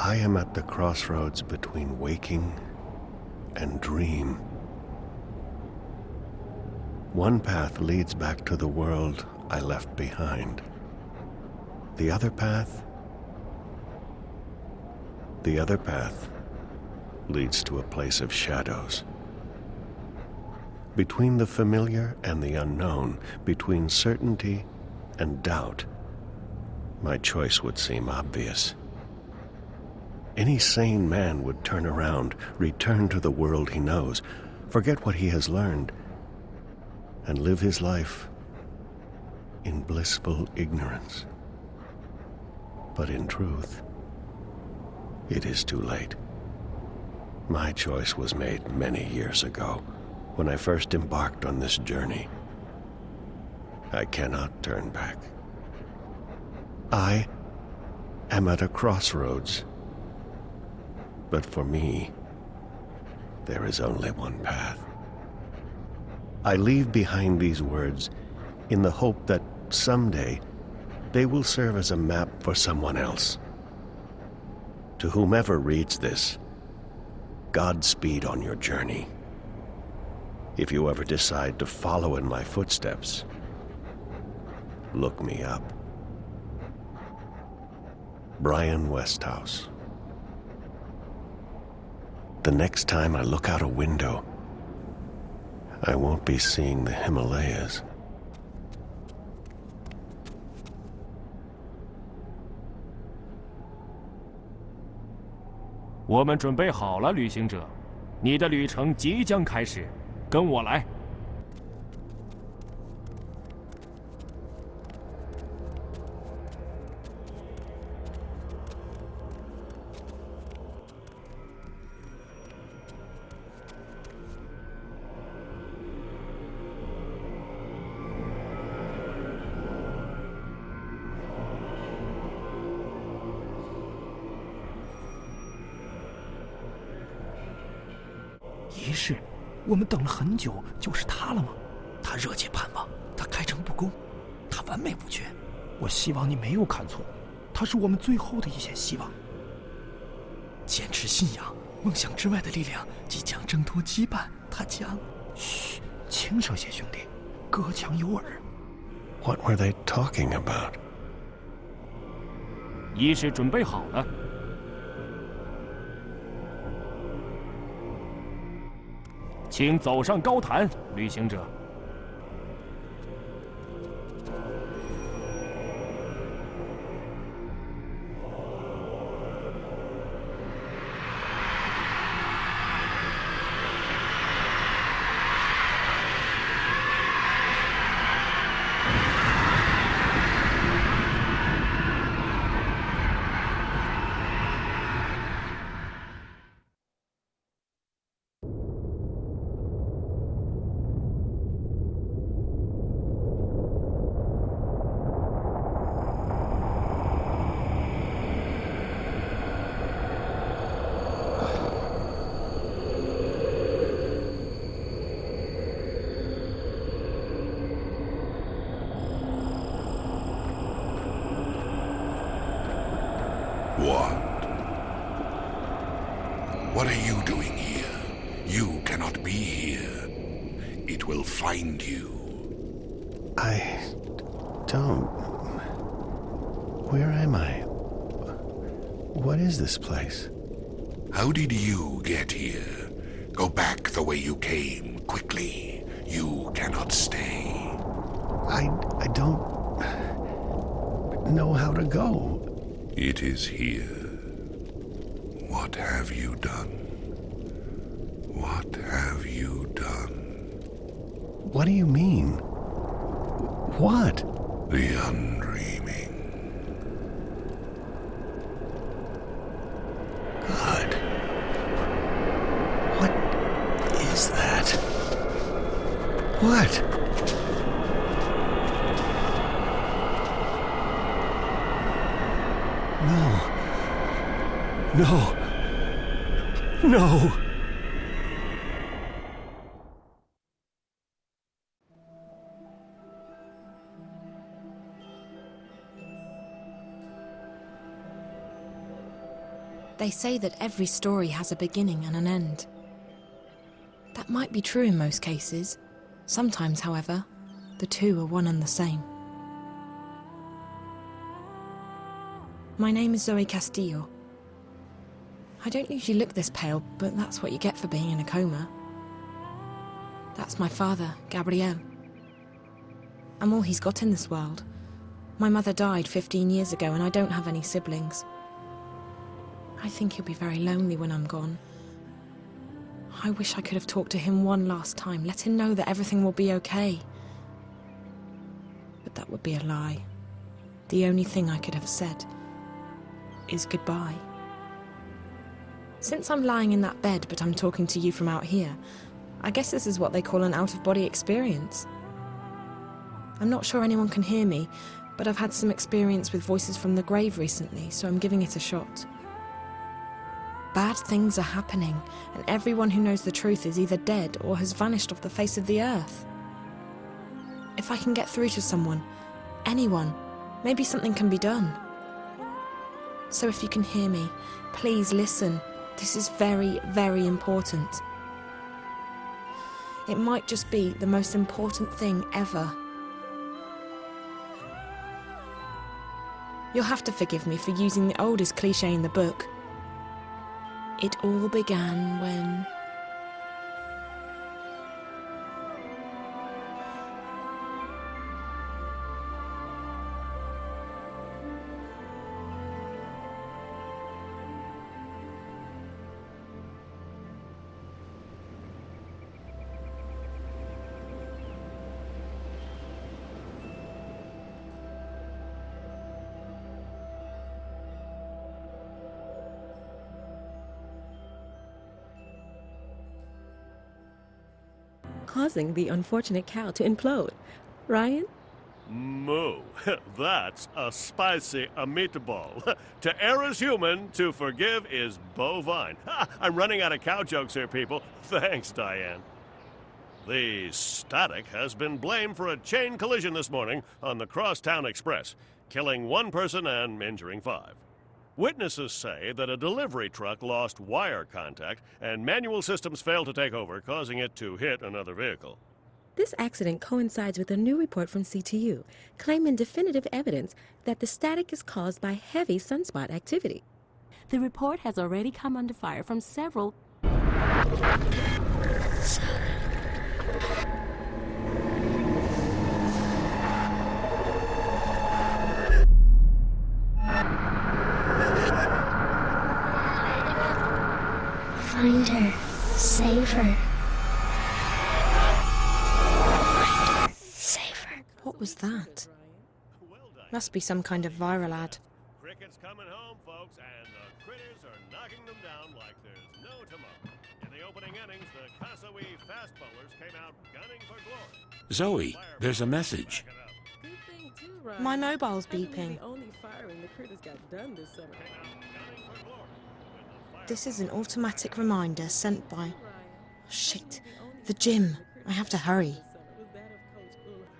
I am at the crossroads between waking and dream. One path leads back to the world I left behind. The other path leads to a place of shadows. Between the familiar and the unknown, between certainty and doubt, my choice would seem obvious. Any sane man would turn around, return to the world he knows, forget what he has learned, and live his life in blissful ignorance. But in truth, it is too late. My choice was made many years ago, when I first embarked on this journey. I cannot turn back. I am at a crossroads. But for me, there is only one path. I leave behind these words in the hope that someday they will serve as a map for someone else. To whomever reads this, Godspeed on your journey. If you ever decide to follow in my footsteps, look me up. Brian Westhouse. The next time I look out a window, I won't be seeing the Himalayas. 我们准备好了，旅行者，你的旅程即将开始，跟我来。仪式，我们等了很久，就是他了吗？他热切盼望，他开诚布公，他完美无缺。我希望你没有看错，他是我们最后的一线希望。坚持信仰，梦想之外的力量即将挣脱羁绊，他将……嘘，轻声些，兄弟，隔墙有耳。What were they talking about? 仪式准备好了。 请走上高坛，旅行者。What are you doing here? You cannot be here. It will find you. I don't... Where am I? What is this place? How did you get here? Go back the way you came, quickly. You cannot stay. I don't... know how to go. It is here. What have you done? What have you done? What do you mean? What? The undreaming. God. What is that? What? No. No. No. They say that every story has a beginning and an end. That might be true in most cases. Sometimes, however, the two are one and the same. My name is Zoe Castillo. I don't usually look this pale, but that's what you get for being in a coma. That's my father, Gabriel. I'm all he's got in this world. My mother died 15 years ago and I don't have any siblings. I think he'll be very lonely when I'm gone. I wish I could have talked to him one last time, let him know that everything will be okay. But that would be a lie. The only thing I could have said is goodbye. Since I'm lying in that bed but I'm talking to you from out here, I guess this is what they call an out-of-body experience. I'm not sure anyone can hear me, but I've had some experience with voices from the grave recently, so I'm giving it a shot. Bad things are happening, and everyone who knows the truth is either dead or has vanished off the face of the earth. If I can get through to someone, anyone, maybe something can be done. So if you can hear me, please listen. This is very, very important. It might just be the most important thing ever. You'll have to forgive me for using the oldest cliché in the book. It all began when... causing the unfortunate cow to implode. Ryan? Moo. That's a spicy meatball. To err is human, to forgive is bovine. I'm running out of cow jokes here, people. Thanks, Diane. The static has been blamed for a chain collision this morning on the Crosstown Express, killing 1 person and injuring 5. Witnesses say that a delivery truck lost wire contact and manual systems failed to take over, causing it to hit another vehicle. This accident coincides with a new report from CTU, claiming definitive evidence that the static is caused by heavy sunspot activity. The report has already come under fire from several... Find her. Save her. Find her. Save her. What was that? Must be some kind of viral ad. Cricket's coming home, folks, and the critters are knocking them down like there's no tomorrow. In the opening innings, the Kasawee fast bowlers came out gunning for glory. Zoe, there's a message. Good thing too, Ryan. My mobile's Hasn't been beeping. the only firing the critters got done this summer. This is an automatic reminder sent by... Shit. The gym. I have to hurry.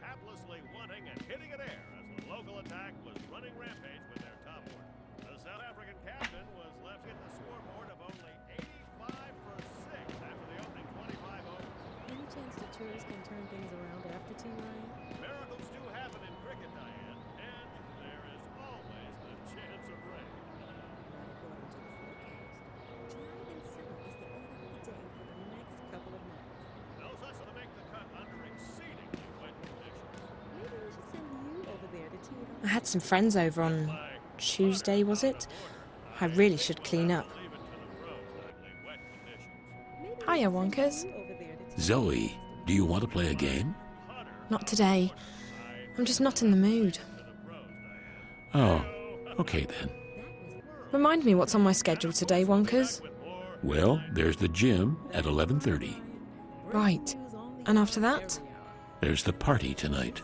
Haplessly wanting and hitting it air as the local attack was running rampage with their top order. The South African captain was left at the scoreboard of only 85 for 6 after the opening 25 overs. Any chance the tourists can turn things around after tea, Ryan? Miracles do happen in cricket, Diane, and there is always the chance of rain. Not according to the forecast. Dry and sunny is the order of the day for the next couple of months. No such to make the cut under exceedingly wet conditions. Maybe we should send you over there to tee it I off. had some friends over on Tuesday, was it? I really should clean up. Leave it to the pros to ugly wet conditions. Maybe we Hiya, should send Wonkers. you over there to tee Zoe, do you want to play a game? Not today. I'm just not in the mood. Oh, okay then. Remind me what's on my schedule today, Wonkers. Well, there's the gym at 11:30. Right. And after that? There's the party tonight.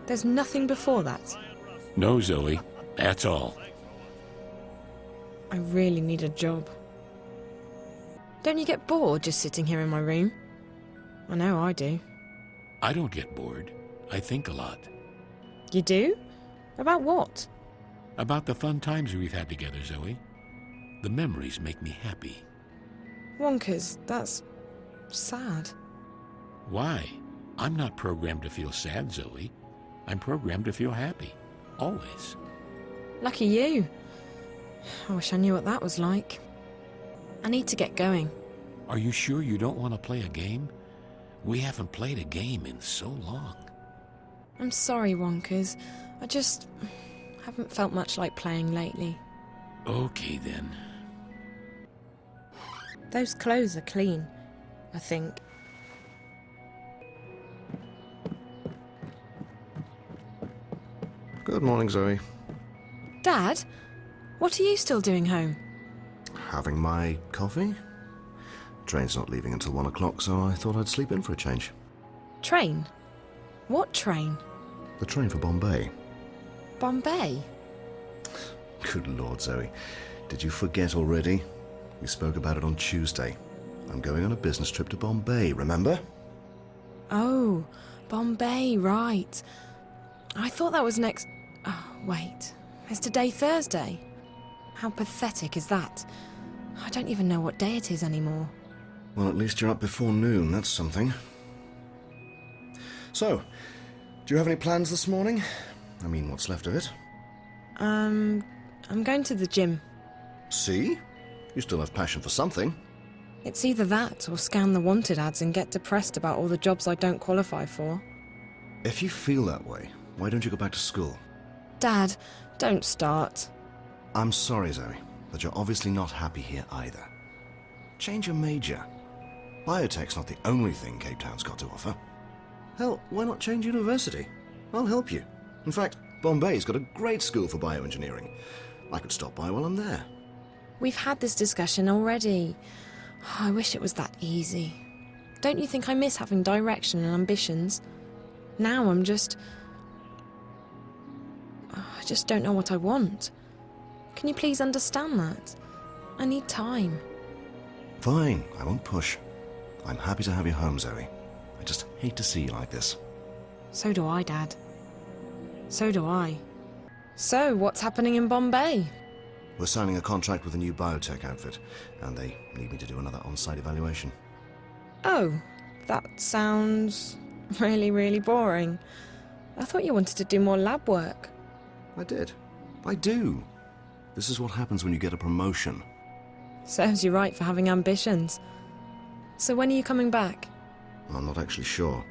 There's nothing before that. No, Zoe, that's all. I really need a job. Don't you get bored just sitting here in my room? I know I do. I don't get bored. I think a lot. You do? About what? About the fun times we've had together, Zoe. The memories make me happy. Wonkers, that's sad. Why? I'm not programmed to feel sad, Zoe. I'm programmed to feel happy. Always. Lucky you. I wish I knew what that was like. I need to get going. Are you sure you don't want to play a game? We haven't played a game in so long. I'm sorry, Wonkers. I just haven't felt much like playing lately. Okay, then. Those clothes are clean, I think. Good morning, Zoe. Dad, what are you still doing home? Having my coffee? Train's not leaving until 1 o'clock, so I thought I'd sleep in for a change. Train? What train? The train for Bombay. Bombay? Good Lord, Zoe. Did you forget already? We spoke about it on Tuesday. I'm going on a business trip to Bombay, remember? Oh, Bombay, right. I thought that was next... Oh, wait. It's today Thursday. How pathetic is that? I don't even know what day it is anymore. Well, at least you're up before noon, that's something. So, do you have any plans this morning? I mean, what's left of it? I'm going to the gym. See? You still have passion for something. It's either that or scan the wanted ads and get depressed about all the jobs I don't qualify for. If you feel that way, why don't you go back to school? Dad, don't start. I'm sorry, Zoe, but you're obviously not happy here either. Change your major. Biotech's not the only thing Cape Town's got to offer. Hell, why not change university? I'll help you. In fact, Bombay's got a great school for bioengineering. I could stop by while I'm there. We've had this discussion already. I wish it was that easy. Don't you think I miss having direction and ambitions? Now I'm just... I just don't know what I want. Can you please understand that? I need time. Fine, I won't push. I'm happy to have you home, Zoe. I just hate to see you like this. So do I, Dad. So do I. So, what's happening in Bombay? We're signing a contract with a new biotech outfit, and they need me to do another on-site evaluation. Oh, that sounds really, really boring. I thought you wanted to do more lab work. I did. I do. This is what happens when you get a promotion. Serves you right for having ambitions. So when are you coming back? I'm not actually sure.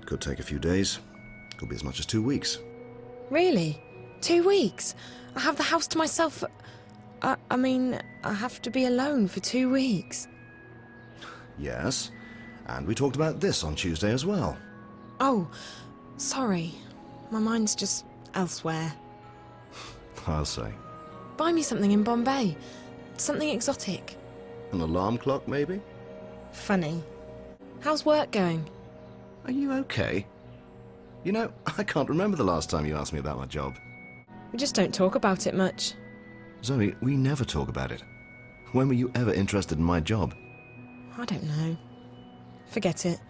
It could take a few days. Could be as much as 2 weeks. Really? 2 weeks? I have the house to myself for... I mean, I have to be alone for 2 weeks. Yes, and we talked about this on Tuesday as well. Oh, sorry. My mind's just elsewhere. I'll say. Buy me something in Bombay. Something exotic. An alarm clock, maybe? Funny. How's work going? Are you okay? You know, I can't remember the last time you asked me about my job. We just don't talk about it much. Zoe, we never talk about it. When were you ever interested in my job? I don't know. Forget it.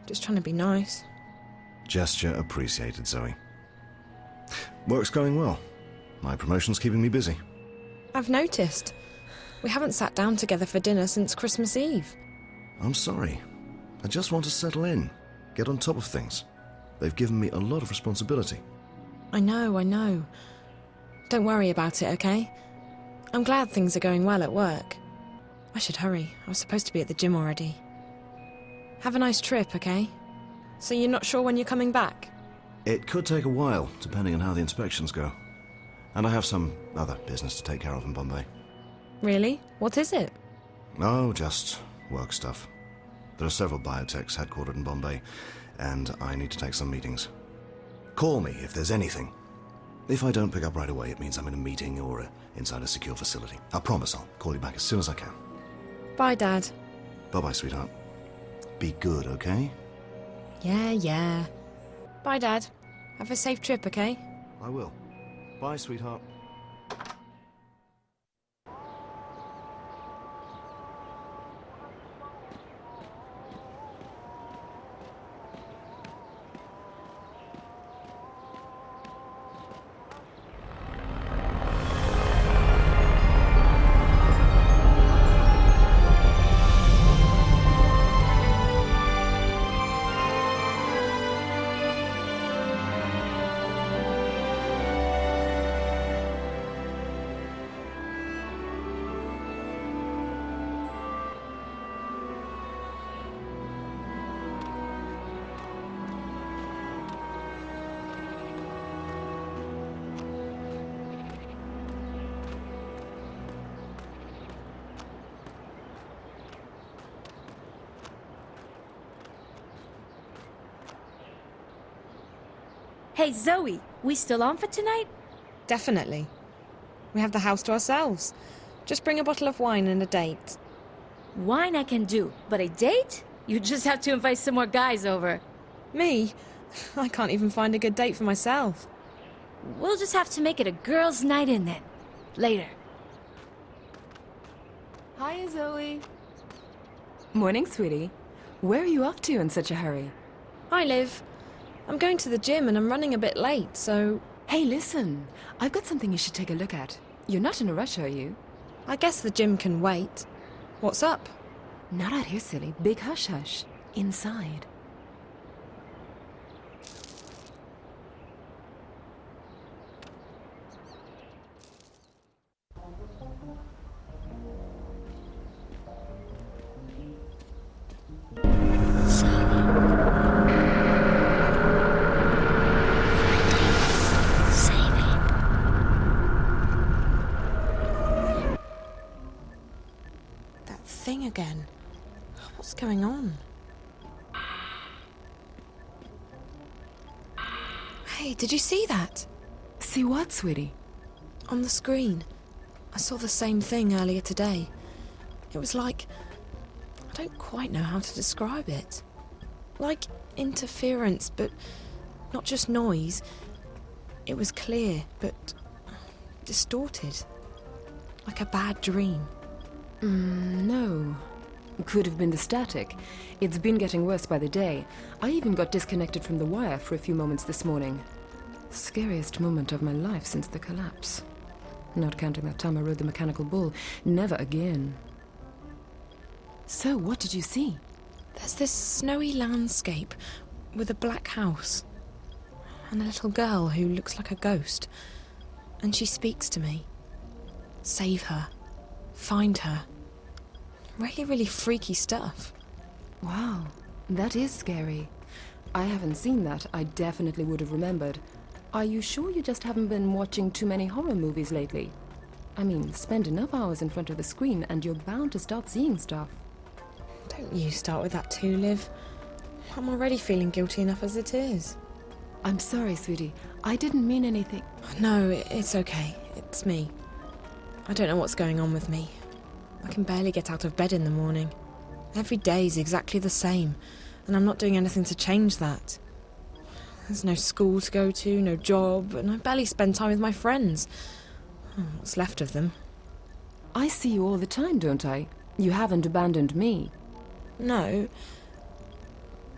Just trying to be nice. Gesture appreciated, Zoe. Work's going well. My promotion's keeping me busy. I've noticed. We haven't sat down together for dinner since Christmas Eve. I'm sorry. I just want to settle in, get on top of things. They've given me a lot of responsibility. I know. Don't worry about it, okay? I'm glad things are going well at work. I should hurry. I was supposed to be at the gym already. Have a nice trip, okay? So you're not sure when you're coming back? It could take a while, depending on how the inspections go. And I have some other business to take care of in Bombay. Really? What is it? Oh, just work stuff. There are several biotechs headquartered in Bombay, and I need to take some meetings. Call me if there's anything. If I don't pick up right away, it means I'm in a meeting or inside a secure facility. I promise I'll call you back as soon as I can. Bye, Dad. Bye-bye, sweetheart. Be good, okay? Yeah. Bye, Dad. Have a safe trip, okay? I will. Bye, sweetheart. Hey, Zoe, we still on for tonight? Definitely. We have the house to ourselves. Just bring a bottle of wine and a date. Wine I can do, but a date? You just have to invite some more guys over. Me? I can't even find a good date for myself. We'll just have to make it a girls' night in then. Later. Hiya, Zoe. Morning, sweetie. Where are you off to in such a hurry? Hi, Liv. I'm going to the gym and I'm running a bit late, so... Hey, listen. I've got something you should take a look at. You're not in a rush, are you? I guess the gym can wait. What's up? Not out here, silly. Big hush-hush. Inside. Thing again. What's going on? Hey, did you see that? See what, sweetie? On the screen. I saw the same thing earlier today. It was like... I don't quite know how to describe it. Like interference, but not just noise. It was clear, but distorted. Like a bad dream. No. Could have been the static. It's been getting worse by the day. I even got disconnected from the wire for a few moments this morning. Scariest moment of my life since the collapse. Not counting that time I rode the mechanical bull. Never again. So, what did you see? There's this snowy landscape with a black house. And a little girl who looks like a ghost. And she speaks to me. Save her. Find her. Really, really freaky stuff. Wow, that is scary. I haven't seen that. I definitely would have remembered. Are you sure you just haven't been watching too many horror movies lately? I mean, spend enough hours in front of the screen and you're bound to start seeing stuff. Don't you start with that too, Liv. I'm already feeling guilty enough as it is. I'm sorry, sweetie. I didn't mean anything. No, it's okay. It's me. I don't know what's going on with me. I can barely get out of bed in the morning. Every day is exactly the same, and I'm not doing anything to change that. There's no school to go to, no job, and I barely spend time with my friends. What's left of them. I see you all the time, don't I? You haven't abandoned me. No.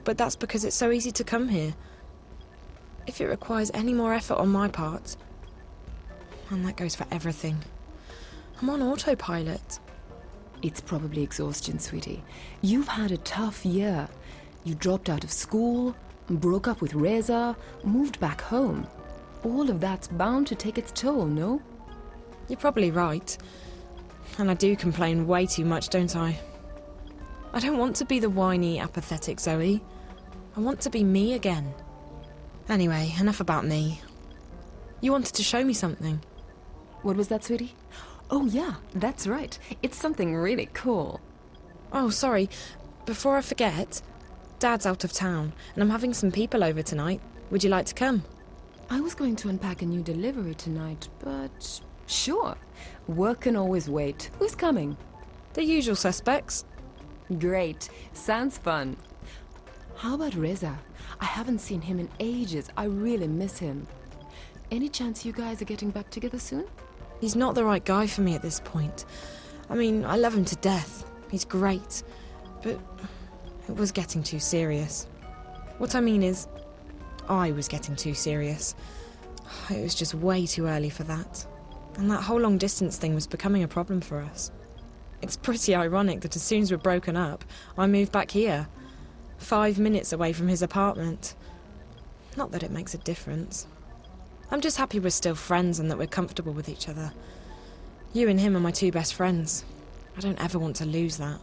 But that's because it's so easy to come here. If it requires any more effort on my part, and that goes for everything, I'm on autopilot. It's probably exhaustion, sweetie. You've had a tough year. You dropped out of school, broke up with Reza, moved back home. All of that's bound to take its toll, no? You're probably right. And I do complain way too much, don't I? I don't want to be the whiny, apathetic Zoe. I want to be me again. Anyway, enough about me. You wanted to show me something. What was that, sweetie? Oh yeah, that's right. It's something really cool. Oh, sorry. Before I forget, Dad's out of town, and I'm having some people over tonight. Would you like to come? I was going to unpack a new delivery tonight, but sure. Work can always wait. Who's coming? The usual suspects. Great. Sounds fun. How about Reza? I haven't seen him in ages. I really miss him. Any chance you guys are getting back together soon? He's not the right guy for me at this point. I mean, I love him to death. He's great. But it was getting too serious. What I mean is, I was getting too serious. It was just way too early for that. And that whole long-distance thing was becoming a problem for us. It's pretty ironic that as soon as we're broken up, I moved back here. 5 minutes away from his apartment. Not that it makes a difference. I'm just happy we're still friends and that we're comfortable with each other. You and him are my two best friends. I don't ever want to lose that.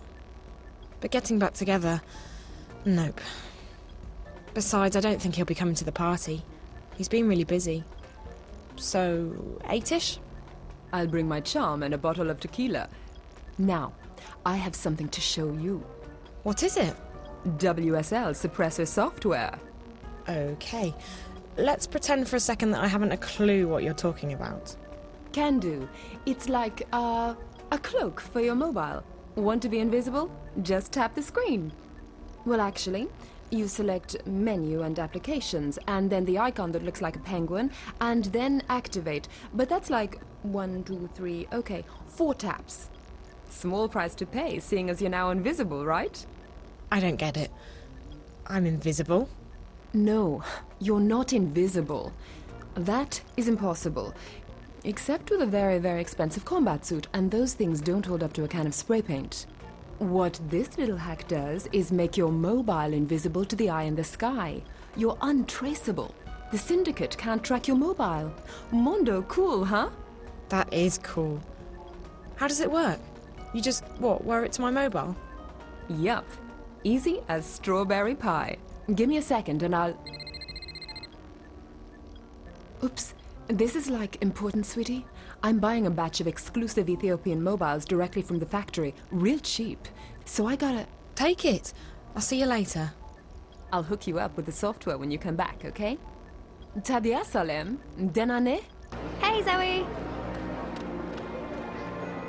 But getting back together... nope. Besides, I don't think he'll be coming to the party. He's been really busy. So, 8-ish? I'll bring my charm and a bottle of tequila. Now, I have something to show you. What is it? WSL suppressor software. Okay. let's pretend for a second that I haven't a clue what you're talking about. Can do. It's like a cloak for your mobile. Want to be invisible? Just tap the screen. Well, actually, you select menu and applications, and then the icon that looks like a penguin, and then activate. But that's like 1, 2, 3, okay, 4 taps. Small price to pay, seeing as you're now invisible, right? I don't get it. I'm invisible? No, you're not invisible. That is impossible. Except with a very, very expensive combat suit, and those things don't hold up to a can of spray paint. What this little hack does is make your mobile invisible to the eye in the sky. You're untraceable. The Syndicate can't track your mobile. Mondo cool, huh? That is cool. How does it work? You just, wear it to my mobile? Yup. Easy as strawberry pie. Give me a second and I'll... Oops. This is like important, sweetie. I'm buying a batch of exclusive Ethiopian mobiles directly from the factory, real cheap. So I gotta... Take it. I'll see you later. I'll hook you up with the software when you come back, okay? Tadia Salem, Denane? Hey, Zoe!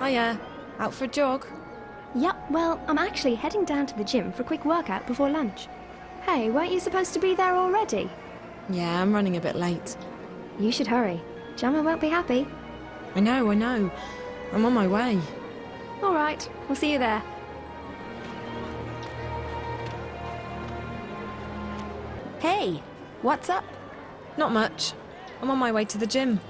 Hiya. Out for a jog? Yep, well, I'm actually heading down to the gym for a quick workout before lunch. Hey, weren't you supposed to be there already? Yeah, I'm running a bit late. You should hurry. Jama won't be happy. I know. I'm on my way. All right, we'll see you there. Hey, what's up? Not much. I'm on my way to the gym.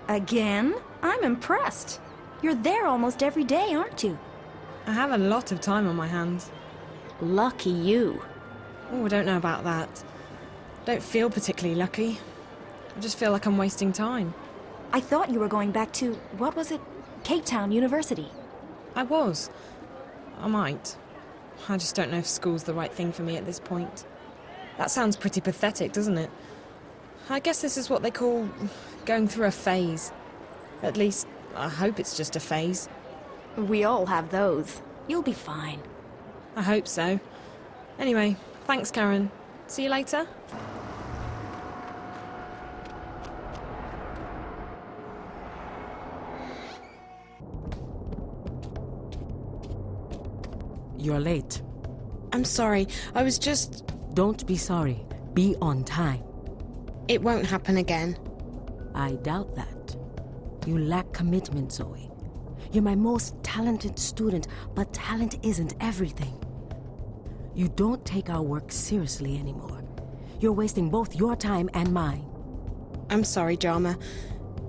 Again? I'm impressed. You're there almost every day, aren't you? I have a lot of time on my hands. Lucky you. Oh, I don't know about that. I don't feel particularly lucky. I just feel like I'm wasting time. I thought you were going back to, what was it? Cape Town University. I was. I might. I just don't know if school's the right thing for me at this point. That sounds pretty pathetic, doesn't it? I guess this is what they call going through a phase. At least, I hope it's just a phase. We all have those. You'll be fine. I hope so. Anyway, thanks, Karen. See you later. You're late. I'm sorry. I was just... Don't be sorry. Be on time. It won't happen again. I doubt that. You lack commitment, Zoe. You're my most talented student, but talent isn't everything. You don't take our work seriously anymore. You're wasting both your time and mine. I'm sorry, Jama.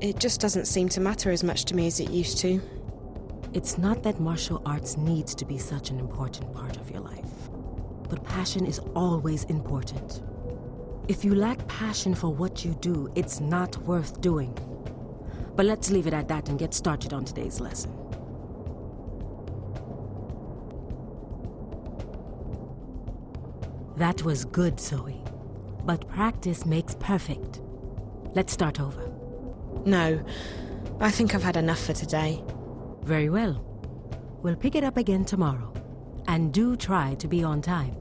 It just doesn't seem to matter as much to me as it used to. It's not that martial arts needs to be such an important part of your life. But passion is always important. If you lack passion for what you do, it's not worth doing. But let's leave it at that and get started on today's lesson. That was good, Zoe. But practice makes perfect. Let's start over. No. I think I've had enough for today. Very well. We'll pick it up again tomorrow. And do try to be on time.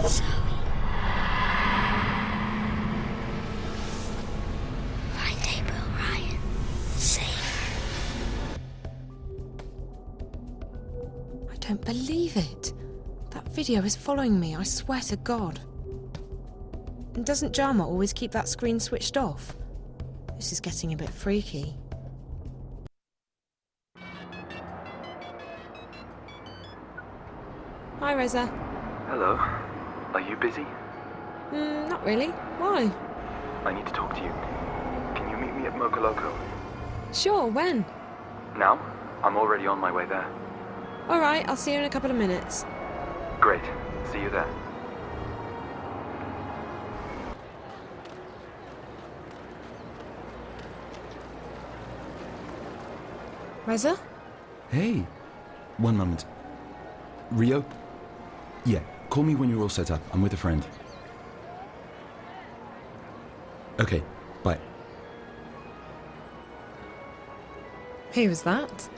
Zoe. Find April, Ryan. Save her. I don't believe it. That video is following me, I swear to God. And doesn't Jama always keep that screen switched off? This is getting a bit freaky. Hi, Reza. Hello. Are you busy? Not really. Why? I need to talk to you. Can you meet me at Mocha Loco? Sure, when? Now? I'm already on my way there. Alright, I'll see you in a couple of minutes. Great. See you there. Reza? Hey. One moment. Rio? Yeah, call me when you're all set up. I'm with a friend. Okay, bye. Who was that?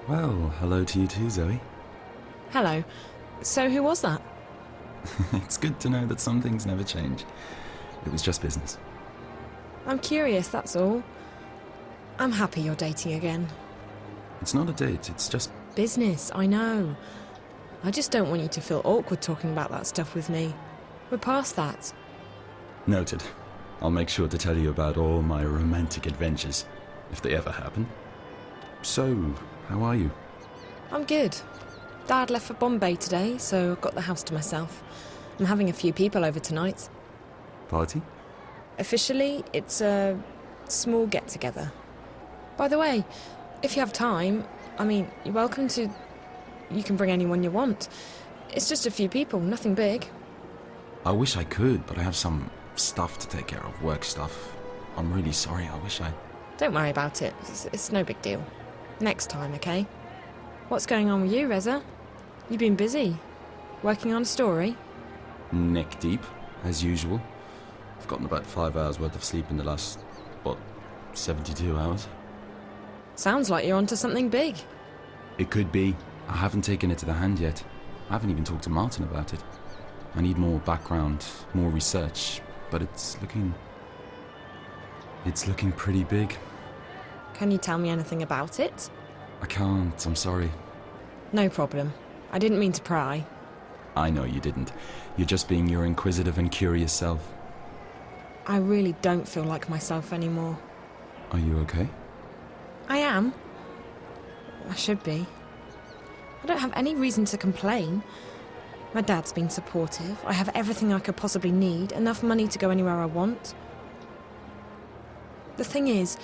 Well, hello to you too, Zoe. Hello. So who was that? It's good to know that some things never change. It was just business. I'm curious, that's all. I'm happy you're dating again. It's not a date, it's just... Business, I know. I just don't want you to feel awkward talking about that stuff with me. We're past that. Noted. I'll make sure to tell you about all my romantic adventures, if they ever happen. So, how are you? I'm good. Dad left for Bombay today, so I've got the house to myself. I'm having a few people over tonight. Party? Officially, it's a small get-together. By the way, if you have time, I mean, you're welcome to... You can bring anyone you want. It's just a few people, nothing big. I wish I could, but I have some stuff to take care of, work stuff. I'm really sorry, I wish I... Don't worry about it. It's no big deal. Next time, okay? What's going on with you, Reza? You've been busy. Working on a story? Neck deep, as usual. I've gotten about 5 hours worth of sleep in the last, 72 hours? Sounds like you're onto something big. It could be. I haven't taken it to the hand yet. I haven't even talked to Martin about it. I need more background, more research, but it's looking pretty big. Can you tell me anything about it? I can't, I'm sorry. No problem. I didn't mean to pry. I know you didn't. You're just being your inquisitive and curious self. I really don't feel like myself anymore. Are you okay? I am. I should be. I don't have any reason to complain. My dad's been supportive. I have everything I could possibly need, enough money to go anywhere I want. The thing is,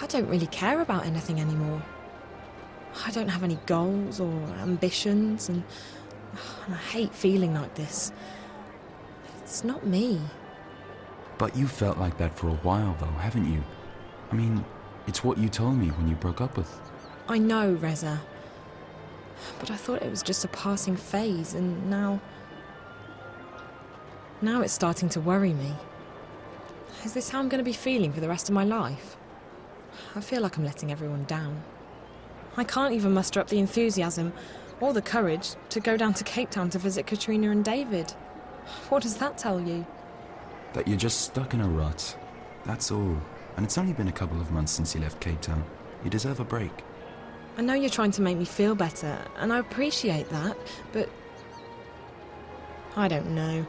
I don't really care about anything anymore. I don't have any goals or ambitions, and I hate feeling like this. It's not me. But you felt like that for a while, though, haven't you? I mean, it's what you told me when you broke up with... I know, Reza. But I thought it was just a passing phase, and now it's starting to worry me. Is this how I'm going to be feeling for the rest of my life? I feel like I'm letting everyone down. I can't even muster up the enthusiasm or the courage to go down to Cape Town to visit Katrina and David. What does that tell you? That you're just stuck in a rut. That's all. And it's only been a couple of months since you left Cape Town. You deserve a break. I know you're trying to make me feel better, and I appreciate that, but... I don't know.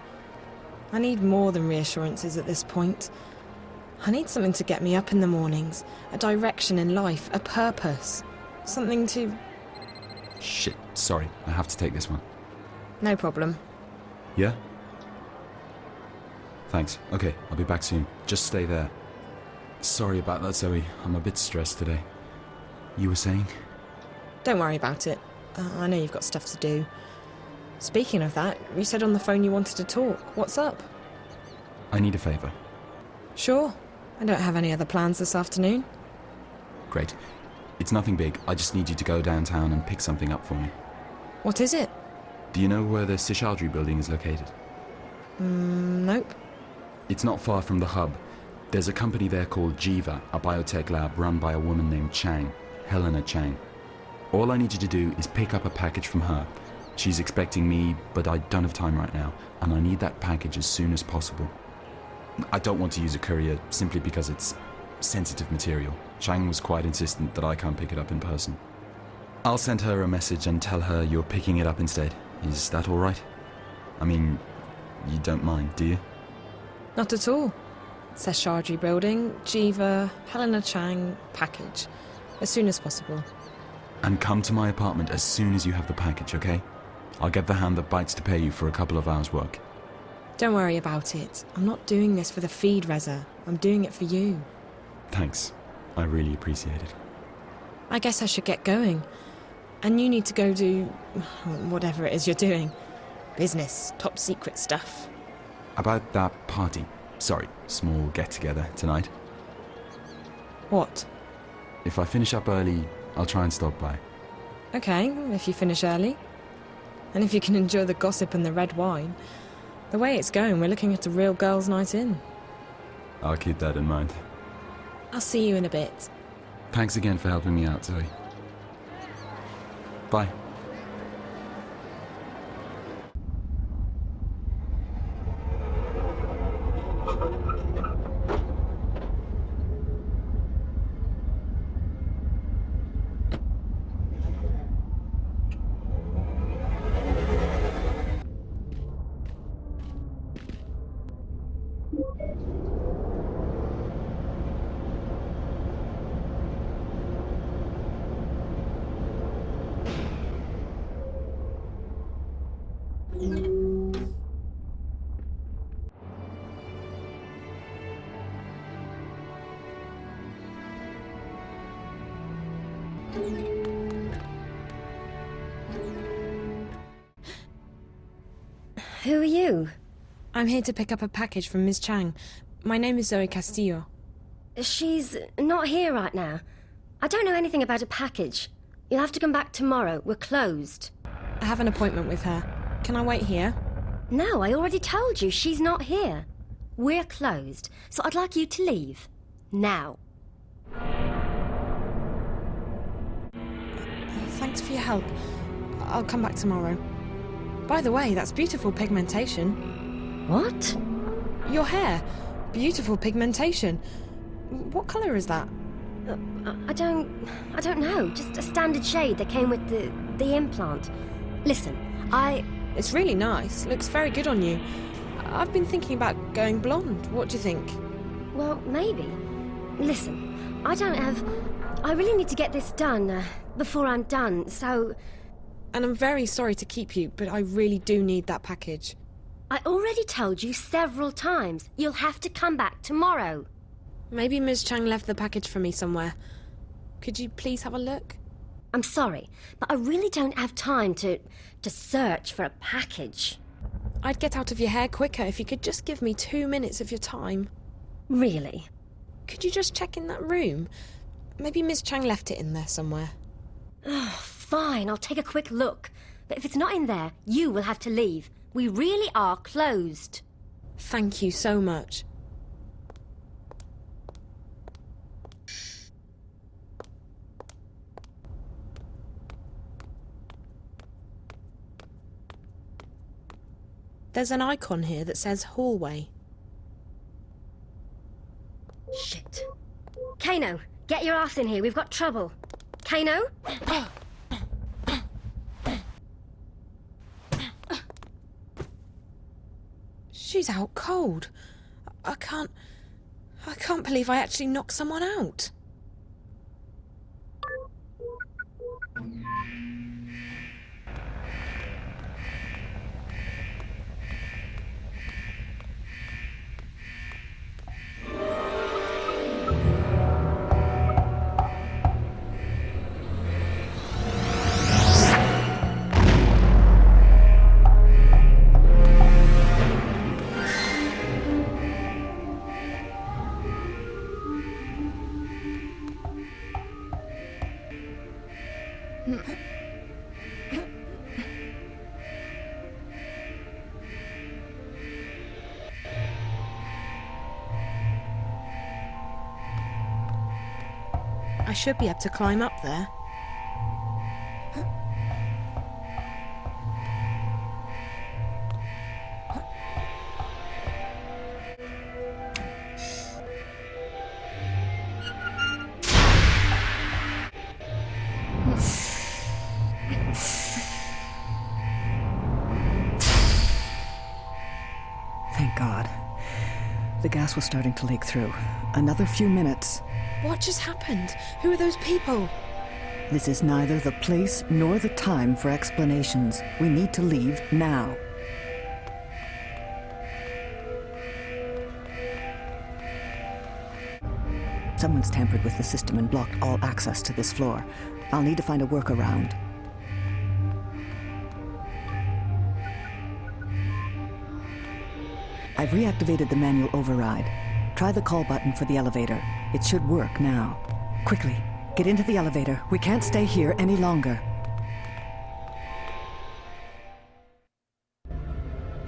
I need more than reassurances at this point. I need something to get me up in the mornings, a direction in life, a purpose. Something to... Shit, sorry. I have to take this one. No problem. Yeah? Thanks. Okay, I'll be back soon. Just stay there. Sorry about that, Zoe. I'm a bit stressed today. You were saying? Don't worry about it. I know you've got stuff to do. Speaking of that, you said on the phone you wanted to talk. What's up? I need a favour. Sure. I don't have any other plans this afternoon. Great. It's nothing big. I just need you to go downtown and pick something up for me. What is it? Do you know where the Seshadri building is located? Nope. It's not far from the hub. There's a company there called Jiva, a biotech lab run by a woman named Chang, Helena Chang. All I need you to do is pick up a package from her. She's expecting me, but I don't have time right now, and I need that package as soon as possible. I don't want to use a courier simply because it's sensitive material. Chang was quite insistent that I can't pick it up in person. I'll send her a message and tell her you're picking it up instead. Is that all right? I mean, you don't mind, do you? Not at all. Seshadri building, Jiva, Helena Chang, package. As soon as possible. And come to my apartment as soon as you have the package, okay? I'll get the hand that bites to pay you for a couple of hours' work. Don't worry about it. I'm not doing this for the feed, Reza. I'm doing it for you. Thanks. I really appreciate it. I guess I should get going. And you need to go do... whatever it is you're doing. Business, top secret stuff. About that party. Sorry, small get-together tonight. What? If I finish up early, I'll try and stop by. Okay, if you finish early. And if you can enjoy the gossip and the red wine. The way it's going, we're looking at a real girls' night in. I'll keep that in mind. I'll see you in a bit. Thanks again for helping me out, Zoe. Bye. Who are you? I'm here to pick up a package from Ms. Chang. My name is Zoe Castillo. She's not here right now. I don't know anything about a package. You'll have to come back tomorrow. We're closed. I have an appointment with her. Can I wait here? No, I already told you she's not here. We're closed, so I'd like you to leave. Now. Thanks for your help. I'll come back tomorrow. By the way, that's beautiful pigmentation. What? Your hair. Beautiful pigmentation. What colour is that? I don't know. Just a standard shade that came with the implant. Listen, It's really nice. Looks very good on you. I've been thinking about going blonde. What do you think? Well, maybe. Listen, I really need to get this done before I'm done, so... And I'm very sorry to keep you, but I really do need that package. I already told you several times. You'll have to come back tomorrow. Maybe Ms. Chang left the package for me somewhere. Could you please have a look? I'm sorry, but I really don't have time to search for a package. I'd get out of your hair quicker if you could just give me 2 minutes of your time. Really? Could you just check in that room? Maybe Ms. Chang left it in there somewhere. Oh, fine, I'll take a quick look. But if it's not in there, you will have to leave. We really are closed. Thank you so much. There's an icon here that says hallway. Shit. Kano, get your ass in here. We've got trouble. Kano? She's out cold. I can't believe I actually knocked someone out. I should be able to climb up there. Thank God. The gas was starting to leak through. Another few minutes. What just happened? Who are those people? This is neither the place nor the time for explanations. We need to leave now. Someone's tampered with the system and blocked all access to this floor. I'll need to find a workaround. I've reactivated the manual override. Try the call button for the elevator. It should work now. Quickly, get into the elevator. We can't stay here any longer.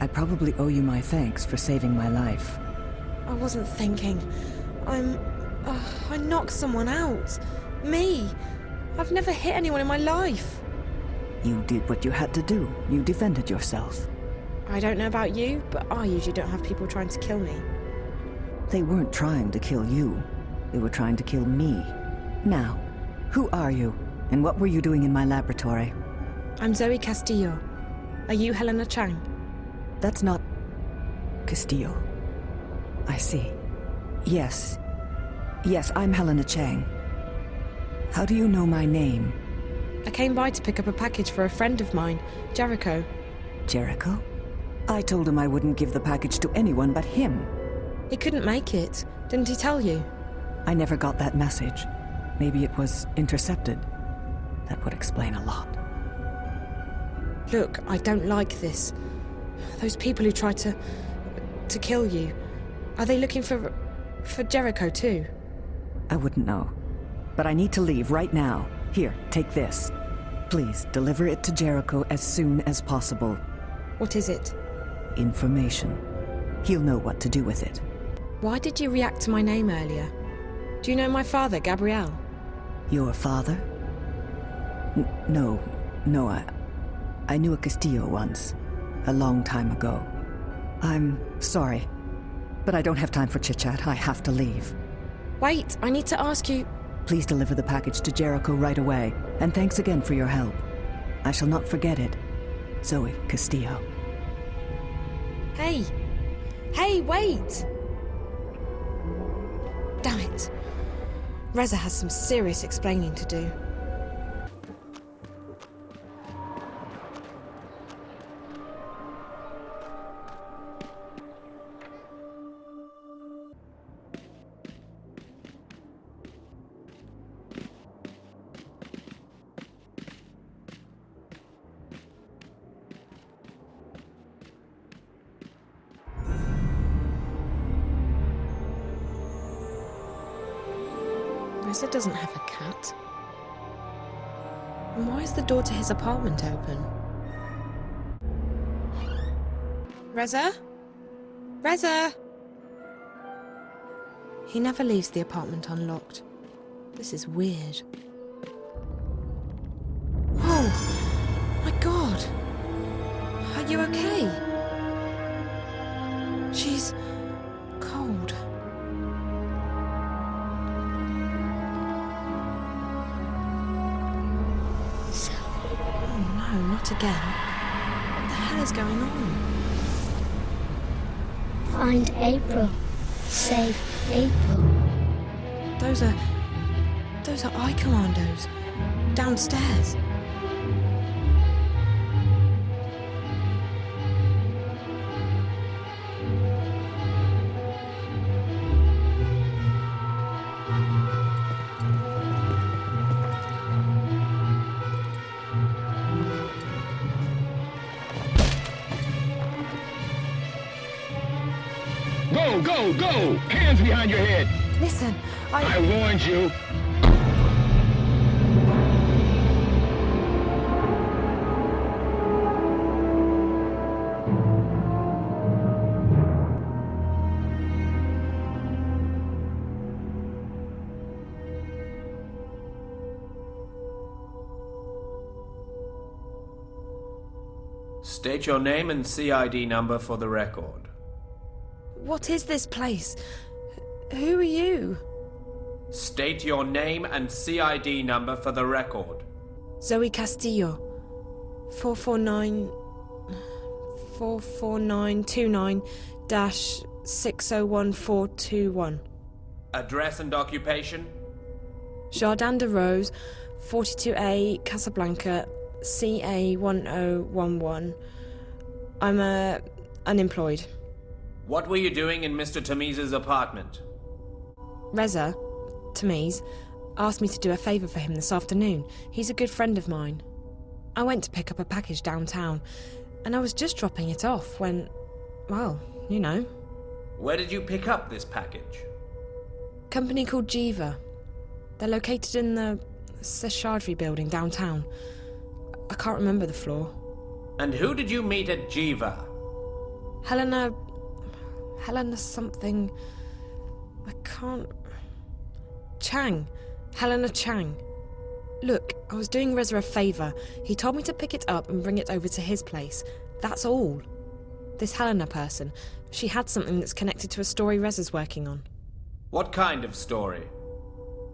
I probably owe you my thanks for saving my life. I wasn't thinking. I knocked someone out. Me. I've never hit anyone in my life. You did what you had to do. You defended yourself. I don't know about you, but I usually don't have people trying to kill me. They weren't trying to kill you. They were trying to kill me. Now, who are you? And what were you doing in my laboratory? I'm Zoe Castillo. Are you Helena Chang? That's not... Castillo. I see. Yes. Yes, I'm Helena Chang. How do you know my name? I came by to pick up a package for a friend of mine, Jericho. Jericho? I told him I wouldn't give the package to anyone but him. He couldn't make it. Didn't he tell you? I never got that message. Maybe it was intercepted. That would explain a lot. Look, I don't like this. Those people who tried to kill you, are they looking for Jericho too? I wouldn't know. But I need to leave right now. Here, take this. Please, deliver it to Jericho as soon as possible. What is it? Information. He'll know what to do with it. Why did you react to my name earlier? Do you know my father, Gabriel? Your father? No, I knew a Castillo once. A long time ago. I'm sorry, but I don't have time for chit-chat. I have to leave. Wait, I need to ask you... Please deliver the package to Jericho right away, and thanks again for your help. I shall not forget it. Zoe Castillo. Hey! Hey, wait! Damn it. Reza has some serious explaining to do. Reza doesn't have a cat. And why is the door to his apartment open? Reza? Reza! He never leaves the apartment unlocked. This is weird. Oh! My God! Are you okay? She's... cold. Oh no, not again. What the hell is going on? Find April. Save April. Those are eye commandos. Downstairs. Go, go, go! Hands behind your head! Listen, I warned you. State your name and CID number for the record. What is this place? Who are you? State your name and CID number for the record. Zoe Castillo. 44929-601421. Address and occupation? Jardin de Rose, 42A, Casablanca, CA1011. I'm unemployed. What were you doing in Mr. Tamiz's apartment? Reza, Tamiz, asked me to do a favour for him this afternoon. He's a good friend of mine. I went to pick up a package downtown, and I was just dropping it off when, well, you know. Where did you pick up this package? Company called Jiva. They're located in the Seshadri building downtown. I can't remember the floor. And who did you meet at Jiva? Helena something... I can't... Chang. Helena Chang. Look, I was doing Reza a favour. He told me to pick it up and bring it over to his place. That's all. This Helena person, she had something that's connected to a story Reza's working on. What kind of story?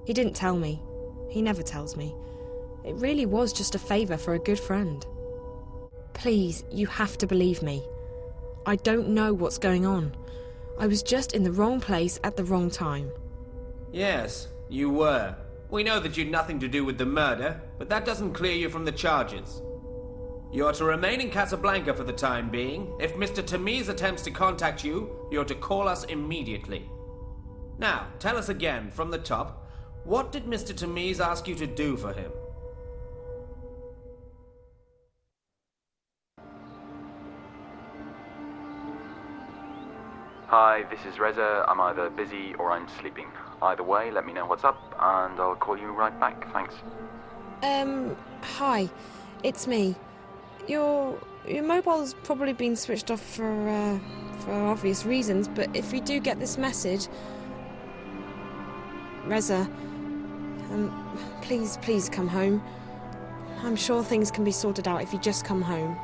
He didn't tell me. He never tells me. It really was just a favour for a good friend. Please, you have to believe me. I don't know what's going on. I was just in the wrong place at the wrong time. Yes, you were. We know that you'd nothing to do with the murder, but that doesn't clear you from the charges. You're to remain in Casablanca for the time being. If Mr. Tamiz attempts to contact you, you're to call us immediately. Now, tell us again, from the top, what did Mr. Tamiz ask you to do for him? Hi, this is Reza. I'm either busy or I'm sleeping. Either way, let me know what's up, and I'll call you right back. Thanks. Hi. It's me. Your mobile's probably been switched off for obvious reasons, but if you do get this message... Reza, please come home. I'm sure things can be sorted out if you just come home.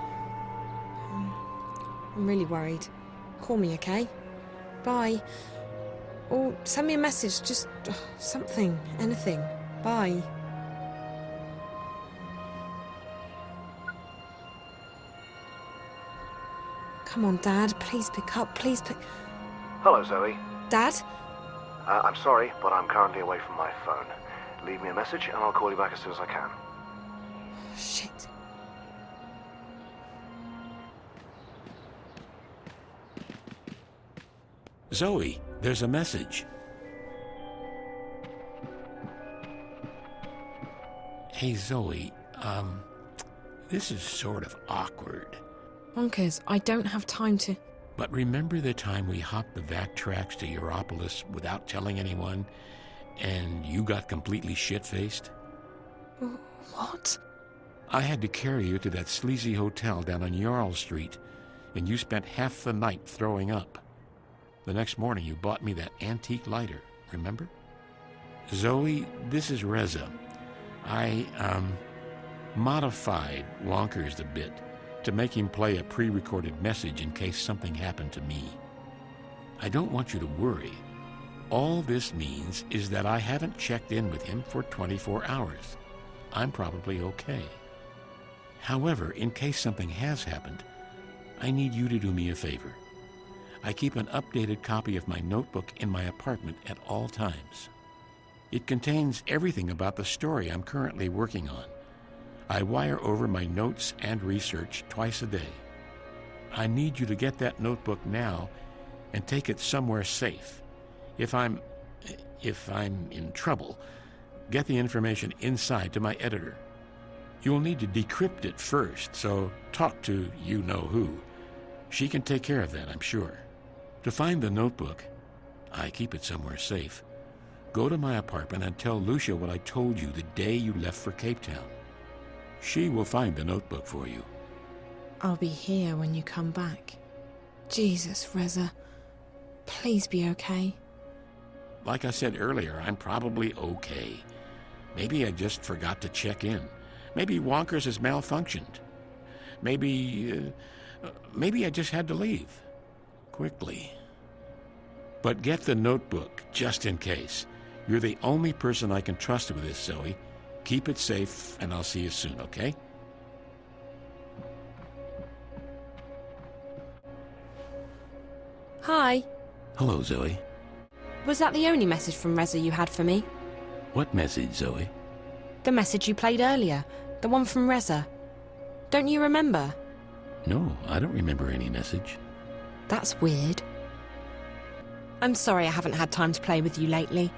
I'm really worried. Call me, okay? Bye. Or send me a message, just something, anything. Bye. Come on, Dad, please pick up, please pick... Hello, Zoe. Dad? I'm sorry, but I'm currently away from my phone. Leave me a message and I'll call you back as soon as I can. Shit. Zoe, there's a message. Hey, Zoe, this is sort of awkward. Bonkers, I don't have time to... But remember the time we hopped the vac tracks to Europolis without telling anyone, and you got completely shit-faced? What? I had to carry you to that sleazy hotel down on Jarl Street, and you spent half the night throwing up. The next morning you bought me that antique lighter, remember? Zoe, this is Reza. I, modified Wonkers a bit to make him play a pre-recorded message in case something happened to me. I don't want you to worry. All this means is that I haven't checked in with him for 24 hours. I'm probably okay. However, in case something has happened, I need you to do me a favor. I keep an updated copy of my notebook in my apartment at all times. It contains everything about the story I'm currently working on. I wire over my notes and research twice a day. I need you to get that notebook now and take it somewhere safe. If I'm in trouble, get the information inside to my editor. You'll need to decrypt it first, so talk to you-know-who. She can take care of that, I'm sure. To find the notebook, I keep it somewhere safe. Go to my apartment and tell Lucia what I told you the day you left for Cape Town. She will find the notebook for you. I'll be here when you come back. Jesus, Reza. Please be okay. Like I said earlier, I'm probably okay. Maybe I just forgot to check in. Maybe Wonkers has malfunctioned. Maybe I just had to leave. Quickly. But get the notebook, just in case. You're the only person I can trust with this, Zoe. Keep it safe, and I'll see you soon, okay? Hi. Hello, Zoe. Was that the only message from Reza you had for me? What message, Zoe? The message you played earlier. The one from Reza. Don't you remember? No, I don't remember any message. That's weird. I'm sorry I haven't had time to play with you lately.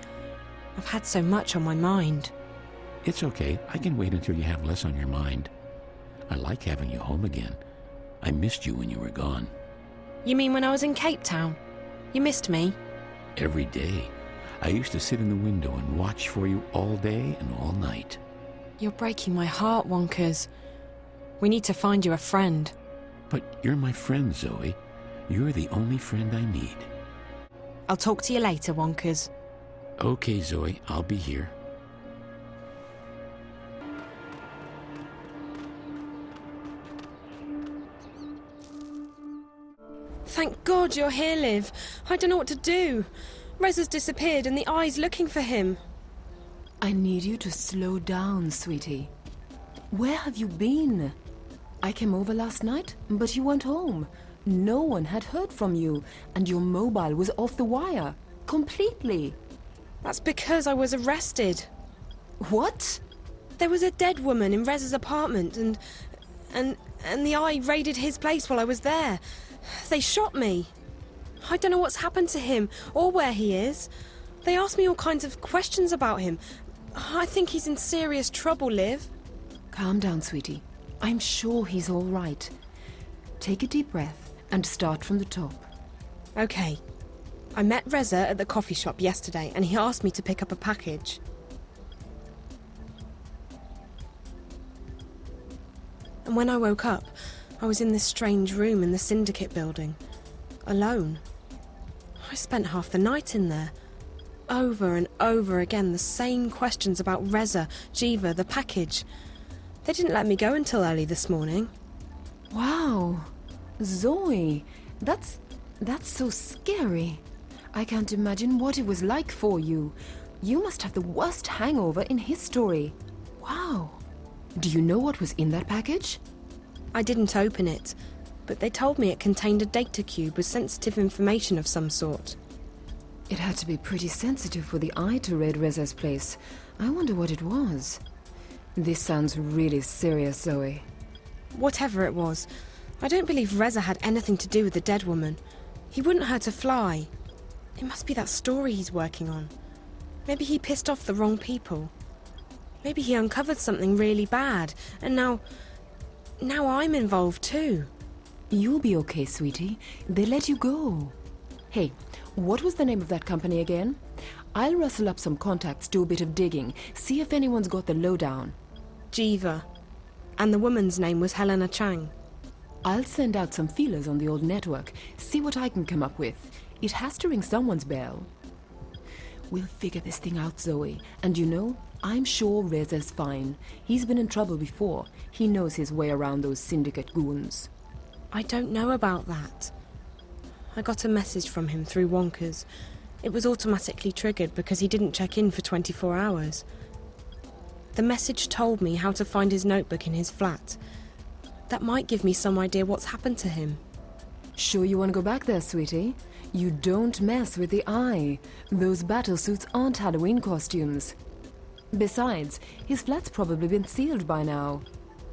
I've had so much on my mind. It's okay. I can wait until you have less on your mind. I like having you home again. I missed you when you were gone. You mean when I was in Cape Town? You missed me? Every day. I used to sit in the window and watch for you all day and all night. You're breaking my heart, Wonkers. We need to find you a friend. But you're my friend, Zoe. You're the only friend I need. I'll talk to you later, Wonkers. Okay, Zoe. I'll be here. Thank God you're here, Liv. I don't know what to do. Reza's disappeared and the eye's looking for him. I need you to slow down, sweetie. Where have you been? I came over last night, but you weren't home. No one had heard from you, and your mobile was off the wire. Completely. That's because I was arrested. What? There was a dead woman in Rez's apartment, and the Eye raided his place while I was there. They shot me. I don't know what's happened to him, or where he is. They asked me all kinds of questions about him. I think he's in serious trouble, Liv. Calm down, sweetie. I'm sure he's all right. Take a deep breath and start from the top. Okay. I met Reza at the coffee shop yesterday, and he asked me to pick up a package. And when I woke up, I was in this strange room in the Syndicate building, alone. I spent half the night in there. Over and over again, the same questions about Reza, Jiva, the package. They didn't let me go until early this morning. Wow. Zoe, that's so scary. I can't imagine what it was like for you. You must have the worst hangover in history. Wow. Do you know what was in that package? I didn't open it, but they told me it contained a data cube with sensitive information of some sort. It had to be pretty sensitive for the Eye to raid Reza's place. I wonder what it was. This sounds really serious, Zoe. Whatever it was, I don't believe Reza had anything to do with the dead woman. He wouldn't hurt a fly. It must be that story he's working on. Maybe he pissed off the wrong people. Maybe he uncovered something really bad, and now I'm involved too. You'll be okay, sweetie. They let you go. Hey, what was the name of that company again? I'll rustle up some contacts, do a bit of digging, see if anyone's got the lowdown. Jiva. And the woman's name was Helena Chang. I'll send out some feelers on the old network, see what I can come up with. It has to ring someone's bell. We'll figure this thing out, Zoe. And you know, I'm sure Reza's fine. He's been in trouble before. He knows his way around those Syndicate goons. I don't know about that. I got a message from him through Wonkers. It was automatically triggered because he didn't check in for 24 hours. The message told me how to find his notebook in his flat. That might give me some idea what's happened to him. Sure you want to go back there, sweetie? You don't mess with the Eye. Those battlesuits aren't Halloween costumes. Besides, his flat's probably been sealed by now.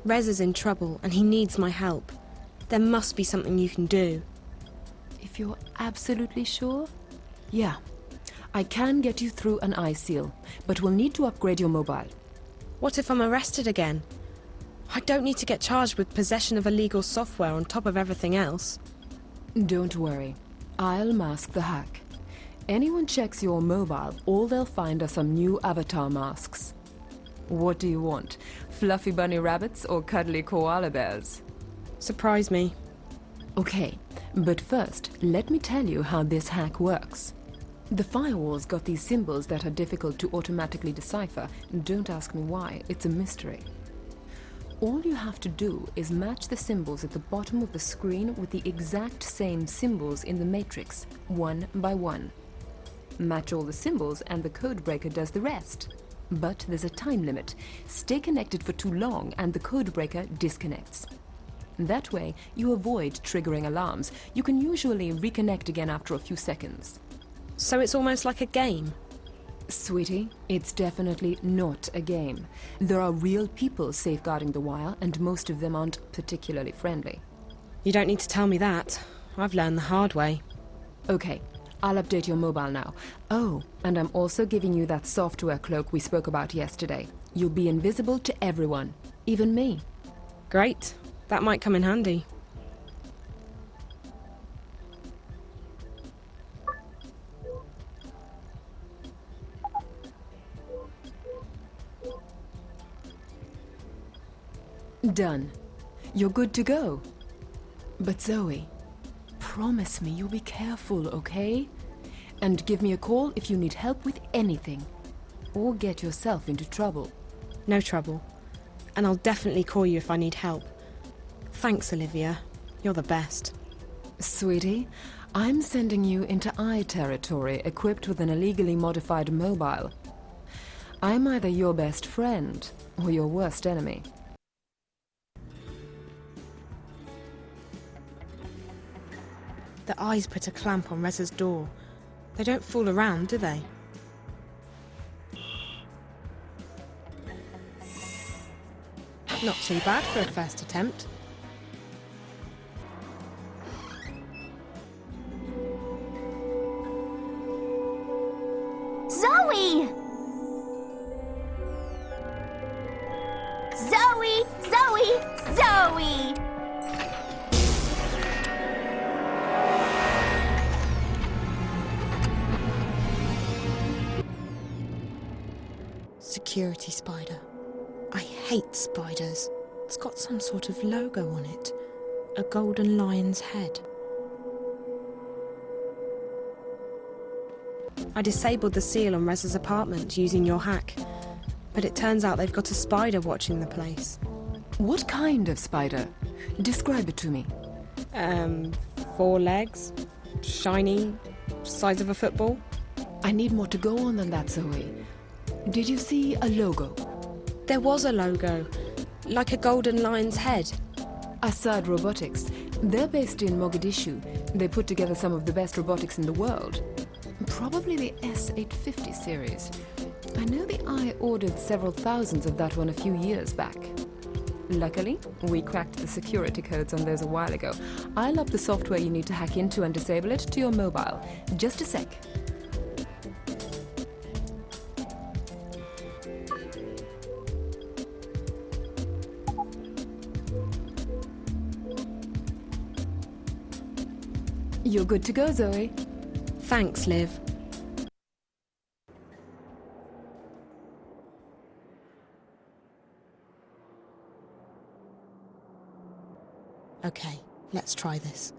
Reza's in trouble and he needs my help. There must be something you can do. If you're absolutely sure? Yeah. I can get you through an eye seal, but we'll need to upgrade your mobile. What if I'm arrested again? I don't need to get charged with possession of illegal software on top of everything else. Don't worry. I'll mask the hack. Anyone checks your mobile, all they'll find are some new avatar masks. What do you want? Fluffy bunny rabbits or cuddly koala bears? Surprise me. Okay, but first, let me tell you how this hack works. The firewall's got these symbols that are difficult to automatically decipher. Don't ask me why, it's a mystery. All you have to do is match the symbols at the bottom of the screen with the exact same symbols in the matrix, one by one. Match all the symbols and the codebreaker does the rest. But there's a time limit. Stay connected for too long and the codebreaker disconnects. That way, you avoid triggering alarms. You can usually reconnect again after a few seconds. So it's almost like a game? Sweetie, it's definitely not a game. There are real people safeguarding the wire, and most of them aren't particularly friendly. You don't need to tell me that. I've learned the hard way. Okay, I'll update your mobile now. Oh, and I'm also giving you that software cloak we spoke about yesterday. You'll be invisible to everyone, even me. Great. That might come in handy. Done. You're good to go. But Zoe, promise me you'll be careful, okay? And give me a call if you need help with anything. Or get yourself into trouble. No trouble. And I'll definitely call you if I need help. Thanks, Olivia. You're the best. Sweetie, I'm sending you into Eye territory equipped with an illegally modified mobile. I'm either your best friend or your worst enemy. The eyes put a clamp on Reza's door. They don't fool around, do they? Not too bad for a first attempt. Zoe! Zoe! Zoe! Zoe! Security spider. I hate spiders. It's got some sort of logo on it. A golden lion's head. I disabled the seal on Reza's apartment using your hack. But it turns out they've got a spider watching the place. What kind of spider? Describe it to me. 4 legs. Shiny. Size of a football. I need more to go on than that, Zoe. Did you see a logo? There was a logo. Like a golden lion's head. Aspyr Robotics. They're based in Mogadishu. They put together some of the best robotics in the world. Probably the S850 series. I know the Eye ordered several thousands of that one a few years back. Luckily, we cracked the security codes on those a while ago. I'll up the software you need to hack into and disable it to your mobile. Just a sec. You're good to go, Zoe. Thanks, Liv. Okay, let's try this.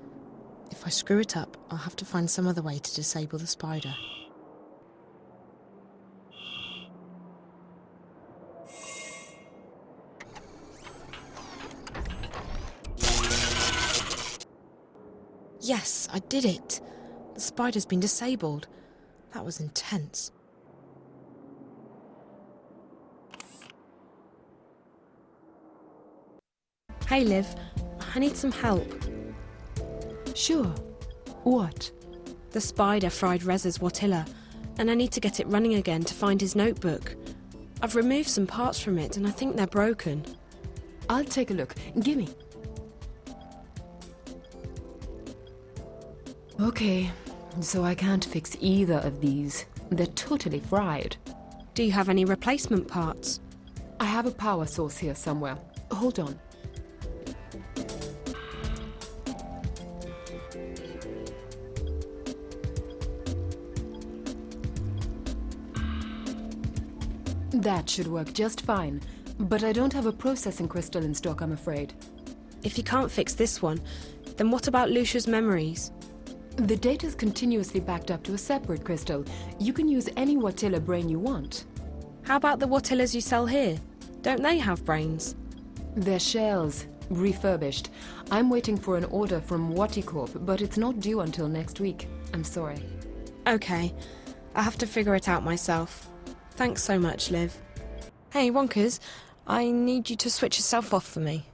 If I screw it up, I'll have to find some other way to disable the spider. Yes, I did it! The spider's been disabled. That was intense. Hey, Liv. I need some help. Sure. What? The spider fried Reza's Watilla, and I need to get it running again to find his notebook. I've removed some parts from it, and I think they're broken. I'll take a look. Gimme. Okay, so I can't fix either of these. They're totally fried. Do you have any replacement parts? I have a power source here somewhere. Hold on. That should work just fine, but I don't have a processing crystal in stock, I'm afraid. If you can't fix this one, then what about Lucia's memories? The data's continuously backed up to a separate crystal. You can use any Watilla brain you want. How about the Watillas you sell here? Don't they have brains? They're shells, refurbished. I'm waiting for an order from Waticorp, but it's not due until next week. I'm sorry. Okay, I have to figure it out myself. Thanks so much, Liv. Hey, Wonkers, I need you to switch yourself off for me.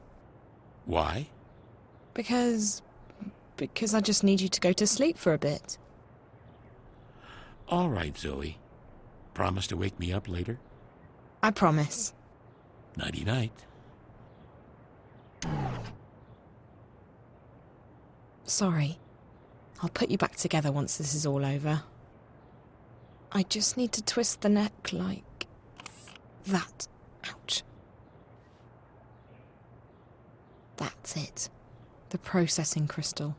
Why? Because I just need you to go to sleep for a bit. All right, Zoe. Promise to wake me up later? I promise. Nighty-night. Sorry. I'll put you back together once this is all over. I just need to twist the neck like that. Ouch. That's it. The processing crystal.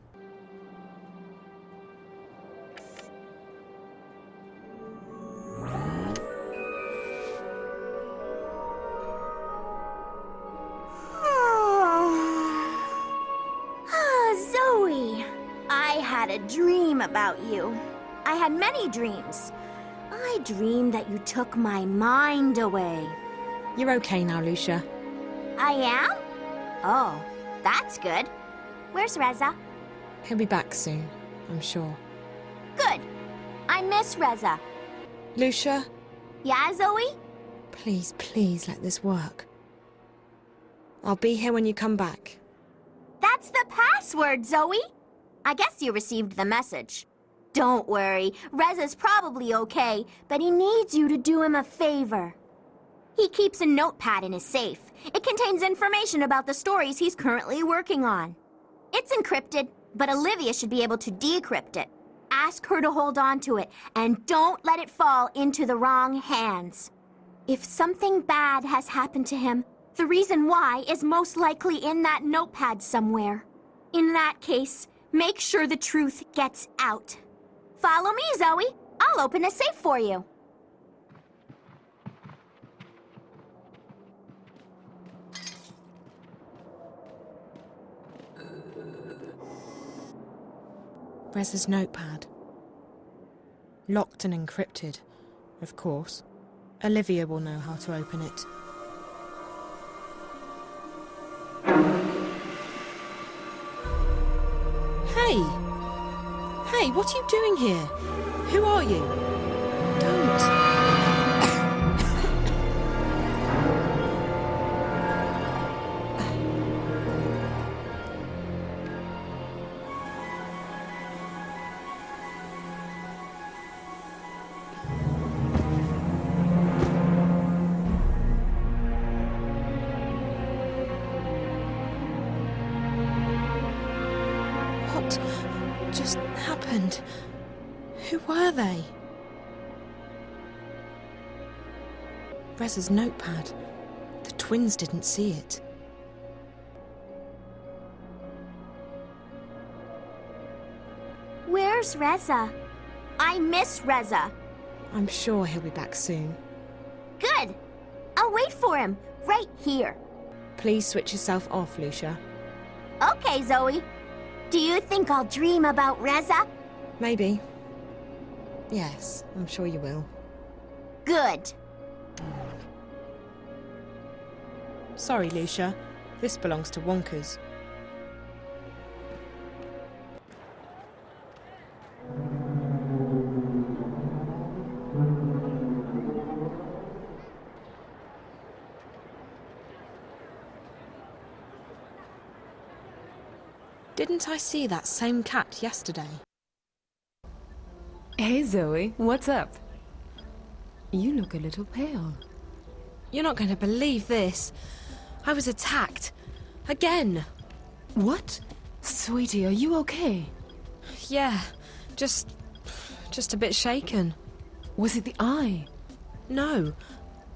Zoe! I had a dream about you. I had many dreams. I dreamed that you took my mind away. You're okay now, Lucia. I am? Oh, that's good. Where's Reza? He'll be back soon, I'm sure. Good. I miss Reza. Lucia? Yeah, Zoe? Please, please let this work. I'll be here when you come back. That's the password, Zoe. I guess you received the message. Don't worry, Reza's probably okay, but he needs you to do him a favor. He keeps a notepad in his safe. It contains information about the stories he's currently working on. It's encrypted, but Olivia should be able to decrypt it. Ask her to hold on to it, and don't let it fall into the wrong hands. If something bad has happened to him, the reason why is most likely in that notepad somewhere. In that case, make sure the truth gets out. Follow me, Zoe. I'll open the safe for you. Reza's notepad. Locked and encrypted, of course. Olivia will know how to open it. Hey! Hey, what are you doing here? Who are you? Don't. What just happened? Who were they? Reza's notepad. The twins didn't see it. Where's Reza? I miss Reza. I'm sure he'll be back soon. Good. I'll wait for him, right here. Please switch yourself off, Lucia. Okay, Zoe. Do you think I'll dream about Reza? Maybe. Yes, I'm sure you will. Good. Sorry, Lucia. This belongs to Wonkers. Didn't I see that same cat yesterday? Hey, Zoe, what's up? You look a little pale. You're not going to believe this. I was attacked. Again. What? Sweetie, are you okay? Yeah, just a bit shaken. Was it the eye? No.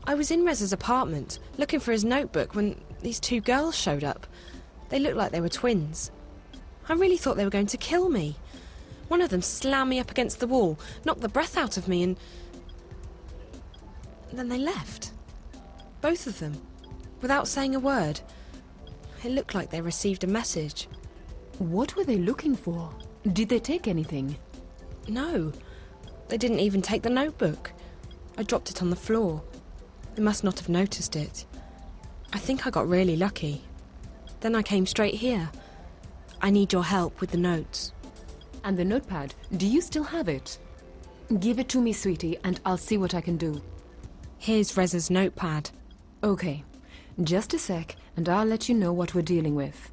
I was in Reza's apartment, looking for his notebook when these two girls showed up. They looked like they were twins. I really thought they were going to kill me. One of them slammed me up against the wall, knocked the breath out of me, and then they left. Both of them, without saying a word. It looked like they received a message. What were they looking for? Did they take anything? No, they didn't even take the notebook. I dropped it on the floor. They must not have noticed it. I think I got really lucky. Then I came straight here. I need your help with the notes. And the notepad, do you still have it? Give it to me, sweetie, and I'll see what I can do. Here's Reza's notepad. Okay, just a sec, and I'll let you know what we're dealing with.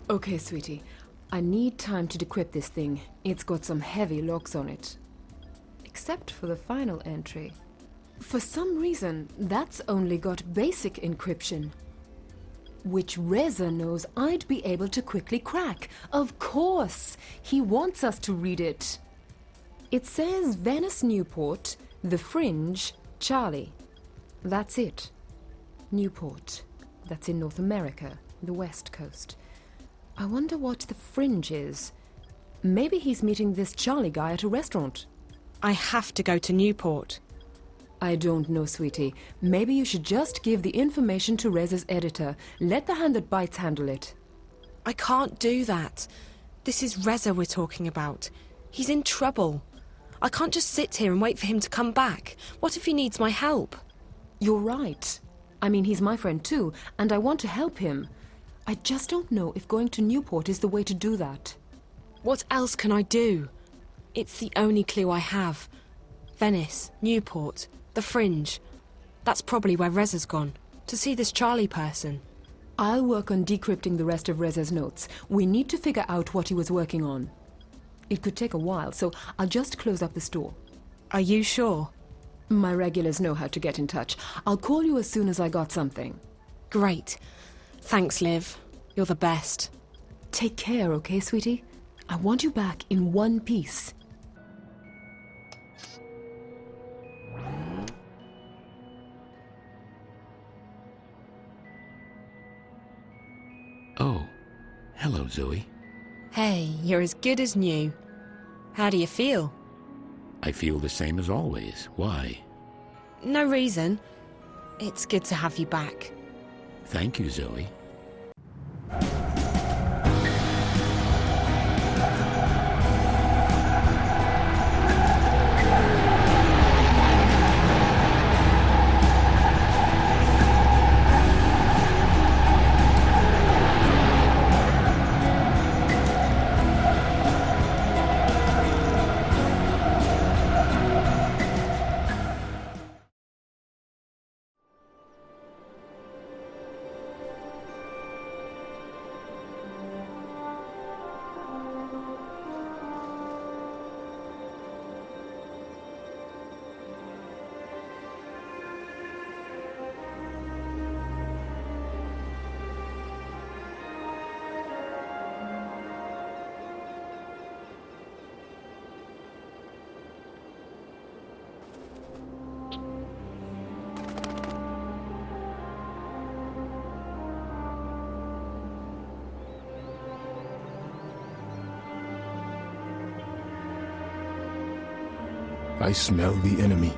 Okay, sweetie, I need time to decrypt this thing. It's got some heavy locks on it. Except for the final entry. For some reason, that's only got basic encryption. Which Reza knows I'd be able to quickly crack. Of course! He wants us to read it. It says Venice Newport, The Fringe, Charlie. That's it. Newport. That's in North America, the West Coast. I wonder what The Fringe is. Maybe he's meeting this Charlie guy at a restaurant. I have to go to Newport. I don't know, sweetie. Maybe you should just give the information to Reza's editor. Let the hand that bites handle it. I can't do that. This is Reza we're talking about. He's in trouble. I can't just sit here and wait for him to come back. What if he needs my help? You're right. I mean, he's my friend too, and I want to help him. I just don't know if going to Newport is the way to do that. What else can I do? It's the only clue I have. Venice, Newport, the Fringe. That's probably where Reza's gone. To see this Charlie person. I'll work on decrypting the rest of Reza's notes. We need to figure out what he was working on. It could take a while, so I'll just close up the store. Are you sure? My regulars know how to get in touch. I'll call you as soon as I got something. Great. Thanks, Liv. You're the best. Take care, okay, sweetie? I want you back in one piece. Oh, hello, Zoe. Hey, you're as good as new. How do you feel? I feel the same as always. Why? No reason. It's good to have you back. Thank you, Zoe. I smell the enemy.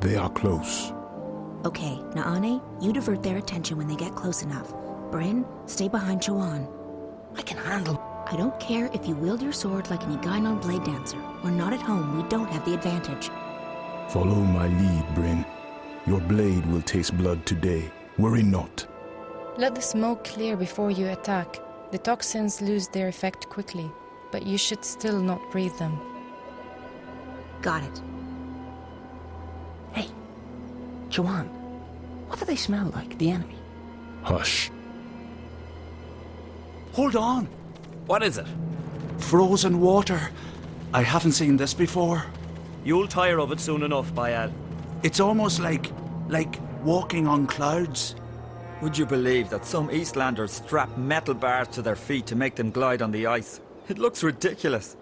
They are close. Okay, Naane, you divert their attention when they get close enough. Bryn, stay behind Chuan. I can handle... I don't care if you wield your sword like an Egainon blade dancer. We're not at home, we don't have the advantage. Follow my lead, Bryn. Your blade will taste blood today. Worry not. Let the smoke clear before you attack. The toxins lose their effect quickly, but you should still not breathe them. Got it. Hey, Chuan, what do they smell like, the enemy? Hush. Hold on! What is it? Frozen water. I haven't seen this before. You'll tire of it soon enough, Bayal. It's almost like walking on clouds. Would you believe that some Eastlanders strap metal bars to their feet to make them glide on the ice? It looks ridiculous.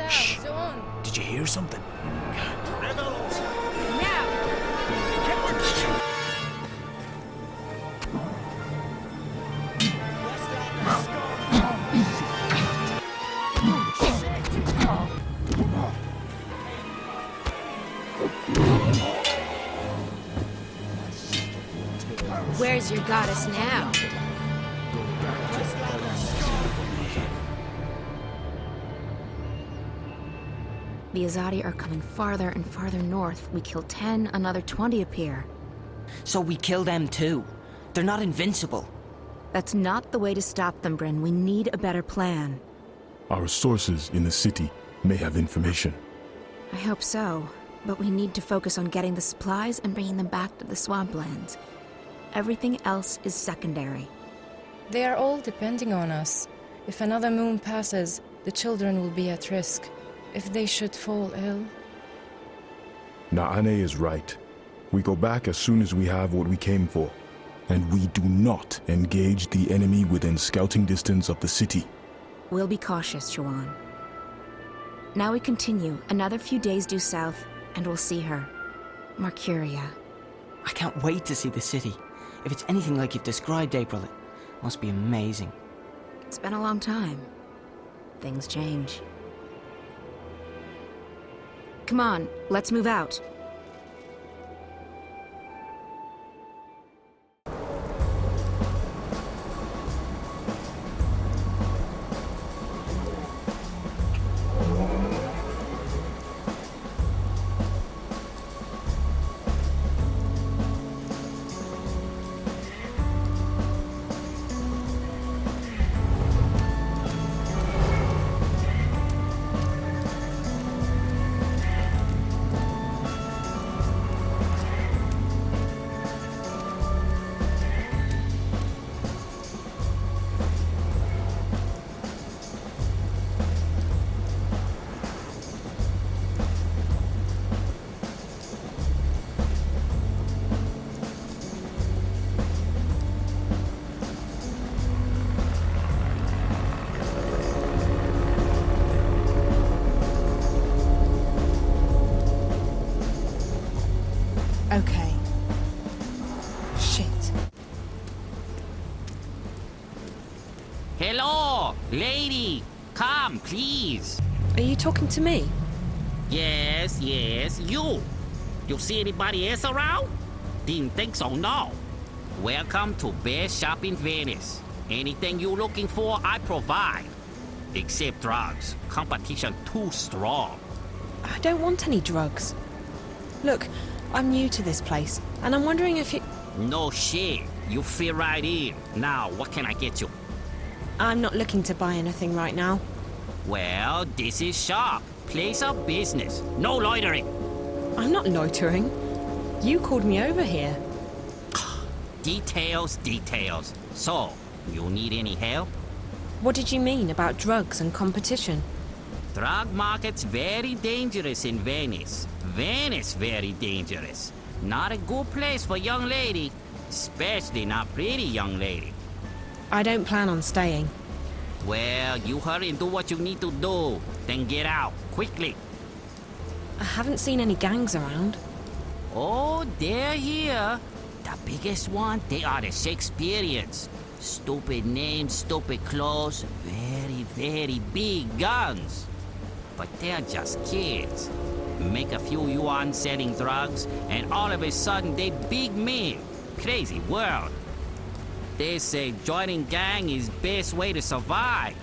Shh. Did you hear something? Where's your goddess now? The Azadi are coming farther and farther north. We kill 10, another 20 appear. So we kill them too. They're not invincible. That's not the way to stop them, Bryn. We need a better plan. Our sources in the city may have information. I hope so, but we need to focus on getting the supplies and bringing them back to the swamplands. Everything else is secondary. They are all depending on us. If another moon passes, the children will be at risk. If they should fall ill... Naane is right. We go back as soon as we have what we came for. And we do not engage the enemy within scouting distance of the city. We'll be cautious, Chuan. Now we continue, another few days due south, and we'll see her. Mercuria. I can't wait to see the city. If it's anything like you've described, April, it must be amazing. It's been a long time. Things change. Come on, let's move out. Hello, lady. Come, please. Are you talking to me? Yes, you. You see anybody else around? Didn't think so, no. Welcome to Best Shop in Venice. Anything you're looking for, I provide. Except drugs. Competition too strong. I don't want any drugs. Look, I'm new to this place, and I'm wondering if you... No shit. You fit right in. Now, what can I get you? I'm not looking to buy anything right now. Well, this is shop. Place of business. No loitering. I'm not loitering. You called me over here. Details. So, you need any help? What did you mean about drugs and competition? Drug market's very dangerous in Venice. Venice very dangerous. Not a good place for young lady. Especially not pretty young lady. I don't plan on staying. Well, you hurry and do what you need to do. Then get out, quickly. I haven't seen any gangs around. Oh, they're here. The biggest one, they are the Shakespeareans. Stupid names, stupid clothes, very big guns. But they're just kids. Make a few yuan selling drugs, and all of a sudden they big men. Crazy world. They say joining gang is best way to survive.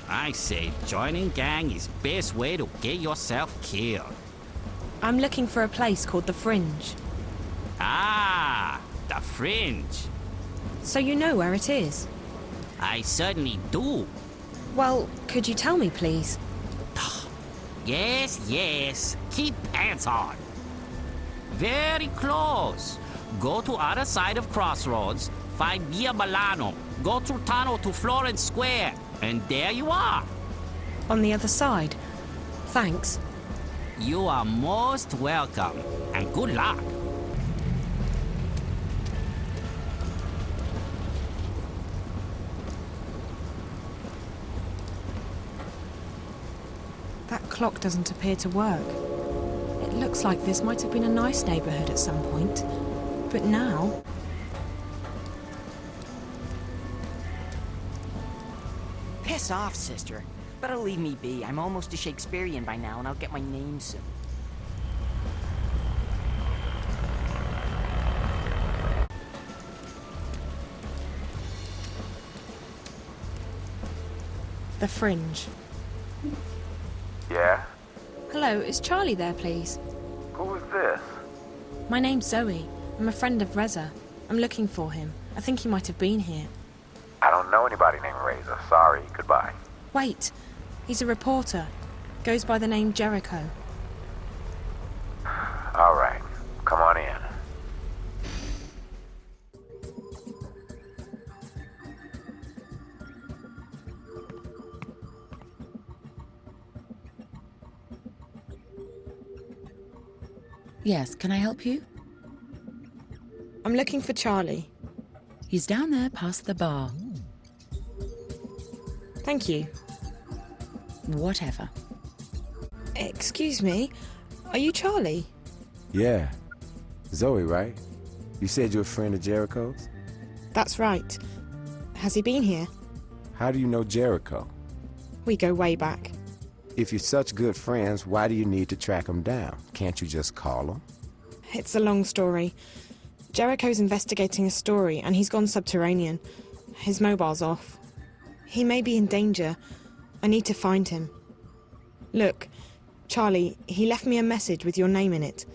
I say joining gang is best way to get yourself killed. I'm looking for a place called the Fringe. Ah, the Fringe. So you know where it is? I certainly do. Well, could you tell me, please? Yes. Keep pants on. Very close. Go to other side of Crossroads, find Via Milano, go through tunnel to Florence Square, and there you are. On the other side? Thanks. You are most welcome, and good luck. That clock doesn't appear to work. It looks like this might have been a nice neighborhood at some point. But now... Piss off, sister. Better leave me be. I'm almost a Shakespearean by now, and I'll get my name soon. The Fringe. Yeah? Hello, is Charlie there, please? Who is this? My name's Zoe. I'm a friend of Reza. I'm looking for him. I think he might have been here. I don't know anybody named Reza. Sorry, goodbye. Wait, he's a reporter. Goes by the name Jericho. All right, come on in. Yes, can I help you? I'm looking for Charlie. He's down there past the bar. Thank you. Whatever. Excuse me, are you Charlie? Yeah. Zoe, right? You said you're a friend of Jericho's? That's right. Has he been here? How do you know Jericho? We go way back. If you're such good friends, why do you need to track him down? Can't you just call him? It's a long story. Jericho's investigating a story, and he's gone subterranean. His mobile's off. He may be in danger. I need to find him. Look, Charlie, he left me a message with your name in it.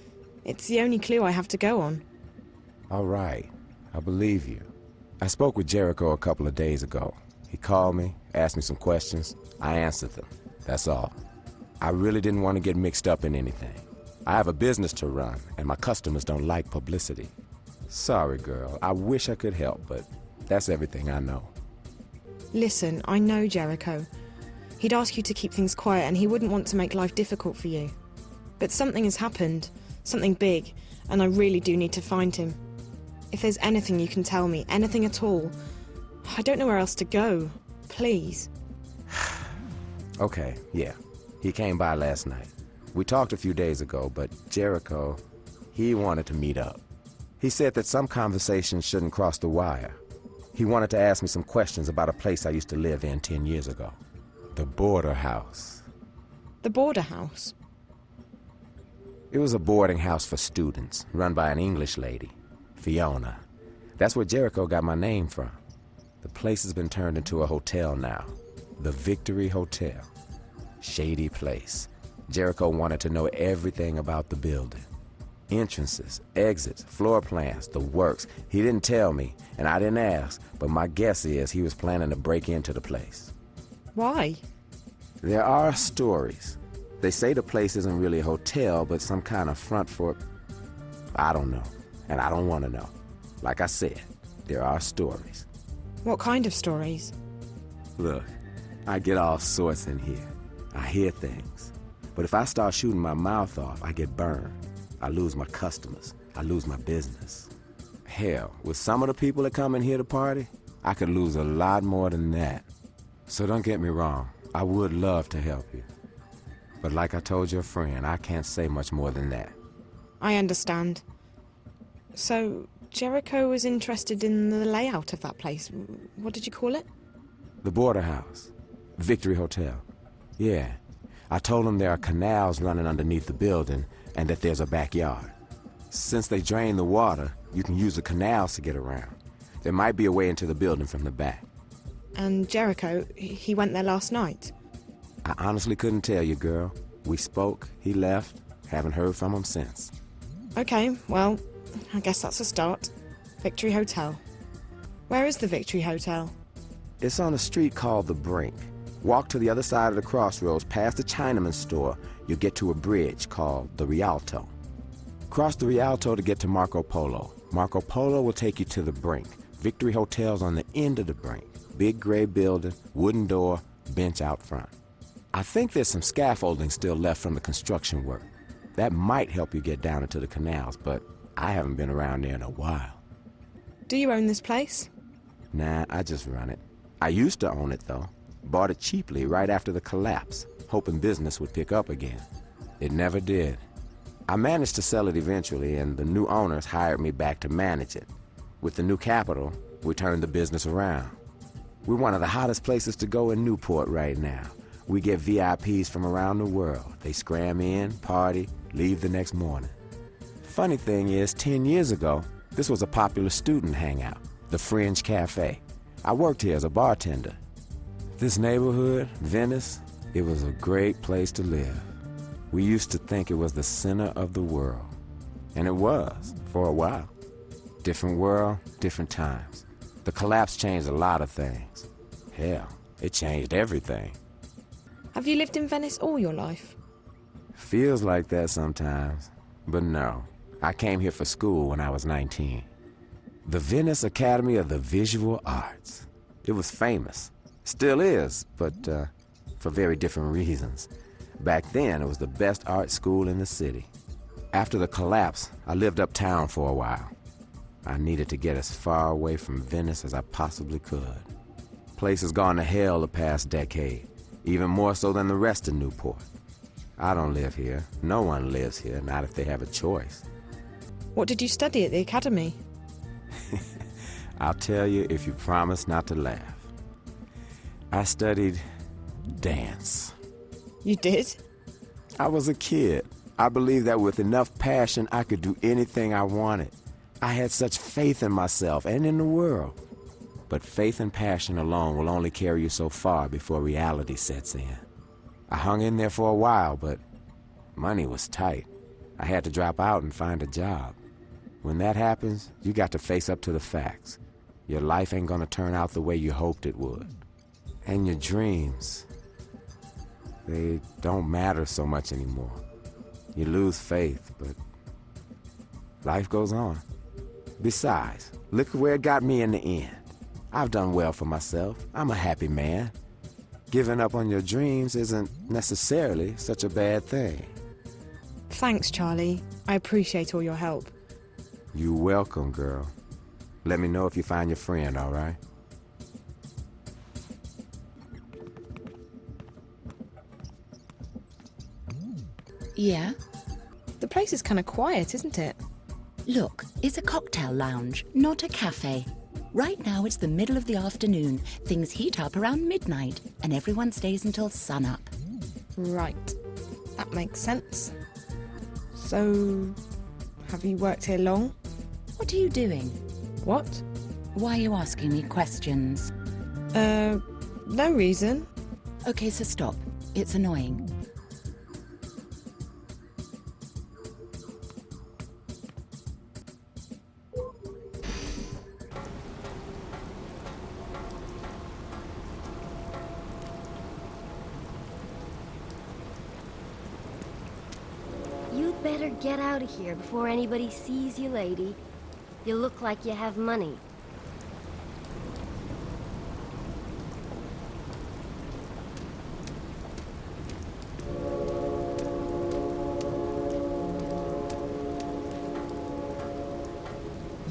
It's the only clue I have to go on. All right. I believe you. I spoke with Jericho a couple of days ago. He called me, asked me some questions. I answered them. That's all. I really didn't want to get mixed up in anything. I have a business to run, and my customers don't like publicity. Sorry, girl. I wish I could help, but that's everything I know. Listen, I know Jericho. He'd ask you to keep things quiet, and he wouldn't want to make life difficult for you. But something has happened, something big, and I really do need to find him. If there's anything you can tell me, anything at all, I don't know where else to go. Please. Okay, yeah. He came by last night. We talked a few days ago, but Jericho, he wanted to meet up. He said that some conversations shouldn't cross the wire. He wanted to ask me some questions about a place I used to live in 10 years ago. The Border House. The Border House? It was a boarding house for students, run by an English lady, Fiona. That's where Jericho got my name from. The place has been turned into a hotel now. The Victory Hotel. Shady place. Jericho wanted to know everything about the building. Entrances, exits, floor plans, the works. He didn't tell me, and I didn't ask, but my guess is he was planning to break into the place. Why? There are stories. They say the place isn't really a hotel, but some kind of front for... I don't know, and I don't want to know. Like I said, there are stories. What kind of stories? Look, I get all sorts in here. I hear things. But if I start shooting my mouth off, I get burned. I lose my customers. I lose my business. Hell, with some of the people that come in here to party, I could lose a lot more than that. So don't get me wrong, I would love to help you. But like I told your friend, I can't say much more than that. I understand. So, Jericho was interested in the layout of that place. What did you call it? The Border House. Victory Hotel. Yeah. I told him there are canals running underneath the building and that there's a backyard. Since they drain the water, you can use the canals to get around. There might be a way into the building from the back. And Jericho, he went there last night? I honestly couldn't tell you, girl. We spoke, he left, haven't heard from him since. Okay, well, I guess that's a start. Victory Hotel. Where is the Victory Hotel? It's on a street called The Brink. Walk to the other side of the crossroads, past the Chinaman's store, you'll get to a bridge called the Rialto. Cross the Rialto to get to Marco Polo. Marco Polo will take you to The Brink. Victory Hotel's on the end of The Brink. Big gray building, wooden door, bench out front. I think there's some scaffolding still left from the construction work. That might help you get down into the canals, but I haven't been around there in a while. Do you own this place? Nah, I just run it. I used to own it, though. Bought it cheaply right after the collapse, hoping business would pick up again. It never did. I managed to sell it eventually, and the new owners hired me back to manage it. With the new capital, we turned the business around. We're one of the hottest places to go in Newport right now. We get VIPs from around the world. They scram in, party, leave the next morning. Funny thing is, 10 years ago, this was a popular student hangout, the Fringe Cafe. I worked here as a bartender. This neighborhood, Venice, it was a great place to live. We used to think it was the center of the world. And it was, for a while. Different world, different times. The collapse changed a lot of things. Hell, it changed everything. Have you lived in Venice all your life? Feels like that sometimes, but no. I came here for school when I was 19. The Venice Academy of the Visual Arts. It was famous. Still is, but for very different reasons. Back then, it was the best art school in the city. After the collapse, I lived uptown for a while. I needed to get as far away from Venice as I possibly could. Place has gone to hell the past decade, even more so than the rest of Newport. I don't live here. No one lives here, not if they have a choice. What did you study at the academy? I'll tell you if you promise not to laugh. I studied dance. You did? I was a kid. I believed that with enough passion, I could do anything I wanted. I had such faith in myself and in the world. But faith and passion alone will only carry you so far before reality sets in. I hung in there for a while, but money was tight. I had to drop out and find a job. When that happens, you got to face up to the facts. Your life ain't gonna turn out the way you hoped it would. And your dreams, they don't matter so much anymore. You lose faith, but life goes on. Besides, look where it got me in the end. I've done well for myself. I'm a happy man. Giving up on your dreams isn't necessarily such a bad thing. Thanks, Charlie. I appreciate all your help. You're welcome, girl. Let me know if you find your friend, all right? Yeah? The place is kind of quiet, isn't it? Look, it's a cocktail lounge, not a cafe. Right now it's the middle of the afternoon. Things heat up around midnight, and everyone stays until sunup. Right. That makes sense. So, have you worked here long? What are you doing? What? Why are you asking me questions? No reason. Okay, so stop. It's annoying. You'd better get out of here before anybody sees you, lady. You look like you have money.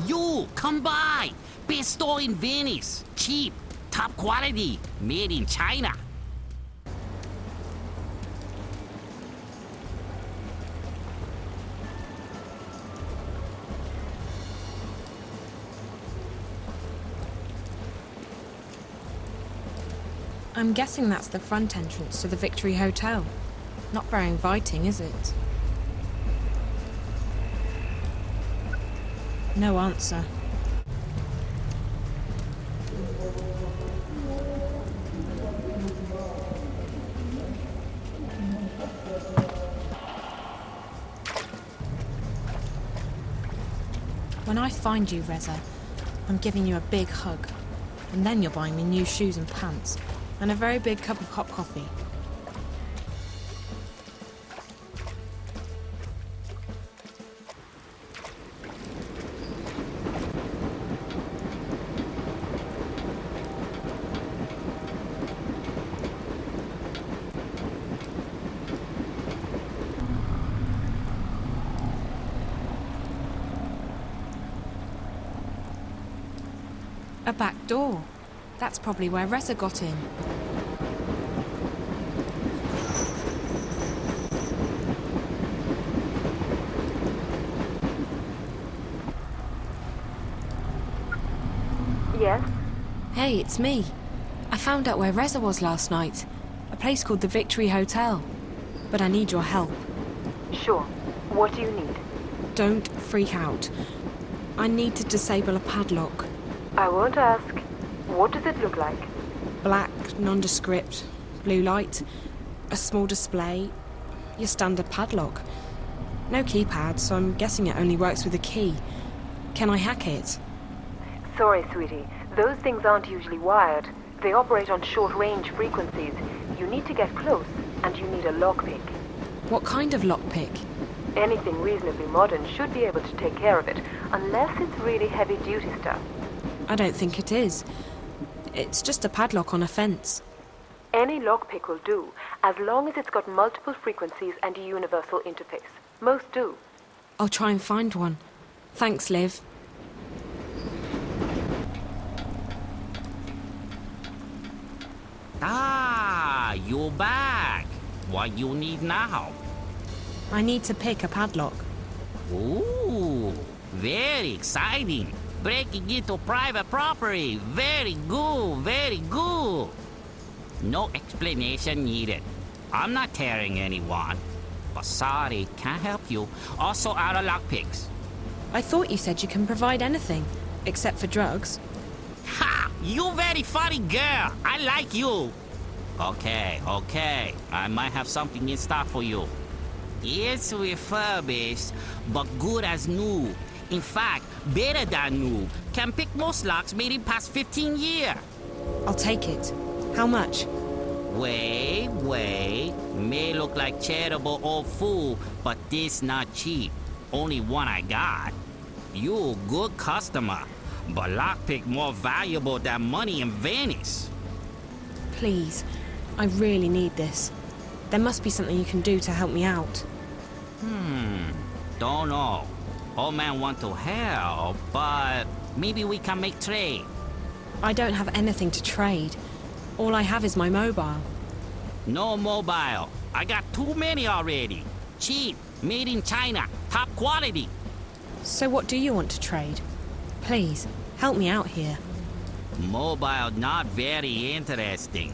You, come by! Best store in Venice. Cheap, top quality, made in China. I'm guessing that's the front entrance to the Victory Hotel. Not very inviting, is it? No answer. When I find you, Reza, I'm giving you a big hug. And then you're buying me new shoes and pants. And a very big cup of hot coffee. A back door. That's probably where Reza got in. Yes? Hey, it's me. I found out where Reza was last night. A place called the Victory Hotel. But I need your help. Sure. What do you need? Don't freak out. I need to disable a padlock. I won't ask. What does it look like? Black, nondescript, blue light, a small display, your standard padlock. No keypad, so I'm guessing it only works with a key. Can I hack it? Sorry, sweetie. Those things aren't usually wired. They operate on short-range frequencies. You need to get close, and you need a lockpick. What kind of lockpick? Anything reasonably modern should be able to take care of it, unless it's really heavy-duty stuff. I don't think it is. It's just a padlock on a fence. Any lockpick will do, as long as it's got multiple frequencies and a universal interface. Most do. I'll try and find one. Thanks, Liv. Ah, you're back. What you need now? I need to pick a padlock. Ooh, very exciting. Breaking into private property. Very good, very good. No explanation needed. I'm not tearing anyone. But sorry, can't help you. Also out of lockpicks. I thought you said you can provide anything, except for drugs. Ha! You very funny girl. I like you. Okay. I might have something in stock for you. It's refurbished, but good as new. In fact, better than new. Can pick most locks made in past 15 years. I'll take it. How much? Wait. May look like charitable old fool, but this not cheap. Only one I got. You good customer, but lockpick more valuable than money in Venice. Please, I really need this. There must be something you can do to help me out. Don't know. Old man want to help, but maybe we can make trade. I don't have anything to trade. All I have is my mobile. No mobile. I got too many already. Cheap, made in China, top quality. So what do you want to trade? Please, help me out here. Mobile not very interesting.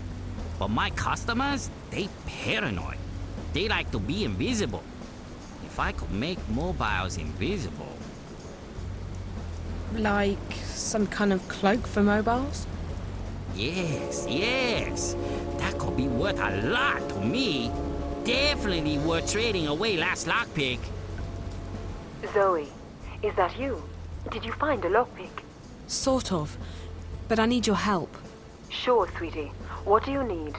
But my customers, they paranoid. They like to be invisible. If I could make mobiles invisible... Like some kind of cloak for mobiles? Yes. That could be worth a lot to me. Definitely worth trading away last lockpick. Zoe, is that you? Did you find a lockpick? Sort of. But I need your help. Sure, sweetie. What do you need?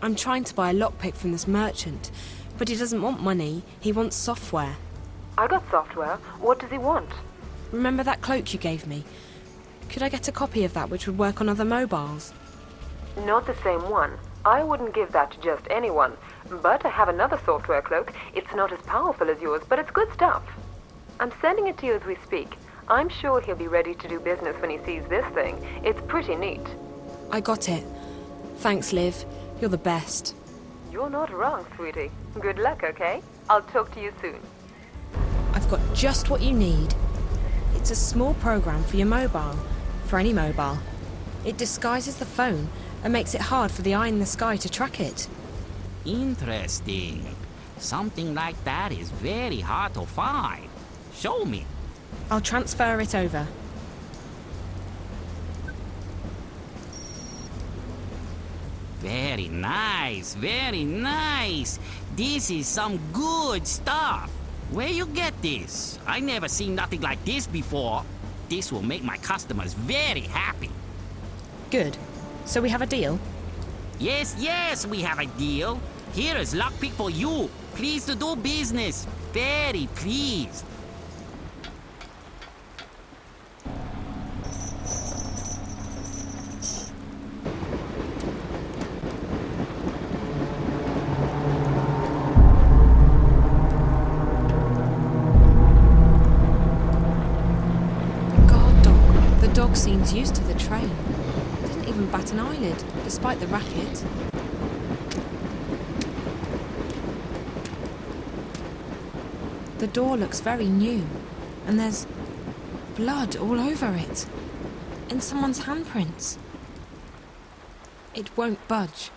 I'm trying to buy a lockpick from this merchant, but he doesn't want money, he wants software. I got software. What does he want? Remember that cloak you gave me? Could I get a copy of that which would work on other mobiles? Not the same one. I wouldn't give that to just anyone. But I have another software cloak. It's not as powerful as yours, but it's good stuff. I'm sending it to you as we speak. I'm sure he'll be ready to do business when he sees this thing. It's pretty neat. I got it. Thanks, Liv. You're the best. You're not wrong, sweetie. Good luck, okay? I'll talk to you soon. I've got just what you need. It's a small program for your mobile. For any mobile. It disguises the phone and makes it hard for the eye in the sky to track it. Interesting. Something like that is very hard to find. Show me. I'll transfer it over. Very nice, very nice. This is some good stuff. Where you get this? I never seen nothing like this before. This will make my customers very happy. Good. So we have a deal? Yes, we have a deal. Here is lockpick for you. Pleased to do business. Very pleased. Dog seems used to the train. Didn't even bat an eyelid, despite the racket. The door looks very new, and there's blood all over it. In someone's handprints. It won't budge.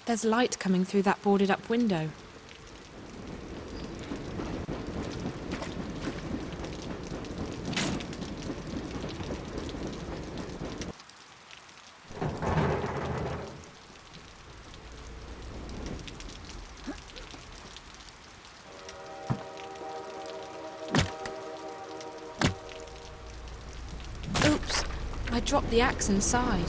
There's light coming through that boarded-up window. Oops! I dropped the axe inside.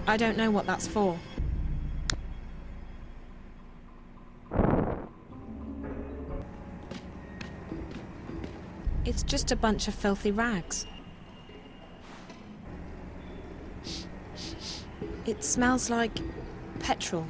I don't know what that's for. It's just a bunch of filthy rags. It smells like petrol.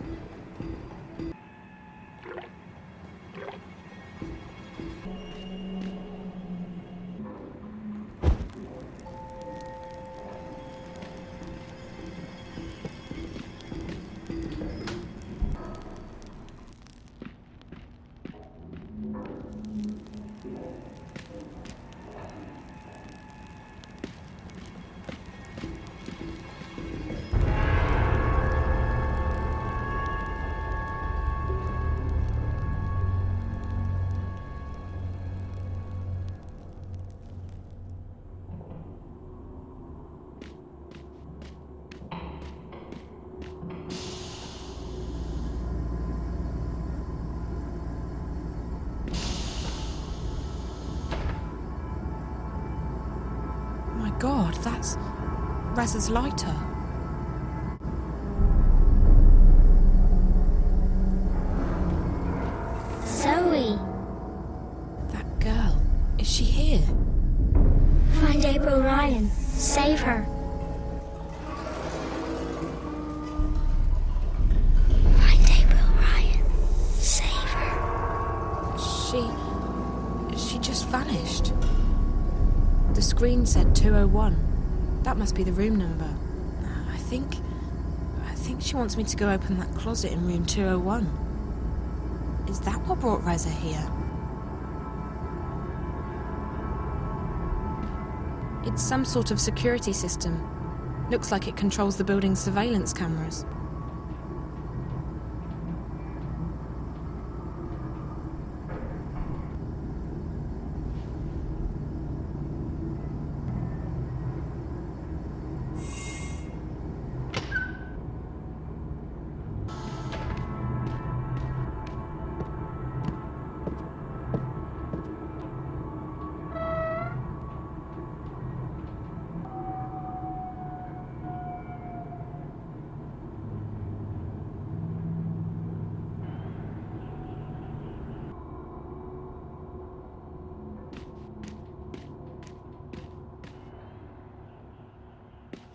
that's Reza's lighter. Zoe, That girl, is she here? find April Ryan. Save her. Find April Ryan. Save her. She just vanished. The screen said 201. That must be the room number. I think she wants me to go open that closet in room 201. Is that what brought Reza here? It's some sort of security system. Looks like it controls the building's surveillance cameras.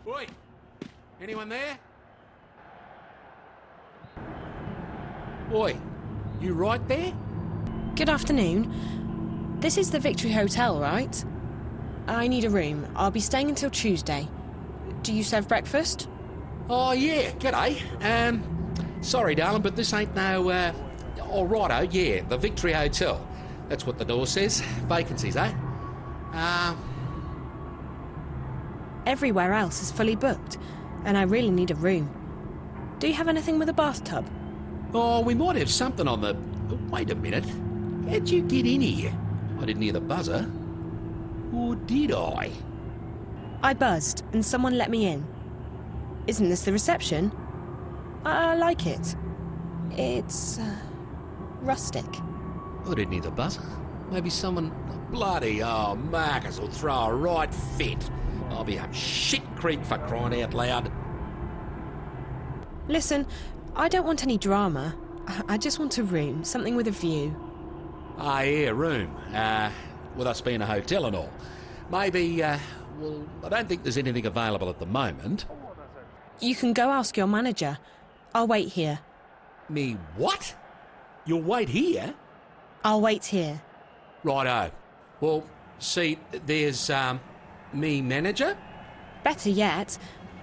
Oi! Anyone there? Oi, you right there? Good afternoon. This is the Victory Hotel, right? I need a room. I'll be staying until Tuesday. Do you serve breakfast? Oh, yeah, g'day. Sorry, darling, but this ain't no, oh, righto, yeah, the Victory Hotel. That's what the door says. Vacancies, eh? Everywhere else is fully booked, and I really need a room. Do you have anything with a bathtub? Oh, we might have something on the... Wait a minute. How'd you get in here? I didn't hear the buzzer. Or did I? I buzzed, and someone let me in. Isn't this the reception? I like it. It's... rustic. I didn't hear the buzzer. Maybe someone... Bloody, oh, Marcus will throw a right fit. I'll be up shit creek for crying out loud. Listen, I don't want any drama. I just want a room, something with a view. Ah, yeah, room. With us being a hotel and all. Maybe, well, I don't think there's anything available at the moment. You can go ask your manager. I'll wait here. Me what? You'll wait here? I'll wait here. Righto. Well, see, there's, me manager? Better yet,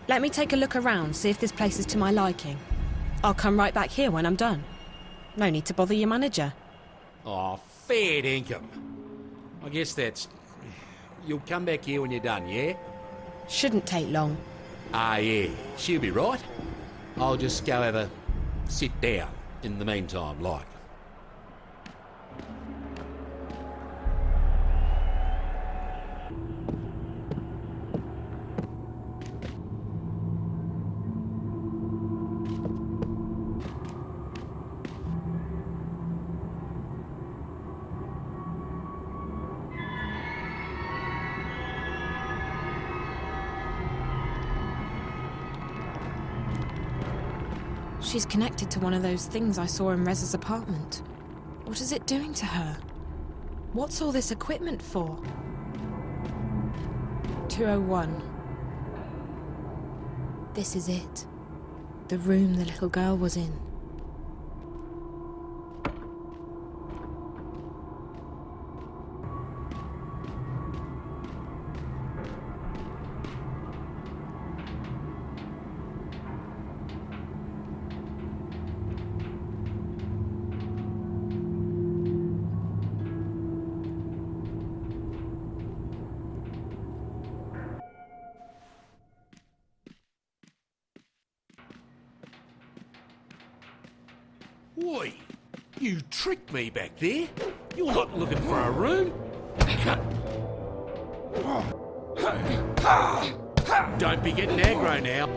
let me take a look around, see if this place is to my liking. I'll come right back here when I'm done. No need to bother your manager. Oh, fair dinkum. I guess that's... You'll come back here when you're done, yeah? Shouldn't take long. Ah, yeah. She'll be right. I'll just go have a sit down in the meantime, like. She's connected to one of those things I saw in Reza's apartment. What is it doing to her? What's all this equipment for? 201. This is it. The room the little girl was in. Oi! You tricked me back there. You're not looking for a room. Don't be getting aggro now.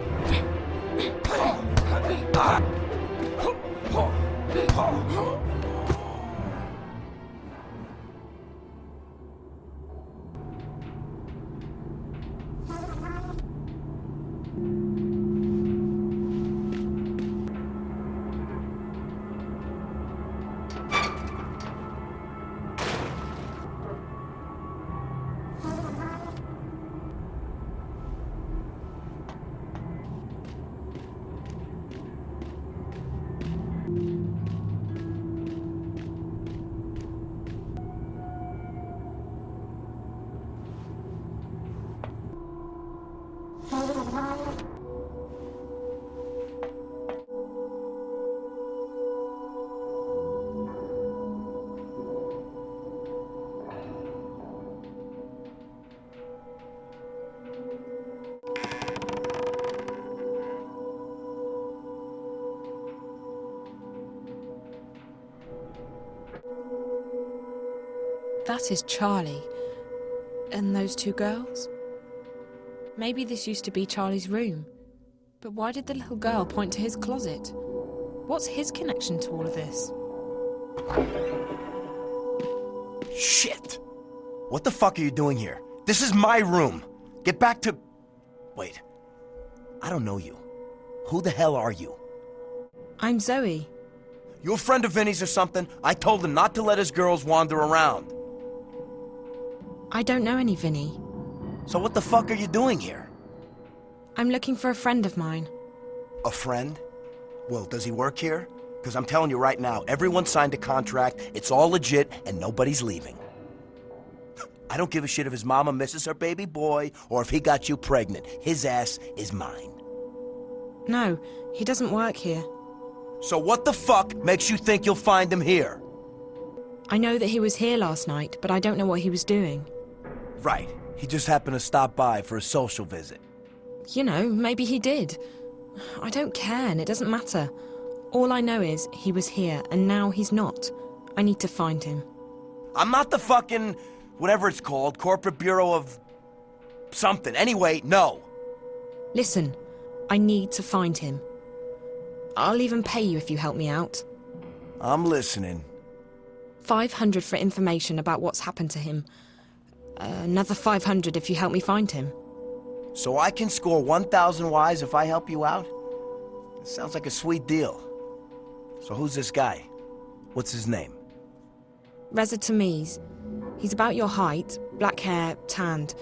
that is Charlie. And those two girls? Maybe this used to be Charlie's room. But why did the little girl point to his closet? What's his connection to all of this? Shit! What the fuck are you doing here? This is my room! Get back to... Wait. I don't know you. Who the hell are you? I'm Zoe. You a friend of Vinny's or something? I told him not to let his girls wander around. I don't know any Vinny. So what the fuck are you doing here? I'm looking for a friend of mine. A friend? Well, does he work here? Because I'm telling you right now, everyone signed a contract, it's all legit, and nobody's leaving. I don't give a shit if his mama misses her baby boy, or if he got you pregnant. His ass is mine. No, he doesn't work here. So what the fuck makes you think you'll find him here? I know that he was here last night, but I don't know what he was doing. Right. He just happened to stop by for a social visit. You know, maybe he did. I don't care, and it doesn't matter. All I know is he was here, and now he's not. I need to find him. I'm not the fucking... whatever it's called, Corporate Bureau of... something. Anyway, no. Listen, I need to find him. I'll even pay you if you help me out. I'm listening. 500 for information about what's happened to him. Another 500 if you help me find him. So I can score 1,000 Ys if I help you out? It sounds like a sweet deal. So who's this guy? What's his name? Reza Tamiz. He's about your height, black hair, tanned,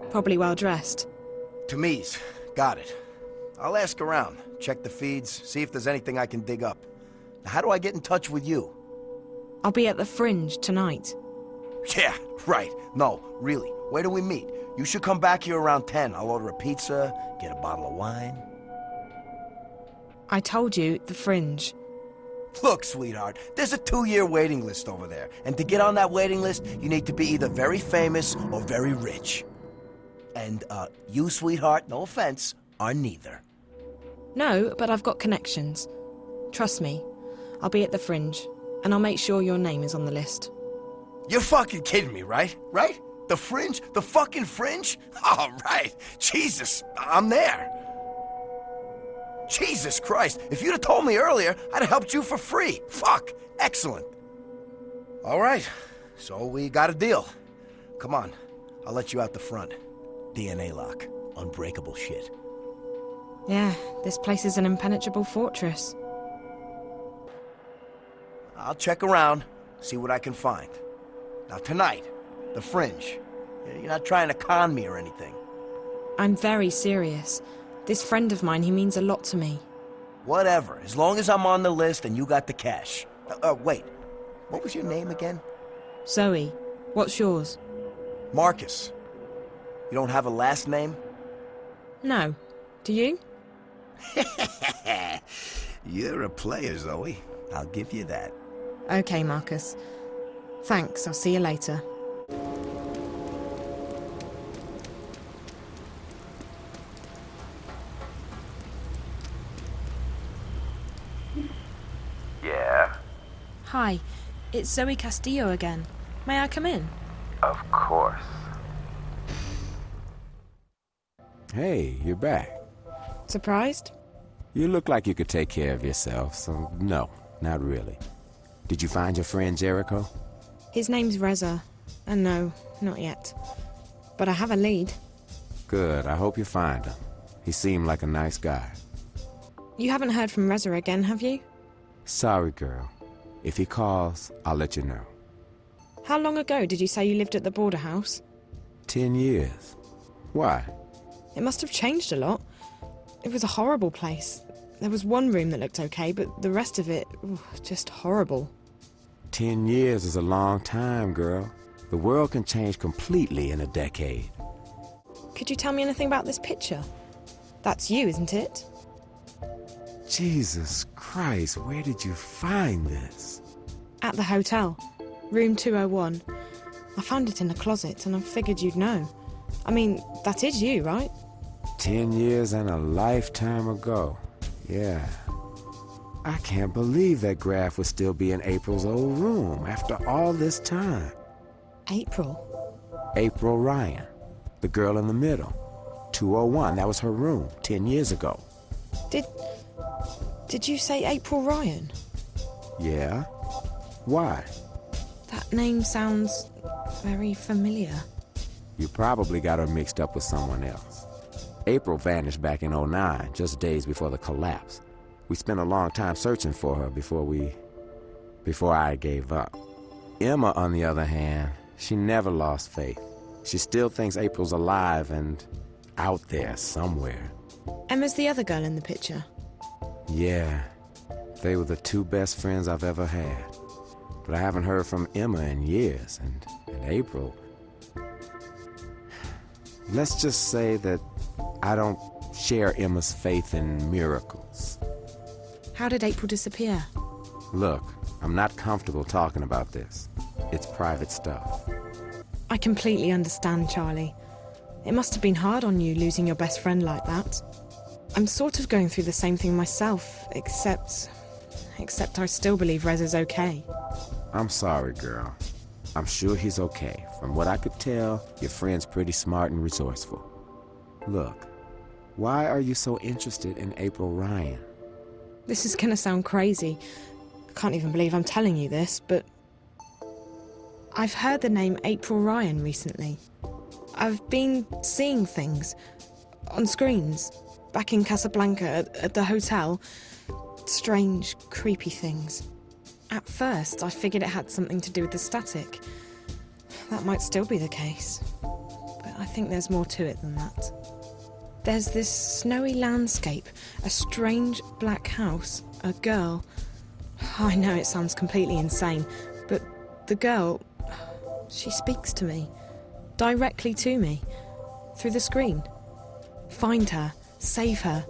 probably well dressed. Tamiz. Got it. I'll ask around, check the feeds, see if there's anything I can dig up. Now, how do I get in touch with you? I'll be at the Fringe tonight. Yeah, right. No, really. Where do we meet? You should come back here around 10. I'll order a pizza, get a bottle of wine. I told you, the Fringe. Look, sweetheart, there's a 2-year waiting list over there. And to get on that waiting list, you need to be either very famous or very rich. And, you, sweetheart, no offense, are neither. No, but I've got connections. Trust me. I'll be at the Fringe, and I'll make sure your name is on the list. You're fucking kidding me, right? Right? The Fringe? The fucking Fringe? All right. Jesus, I'm there. Jesus Christ, if you'd have told me earlier, I'd have helped you for free. Fuck, excellent. All right, so we got a deal. Come on, I'll let you out the front. DNA lock, unbreakable shit. Yeah, this place is an impenetrable fortress. I'll check around, see what I can find. Now tonight, the Fringe. You're not trying to con me or anything. I'm very serious. This friend of mine, he means a lot to me. Whatever, as long as I'm on the list and you got the cash. Wait, what was your name again? Zoe. What's yours? Marcus. You don't have a last name? No. Do you? You're a player, Zoe. I'll give you that. Okay, Marcus. Thanks, I'll see you later. Yeah? Hi, it's Zoe Castillo again. May I come in? Of course. Hey, you're back. Surprised? You look like you could take care of yourself, so no, not really. Did you find your friend Jericho? His name's Reza. And no, not yet. But I have a lead. Good, I hope you find him. He seemed like a nice guy. You haven't heard from Reza again, have you? Sorry, girl. If he calls, I'll let you know. How long ago did you say you lived at the border house? 10 years. Why? It must have changed a lot. It was a horrible place. There was one room that looked okay, but the rest of it, just horrible. 10 years is a long time, girl. The world can change completely in a decade. Could you tell me anything about this picture? That's you, isn't it? Jesus Christ, where did you find this? At the hotel. Room 201. I found it in the closet, and I figured you'd know. I mean, that is you, right? 10 years and a lifetime ago. Yeah. I can't believe that graph would still be in April's old room after all this time. April? April Ryan, the girl in the middle. 201, that was her room 10 years ago. Did you say April Ryan? Yeah? Why? That name sounds very familiar. You probably got her mixed up with someone else. April vanished back in '09, just days before the collapse. We spent a long time searching for her before I gave up. Emma, on the other hand, she never lost faith. She still thinks April's alive and out there somewhere. Emma's the other girl in the picture. Yeah, they were the two best friends I've ever had. But I haven't heard from Emma in years, and April... Let's just say that I don't share Emma's faith in miracles. How did April disappear? Look, I'm not comfortable talking about this. It's private stuff. I completely understand, Charlie. It must have been hard on you losing your best friend like that. I'm sort of going through the same thing myself, except I still believe Rez is okay. I'm sorry, girl. I'm sure he's okay. From what I could tell, your friend's pretty smart and resourceful. Look, why are you so interested in April Ryan? This is gonna sound crazy. I can't even believe I'm telling you this, but I've heard the name April Ryan recently. I've been seeing things on screens back in Casablanca at the hotel. Strange, creepy things. At first, I figured it had something to do with the static. That might still be the case, but I think there's more to it than that. There's this snowy landscape, a strange black house, a girl. I know it sounds completely insane, but the girl, she speaks to me, directly to me, through the screen. Find her, save her.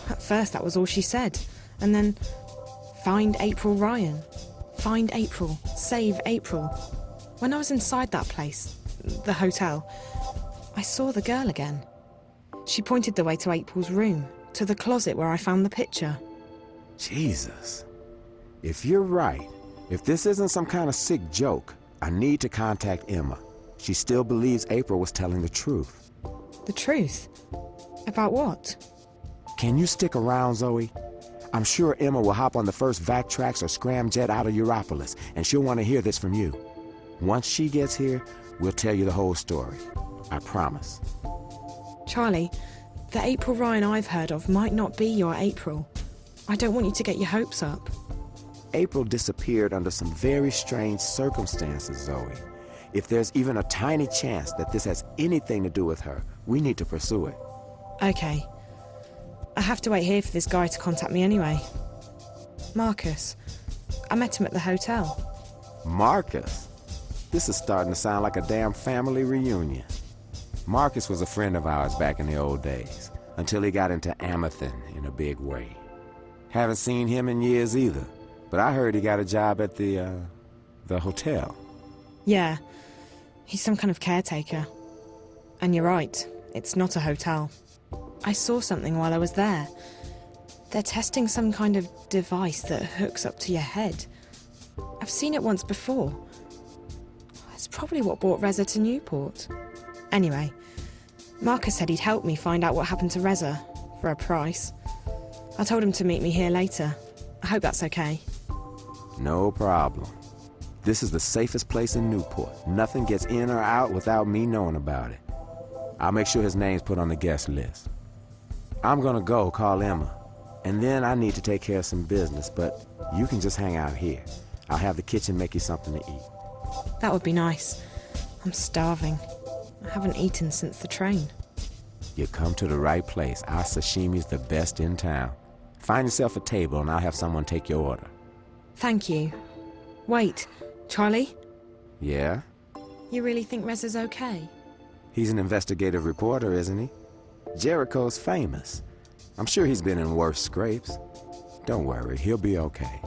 At first that was all she said, and then, find April Ryan. Find April, save April. When I was inside that place, the hotel, I saw the girl again. She pointed the way to April's room, to the closet where I found the picture. Jesus. If you're right, if this isn't some kind of sick joke, I need to contact Emma. She still believes April was telling the truth. The truth? About what? Can you stick around, Zoe? I'm sure Emma will hop on the first Vactrax or scramjet out of Europolis, and she'll want to hear this from you. Once she gets here, we'll tell you the whole story. I promise. Charlie, the April Ryan I've heard of might not be your April. I don't want you to get your hopes up. April disappeared under some very strange circumstances, Zoe. If there's even a tiny chance that this has anything to do with her, we need to pursue it. Okay. I have to wait here for this guy to contact me anyway. Marcus. I met him at the hotel. Marcus? This is starting to sound like a damn family reunion. Marcus was a friend of ours back in the old days, until he got into Amethyst in a big way. Haven't seen him in years either, but I heard he got a job at the hotel. Yeah, he's some kind of caretaker. And you're right, it's not a hotel. I saw something while I was there. They're testing some kind of device that hooks up to your head. I've seen it once before. It's probably what brought Reza to Newport. Anyway, Marcus said he'd help me find out what happened to Reza, for a price. I told him to meet me here later. I hope that's okay. No problem. This is the safest place in Newport. Nothing gets in or out without me knowing about it. I'll make sure his name's put on the guest list. I'm gonna go call Emma, and then I need to take care of some business, but you can just hang out here. I'll have the kitchen make you something to eat. That would be nice. I'm starving. I haven't eaten since the train. You come to the right place. Our sashimi's the best in town. Find yourself a table and I'll have someone take your order. Thank you. Wait, Charlie? Yeah? You really think Reza's okay? He's an investigative reporter, isn't he? Jericho's famous. I'm sure he's been in worse scrapes. Don't worry, he'll be okay.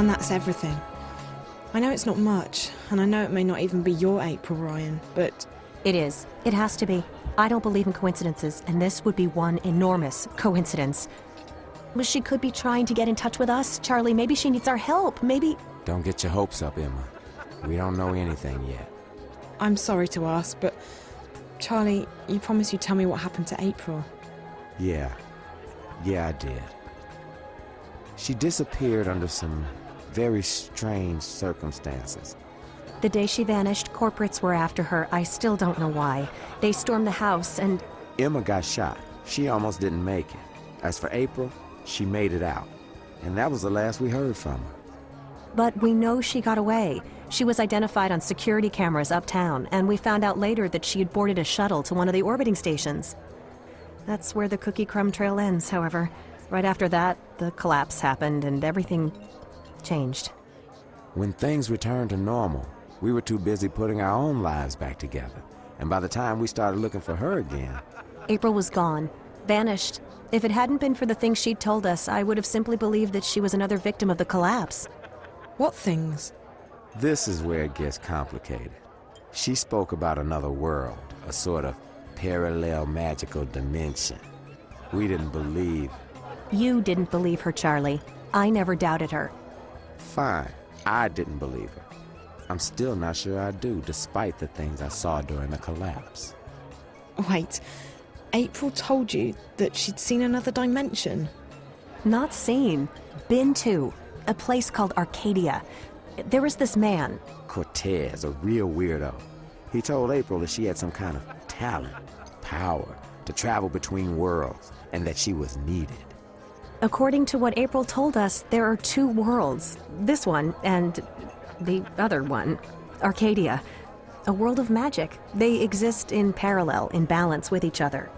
And that's everything. I know it's not much, and I know it may not even be your April, Ryan, but... It is. It has to be. I don't believe in coincidences, and this would be one enormous coincidence. Well, she could be trying to get in touch with us. Charlie, maybe she needs our help. Maybe... Don't get your hopes up, Emma. We don't know anything yet. I'm sorry to ask, but... Charlie, you promised you'd tell me what happened to April. Yeah, I did. She disappeared under some very strange circumstances. The day she vanished, corporates were after her. I still don't know why. They stormed the house and... Emma got shot. She almost didn't make it. As for April, she made it out. And that was the last we heard from her. But we know she got away. She was identified on security cameras uptown, and we found out later that she had boarded a shuttle to one of the orbiting stations. That's where the cookie crumb trail ends, however. Right after that, the collapse happened and everything changed. When things returned to normal, we were too busy putting our own lives back together. And by the time we started looking for her again... April was gone. Vanished. If it hadn't been for the things she'd told us, I would have simply believed that she was another victim of the collapse. What things? This is where it gets complicated. She spoke about another world, a sort of parallel magical dimension. We didn't believe... You didn't believe her, Charlie. I never doubted her. Fine. I didn't believe her. I'm still not sure I do, despite the things I saw during the collapse. Wait, April told you that she'd seen another dimension? Not seen. Been to. A place called Arcadia. There was this man. Cortez, a real weirdo. He told April that she had some kind of talent, power, to travel between worlds, and that she was needed. According to what April told us, there are two worlds. This one and the other one, Arcadia. A world of magic. They exist in parallel, in balance with each other.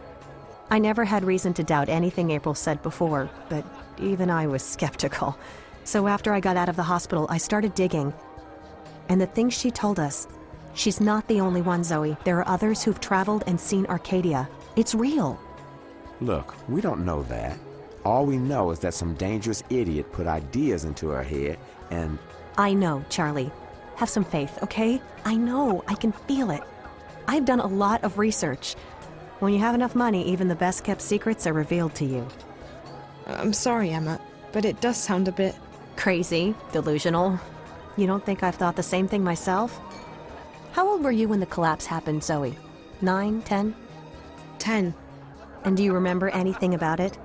I never had reason to doubt anything April said before, but even I was skeptical. So after I got out of the hospital, I started digging. And the things she told us, she's not the only one, Zoe. There are others who've traveled and seen Arcadia. It's real. Look, we don't know that. All we know is that some dangerous idiot put ideas into her head, and... I know, Charlie. Have some faith, okay? I know. I can feel it. I've done a lot of research. When you have enough money, even the best-kept secrets are revealed to you. I'm sorry, Emma, but it does sound a bit... Crazy, delusional. You don't think I've thought the same thing myself? How old were you when the collapse happened, Zoe? 9, 10? 10. And do you remember anything about it?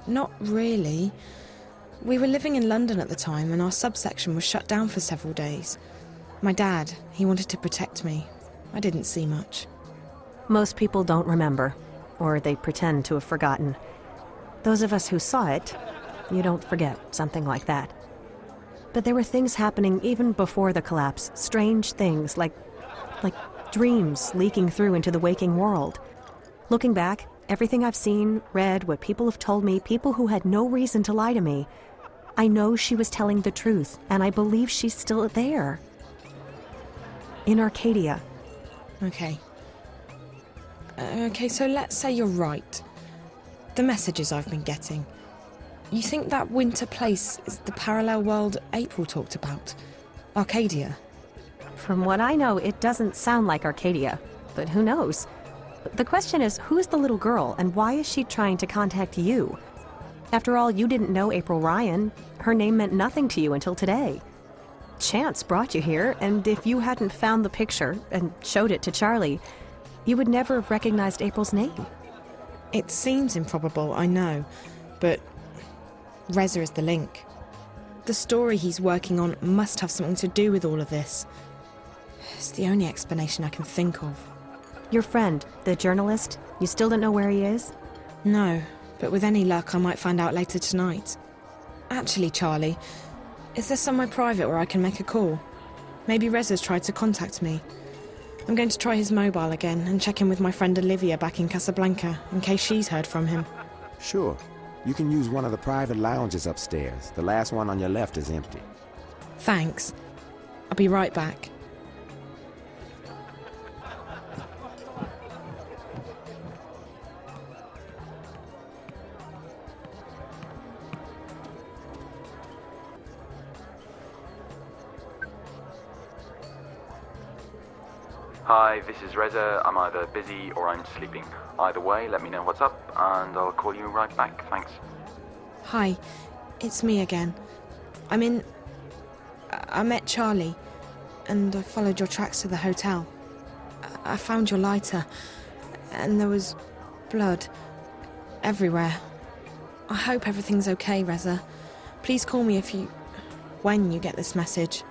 Not really. We were living in London at the time, and our subsection was shut down for several days. My dad, he wanted to protect me. I didn't see much. Most people don't remember, or they pretend to have forgotten. Those of us who saw it, you don't forget something like that. But there were things happening even before the collapse, strange things like dreams leaking through into the waking world. Looking back, everything I've seen, read, what people have told me, people who had no reason to lie to me, I know she was telling the truth, and I believe she's still there. In Arcadia. Okay. Okay, so let's say you're right. The messages I've been getting. You think that winter place is the parallel world April talked about? Arcadia? From what I know, it doesn't sound like Arcadia, but who knows? The question is, who's the little girl, and why is she trying to contact you? After all, you didn't know April Ryan. Her name meant nothing to you until today. Chance brought you here, and if you hadn't found the picture and showed it to Charlie, you would never have recognized April's name. It seems improbable, I know, but Reza is the link. The story he's working on must have something to do with all of this. It's the only explanation I can think of. Your friend, the journalist, you still don't know where he is? No, but with any luck I might find out later tonight. Actually, Charlie, is there somewhere private where I can make a call? Maybe Reza's tried to contact me. I'm going to try his mobile again and check in with my friend Olivia back in Casablanca, in case she's heard from him. Sure. You can use one of the private lounges upstairs. The last one on your left is empty. Thanks. I'll be right back. Hi, this is Reza. I'm either busy or I'm sleeping. Either way, let me know what's up, and I'll call you right back. Thanks. Hi, it's me again. I met Charlie, and I followed your tracks to the hotel. I found your lighter, and there was blood everywhere. I hope everything's okay, Reza. Please call me when you get this message.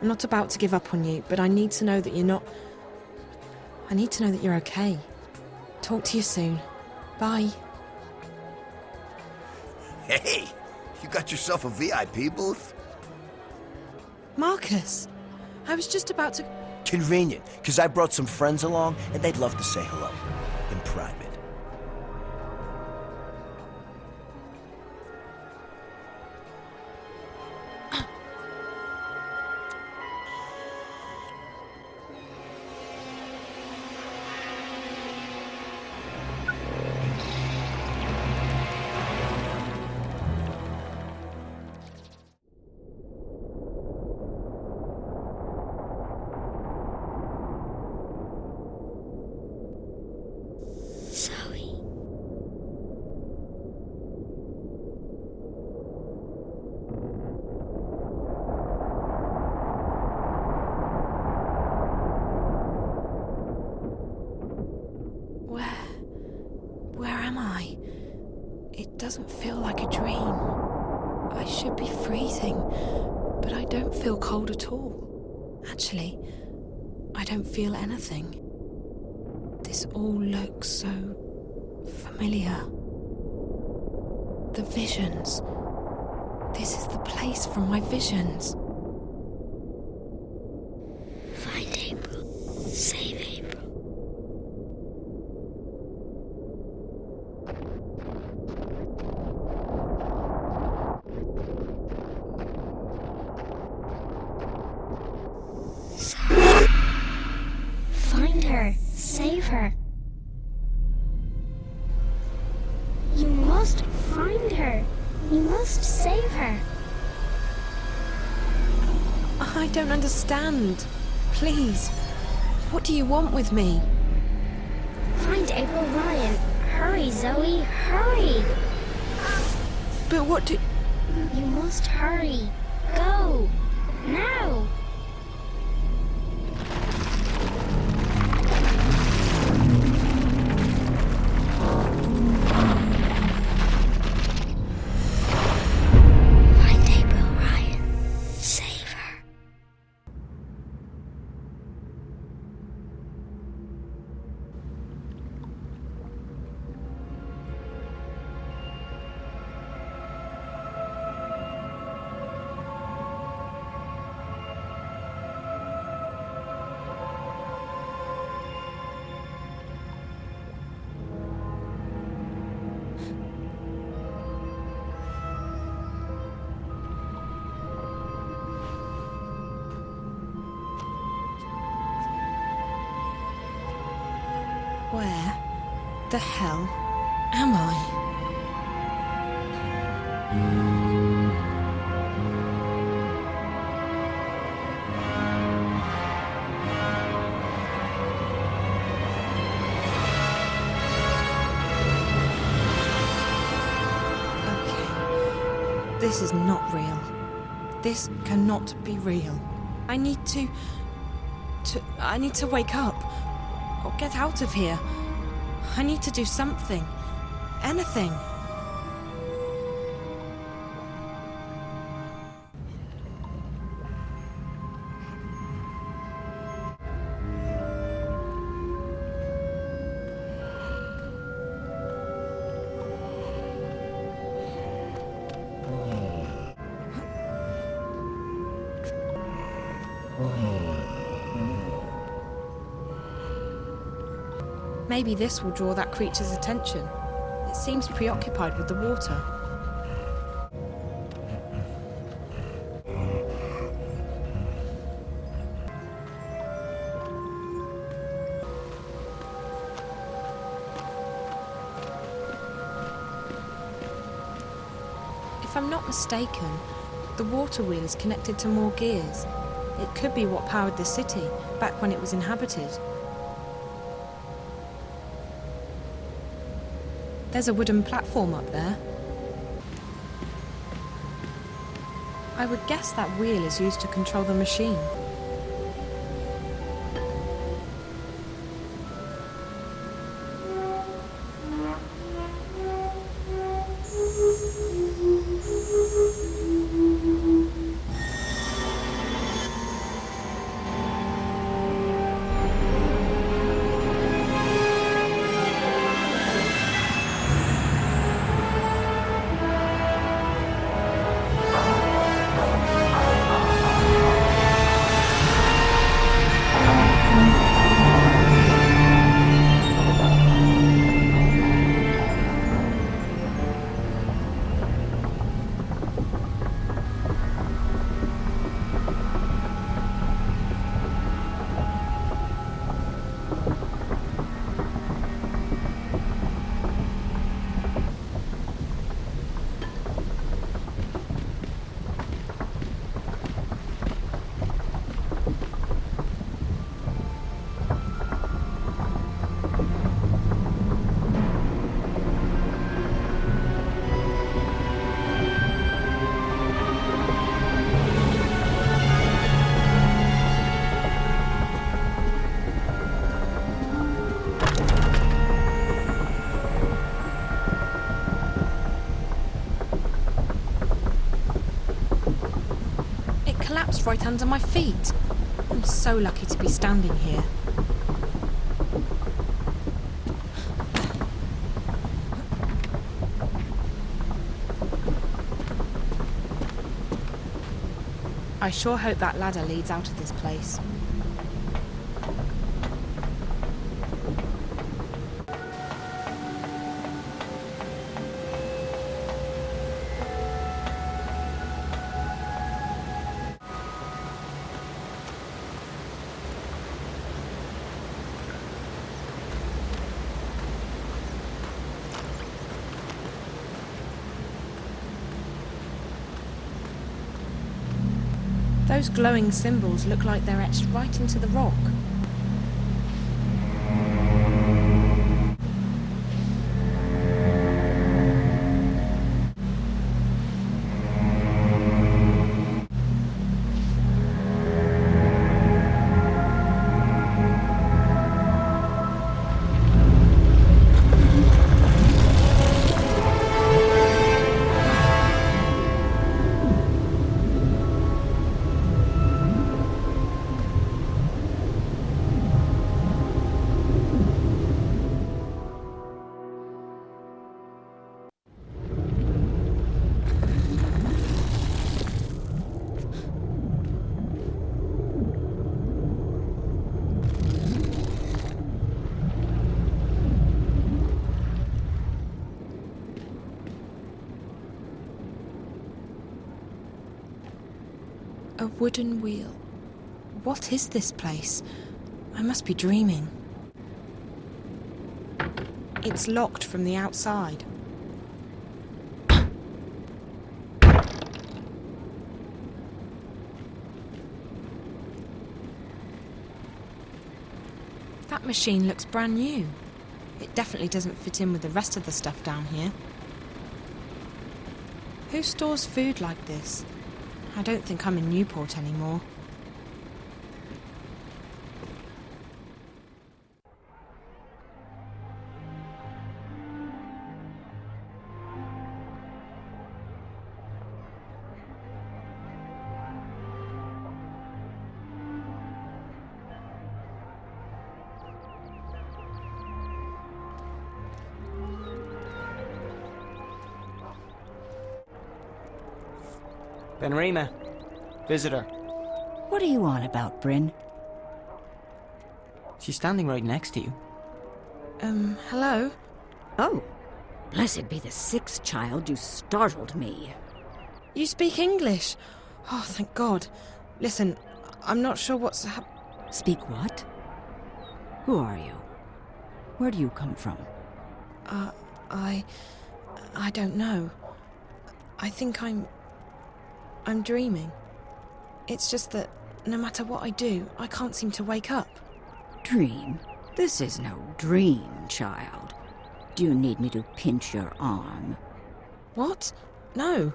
I'm not about to give up on you, but I need to know that you're not... I need to know that you're okay. Talk to you soon. Bye. Hey, you got yourself a VIP booth? Marcus, I was just about to... Convenient, because I brought some friends along, and they'd love to say hello. In private. Where am I? It doesn't feel like a dream. I should be freezing, but I don't feel cold at all. Actually, I don't feel anything. This all looks so familiar. The visions. This is the place from my visions. Find April. Save April. Find her. Save her. You must find her. You must save her. I don't understand. Please, what do you want with me? Find April Ryan. Hurry, Zoe, hurry. But what do... You must hurry. Go. Now. Find April Ryan. Save her. Where the hell am I? Okay, this is not real. This cannot be real. I need to wake up. Or get out of here. I need to do something. Anything. Maybe this will draw that creature's attention. It seems preoccupied with the water. If I'm not mistaken, the water wheel is connected to more gears. It could be what powered the city, back when it was inhabited. There's a wooden platform up there. I would guess that wheel is used to control the machine. Right under my feet. I'm so lucky to be standing here. I sure hope that ladder leads out of this place. Those glowing symbols look like they're etched right into the rock. A wooden wheel. What is this place? I must be dreaming. It's locked from the outside. That machine looks brand new. It definitely doesn't fit in with the rest of the stuff down here. Who stores food like this? I don't think I'm in Newport anymore. Benrima. Visitor. What are you on about, Bryn? She's standing right next to you. Hello? Oh, blessed be the sixth child, you startled me. You speak English? Oh, thank God. Listen, I'm not sure what's Speak what? Who are you? Where do you come from? I don't know. I think I'm dreaming. It's just that no matter what I do, I can't seem to wake up. Dream? This is no dream, child. Do you need me to pinch your arm? What? No.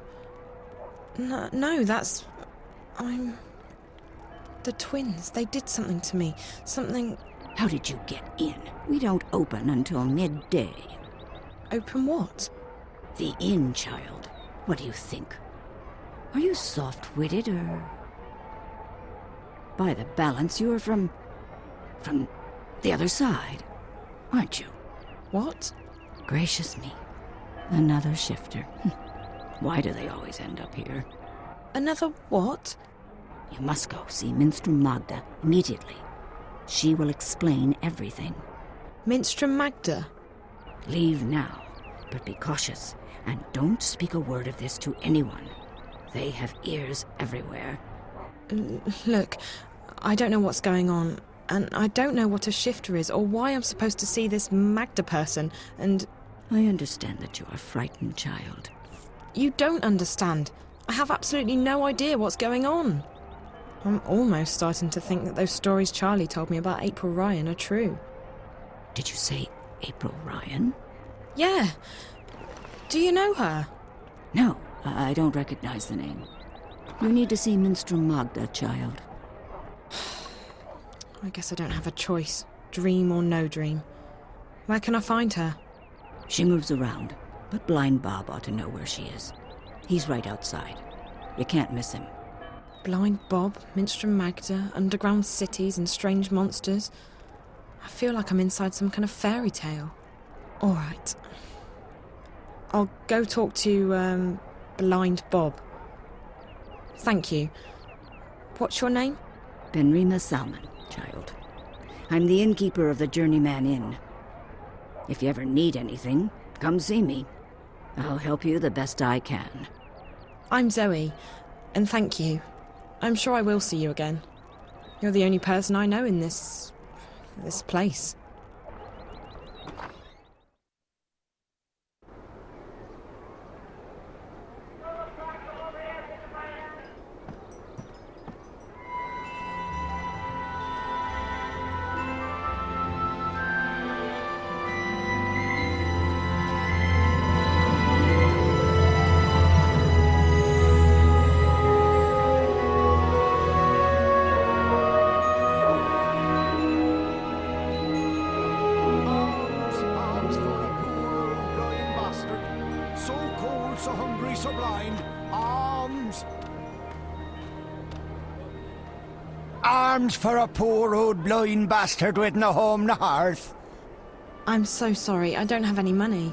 No, that's... The twins, they did something to me. Something... How did you get in? We don't open until midday. Open what? The inn, child. What do you think? Are you soft-witted, or... By the balance, you're from the other side, aren't you? What? Gracious me. Another shifter. Why do they always end up here? Another what? You must go see Minstrel Magda immediately. She will explain everything. Minstrel Magda? Leave now, but be cautious, and don't speak a word of this to anyone. They have ears everywhere. Look, I don't know what's going on, and I don't know what a shifter is, or why I'm supposed to see this Magda person, and... I understand that you are frightened, child. You don't understand. I have absolutely no idea what's going on. I'm almost starting to think that those stories Charlie told me about April Ryan are true. Did you say April Ryan? Yeah. Do you know her? No, I don't recognize the name. You need to see Minstrel Magda, child. I guess I don't have a choice. Dream or no dream. Where can I find her? She moves around, but Blind Bob ought to know where she is. He's right outside. You can't miss him. Blind Bob, Minstrel Magda, underground cities and strange monsters. I feel like I'm inside some kind of fairy tale. All right. I'll go talk to, Blind Bob. Thank you. What's your name? Benrima Salmon, child. I'm the innkeeper of the Journeyman Inn. If you ever need anything, come see me. I'll help you the best I can. I'm Zoe, and thank you. I'm sure I will see you again. You're the only person I know in this place. Arms for a poor old blind bastard with no home no hearth. I'm so sorry, I don't have any money.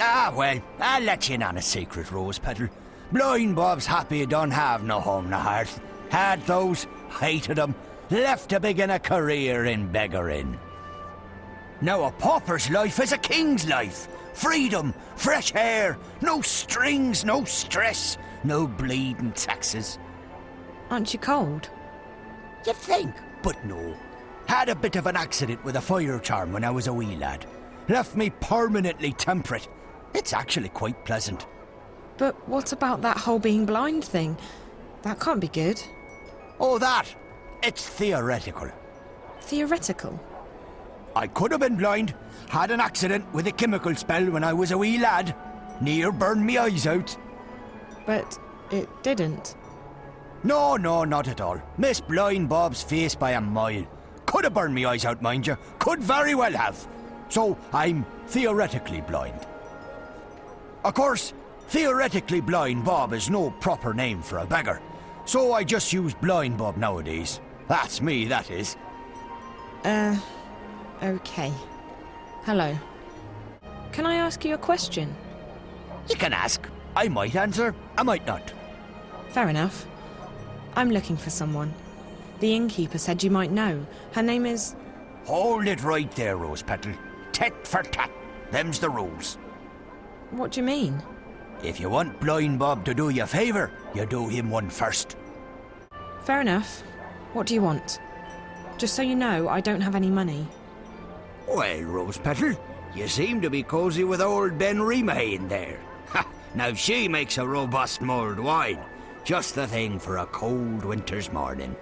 Ah, well, I'll let you in on a secret, Rose Petal. Blind Bob's happy he don't have no home no hearth. Had those, hated them, left to begin a career in beggaring. Now a pauper's life is a king's life. Freedom, fresh air, no strings, no stress, no bleeding taxes. Aren't you cold? You think? But no. Had a bit of an accident with a fire charm when I was a wee lad. Left me permanently temperate. It's actually quite pleasant. But what about that whole being blind thing? That can't be good. Oh, that? It's theoretical. Theoretical? I could have been blind. Had an accident with a chemical spell when I was a wee lad. Near burned me eyes out. But it didn't. No, not at all. Missed Blind Bob's face by a mile. Could have burned me eyes out, mind you. Could very well have. So I'm theoretically blind. Of course, theoretically blind Bob is no proper name for a beggar. So I just use Blind Bob nowadays. That's me, that is. Okay. Hello. Can I ask you a question? You can ask. I might answer, I might not. Fair enough. I'm looking for someone. The innkeeper said you might know. Her name is... Hold it right there, Rose Petal. Tit for tat. Them's the rules. What do you mean? If you want Blind Bob to do you a favour, you do him one first. Fair enough. What do you want? Just so you know, I don't have any money. Well, Rose Petal, you seem to be cosy with old Benrima in there. Ha! Now she makes a robust mulled wine. Just the thing for a cold winter's morning.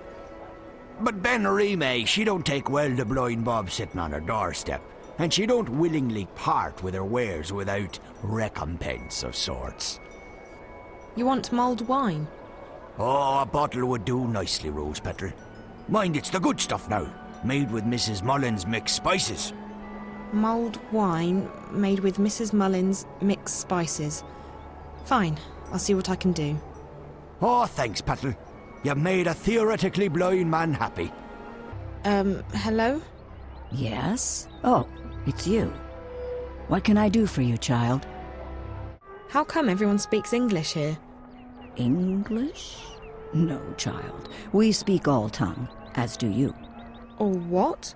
But Ben Rime, she don't take well to blind Bob sitting on her doorstep, and she don't willingly part with her wares without recompense of sorts. You want mulled wine? Oh, a bottle would do nicely, Rose Petal. Mind, it's the good stuff now, made with Mrs. Mullins' mixed spices. Mulled wine made with Mrs. Mullins' mixed spices. Fine, I'll see what I can do. Oh, thanks, Petal. You've made a theoretically blind man happy. Hello? Yes? Oh, it's you. What can I do for you, child? How come everyone speaks English here? English? No, child. We speak all tongue, as do you. All what?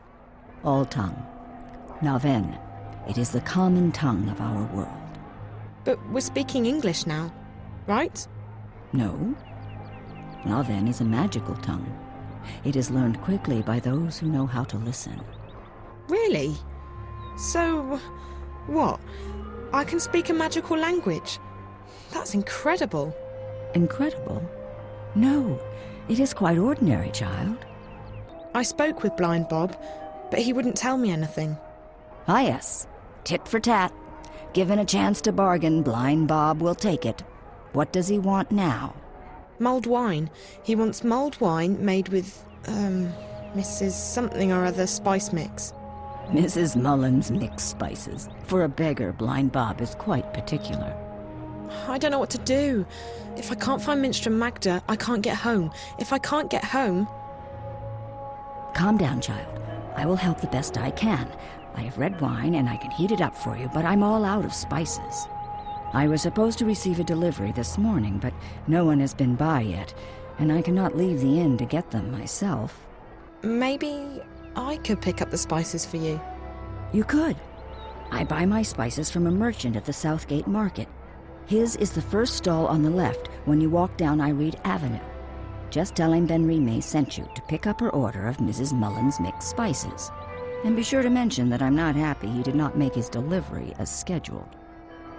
All tongue. Naven. It is the common tongue of our world. But we're speaking English now, right? No. Naven is a magical tongue. It is learned quickly by those who know how to listen. Really? So, what? I can speak a magical language? That's incredible. Incredible? No, it is quite ordinary, child. I spoke with Blind Bob, but he wouldn't tell me anything. Ah, yes. Tit for tat. Given a chance to bargain, Blind Bob will take it. What does he want now? Mulled wine. He wants mulled wine made with, Mrs. Something or other spice mix. Mrs. Mullins' mixed spices. For a beggar, Blind Bob is quite particular. I don't know what to do. If I can't find Minstrom Magda, I can't get home. If I can't get home... Calm down, child. I will help the best I can. I have red wine and I can heat it up for you, but I'm all out of spices. I was supposed to receive a delivery this morning, but no one has been by yet, and I cannot leave the inn to get them myself. Maybe I could pick up the spices for you. You could. I buy my spices from a merchant at the Southgate Market. His is the first stall on the left when you walk down Irede Avenue. Just tell him Ben Rime sent you to pick up her order of Mrs. Mullins' mixed spices. And be sure to mention that I'm not happy he did not make his delivery as scheduled.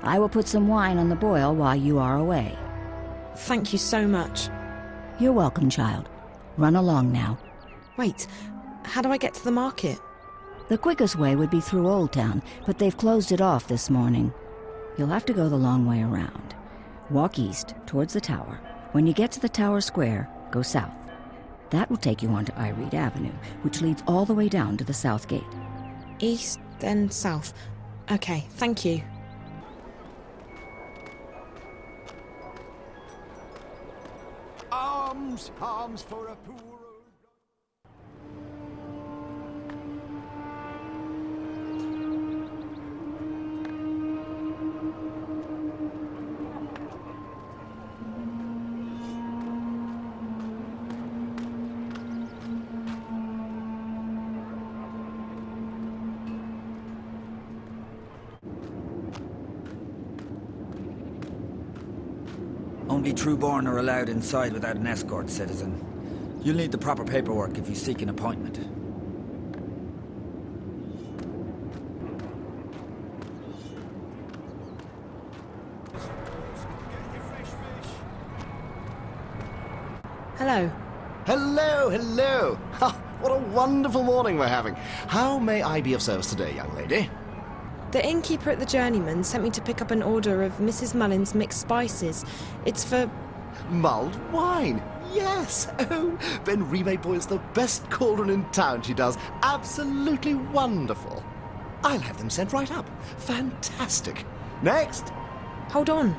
I will put some wine on the boil while you are away. Thank you so much. You're welcome, child. Run along now. Wait, how do I get to the market? The quickest way would be through Old Town, but they've closed it off this morning. You'll have to go the long way around. Walk east, towards the tower. When you get to the tower square, go south. That will take you onto Irede Avenue, which leads all the way down to the South Gate. East, then south. Okay, thank you. Arms for a poor... Only Trueborn are allowed inside without an escort, citizen. You'll need the proper paperwork if you seek an appointment. Hello. Hello, hello. Ha, what a wonderful morning we're having. How may I be of service today, young lady? The innkeeper at the Journeyman sent me to pick up an order of Mrs. Mullins' mixed spices. It's for... Mulled wine. Yes. Oh, Ben Rime boils the best cauldron in town, she does. Absolutely wonderful. I'll have them sent right up. Fantastic. Next. Hold on.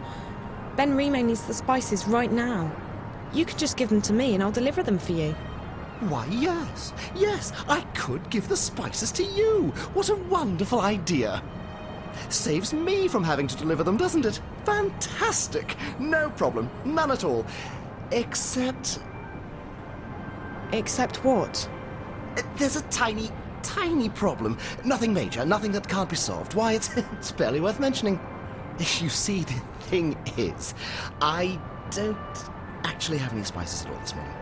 Ben Rime needs the spices right now. You could just give them to me and I'll deliver them for you. Why, yes. Yes, I could give the spices to you. What a wonderful idea. Saves me from having to deliver them, doesn't it? Fantastic. No problem. None at all. Except... Except what? There's a tiny problem. Nothing major, nothing that can't be solved. Why, it's barely worth mentioning. You see, the thing is, I don't actually have any spices at all this morning.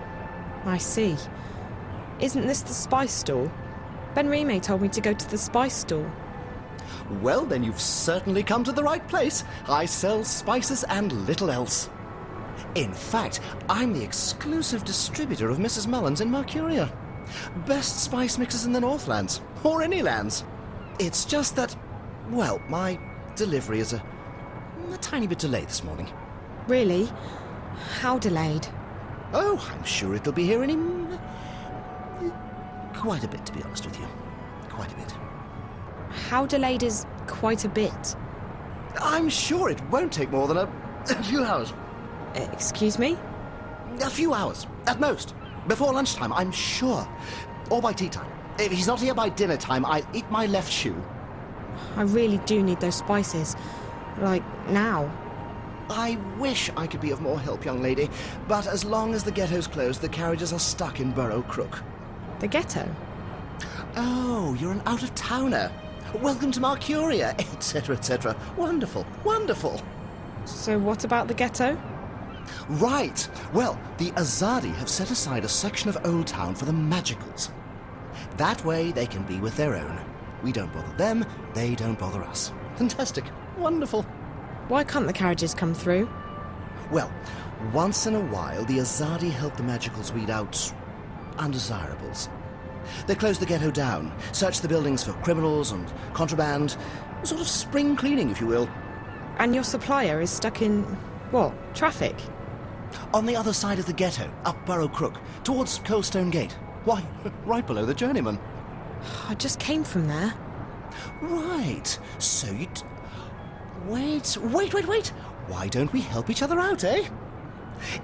I see. Isn't this the spice store? Ben Rime told me to go to the spice store. Well, then you've certainly come to the right place. I sell spices and little else. In fact, I'm the exclusive distributor of Mrs. Mullins in Mercuria. Best spice mixes in the Northlands, or any lands. It's just that, well, my delivery is a tiny bit delayed this morning. Really? How delayed? Oh, I'm sure it'll be here any... quite a bit, to be honest with you. Quite a bit. How delayed is quite a bit? I'm sure it won't take more than a few hours. Excuse me? A few hours, at most. Before lunchtime, I'm sure. Or by tea time. If he's not here by dinner time, I'll eat my left shoe. I really do need those spices. Like, now. I wish I could be of more help, young lady. But as long as the ghetto's closed, the carriages are stuck in Burrow Crook. The ghetto? Oh, you're an out-of-towner. Welcome to Mercuria, etc., etc. Wonderful, wonderful. So what about the ghetto? Right. Well, the Azadi have set aside a section of Old Town for the Magicals. That way they can be with their own. We don't bother them, they don't bother us. Fantastic. Wonderful. Why can't the carriages come through? Well, once in a while, the Azadi help the Magicals weed out undesirables. They close the ghetto down, search the buildings for criminals and contraband, sort of spring cleaning, if you will. And your supplier is stuck in, what, traffic? On the other side of the ghetto, up Burrow Crook, towards Coldstone Gate. Why, right below the Journeyman. I just came from there. Right, so you... Wait. Why don't we help each other out, eh?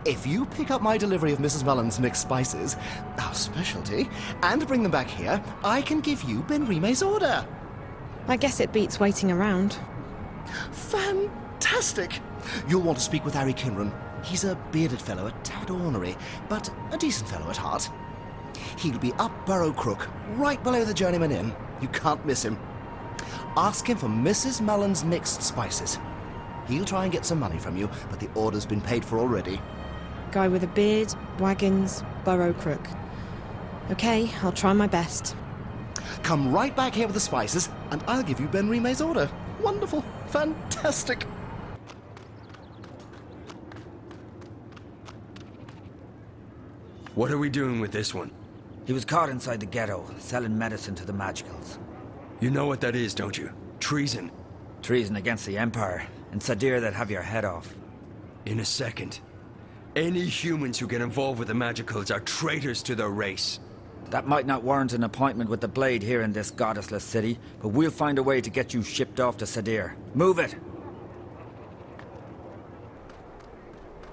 If you pick up my delivery of Mrs. Mullins' mixed spices, our specialty, and bring them back here, I can give you Ben Rime's order. I guess it beats waiting around. Fantastic! You'll want to speak with Harry Kinran. He's a bearded fellow, a tad ornery, but a decent fellow at heart. He'll be up Burrow Crook, right below the Journeyman Inn. You can't miss him. Ask him for Mrs. Mullins' mixed spices. He'll try and get some money from you, but the order's been paid for already. Guy with a beard, wagons, Burrow Crook. Okay, I'll try my best. Come right back here with the spices, and I'll give you Ben Rime's order. Wonderful. Fantastic. What are we doing with this one? He was caught inside the ghetto, selling medicine to the Magicals. You know what that is, don't you? Treason. Treason against the Empire. In Sadir, they'd have your head off. In a second. Any humans who get involved with the Magicals are traitors to their race. That might not warrant an appointment with the Blade here in this goddessless city, but we'll find a way to get you shipped off to Sadir. Move it!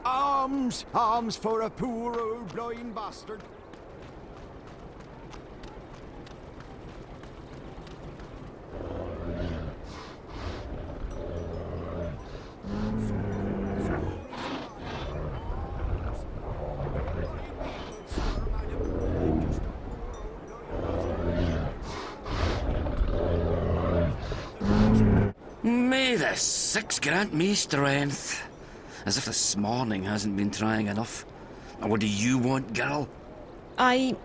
Arms! Arms for a poor old blind bastard! May the six grant me strength. As if this morning hasn't been trying enough. And what do you want, girl? On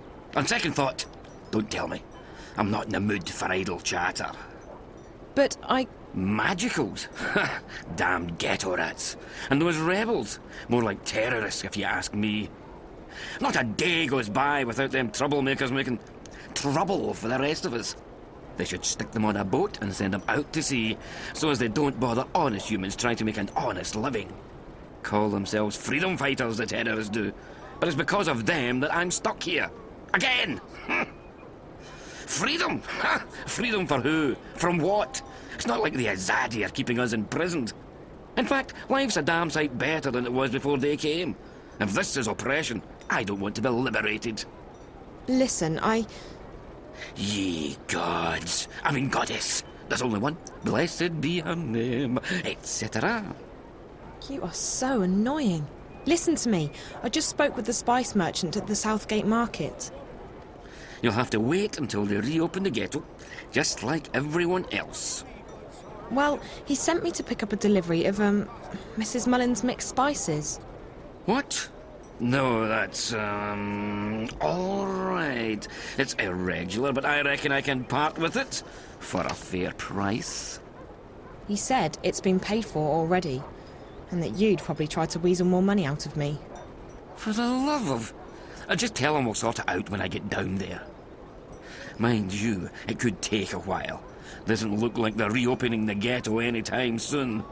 second thought, don't tell me. I'm not in the mood for idle chatter. But Magicals? Damned ghetto rats. And those rebels? More like terrorists, if you ask me. Not a day goes by without them troublemakers making trouble for the rest of us. They should stick them on a boat and send them out to sea, so as they don't bother honest humans trying to make an honest living. Call themselves freedom fighters, the terrorists do. But it's because of them that I'm stuck here. Again! Freedom? Freedom for who? From what? It's not like the Azadi are keeping us imprisoned. In fact, life's a damn sight better than it was before they came. If this is oppression, I don't want to be liberated. Listen, Ye gods, I mean goddess. There's only one. Blessed be her name, etc. You are so annoying. Listen to me. I just spoke with the spice merchant at the Southgate Market. You'll have to wait until they reopen the ghetto, just like everyone else. Well, he sent me to pick up a delivery of, Mrs. Mullins' mixed spices. What? No, that's, all right. It's irregular, but I reckon I can part with it for a fair price. He said it's been paid for already. And that you'd probably try to weasel more money out of me. For the love of... just tell him we'll sort it out when I get down there. Mind you, it could take a while. Doesn't look like they're reopening the ghetto anytime soon.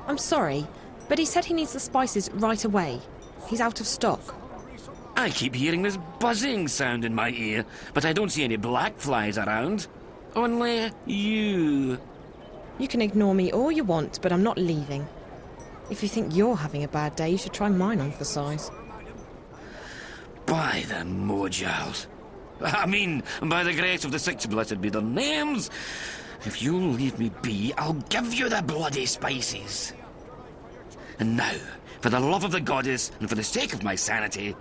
I'm sorry, but he said he needs the spices right away. He's out of stock. I keep hearing this buzzing sound in my ear, but I don't see any black flies around. Only you. You can ignore me all you want, but I'm not leaving. If you think you're having a bad day, you should try mine on for size. By the Mojals. I mean, by the grace of the six blessed be their names. If you'll leave me be, I'll give you the bloody spices. And now, for the love of the goddess and for the sake of my sanity,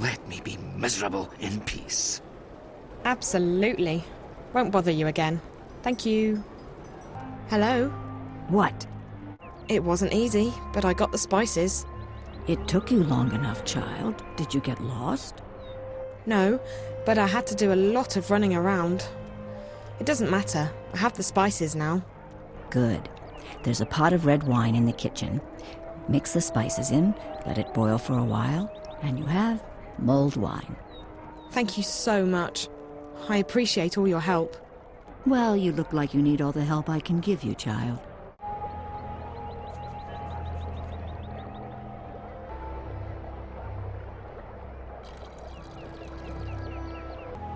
let me be miserable in peace. Absolutely. Won't bother you again. Thank you. Hello? What? It wasn't easy, but I got the spices. It took you long enough, child. Did you get lost? No, but I had to do a lot of running around. It doesn't matter. I have the spices now. Good. There's a pot of red wine in the kitchen. Mix the spices in, let it boil for a while, and you have mulled wine. Thank you so much. I appreciate all your help. Well, you look like you need all the help I can give you, child.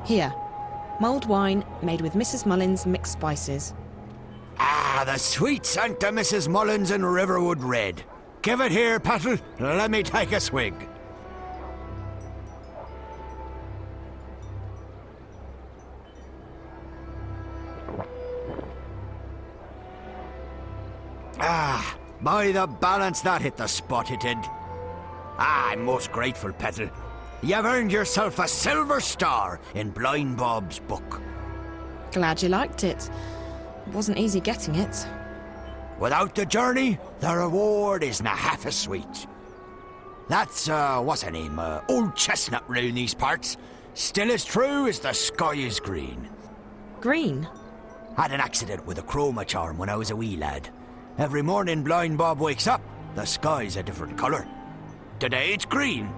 Here. Mulled wine made with Mrs. Mullins' mixed spices. Ah, the sweet scent of Mrs. Mullins and Riverwood Red. Give it here, Pattle. Let me take a swig. Ah, by the balance, that hit the spot, it did. Ah, I'm most grateful, Petal. You've earned yourself a silver star in Blind Bob's book. Glad you liked it. It wasn't easy getting it. Without the journey, the reward isn't half as sweet. That's, what's her name, Old Chestnut round these parts. Still as true as the sky is green. Green? Had an accident with a chroma charm when I was a wee lad. Every morning Blind Bob wakes up, the sky's a different colour. Today it's green.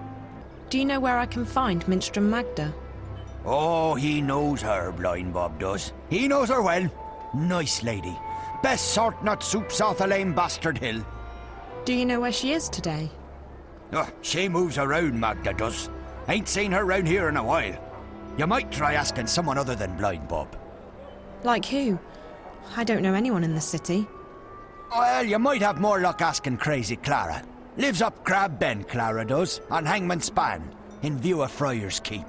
Do you know where I can find Minstrom Magda? Oh, he knows her, Blind Bob does. He knows her well. Nice lady. Best sort nut soup south of Lame Bastard Hill. Do you know where she is today? Oh, she moves around, Magda does. Ain't seen her round here in a while. You might try asking someone other than Blind Bob. Like who? I don't know anyone in the city. Well, you might have more luck asking Crazy Clara. Lives up Crab Bend, Clara does, on Hangman's Span, in view of Friar's Keep.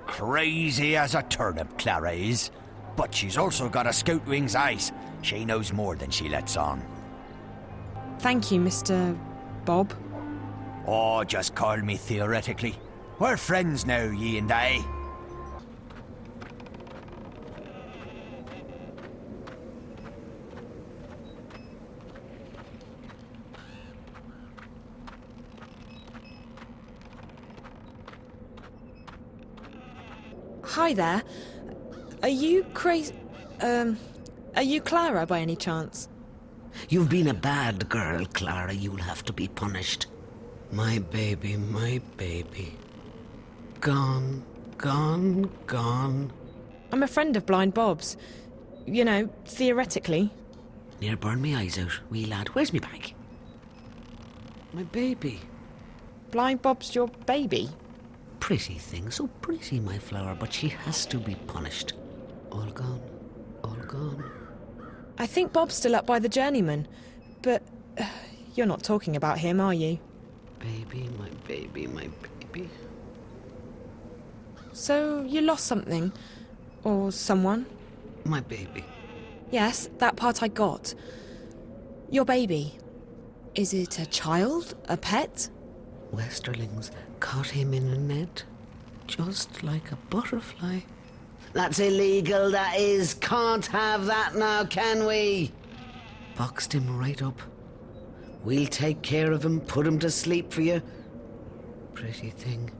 Crazy as a turnip, Clara is. But she's also got a scout wing's eyes. She knows more than she lets on. Thank you, Mr. Bob. Oh, just call me theoretically. We're friends now, ye and I. Hi there. Are you are you Clara by any chance? You've been a bad girl, Clara. You'll have to be punished. My baby, my baby. Gone, gone, gone. I'm a friend of Blind Bob's. You know, theoretically. Near burn me eyes out, wee lad. Where's me bag? My baby. Blind Bob's your baby? Pretty thing, so pretty, my flower, but she has to be punished. All gone, all gone. I think Bob's still up by the Journeyman, but you're not talking about him, are you? Baby, my baby, my baby. So, you lost something? Or someone? My baby. Yes, that part I got. Your baby. Is it a child? A pet? Westerlings caught him in a net, just like a butterfly. That's illegal, that is. Can't have that now, can we? Boxed him right up. We'll take care of him, put him to sleep for you. Pretty thing.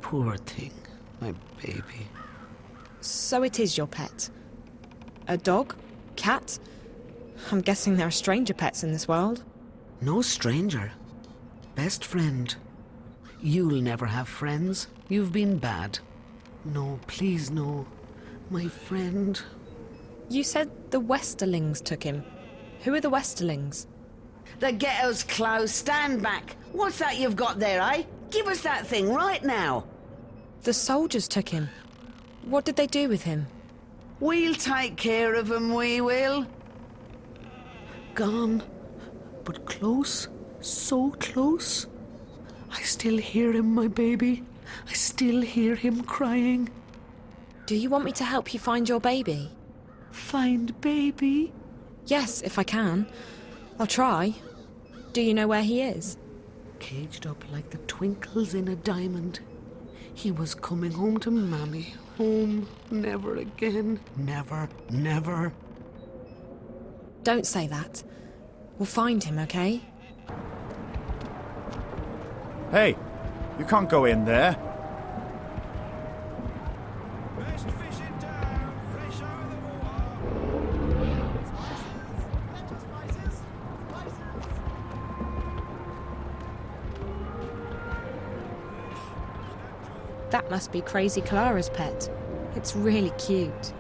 Poor thing, my baby. So it is your pet? A dog? Cat? I'm guessing there are stranger pets in this world. No stranger. Best friend. You'll never have friends. You've been bad. No, please no. My friend. You said the Westerlings took him. Who are the Westerlings? The ghetto's closed. Stand back. What's that you've got there, eh? Give us that thing right now. The soldiers took him. What did they do with him? We'll take care of him, we will. Gone. But close. So close. I still hear him, my baby. I still hear him crying. Do you want me to help you find your baby? Find baby? Yes, if I can. I'll try. Do you know where he is? Caged up like the twinkles in a diamond. He was coming home to Mammy. Home. Never again. Never, never. Don't say that. We'll find him, okay? Hey, you can't go in there. That must be Crazy Clara's pet. It's really cute.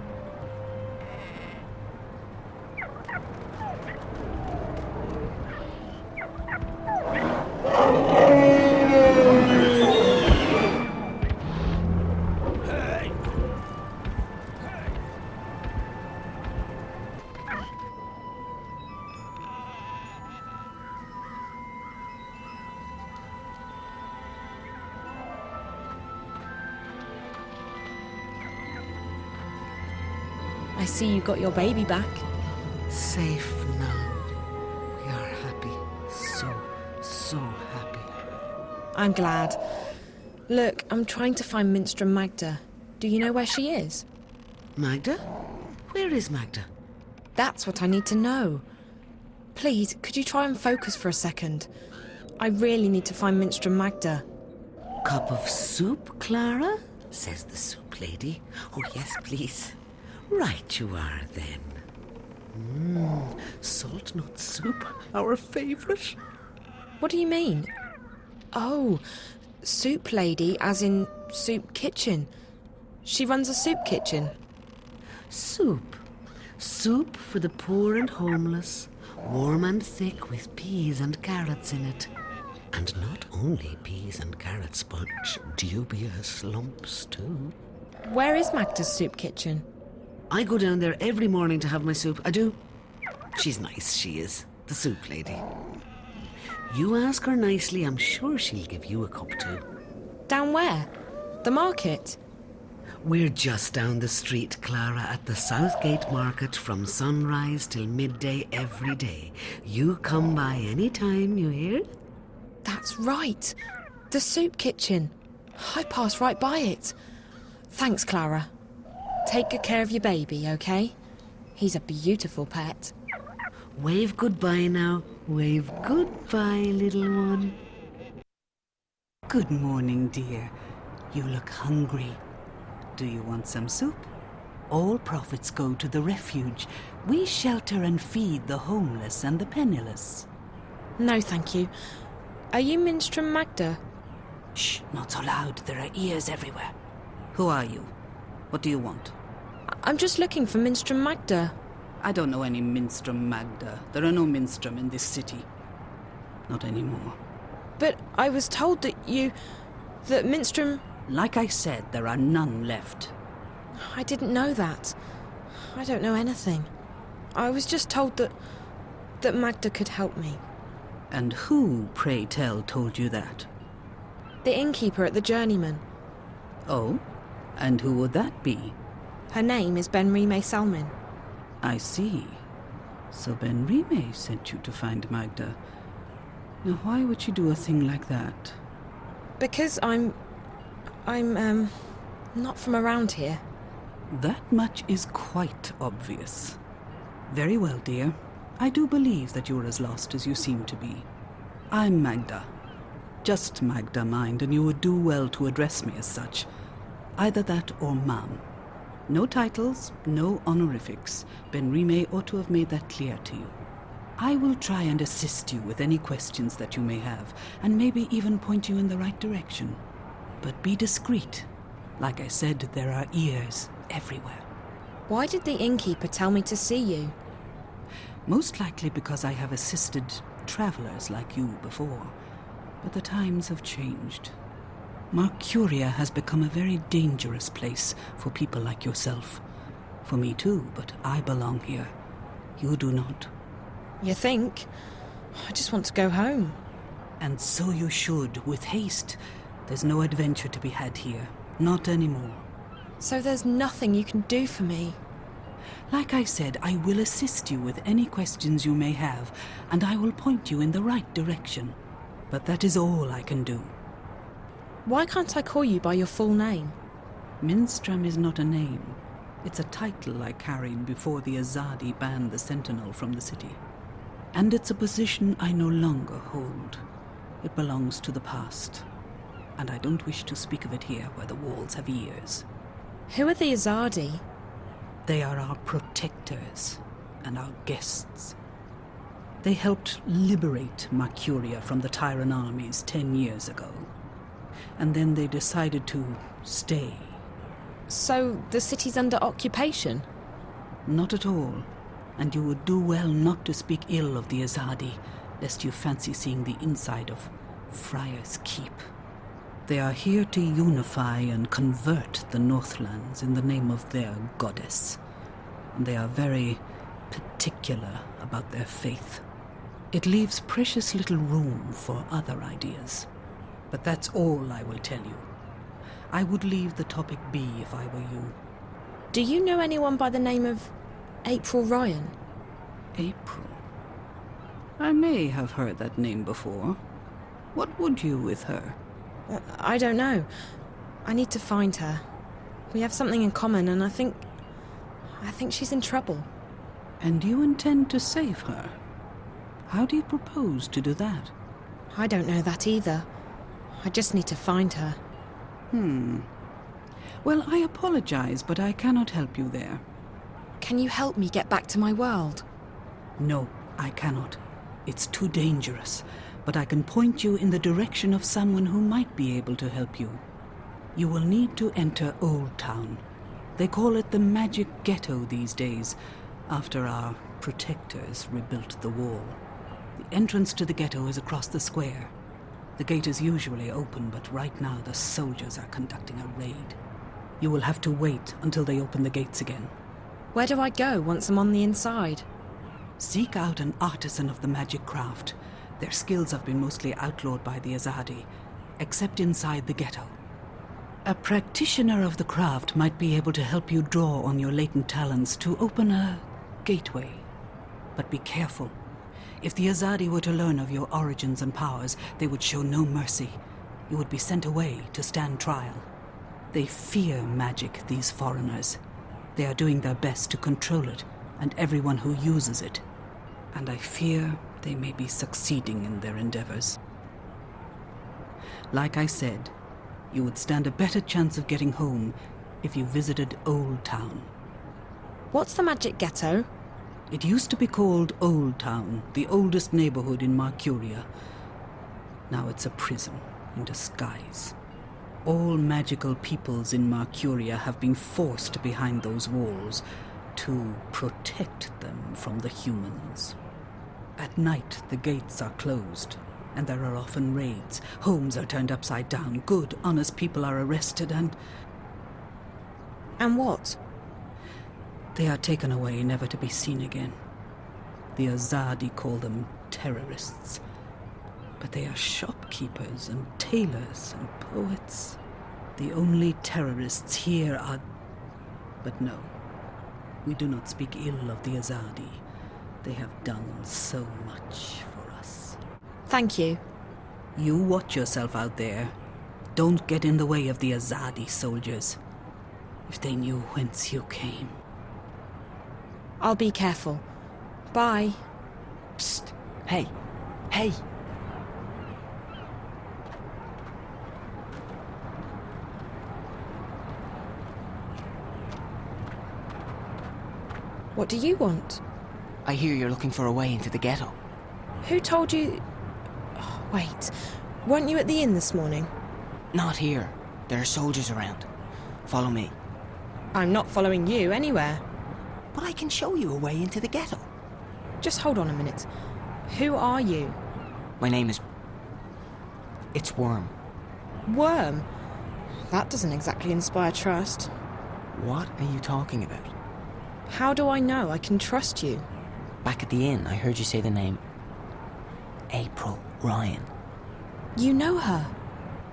I see you got your baby back. Safe now. We are happy. So happy. I'm glad. Look, I'm trying to find Minstrel Magda. Do you know where she is? Magda? Where is Magda? That's what I need to know. Please, could you try and focus for a second? I really need to find Minstrel Magda. Cup of soup, Clara? Says the soup lady. Oh, yes, please. Right you are, then. Salt nut soup, our favourite. What do you mean? Oh, soup lady, as in soup kitchen. She runs a soup kitchen. Soup. Soup for the poor and homeless. Warm and thick with peas and carrots in it. And not only peas and carrots, but dubious lumps too. Where is Magda's soup kitchen? I go down there every morning to have my soup. I do. She's nice, she is. The soup lady. You ask her nicely, I'm sure she'll give you a cup too. Down where? The market? We're just down the street, Clara, at the Southgate Market from sunrise till midday every day. You come by any time, you hear? That's right. The soup kitchen. I passed right by it. Thanks, Clara. Take good care of your baby, okay? He's a beautiful pet. Wave goodbye now. Wave goodbye, little one. Good morning, dear. You look hungry. Do you want some soup? All profits go to the refuge. We shelter and feed the homeless and the penniless. No, thank you. Are you Minstrel Magda? Shh, not so loud. There are ears everywhere. Who are you? What do you want? I'm just looking for Minstrel Magda. I don't know any Minstrel Magda. There are no Minstrom in this city. Not anymore. But I was told that that Minstrom... Like I said, there are none left. I didn't know that. I don't know anything. I was just told that Magda could help me. And who, pray tell, told you that? The innkeeper at the Journeyman. Oh? And who would that be? Her name is Benrime Salmin. I see. So Benrime sent you to find Magda. Now why would she do a thing like that? Because I'm not from around here. That much is quite obvious. Very well, dear. I do believe that you're as lost as you seem to be. I'm Magda. Just Magda, mind, and you would do well to address me as such. Either that or ma'am. No titles, no honorifics. Benrime ought to have made that clear to you. I will try and assist you with any questions that you may have, and maybe even point you in the right direction. But be discreet. Like I said, there are ears everywhere. Why did the innkeeper tell me to see you? Most likely because I have assisted travelers like you before. But the times have changed. Mercuria has become a very dangerous place for people like yourself. For me too, but I belong here. You do not. You think? I just want to go home. And so you should, with haste. There's no adventure to be had here. Not anymore. So there's nothing you can do for me? Like I said, I will assist you with any questions you may have, and I will point you in the right direction. But that is all I can do. Why can't I call you by your full name? Minstrom is not a name. It's a title I carried before the Azadi banned the Sentinel from the city. And it's a position I no longer hold. It belongs to the past. And I don't wish to speak of it here where the walls have ears. Who are the Azadi? They are our protectors and our guests. They helped liberate Mercuria from the Tyran armies 10 years ago. And then they decided to stay. So the city's under occupation? Not at all. And you would do well not to speak ill of the Azadi, lest you fancy seeing the inside of Friar's Keep. They are here to unify and convert the Northlands in the name of their goddess. And they are very particular about their faith. It leaves precious little room for other ideas. But that's all I will tell you. I would leave the topic be if I were you. Do you know anyone by the name of April Ryan? April? I may have heard that name before. What would you with her? I don't know. I need to find her. We have something in common, and I think she's in trouble. And you intend to save her? How do you propose to do that? I don't know that either. I just need to find her. Well, I apologize, but I cannot help you there. Can you help me get back to my world? No, I cannot. It's too dangerous. But I can point you in the direction of someone who might be able to help you. You will need to enter Old Town. They call it the Magic Ghetto these days, after our protectors rebuilt the wall. The entrance to the ghetto is across the square. The gate is usually open, but right now the soldiers are conducting a raid. You will have to wait until they open the gates again. Where do I go once I'm on the inside? Seek out an artisan of the magic craft. Their skills have been mostly outlawed by the Azadi, except inside the ghetto. A practitioner of the craft might be able to help you draw on your latent talents to open a gateway. But be careful. If the Azadi were to learn of your origins and powers, they would show no mercy. You would be sent away to stand trial. They fear magic, these foreigners. They are doing their best to control it, and everyone who uses it. And I fear they may be succeeding in their endeavors. Like I said, you would stand a better chance of getting home if you visited Old Town. What's the Magic Ghetto? It used to be called Old Town, the oldest neighborhood in Mercuria. Now it's a prison in disguise. All magical peoples in Mercuria have been forced behind those walls to protect them from the humans. At night, the gates are closed, and there are often raids. Homes are turned upside down. Good, honest people are arrested and... And what? They are taken away, never to be seen again. The Azadi call them terrorists. But they are shopkeepers and tailors and poets. The only terrorists here are... But no, we do not speak ill of the Azadi. They have done so much for us. Thank you. You watch yourself out there. Don't get in the way of the Azadi soldiers. If they knew whence you came. I'll be careful. Bye. Psst. Hey. Hey. What do you want? I hear you're looking for a way into the ghetto. Who told you... Oh, wait, weren't you at the inn this morning? Not here. There are soldiers around. Follow me. I'm not following you anywhere. But I can show you a way into the ghetto. Just hold on a minute. Who are you? My name is... It's Worm. Worm? That doesn't exactly inspire trust. What are you talking about? How do I know I can trust you? Back at the inn, I heard you say the name... April Ryan. You know her?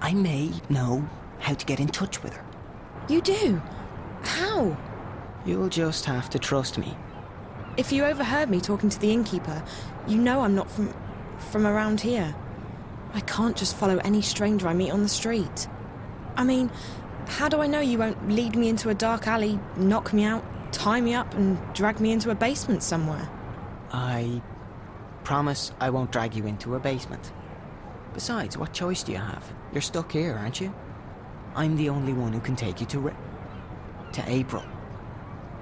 I may know how to get in touch with her. You do? How? You'll just have to trust me. If you overheard me talking to the innkeeper, you know I'm not from around here. I can't just follow any stranger I meet on the street. I mean, how do I know you won't lead me into a dark alley, knock me out, tie me up, and drag me into a basement somewhere? I promise I won't drag you into a basement. Besides, what choice do you have? You're stuck here, aren't you? I'm the only one who can take you to April.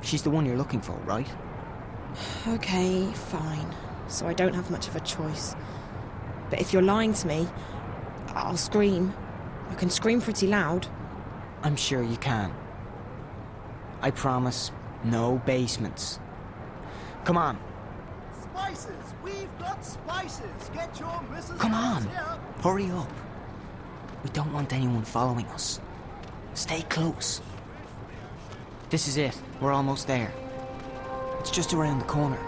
She's the one you're looking for, right? Okay, fine. So I don't have much of a choice. But if you're lying to me, I'll scream. I can scream pretty loud. I'm sure you can. I promise, no basements. Come on. Spices! We've got spices! Get your Mrs. Come on. Here. Hurry up. We don't want anyone following us. Stay close. This is it. We're almost there. It's just around the corner.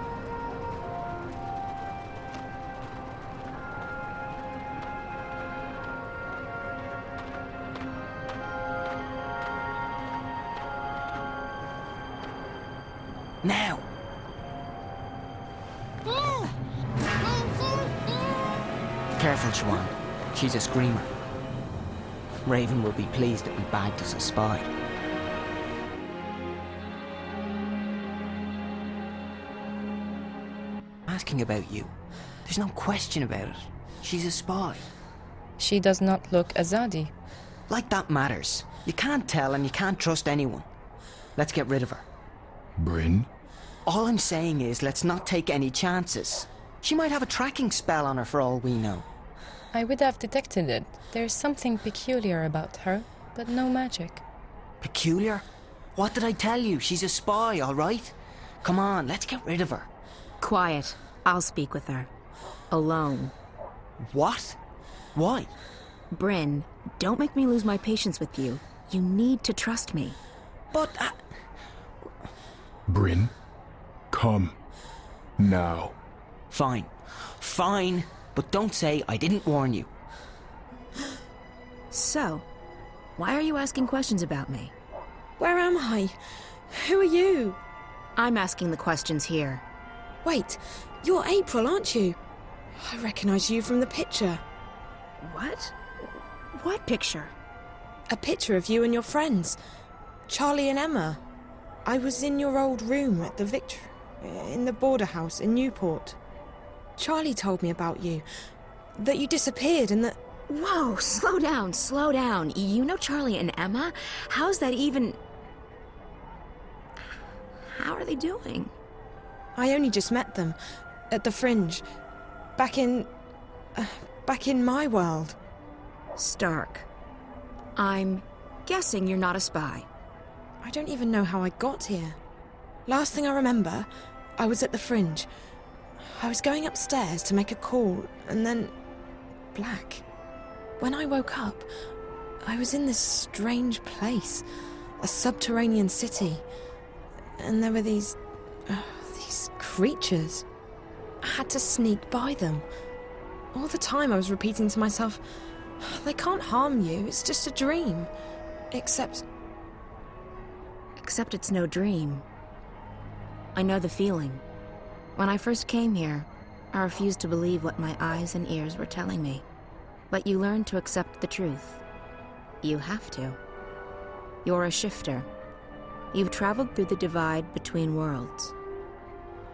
Now! Careful, Siobhan. She's a screamer. Raven will be pleased that we bagged us a spy. Asking about you. There's no question about it. She's a spy. She does not look Azadi. Like that matters. You can't tell and you can't trust anyone. Let's get rid of her. Bryn? All I'm saying is, let's not take any chances. She might have a tracking spell on her for all we know. I would have detected it. There's something peculiar about her, but no magic. Peculiar? What did I tell you? She's a spy, all right? Come on, let's get rid of her. Quiet. I'll speak with her. Alone. What? Why? Bryn, don't make me lose my patience with you. You need to trust me. But Bryn? Come. Now. Fine. Fine. But don't say I didn't warn you. So, why are you asking questions about me? Where am I? Who are you? I'm asking the questions here. Wait, you're April, aren't you? I recognize you from the picture. What? What picture? A picture of you and your friends. Charlie and Emma. I was in your old room at the in the border house in Newport. Charlie told me about you. That you disappeared and that... Whoa, slow down, slow down. You know Charlie and Emma? How's that even... How are they doing? I only just met them. At the Fringe. Back in my world. Stark. I'm guessing you're not a spy. I don't even know how I got here. Last thing I remember, I was at the Fringe. I was going upstairs to make a call, and then... black. When I woke up, I was in this strange place. A subterranean city. And there were these creatures. I had to sneak by them. All the time I was repeating to myself, they can't harm you, it's just a dream. Except it's no dream. I know the feeling. When I first came here, I refused to believe what my eyes and ears were telling me. But you learn to accept the truth. You have to. You're a shifter. You've traveled through the divide between worlds.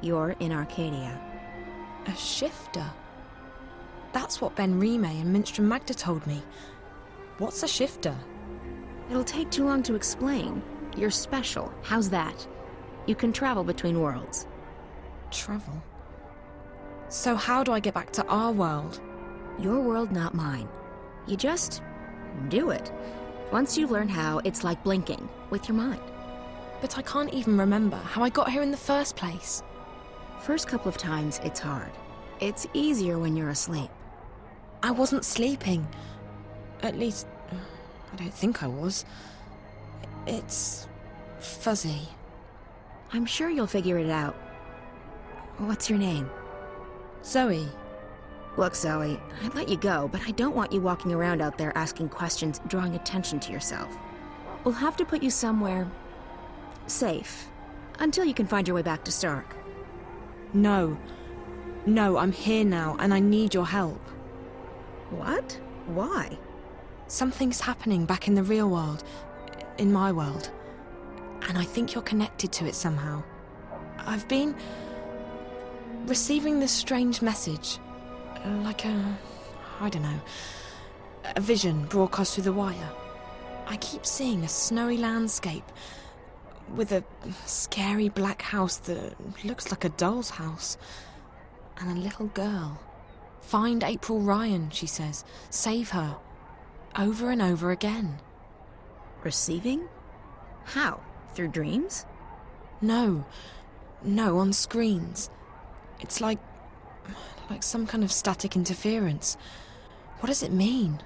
You're in Arcadia. A shifter? That's what Ben Rime and Minstrom Magda told me. What's a shifter? It'll take too long to explain. You're special. How's that? You can travel between worlds. Travel? So how do I get back to our world? Your world, not mine. You just do it. Once you learn how, it's like blinking with your mind. But I can't even remember how I got here in the first place. First couple of times, it's hard. It's easier when you're asleep. I wasn't sleeping. At least, I don't think I was. It's fuzzy. I'm sure you'll figure it out. What's your name? Zoe. Look, Zoe, I'd let you go, but I don't want you walking around out there asking questions, drawing attention to yourself. We'll have to put you somewhere safe, until you can find your way back to Stark. No. No, I'm here now, and I need your help. What? Why? Something's happening back in the real world. In my world. And I think you're connected to it somehow. I've been receiving this strange message. Like I don't know, a vision broadcast through the wire. I keep seeing a snowy landscape with a scary black house that looks like a doll's house. And a little girl. Find April Ryan, she says. Save her. Over and over again. Receiving? How? Through dreams? No. No, on screens. It's like some kind of static interference. What does it mean?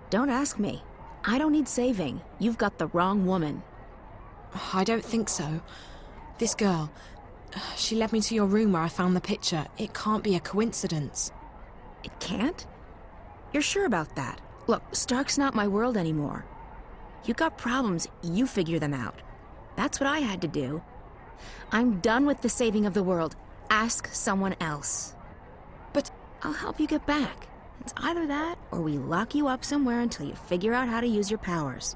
Don't ask me. I don't need saving. You've got the wrong woman. I don't think so. This girl, she led me to your room where I found the picture. It can't be a coincidence. It can't? You're sure about that? Look, Stark's not my world anymore. You got problems, you figure them out. That's what I had to do. I'm done with the saving of the world. Ask someone else. But I'll help you get back. It's either that, or we lock you up somewhere until you figure out how to use your powers.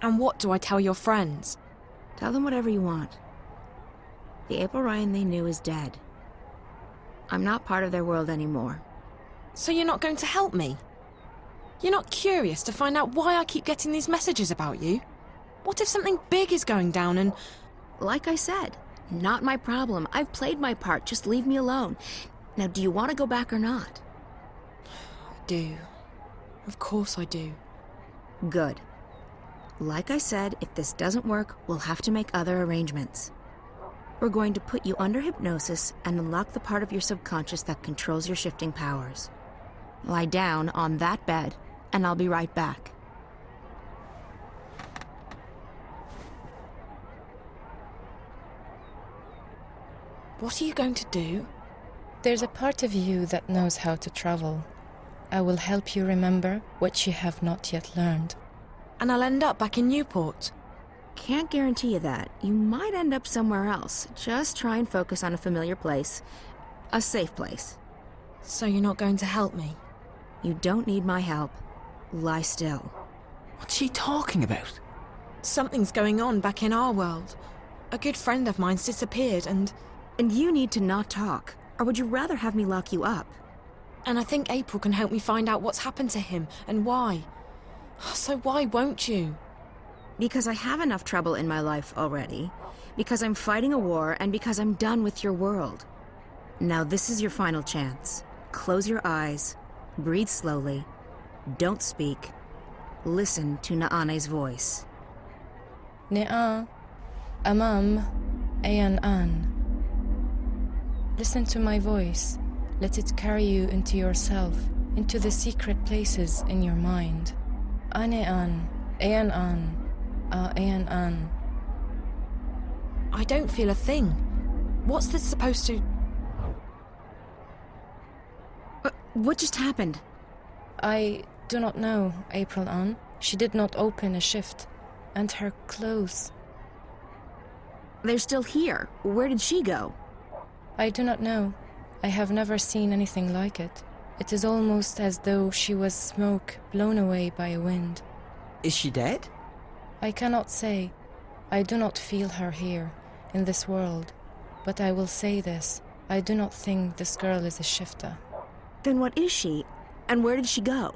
And what do I tell your friends? Tell them whatever you want. The April Ryan they knew is dead. I'm not part of their world anymore. So you're not going to help me? You're not curious to find out why I keep getting these messages about you? What if something big is going down and... Like I said, not my problem. I've played my part. Just leave me alone. Now, do you want to go back or not? I do. Of course I do. Good. Like I said, if this doesn't work, we'll have to make other arrangements. We're going to put you under hypnosis and unlock the part of your subconscious that controls your shifting powers. Lie down on that bed, and I'll be right back. What are you going to do? There's a part of you that knows how to travel. I will help you remember what you have not yet learned. And I'll end up back in Newport. Can't guarantee you that. You might end up somewhere else. Just try and focus on a familiar place. A safe place. So you're not going to help me? You don't need my help. Lie still. What's she talking about? Something's going on back in our world. A good friend of mine's disappeared and you need to not talk. Or would you rather have me lock you up? And I think April can help me find out what's happened to him and why. So why won't you? Because I have enough trouble in my life already. Because I'm fighting a war and because I'm done with your world. Now this is your final chance. Close your eyes. Breathe slowly. Don't speak. Listen to Naane's voice. Ne'a, Amam, Ayan An. Listen to my voice. Let it carry you into yourself, into the secret places in your mind. Ane An, Ayan An, Ayan An. I don't feel a thing. What's this supposed to... What just happened? I do not know, April An. She did not open a shift. And her clothes. They're still here. Where did she go? I do not know. I have never seen anything like it. It is almost as though she was smoke blown away by a wind. Is she dead? I cannot say. I do not feel her here, in this world. But I will say this. I do not think this girl is a shifter. Then what is she? And where did she go?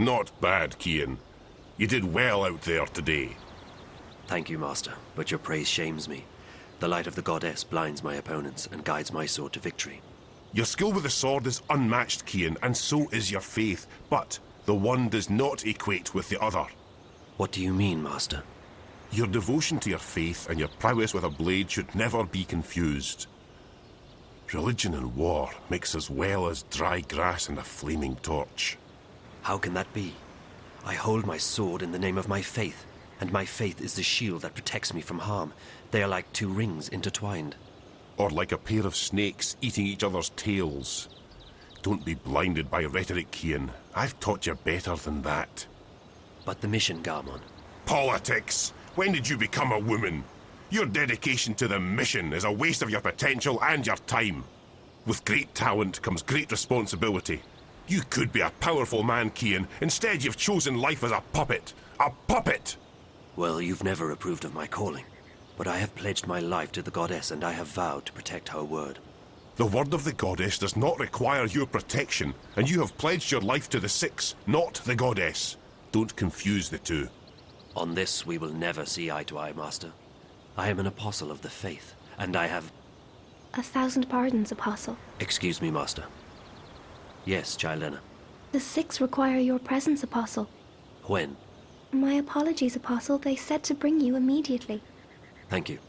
Not bad, Kian. You did well out there today. Thank you, Master, but your praise shames me. The light of the goddess blinds my opponents and guides my sword to victory. Your skill with the sword is unmatched, Kian, and so is your faith, but the one does not equate with the other. What do you mean, Master? Your devotion to your faith and your prowess with a blade should never be confused. Religion and war mix as well as dry grass and a flaming torch. How can that be? I hold my sword in the name of my faith, and my faith is the shield that protects me from harm. They are like two rings intertwined. Or like a pair of snakes eating each other's tails. Don't be blinded by rhetoric, Kian. I've taught you better than that. But the mission, Garmon. Politics! When did you become a woman? Your dedication to the mission is a waste of your potential and your time. With great talent comes great responsibility. You could be a powerful man, Kian. Instead, you've chosen life as a puppet. A puppet! Well, you've never approved of my calling. But I have pledged my life to the goddess, and I have vowed to protect her word. The word of the goddess does not require your protection, and you have pledged your life to the Six, not the goddess. Don't confuse the two. On this, we will never see eye to eye, Master. I am an apostle of the faith, and I have... 1,000 pardons, Apostle. Excuse me, Master. Yes, Childena. The Six require your presence, Apostle. When? My apologies, Apostle. They said to bring you immediately. Thank you.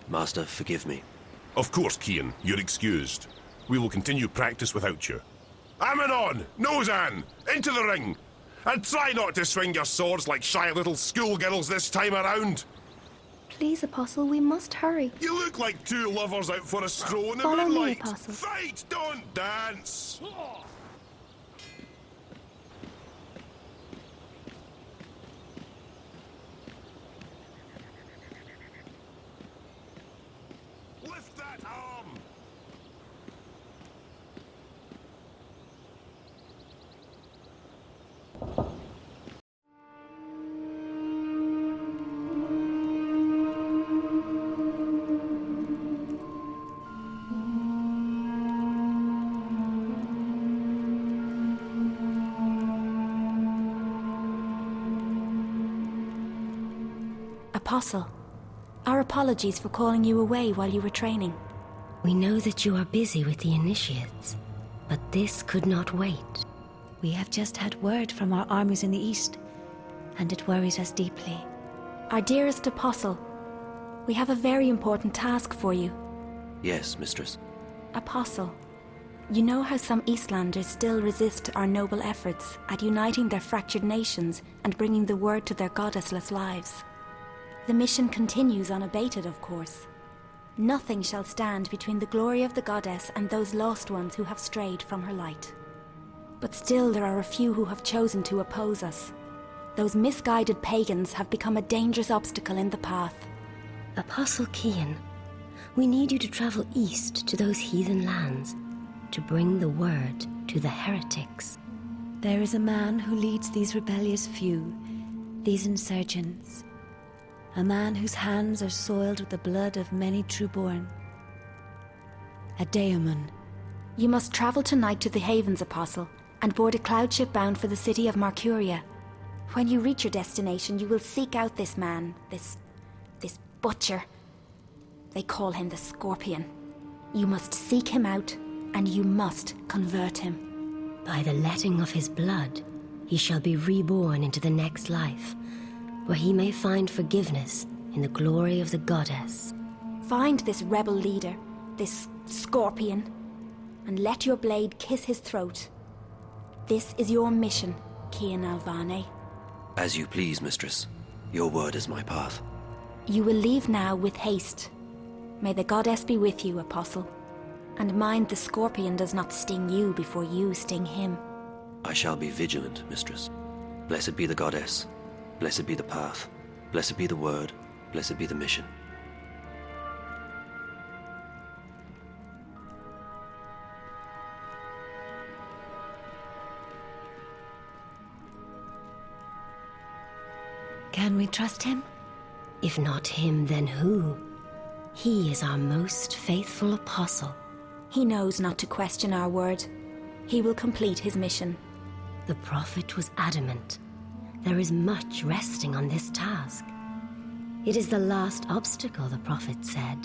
Master, forgive me. Of course, Kian. You're excused. We will continue practice without you. Ammonon! Nozan! Into the ring! And try not to swing your swords like shy little schoolgirls this time around! Please, Apostle, we must hurry. You look like two lovers out for a stroll in the Follow moonlight. me, Apostle. Fight, don't dance! Lift that arm! Apostle, our apologies for calling you away while you were training. We know that you are busy with the initiates, but this could not wait. We have just had word from our armies in the east, and it worries us deeply. Our dearest Apostle, we have a very important task for you. Yes, Mistress. Apostle, you know how some Eastlanders still resist our noble efforts at uniting their fractured nations and bringing the word to their goddessless lives. The mission continues unabated, of course. Nothing shall stand between the glory of the goddess and those lost ones who have strayed from her light. But still there are a few who have chosen to oppose us. Those misguided pagans have become a dangerous obstacle in the path. Apostle Kian, we need you to travel east to those heathen lands to bring the word to the heretics. There is a man who leads these rebellious few, these insurgents. A man whose hands are soiled with the blood of many trueborn. A daemon. You must travel tonight to the Havens, Apostle, and board a cloud ship bound for the city of Marcuria. When you reach your destination, you will seek out this man, this butcher. They call him the Scorpion. You must seek him out, and you must convert him. By the letting of his blood, he shall be reborn into the next life, where he may find forgiveness in the glory of the goddess. Find this rebel leader, this Scorpion, and let your blade kiss his throat. This is your mission, Kian Alvane. As you please, mistress. Your word is my path. You will leave now with haste. May the goddess be with you, Apostle. And mind the Scorpion does not sting you before you sting him. I shall be vigilant, mistress. Blessed be the goddess. Blessed be the path. Blessed be the word. Blessed be the mission. Can we trust him? If not him, then who? He is our most faithful apostle. He knows not to question our word. He will complete his mission. The prophet was adamant. There is much resting on this task. It is the last obstacle, the prophet said.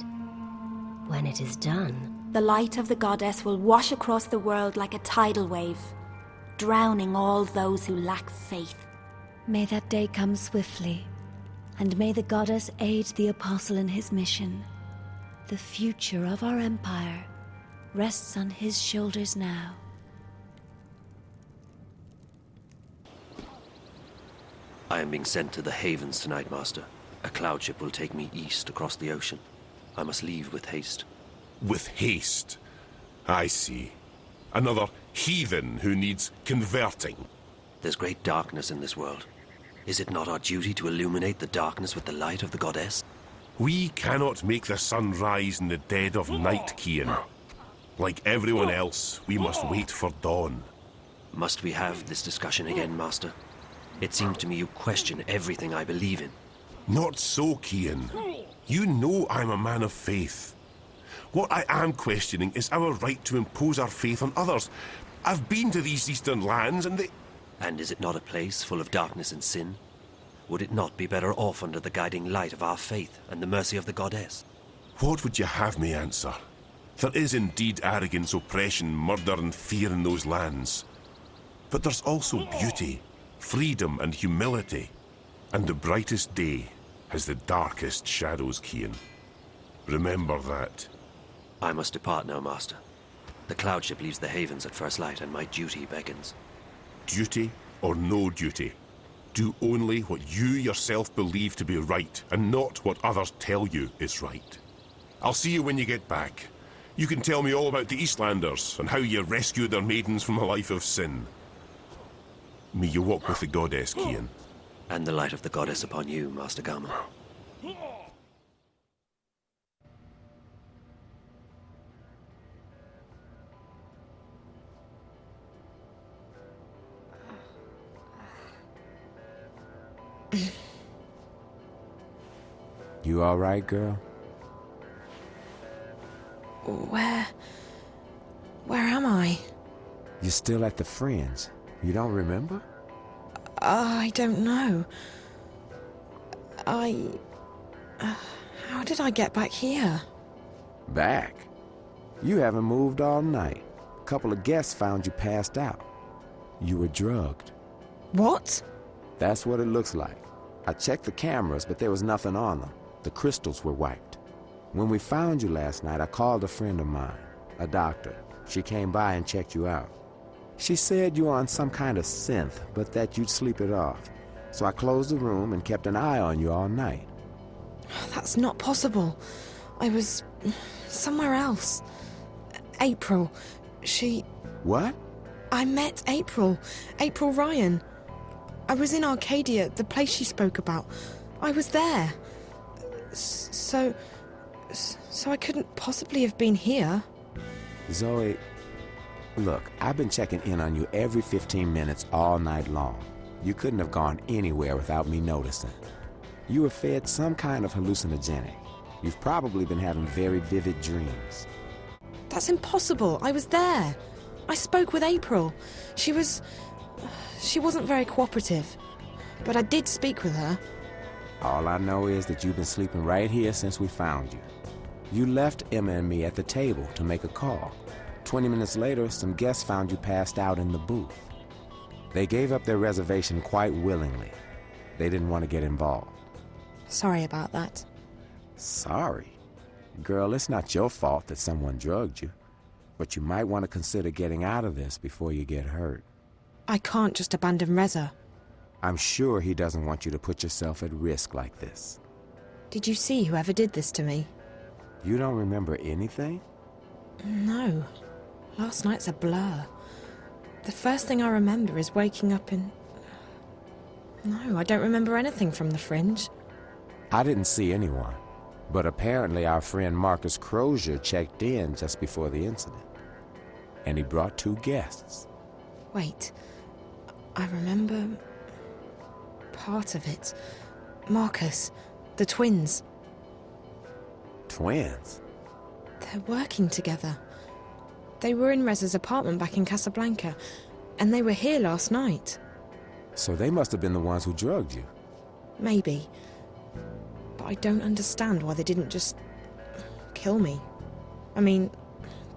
When it is done, the light of the goddess will wash across the world like a tidal wave, drowning all those who lack faith. May that day come swiftly, and may the goddess aid the apostle in his mission. The future of our empire rests on his shoulders now. I am being sent to the Havens tonight, Master. A cloud ship will take me east across the ocean. I must leave with haste. With haste? I see. Another heathen who needs converting. There's great darkness in this world. Is it not our duty to illuminate the darkness with the light of the goddess? We cannot make the sun rise in the dead of night, Kian. Like everyone else, we must wait for dawn. Must we have this discussion again, Master? It seems to me you question everything I believe in. Not so, Kian. You know I'm a man of faith. What I am questioning is our right to impose our faith on others. I've been to these eastern lands and they... And is it not a place full of darkness and sin? Would it not be better off under the guiding light of our faith and the mercy of the goddess? What would you have me answer? There is indeed arrogance, oppression, murder and fear in those lands. But there's also beauty, freedom and humility. And the brightest day has the darkest shadows, Kian. Remember that. I must depart now, Master. The cloud ship leaves the Havens at first light and my duty beckons. Duty or no duty. Do only what you yourself believe to be right, and not what others tell you is right. I'll see you when you get back. You can tell me all about the Eastlanders, and how you rescued their maidens from a life of sin. May you walk with the goddess, Kian. And the light of the goddess upon you, Master Gama. You all right, girl? Where am I? You're still at the Friends. You don't remember? I don't know. How did I get back here? Back? You haven't moved all night. A couple of guests found you passed out. You were drugged. What? That's what it looks like. I checked the cameras, but there was nothing on them. The crystals were wiped. When we found you last night, I called a friend of mine, a doctor. She came by and checked you out. She said you were on some kind of synth, but that you'd sleep it off. So I closed the room and kept an eye on you all night. That's not possible. I was somewhere else. April, she... What? I met April Ryan. I was in Arcadia, the place she spoke about. I was there. So I couldn't possibly have been here. Zoe, look, I've been checking in on you every 15 minutes all night long. You couldn't have gone anywhere without me noticing. You were fed some kind of hallucinogenic. You've probably been having very vivid dreams. That's impossible. I was there. I spoke with April. She wasn't very cooperative. But I did speak with her. All I know is that you've been sleeping right here since we found you. You left Emma and me at the table to make a call. 20 minutes later, some guests found you passed out in the booth. They gave up their reservation quite willingly. They didn't want to get involved. Sorry about that. Sorry? Girl, it's not your fault that someone drugged you. But you might want to consider getting out of this before you get hurt. I can't just abandon Reza. I'm sure he doesn't want you to put yourself at risk like this. Did you see whoever did this to me? You don't remember anything? No. Last night's a blur. The first thing I remember is waking up in... No, I don't remember anything from the Fringe. I didn't see anyone, but apparently our friend Marcus Crozier checked in just before the incident. And he brought 2 guests. Wait, I remember... part of it. Marcus, the twins. Twins? They're working together. They were in Reza's apartment back in Casablanca, and they were here last night. So they must have been the ones who drugged you. Maybe. But I don't understand why they didn't just... kill me. I mean,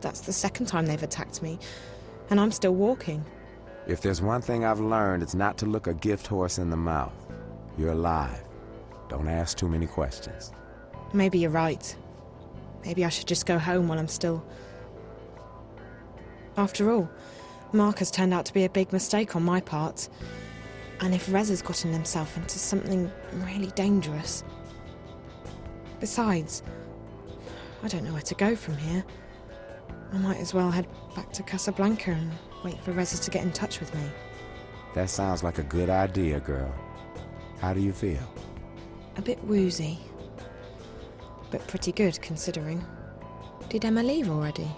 that's the second time they've attacked me, and I'm still walking. If there's one thing I've learned, it's not to look a gift horse in the mouth. You're alive. Don't ask too many questions. Maybe you're right. Maybe I should just go home while I'm still... After all, Marcus turned out to be a big mistake on my part. And if Reza's gotten himself into something really dangerous... Besides, I don't know where to go from here. I might as well head back to Casablanca and wait for Reza to get in touch with me. That sounds like a good idea, girl. How do you feel? A bit woozy. But pretty good, considering. Did Emma leave already?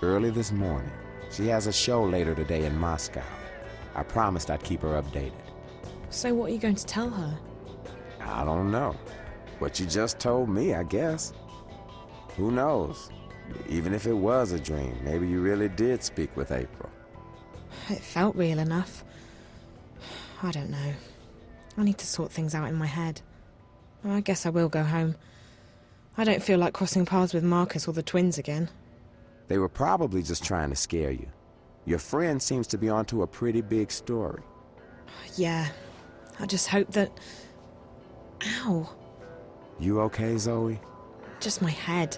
Early this morning. She has a show later today in Moscow. I promised I'd keep her updated. So what are you going to tell her? I don't know. What you just told me, I guess. Who knows? Even if it was a dream, maybe you really did speak with April. It felt real enough. I don't know. I need to sort things out in my head. I guess I will go home. I don't feel like crossing paths with Marcus or the twins again. They were probably just trying to scare you. Your friend seems to be onto a pretty big story. Yeah. I just hope that... Ow. You okay, Zoe? Just my head.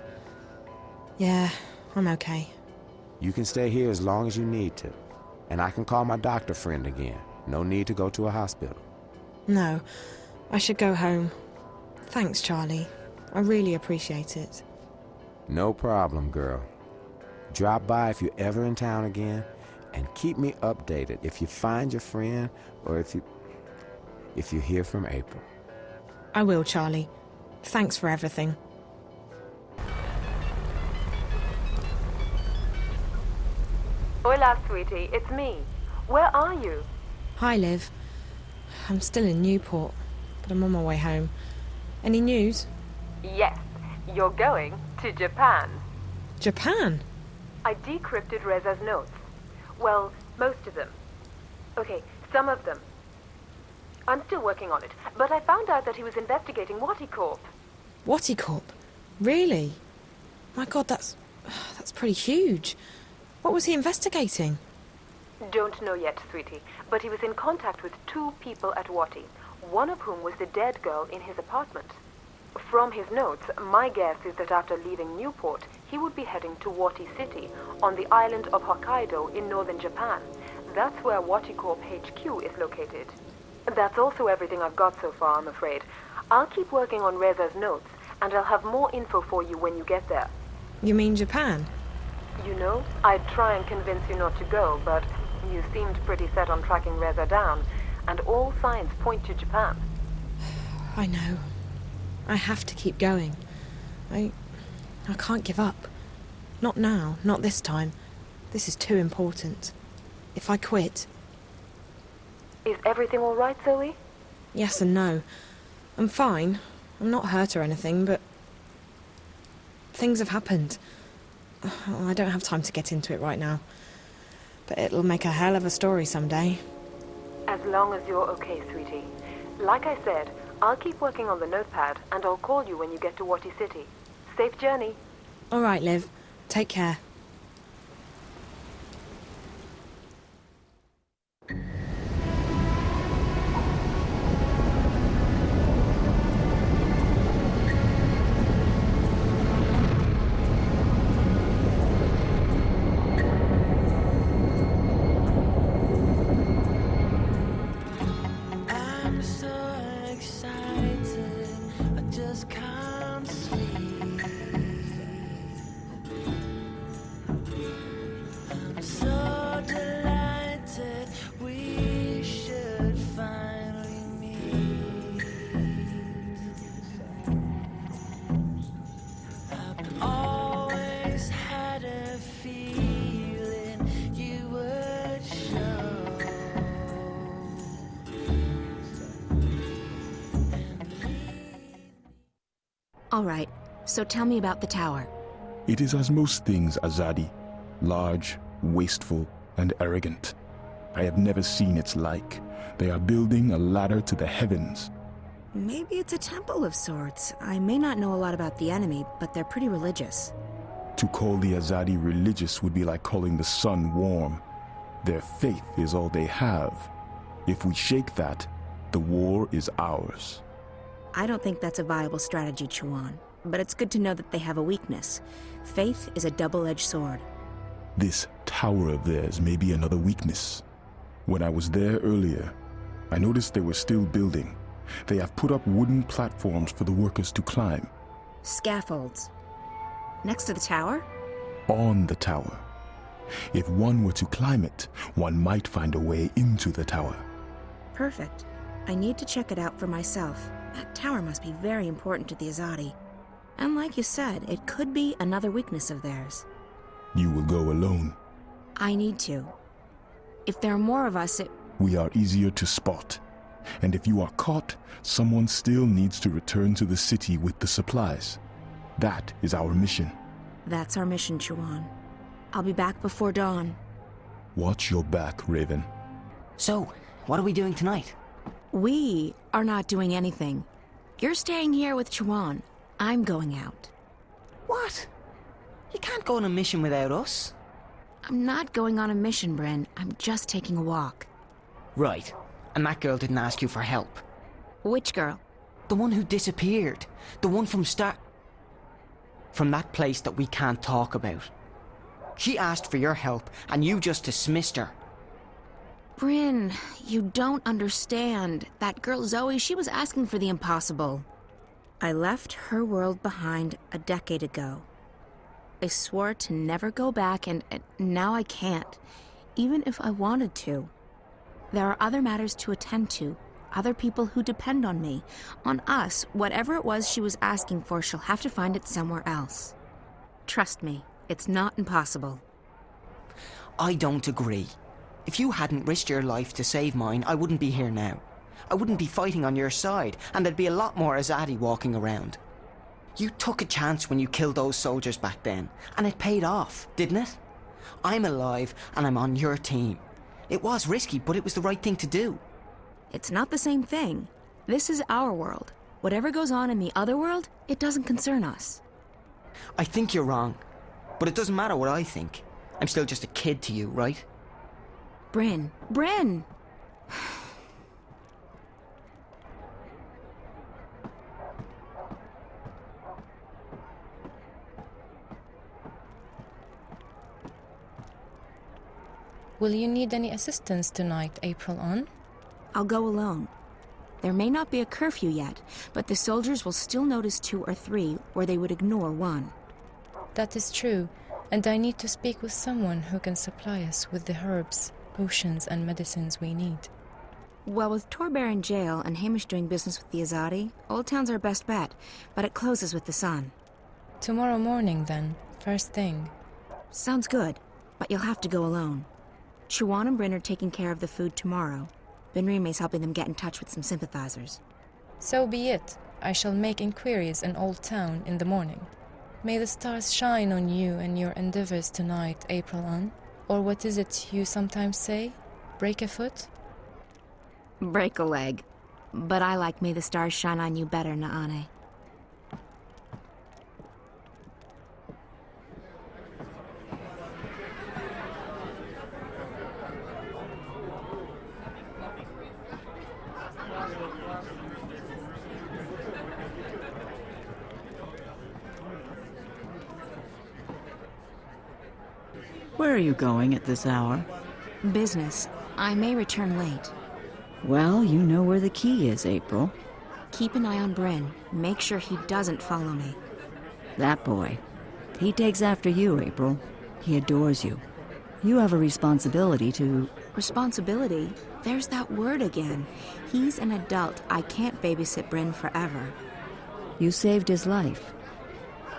Yeah, I'm okay. You can stay here as long as you need to. And I can call my doctor friend again. No need to go to a hospital. No, I should go home. Thanks, Charlie. I really appreciate it. No problem, girl. Drop by if you're ever in town again, and keep me updated if you find your friend or if you hear from April. I will, Charlie. Thanks for everything. Hola, sweetie. It's me. Where are you? Hi, Liv. I'm still in Newport, but I'm on my way home. Any news? Yes. You're going to Japan. Japan? I decrypted Reza's notes. Well, most of them. Okay, some of them. I'm still working on it, but I found out that he was investigating Waticorp. Waticorp? Really? My God, that's pretty huge. What was he investigating? Don't know yet, sweetie, but he was in contact with 2 people at Wati, one of whom was the dead girl in his apartment. From his notes, my guess is that after leaving Newport, he would be heading to Wati City, on the island of Hokkaido in northern Japan. That's where Waticorp HQ is located. That's also everything I've got so far, I'm afraid. I'll keep working on Reza's notes, and I'll have more info for you when you get there. You mean Japan? You know, I'd try and convince you not to go, but you seemed pretty set on tracking Reza down, and all signs point to Japan. I know. I have to keep going. I can't give up. Not now, not this time. This is too important. If I quit... Is everything all right, Zoe? Yes and no. I'm fine. I'm not hurt or anything, but... things have happened. I don't have time to get into it right now. But it'll make a hell of a story someday. As long as you're okay, sweetie. Like I said, I'll keep working on the notepad, and I'll call you when you get to Wati City. Safe journey. All right, Liv. Take care. All right, so tell me about the tower. It is as most things Azadi, large, wasteful, and arrogant. I have never seen its like. They are building a ladder to the heavens. Maybe it's a temple of sorts. I may not know a lot about the enemy, but they're pretty religious. To call the Azadi religious would be like calling the sun warm. Their faith is all they have. If we shake that, the war is ours. I don't think that's a viable strategy, Chuan, but it's good to know that they have a weakness. Faith is a double-edged sword. This tower of theirs may be another weakness. When I was there earlier, I noticed they were still building. They have put up wooden platforms for the workers to climb. Scaffolds. Next to the tower? On the tower. If one were to climb it, one might find a way into the tower. Perfect. I need to check it out for myself. That tower must be very important to the Azadi. And like you said, it could be another weakness of theirs. You will go alone. I need to. If there are more of us, We are easier to spot. And if you are caught, someone still needs to return to the city with the supplies. That is our mission. That's our mission, Chuan. I'll be back before dawn. Watch your back, Raven. So, what are we doing tonight? We are not doing anything. You're staying here with Chuan. I'm going out. What? You can't go on a mission without us. I'm not going on a mission, Bryn. I'm just taking a walk. Right. And that girl didn't ask you for help. Which girl? The one who disappeared. The one from from that place that we can't talk about. She asked for your help, and you just dismissed her. Bryn, you don't understand. That girl Zoe, she was asking for the impossible. I left her world behind a decade ago. I swore to never go back, and now I can't, even if I wanted to. There are other matters to attend to, other people who depend on me, on us. Whatever it was she was asking for, she'll have to find it somewhere else. Trust me, it's not impossible. I don't agree. If you hadn't risked your life to save mine, I wouldn't be here now. I wouldn't be fighting on your side, and there'd be a lot more Azadi walking around. You took a chance when you killed those soldiers back then, and it paid off, didn't it? I'm alive, and I'm on your team. It was risky, but it was the right thing to do. It's not the same thing. This is our world. Whatever goes on in the other world, it doesn't concern us. I think you're wrong, but it doesn't matter what I think. I'm still just a kid to you, right? Bryn! Bryn! Will you need any assistance tonight, April on? I'll go alone. There may not be a curfew yet, but the soldiers will still notice 2 or 3 where they would ignore 1. That is true, and I need to speak with someone who can supply us with the herbs, potions and medicines we need. Well, with Torbear in jail and Hamish doing business with the Azadi, Old Town's our best bet, but it closes with the sun. Tomorrow morning, then. First thing. Sounds good, but you'll have to go alone. Chuan and Bryn are taking care of the food tomorrow. Benrime's helping them get in touch with some sympathizers. So be it. I shall make inquiries in Old Town in the morning. May the stars shine on you and your endeavors tonight, April Ann. Or what is it you sometimes say? Break a foot? Break a leg. But I like May the Stars Shine on You better, Naane. Where are you going at this hour? Business. I may return late. Well, you know where the key is, April. Keep an eye on Bryn. Make sure he doesn't follow me. That boy. He takes after you, April. He adores you. You have a responsibility to... Responsibility? There's that word again. He's an adult. I can't babysit Bryn forever. You saved his life.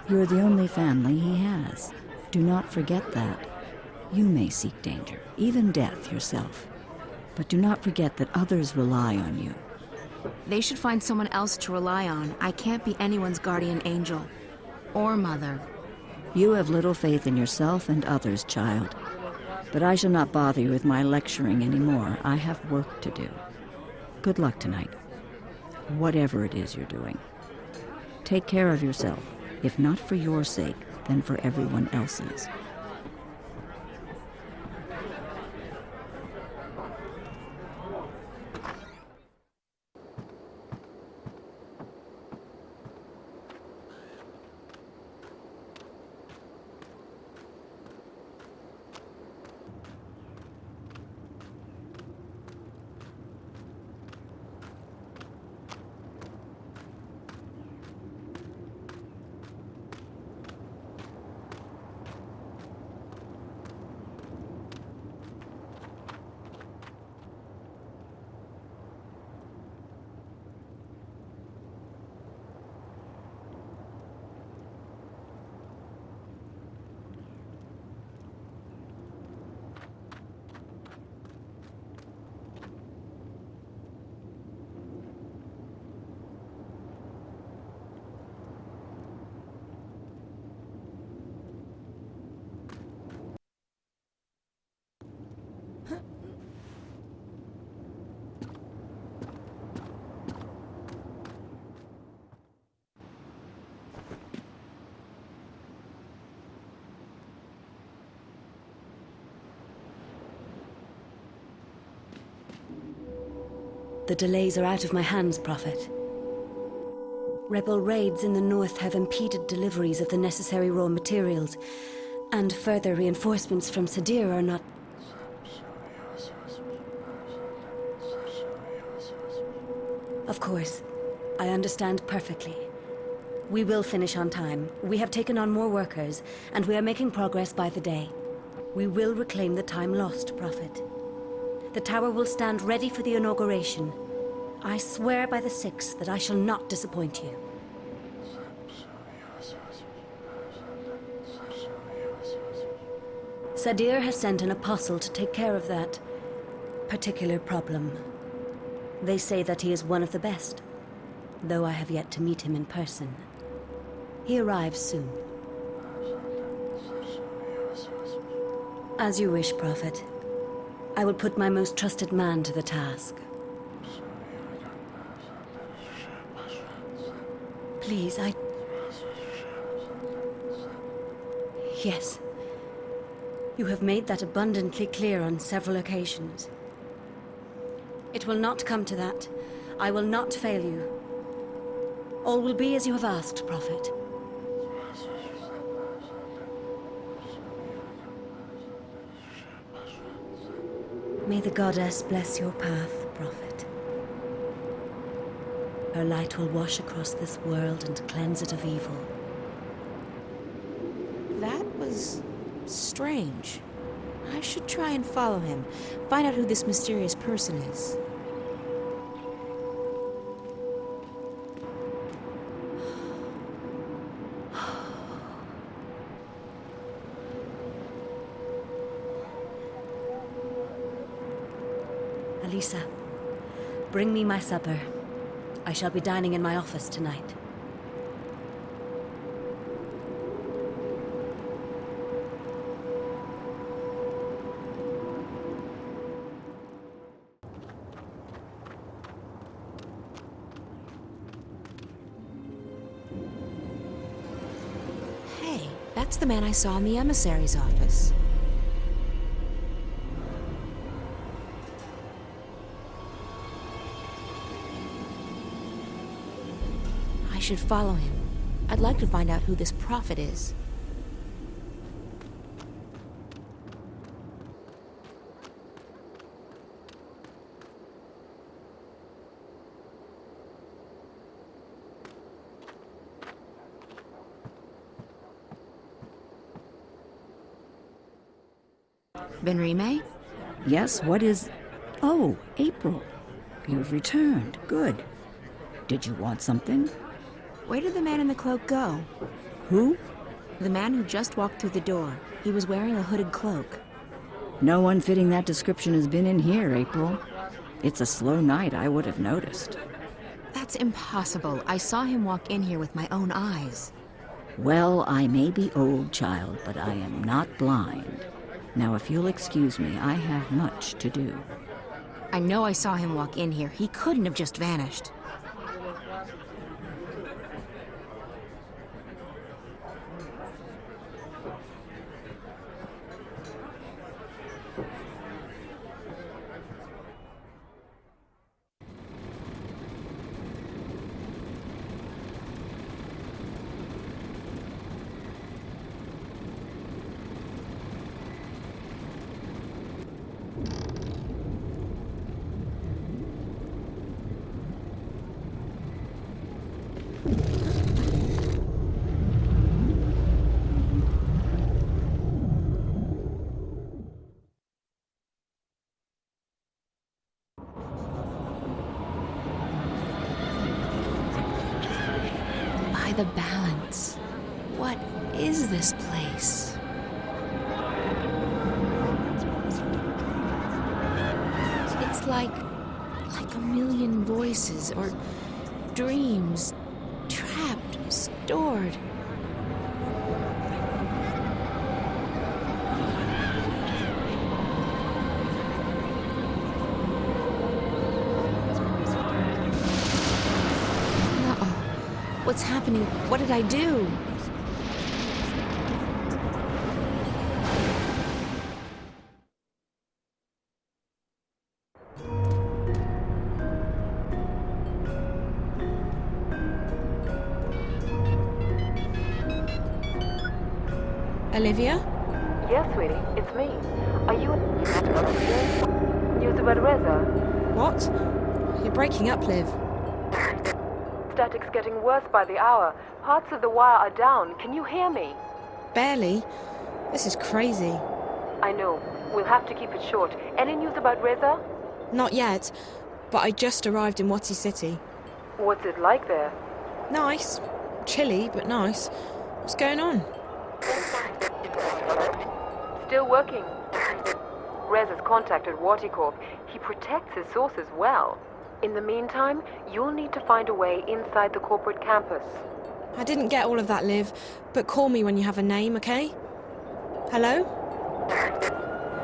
You're the only family he has. Do not forget that. You may seek danger, even death yourself. But do not forget that others rely on you. They should find someone else to rely on. I can't be anyone's guardian angel. Or mother. You have little faith in yourself and others, child. But I shall not bother you with my lecturing anymore. I have work to do. Good luck tonight. Whatever it is you're doing. Take care of yourself. If not for your sake, then for everyone else's. The delays are out of my hands, Prophet. Rebel raids in the north have impeded deliveries of the necessary raw materials, and further reinforcements from Sadir are not... Of course, I understand perfectly. We will finish on time. We have taken on more workers, and we are making progress by the day. We will reclaim the time lost, Prophet. The tower will stand ready for the inauguration. I swear by the Six that I shall not disappoint you. Sadir has sent an apostle to take care of that particular problem. They say that he is one of the best, though I have yet to meet him in person. He arrives soon. As you wish, Prophet. I will put my most trusted man to the task. Please, Yes. You have made that abundantly clear on several occasions. It will not come to that. I will not fail you. All will be as you have asked, Prophet. May the goddess bless your path, Prophet. Her light will wash across this world and cleanse it of evil. That was strange. I should try and follow him, find out who this mysterious person is. Lisa, bring me my supper. I shall be dining in my office tonight. Hey, that's the man I saw in the emissary's office. I should follow him. I'd like to find out who this prophet is. Benrime? Yes, what is... Oh, April. You've returned. Good. Did you want something? Where did the man in the cloak go? Who? The man who just walked through the door. He was wearing a hooded cloak. No one fitting that description has been in here, April. It's a slow night, I would have noticed. That's impossible. I saw him walk in here with my own eyes. Well, I may be old, child, but I am not blind. Now, if you'll excuse me, I have much to do. I know I saw him walk in here. He couldn't have just vanished. The balance. What is this place? It's like a million voices or dreams, trapped, stored. What's happening? What did I do? Olivia? Yes, sweetie, it's me. Are you News about Reza? What? You're breaking up, Liv. Static's getting worse by the hour. Parts of the wire are down. Can you hear me? Barely. This is crazy. I know. We'll have to keep it short. Any news about Reza? Not yet, but I just arrived in Wati City. What's it like there? Nice. Chilly, but nice. What's going on? Still working. Reza's contacted Wati Corp. He protects his sources well. In the meantime, you'll need to find a way inside the corporate campus. I didn't get all of that, Liv, but call me when you have a name, okay? Hello?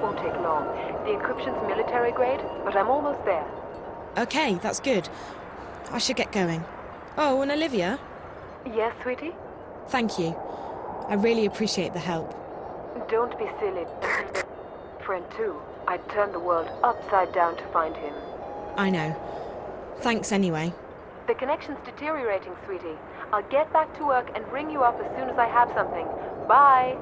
Won't take long. The encryption's military grade, but I'm almost there. Okay, that's good. I should get going. Oh, and Olivia? Yes, sweetie? Thank you. I really appreciate the help. Don't be silly. Friend too. I'd turn the world upside down to find him. I know. Thanks anyway. The connection's deteriorating, sweetie. I'll get back to work and ring you up as soon as I have something. Bye!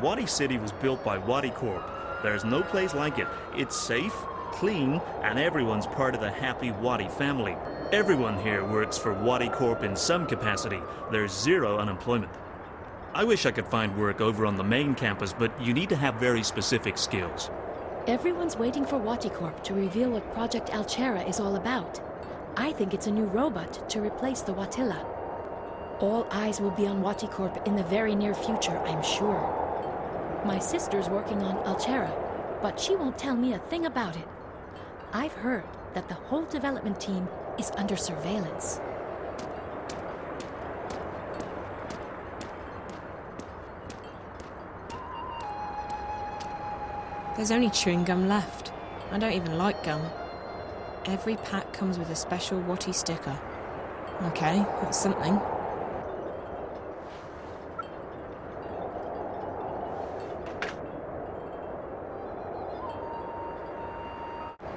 Wati City was built by Wati Corp. There's no place like it. It's safe, clean, and everyone's part of the happy Wati family. Everyone here works for Wati Corp in some capacity. There's zero unemployment. I wish I could find work over on the main campus, but you need to have very specific skills. Everyone's waiting for Wati Corp to reveal what Project Alchera is all about. I think it's a new robot to replace the Watilla. All eyes will be on Waticorp in the very near future, I'm sure. My sister's working on Altera, but she won't tell me a thing about it. I've heard that the whole development team is under surveillance. There's only chewing gum left. I don't even like gum. Every pack comes with a special Watty sticker. Okay, that's something.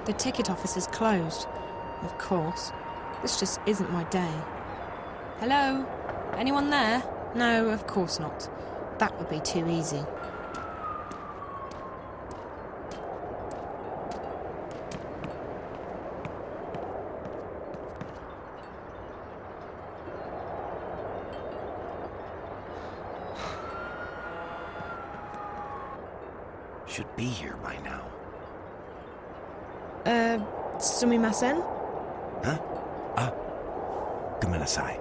The ticket office is closed. Of course. This just isn't my day. Hello? Anyone there? No, of course not. That would be too easy. Should be here by now. Sumimasen? Huh? Gomenasai.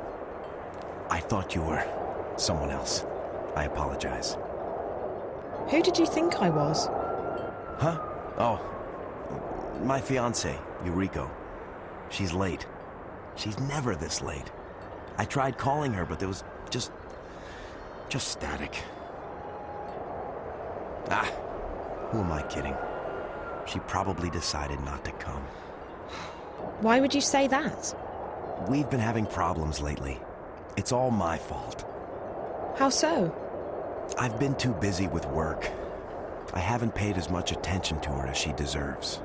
I thought you were someone else. I apologize. Who did you think I was? Huh? Oh, my fiancée, Yuriko. She's late. She's never this late. I tried calling her, but there was just static. Who am I kidding? She probably decided not to come. Why would you say that? We've been having problems lately. It's all my fault. How so? I've been too busy with work. I haven't paid as much attention to her as she deserves.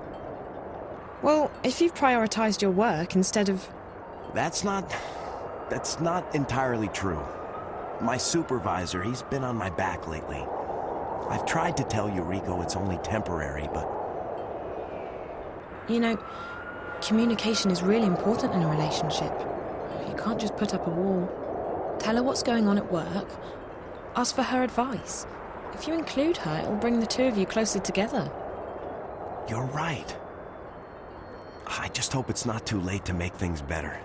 Well, if you've prioritized your work instead of... That's not entirely true. My supervisor, he's been on my back lately. I've tried to tell Yuriko it's only temporary, but... You know, communication is really important in a relationship. You can't just put up a wall. Tell her what's going on at work. Ask for her advice. If you include her, it'll bring the two of you closer together. You're right. I just hope it's not too late to make things better.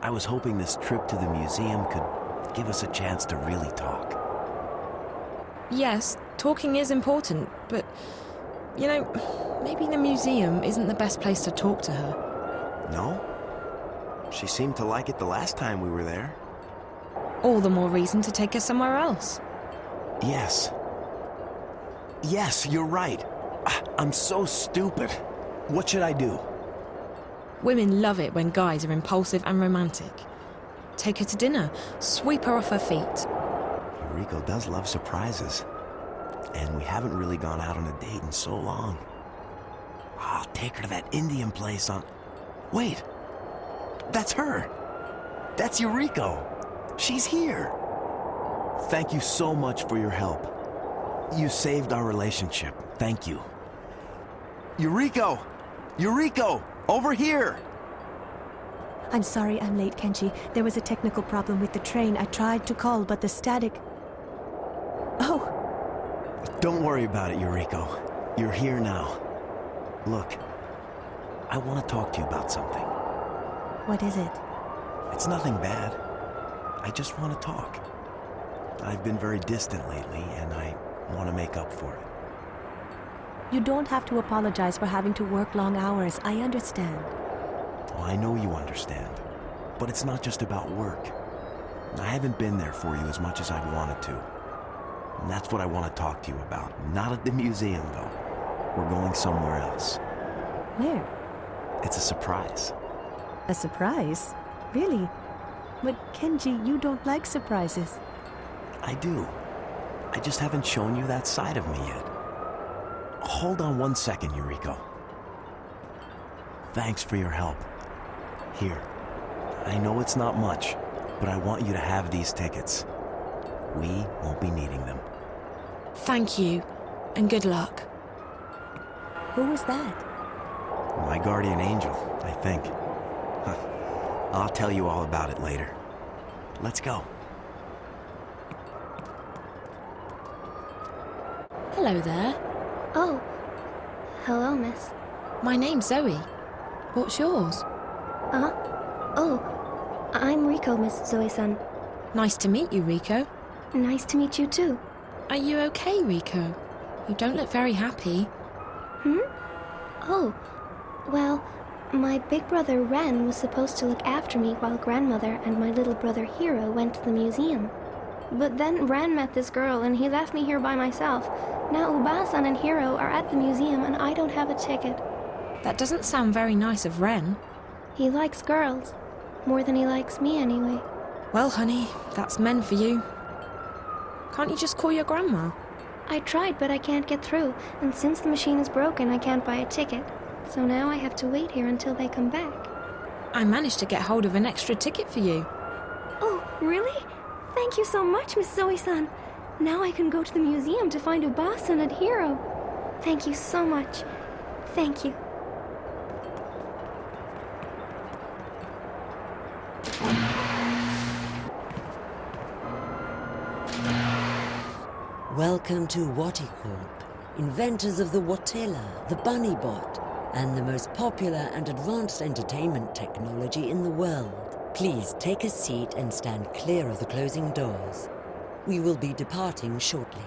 I was hoping this trip to the museum could give us a chance to really talk. Yes, talking is important, but, you know, maybe the museum isn't the best place to talk to her. No? She seemed to like it the last time we were there. All the more reason to take her somewhere else. Yes. Yes, you're right. I'm so stupid. What should I do? Women love it when guys are impulsive and romantic. Take her to dinner. Sweep her off her feet. Yuriko does love surprises. And we haven't really gone out on a date in so long. I'll take her to that Indian place on... Wait! That's her! That's Yuriko! She's here! Thank you so much for your help. You saved our relationship. Thank you. Yuriko! Yuriko! Over here! I'm sorry I'm late, Kenji. There was a technical problem with the train. I tried to call, but the static... Oh! Don't worry about it, Yuriko. You're here now. Look, I want to talk to you about something. What is it? It's nothing bad. I just want to talk. I've been very distant lately, and I want to make up for it. You don't have to apologize for having to work long hours. I understand. Well, I know you understand. But it's not just about work. I haven't been there for you as much as I'd wanted to. And that's what I want to talk to you about. Not at the museum, though. We're going somewhere else. Where? It's a surprise. A surprise? Really? But Kenji, you don't like surprises. I do. I just haven't shown you that side of me yet. Hold on 1 second, Yuriko. Thanks for your help. Here. I know it's not much, but I want you to have these tickets. We won't be needing them. Thank you, and good luck. Who was that? My guardian angel, I think. I'll tell you all about it later. Let's go. Hello there. Oh. Hello, miss. My name's Zoe. What's yours? Oh. I'm Riko, Miss Zoe-san. Nice to meet you, Rico. Nice to meet you too. Are you okay, Rico? You don't look very happy. Hmm? Oh, well, my big brother Ren was supposed to look after me while grandmother and my little brother Hiro went to the museum. But then Ren met this girl and he left me here by myself. Now Ubasan and Hiro are at the museum and I don't have a ticket. That doesn't sound very nice of Ren. He likes girls. More than he likes me anyway. Well, honey, that's men for you. Can't you just call your grandma? I tried, but I can't get through. And since the machine is broken, I can't buy a ticket. So now I have to wait here until they come back. I managed to get hold of an extra ticket for you. Oh, really? Thank you so much, Miss Zoe-san. Now I can go to the museum to find Ubasan and Hiro. Thank you so much. Thank you. Welcome to Waticorp, inventors of the Watilla, the Bunny Bot, and the most popular and advanced entertainment technology in the world. Please take a seat and stand clear of the closing doors. We will be departing shortly.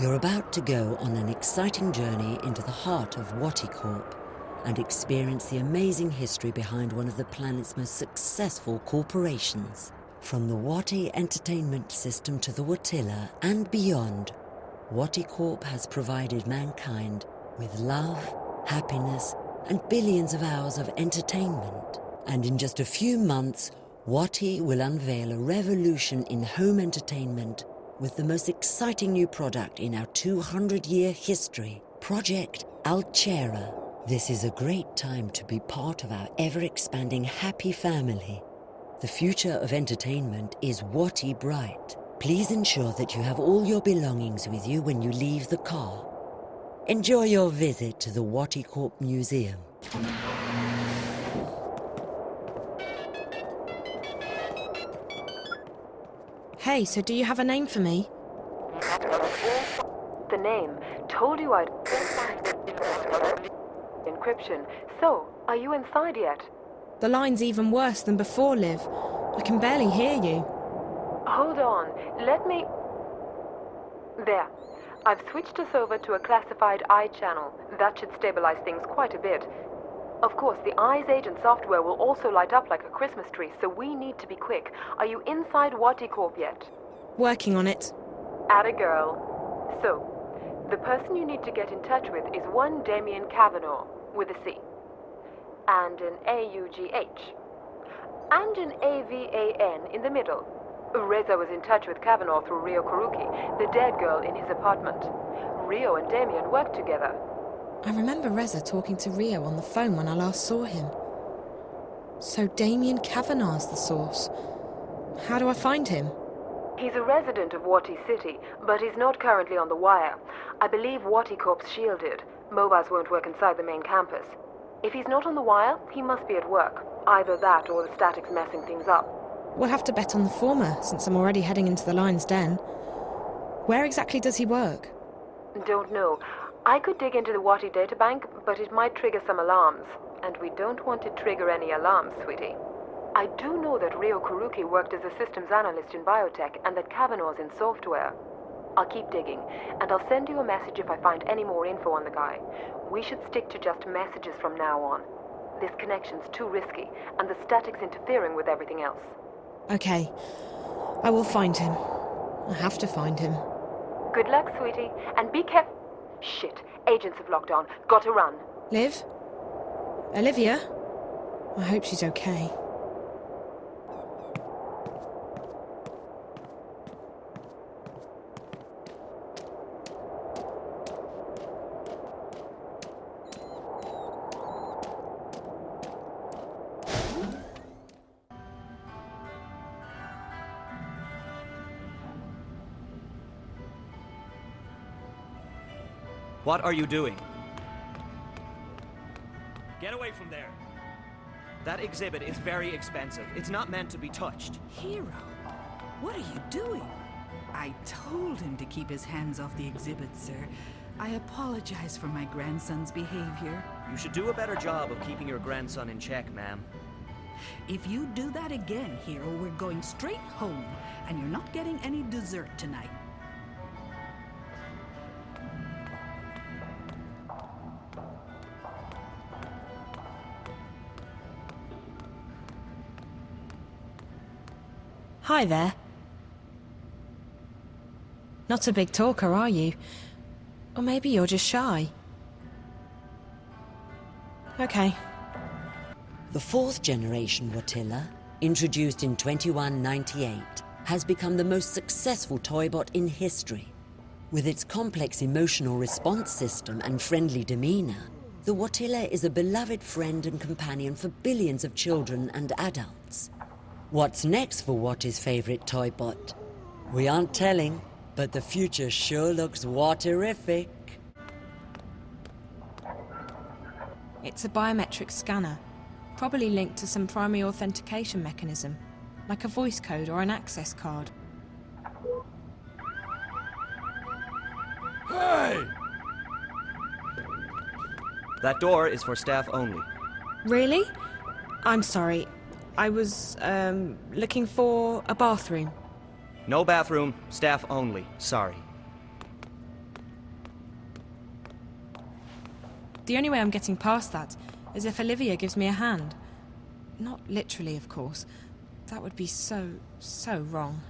You're about to go on an exciting journey into the heart of Waticorp and experience the amazing history behind one of the planet's most successful corporations. From the Wati entertainment system to the Watilla and beyond, Waticorp has provided mankind with love, happiness, and billions of hours of entertainment. And in just a few months, Wati will unveil a revolution in home entertainment with the most exciting new product in our 200-year history, Project Altera. This is a great time to be part of our ever-expanding happy family. The future of entertainment is Wati bright. Please ensure that you have all your belongings with you when you leave the car. Enjoy your visit to the Waticorp Museum. Hey, so do you have a name for me? The name. Told you I'd... Encryption. So, are you inside yet? The line's even worse than before, Liv. I can barely hear you. Hold on. Let me... There. I've switched us over to a classified eye channel. That should stabilize things quite a bit. Of course, the Eyes Agent software will also light up like a Christmas tree, so we need to be quick. Are you inside Waticorp yet? Working on it. Atta girl. So, the person you need to get in touch with is one Damien Kavanaugh, with a C. And an A-U-G-H. And an A-V-A-N in the middle. Reza was in touch with Kavanaugh through Rio Kuruki, the dead girl in his apartment. Rio and Damien worked together. I remember Reza talking to Rio on the phone when I last saw him. So Damien Kavanaugh's the source. How do I find him? He's a resident of Wati City, but he's not currently on the wire. I believe Waticorp's shielded. Mobiles won't work inside the main campus. If he's not on the wire, he must be at work. Either that or the static's messing things up. We'll have to bet on the former, since I'm already heading into the Lion's Den. Where exactly does he work? Don't know. I could dig into the Wati databank, but it might trigger some alarms. And we don't want to trigger any alarms, sweetie. I do know that Rio Kuruki worked as a systems analyst in biotech and that Kavanaugh's in software. I'll keep digging, and I'll send you a message if I find any more info on the guy. We should stick to just messages from now on. This connection's too risky, and the static's interfering with everything else. Okay. I will find him. I have to find him. Good luck, sweetie, and be careful. Shit, agents have locked on. Got to run. Liv? Olivia? I hope she's okay. What are you doing? Get away from there. That exhibit is very expensive. It's not meant to be touched. Hiro, what are you doing? I told him to keep his hands off the exhibit, sir. I apologize for my grandson's behavior. You should do a better job of keeping your grandson in check, ma'am. If you do that again, hero, we're going straight home, and you're not getting any dessert tonight. Hi there. Not a big talker, are you? Or maybe you're just shy. Okay. The fourth generation Watilla, introduced in 2198, has become the most successful toybot in history. With its complex emotional response system and friendly demeanor, the Watilla is a beloved friend and companion for billions of children and adults. What's next for Watty's favorite toybot? We aren't telling, but the future sure looks Watterific. It's a biometric scanner, probably linked to some primary authentication mechanism, like a voice code or an access card. Hey! That door is for staff only. Really? I'm sorry. I was, looking for a bathroom. No bathroom, staff only. Sorry. The only way I'm getting past that is if Olivia gives me a hand. Not literally, of course. That would be so wrong.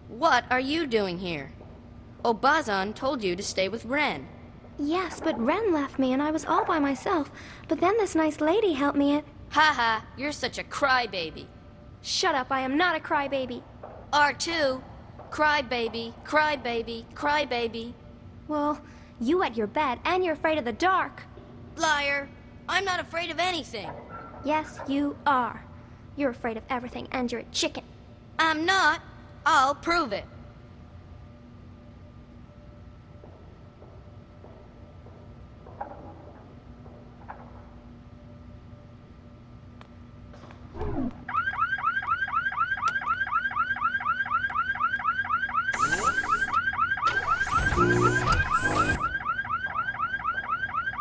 What are you doing here? Obazan told you to stay with Ren. Yes, but Ren left me and I was all by myself. But then this nice lady helped me at... Haha, you're such a crybaby. Shut up, I am not a crybaby. R2, crybaby, crybaby, crybaby. Well, you at your bed and you're afraid of the dark. Liar, I'm not afraid of anything. Yes, you are. You're afraid of everything and you're a chicken. I'm not. I'll prove it.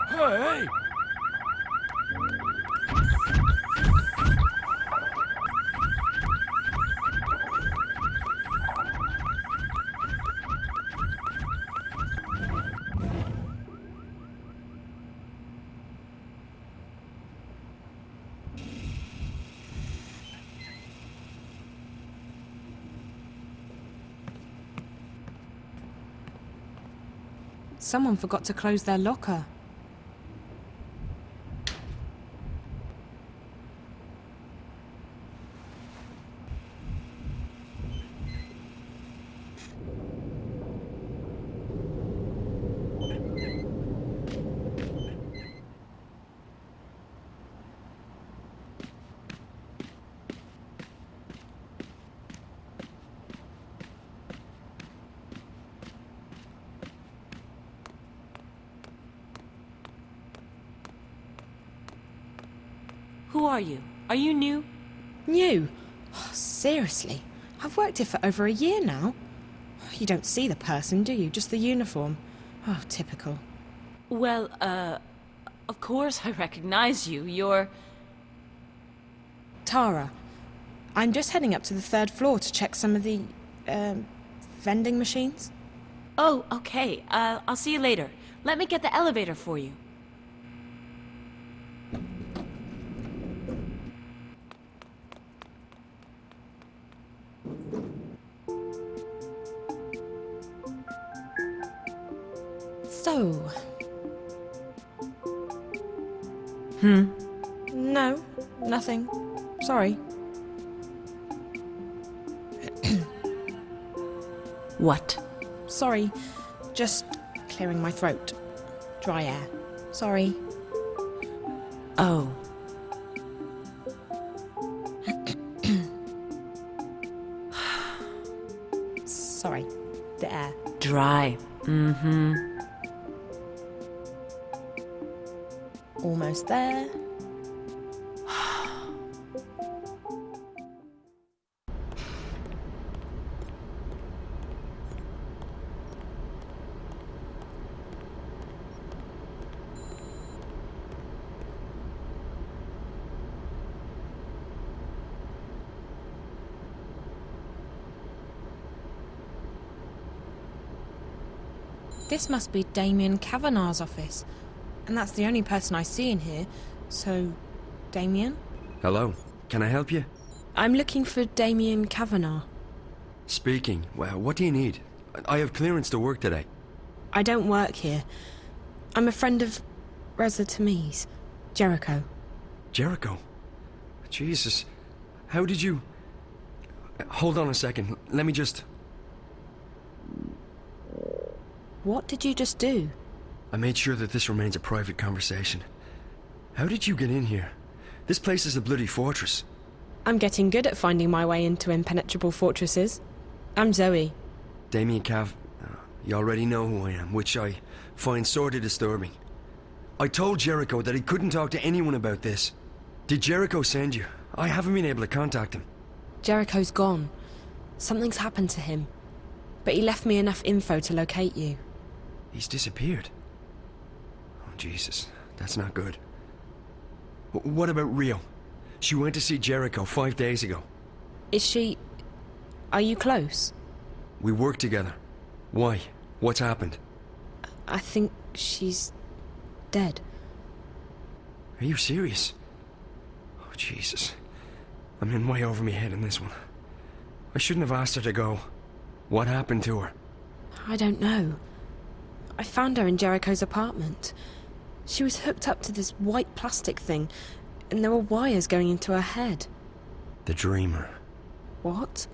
Hey! Someone forgot to close their locker. Who are you? Are you new? New? Oh, seriously? I've worked here for over a year now. You don't see the person, do you? Just the uniform. Oh, typical. Well, of course I recognize you. You're... Tara. I'm just heading up to the 3rd floor to check some of the, vending machines. Oh, okay. I'll see you later. Let me get the elevator for you. So... No, nothing. Sorry. What? Sorry. Just clearing my throat. Dry air. Sorry. Oh. Sorry. The air. Dry. Mm-hmm. Almost there. This must be Damien Kavanagh's office. And that's the only person I see in here. So, Damien? Hello. Can I help you? I'm looking for Damien Kavanagh. Speaking. Well, what do you need? I have clearance to work today. I don't work here. I'm a friend of Reza Tamiz, Jericho. Jericho? Jesus. How did you... Hold on a second. Let me just... What did you just do? I made sure that this remains a private conversation. How did you get in here? This place is a bloody fortress. I'm getting good at finding my way into impenetrable fortresses. I'm Zoe. Damien Cav... you already know who I am, which I find sorta disturbing. I told Jericho that he couldn't talk to anyone about this. Did Jericho send you? I haven't been able to contact him. Jericho's gone. Something's happened to him. But he left me enough info to locate you. He's disappeared. Oh, Jesus. That's not good. What about Rio? She went to see Jericho 5 days ago. Is she... Are you close? We work together. Why? What's happened? I think she's... dead. Are you serious? Oh, Jesus. I'm in way over my head in this one. I shouldn't have asked her to go. What happened to her? I don't know. I found her in Jericho's apartment. She was hooked up to this white plastic thing, and there were wires going into her head. The Dreamer. What?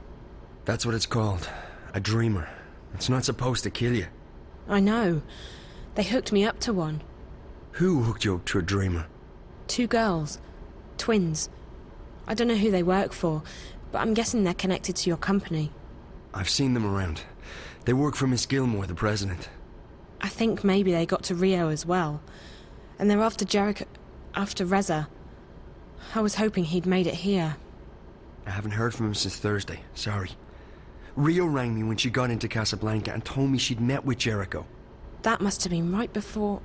That's what it's called. A Dreamer. It's not supposed to kill you. I know. They hooked me up to one. Who hooked you up to a Dreamer? 2 girls. Twins. I don't know who they work for, but I'm guessing they're connected to your company. I've seen them around. They work for Miss Gilmore, the president. I think maybe they got to Rio as well. And they're after Jericho... after Reza. I was hoping he'd made it here. I haven't heard from him since Thursday. Sorry. Rio rang me when she got into Casablanca and told me she'd met with Jericho. That must have been right before...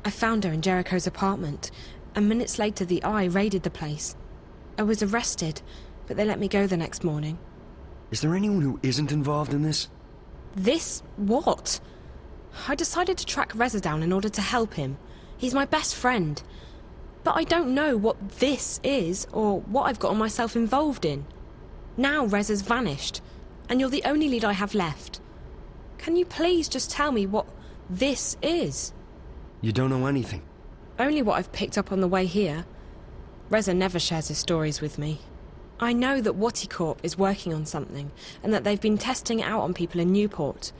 I found her in Jericho's apartment, and minutes later the Eye raided the place. I was arrested, but they let me go the next morning. Is there anyone who isn't involved in this? This? What? I decided to track Reza down in order to help him. He's my best friend. But I don't know what this is, or what I've gotten myself involved in. Now Reza's vanished, and you're the only lead I have left. Can you please just tell me what this is? You don't know anything? Only what I've picked up on the way here. Reza never shares his stories with me. I know that Waticorp is working on something, and that they've been testing it out on people in Newport.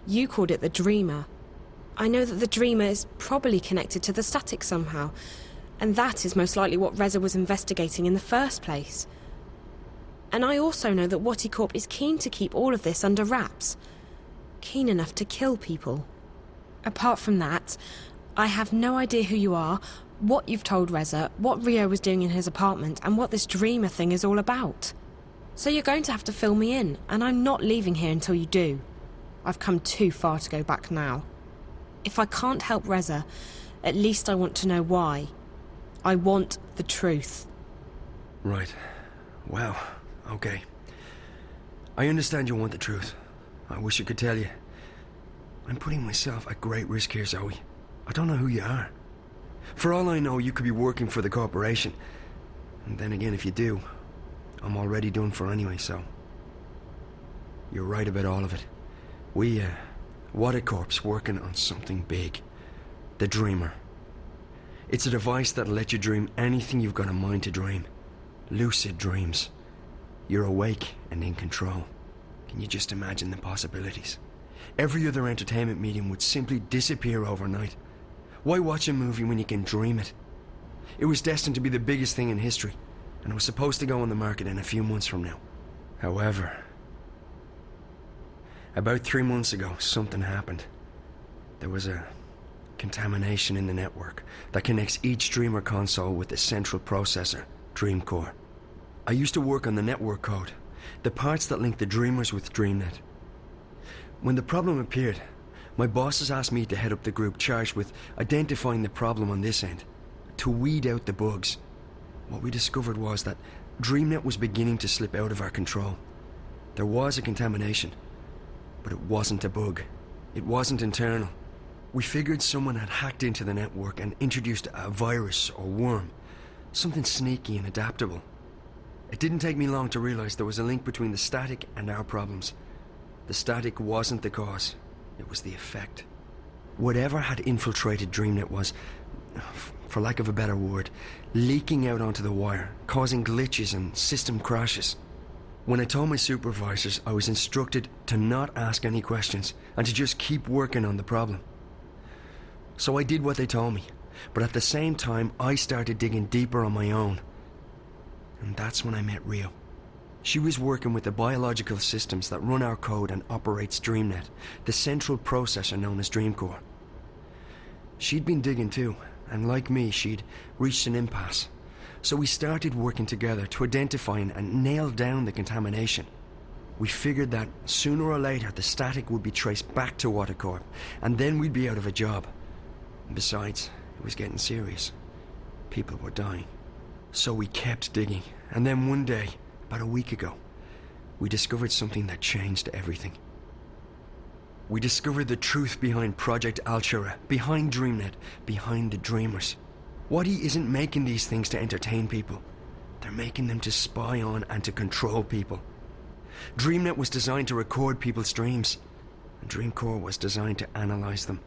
You called it the Dreamer. I know that the Dreamer is probably connected to the static somehow, and that is most likely what Reza was investigating in the first place. And I also know that Waticorp is keen to keep all of this under wraps. Keen enough to kill people. Apart from that, I have no idea who you are, what you've told Reza, what Rio was doing in his apartment, and what this Dreamer thing is all about. So you're going to have to fill me in, and I'm not leaving here until you do. I've come too far to go back now. If I can't help Reza, at least I want to know why. I want the truth. Right. Well, okay. I understand you want the truth. I wish I could tell you. I'm putting myself at great risk here, Zoe. I don't know who you are. For all I know, you could be working for the corporation. And then again, if you do, I'm already done for anyway, so... You're right about all of it. Waticorp's working on something big. The Dreamer. It's a device that'll let you dream anything you've got a mind to dream. Lucid dreams. You're awake and in control. Can you just imagine the possibilities? Every other entertainment medium would simply disappear overnight. Why watch a movie when you can dream it? It was destined to be the biggest thing in history, and it was supposed to go on the market in a few months from now. However, about 3 months ago, something happened. There was a contamination in the network that connects each Dreamer console with the central processor, Dreamcore. I used to work on the network code, the parts that link the Dreamers with DreamNet. When the problem appeared, my bosses asked me to head up the group charged with identifying the problem on this end, to weed out the bugs. What we discovered was that DreamNet was beginning to slip out of our control. There was a contamination, but it wasn't a bug. It wasn't internal. We figured someone had hacked into the network and introduced a virus or worm. Something sneaky and adaptable. It didn't take me long to realize there was a link between the static and our problems. The static wasn't the cause. It was the effect. Whatever had infiltrated DreamNet was, for lack of a better word, leaking out onto the wire, causing glitches and system crashes. When I told my supervisors, I was instructed to not ask any questions and to just keep working on the problem. So I did what they told me, but at the same time I started digging deeper on my own. And that's when I met Rio. She was working with the biological systems that run our code and operates DreamNet, the central processor known as Dreamcore. She'd been digging too, and like me, she'd reached an impasse. So we started working together to identify and nail down the contamination. We figured that sooner or later the static would be traced back to Watercorp, and then we'd be out of a job. And besides, it was getting serious. People were dying. So we kept digging, and then one day, about a week ago, we discovered something that changed everything. We discovered the truth behind Project Altera, behind DreamNet, behind the Dreamers. Wadi isn't making these things to entertain people. They're making them to spy on and to control people. DreamNet was designed to record people's dreams, and Dreamcore was designed to analyze them.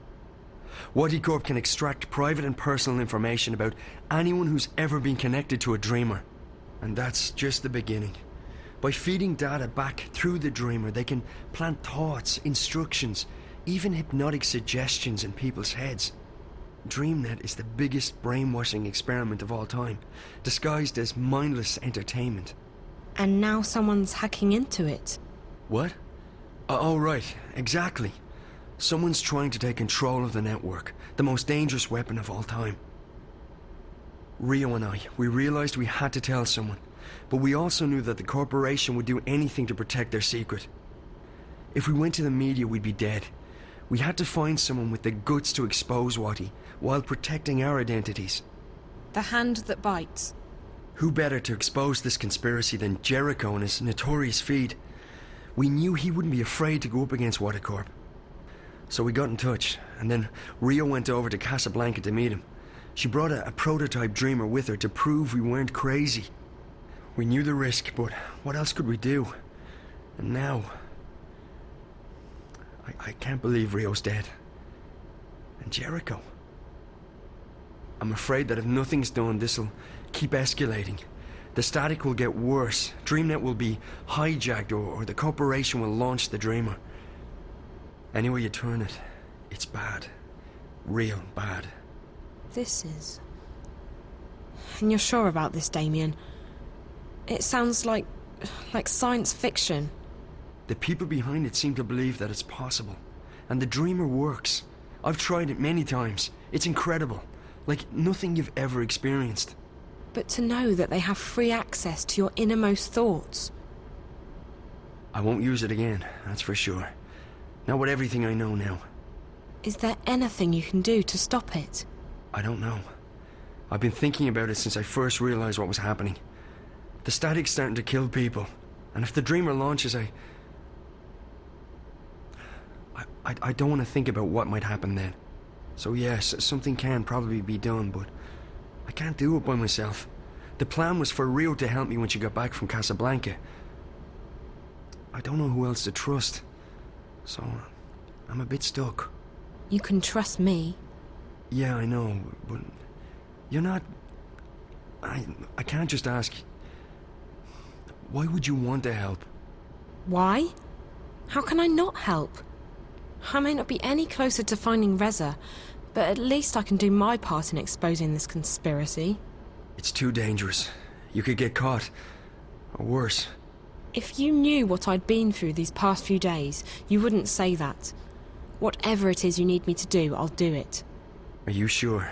Wadi Corp can extract private and personal information about anyone who's ever been connected to a Dreamer. And that's just the beginning. By feeding data back through the Dreamer, they can plant thoughts, instructions, even hypnotic suggestions in people's heads. DreamNet is the biggest brainwashing experiment of all time, disguised as mindless entertainment. And now someone's hacking into it. What? Oh, right, exactly. Someone's trying to take control of the network, the most dangerous weapon of all time. Rio and I, we realized we had to tell someone, but we also knew that the corporation would do anything to protect their secret. If we went to the media, we'd be dead. We had to find someone with the guts to expose Wati, while protecting our identities. The hand that bites. Who better to expose this conspiracy than Jericho and his notorious feed? We knew he wouldn't be afraid to go up against Watercorp. So we got in touch, and then Rio went over to Casablanca to meet him. She brought a prototype Dreamer with her to prove we weren't crazy. We knew the risk, but what else could we do? And now... I can't believe Rio's dead. And Jericho. I'm afraid that if nothing's done, this'll keep escalating. The static will get worse. DreamNet will be hijacked, or the corporation will launch the Dreamer. Any way you turn it, it's bad. Real bad. This is... And you're sure about this, Damien? It sounds like science fiction. The people behind it seem to believe that it's possible. And the Dreamer works. I've tried it many times. It's incredible. Like nothing you've ever experienced. But to know that they have free access to your innermost thoughts... I won't use it again, that's for sure. Not with everything I know now. Is there anything you can do to stop it? I don't know. I've been thinking about it since I first realized what was happening. The static's starting to kill people. And if the Dreamer launches, I don't want to think about what might happen then. So yes, something can probably be done, but I can't do it by myself. The plan was for Rio to help me when she got back from Casablanca. I don't know who else to trust. So, I'm a bit stuck. You can trust me. Yeah, I know, but you're not... I can't just ask... Why would you want to help? Why? How can I not help? I may not be any closer to finding Reza, but at least I can do my part in exposing this conspiracy. It's too dangerous. You could get caught. Or worse. If you knew what I'd been through these past few days, you wouldn't say that. Whatever it is you need me to do, I'll do it. Are you sure?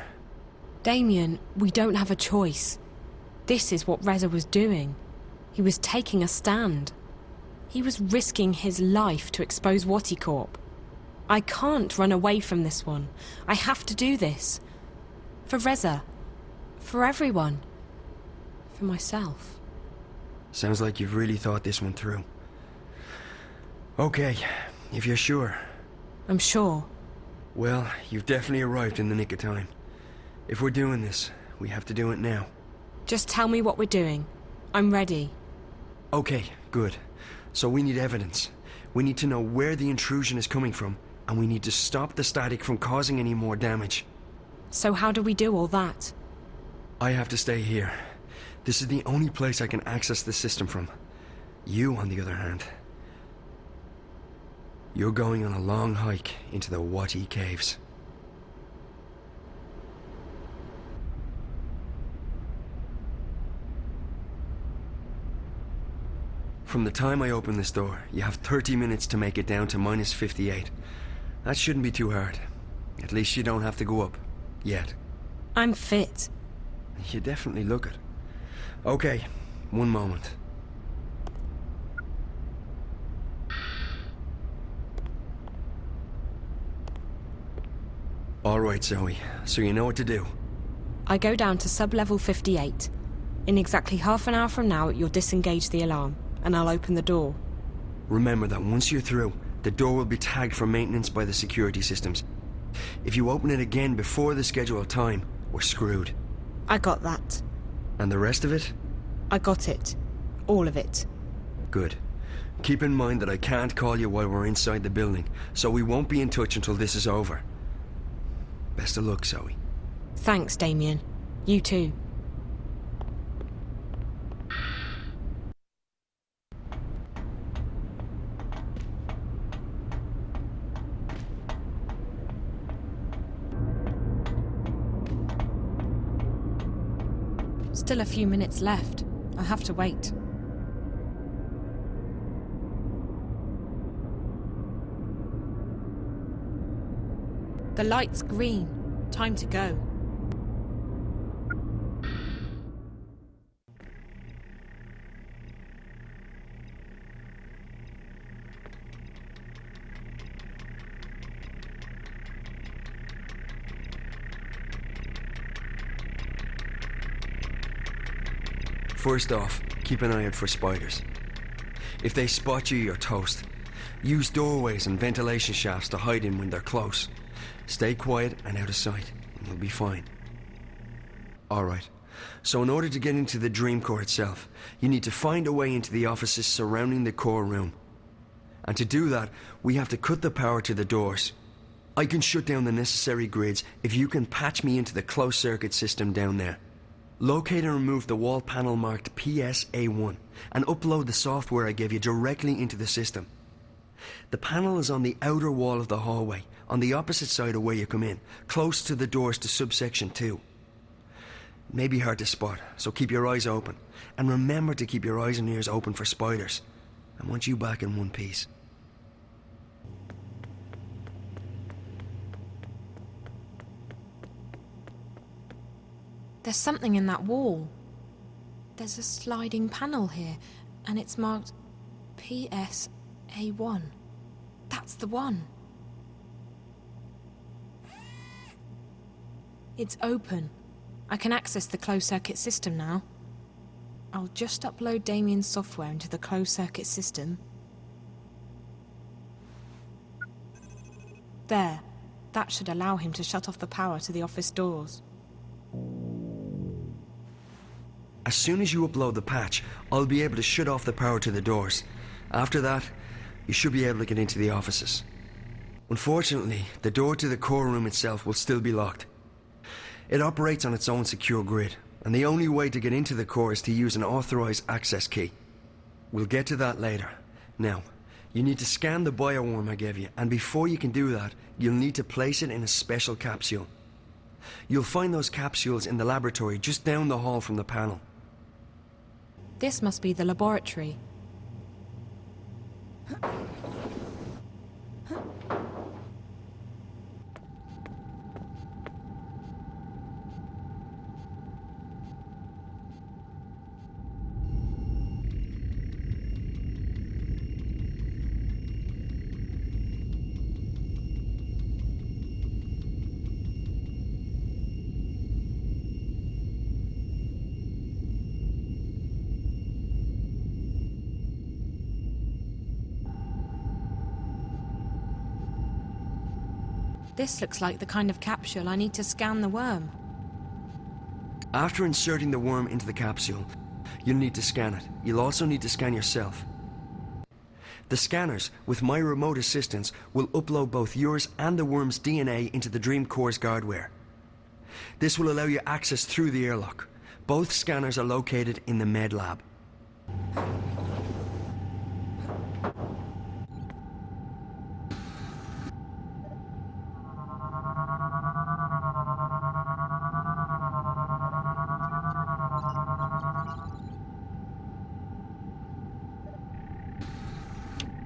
Damien, we don't have a choice. This is what Reza was doing. He was taking a stand. He was risking his life to expose Watercorp. I can't run away from this one. I have to do this. For Reza. For everyone. For myself. Sounds like you've really thought this one through. Okay, if you're sure. I'm sure. Well, you've definitely arrived in the nick of time. If we're doing this, we have to do it now. Just tell me what we're doing. I'm ready. Okay, good. So we need evidence. We need to know where the intrusion is coming from, and we need to stop the static from causing any more damage. So how do we do all that? I have to stay here. This is the only place I can access the system from. You, on the other hand, you're going on a long hike into the Wati Caves. From the time I open this door, you have 30 minutes to make it down to minus 58. That shouldn't be too hard. At least you don't have to go up. Yet. I'm fit. You definitely look it. Okay, one moment. All right, Zoe. So you know what to do. I go down to sub-level 58. In exactly half an hour from now, you'll disengage the alarm, and I'll open the door. Remember that once you're through, the door will be tagged for maintenance by the security systems. If you open it again before the scheduled time, we're screwed. I got that. And the rest of it? I got it. All of it. Good. Keep in mind that I can't call you while we're inside the building, so we won't be in touch until this is over. Best of luck, Zoe. Thanks, Damien. You too. Still a few minutes left. I'll have to wait. The light's green. Time to go. First off, keep an eye out for spiders. If they spot you, you're toast. Use doorways and ventilation shafts to hide in when they're close. Stay quiet and out of sight, and you'll be fine. Alright, so in order to get into the Dream Core itself, you need to find a way into the offices surrounding the core room. And to do that, we have to cut the power to the doors. I can shut down the necessary grids if you can patch me into the closed circuit system down there. Locate and remove the wall panel marked PSA1 and upload the software I gave you directly into the system. The panel is on the outer wall of the hallway, on the opposite side of where you come in, close to the doors to subsection 2. It may be hard to spot, so keep your eyes open. And remember to keep your eyes and ears open for spiders. I want you back in one piece. There's something in that wall. There's a sliding panel here, and it's marked PSA1. That's the one. It's open. I can access the closed-circuit system now. I'll just upload Damien's software into the closed-circuit system. There. That should allow him to shut off the power to the office doors. As soon as you upload the patch, I'll be able to shut off the power to the doors. After that, you should be able to get into the offices. Unfortunately, the door to the core room itself will still be locked. It operates on its own secure grid, and the only way to get into the core is to use an authorized access key. We'll get to that later. Now, you need to scan the bioworm I gave you, and before you can do that, you'll need to place it in a special capsule. You'll find those capsules in the laboratory just down the hall from the panel. This must be the laboratory. This looks like the kind of capsule I need to scan the worm. After inserting the worm into the capsule, you'll need to scan it. You'll also need to scan yourself. The scanners, with my remote assistance, will upload both yours and the worm's DNA into the Dream Core's guardware. This will allow you access through the airlock. Both scanners are located in the med lab.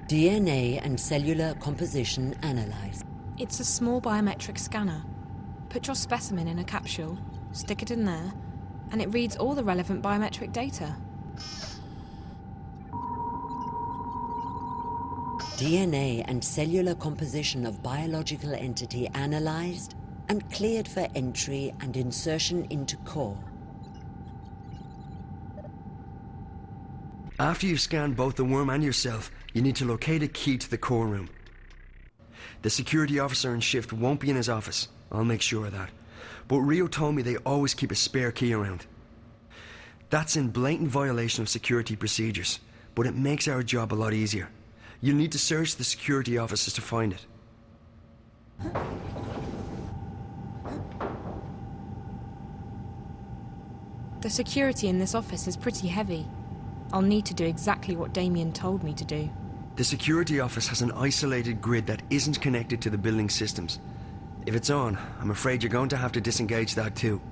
DNA and cellular composition analyzed. It's a small biometric scanner. Put your specimen in a capsule, stick it in there, and it reads all the relevant biometric data. DNA and cellular composition of biological entity analyzed and cleared for entry and insertion into core. After you've scanned both the worm and yourself, you need to locate a key to the core room. The security officer in shift won't be in his office. I'll make sure of that. But Rio told me they always keep a spare key around. That's in blatant violation of security procedures, but it makes our job a lot easier. You'll need to search the security offices to find it. The security in this office is pretty heavy. I'll need to do exactly what Damien told me to do. The security office has an isolated grid that isn't connected to the building systems. If it's on, I'm afraid you're going to have to disengage that too.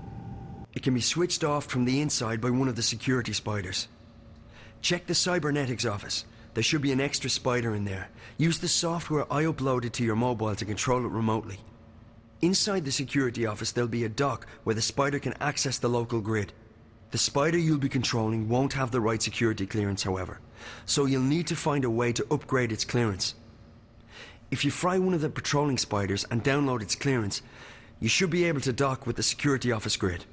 It can be switched off from the inside by one of the security spiders. Check the cybernetics office. There should be an extra spider in there. Use the software I uploaded to your mobile to control it remotely. Inside the security office there'll be a dock where the spider can access the local grid. The spider you'll be controlling won't have the right security clearance, however, so you'll need to find a way to upgrade its clearance. If you fry one of the patrolling spiders and download its clearance, you should be able to dock with the security office grid.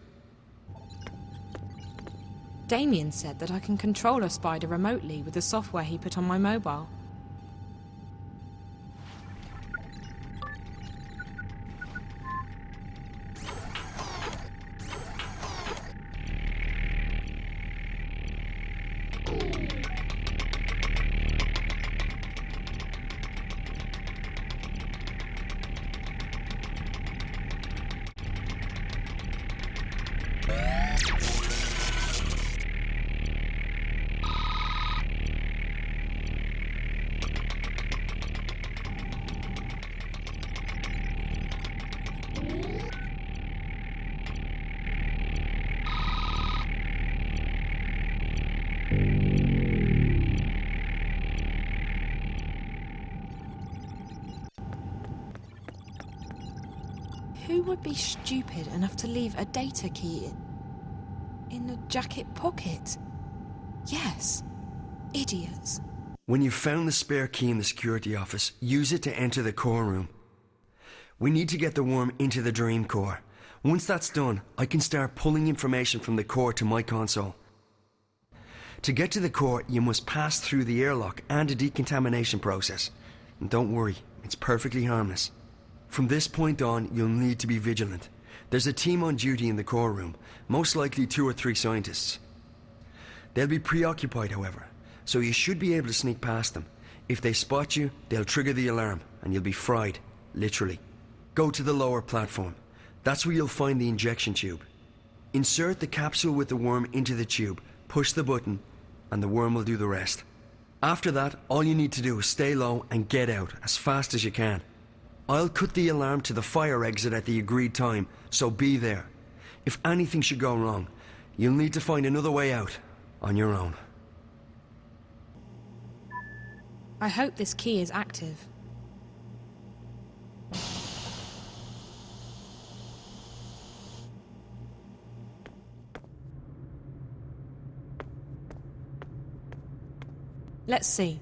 Damien said that I can control a spider remotely with the software he put on my mobile. Who would be stupid enough to leave a data key in a jacket pocket? Yes, idiots. When you've found the spare key in the security office, use it to enter the core room. We need to get the worm into the Dream Core. Once that's done, I can start pulling information from the core to my console. To get to the core, you must pass through the airlock and a decontamination process. And don't worry, it's perfectly harmless. From this point on, you'll need to be vigilant. There's a team on duty in the core room, most likely 2 or 3 scientists. They'll be preoccupied, however, so you should be able to sneak past them. If they spot you, they'll trigger the alarm, and you'll be fried, literally. Go to the lower platform. That's where you'll find the injection tube. Insert the capsule with the worm into the tube, push the button, and the worm will do the rest. After that, all you need to do is stay low and get out as fast as you can. I'll cut the alarm to the fire exit at the agreed time, so be there. If anything should go wrong, you'll need to find another way out on your own. I hope this key is active. Let's see.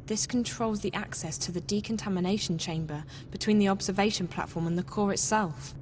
This controls the access to the decontamination chamber between the observation platform and the core itself.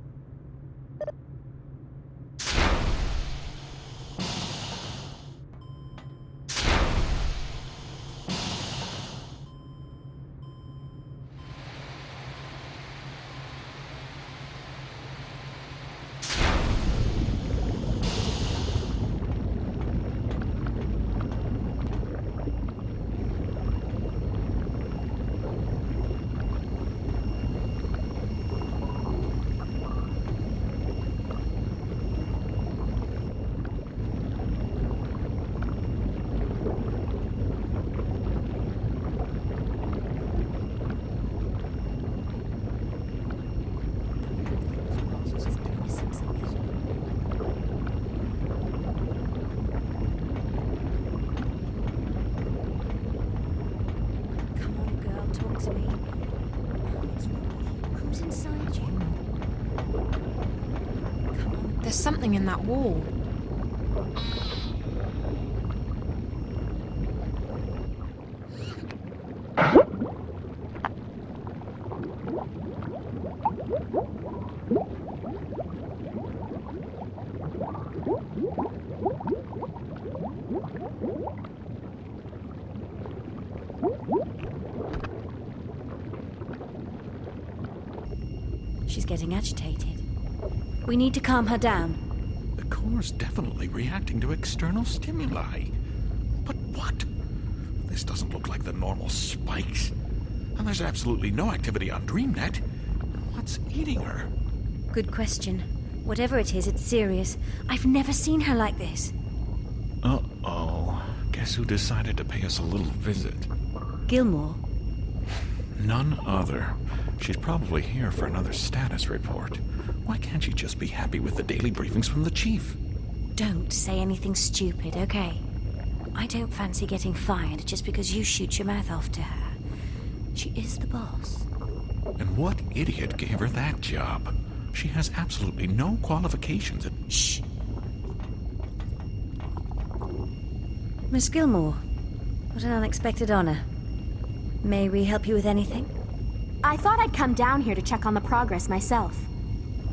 There's something in that wall. She's getting agitated. We need to calm her down. The core's definitely reacting to external stimuli. But what? This doesn't look like the normal spikes. And there's absolutely no activity on DreamNet. What's eating her? Good question. Whatever it is, it's serious. I've never seen her like this. Uh-oh. Guess who decided to pay us a little visit? Gilmore. None other. She's probably here for another status report. Why can't she just be happy with the daily briefings from the chief? Don't say anything stupid, okay? I don't fancy getting fired just because you shoot your mouth off to her. She is the boss. And what idiot gave her that job? She has absolutely no qualifications. Shh. Miss Gilmore, what an unexpected honor. May we help you with anything? I thought I'd come down here to check on the progress myself.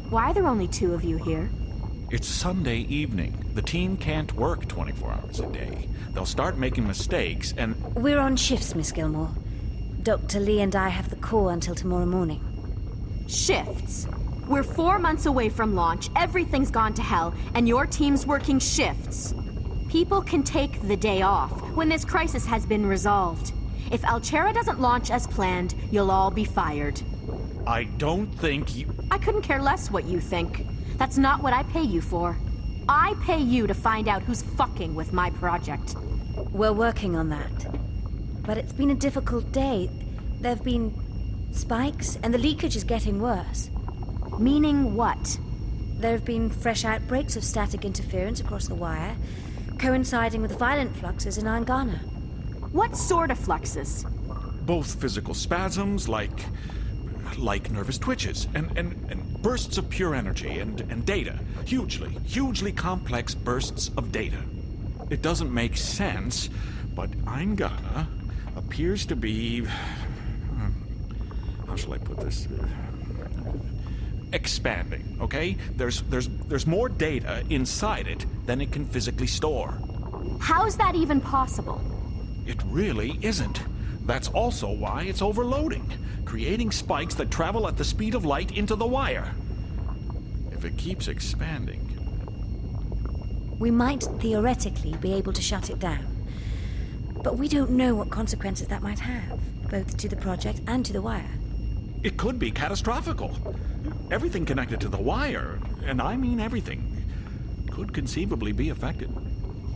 Why are there only 2 of you here? It's Sunday evening. The team can't work 24 hours a day. They'll start making mistakes and... We're on shifts, Miss Gilmore. Dr. Lee and I have the core until tomorrow morning. Shifts? We're 4 months away from launch, everything's gone to hell, and your team's working shifts. People can take the day off when this crisis has been resolved. If Alchera doesn't launch as planned, you'll all be fired. I don't think you... I couldn't care less what you think. That's not what I pay you for. I pay you to find out who's fucking with my project. We're working on that. But it's been a difficult day. There've been spikes, and the leakage is getting worse. Meaning what? There have been fresh outbreaks of static interference across the wire, coinciding with violent fluxes in Angana. What sort of fluxes? Both physical spasms, like nervous twitches, and bursts of pure energy, and data. Hugely complex bursts of data. It doesn't make sense, but Angana appears to be... how shall I put this? Expanding, okay? There's more data inside it than it can physically store. How's that even possible? It really isn't. That's also why it's overloading, creating spikes that travel at the speed of light into the wire. If it keeps expanding... We might theoretically be able to shut it down. But we don't know what consequences that might have, both to the project and to the wire. It could be catastrophical. Everything connected to the wire, and I mean everything, could conceivably be affected.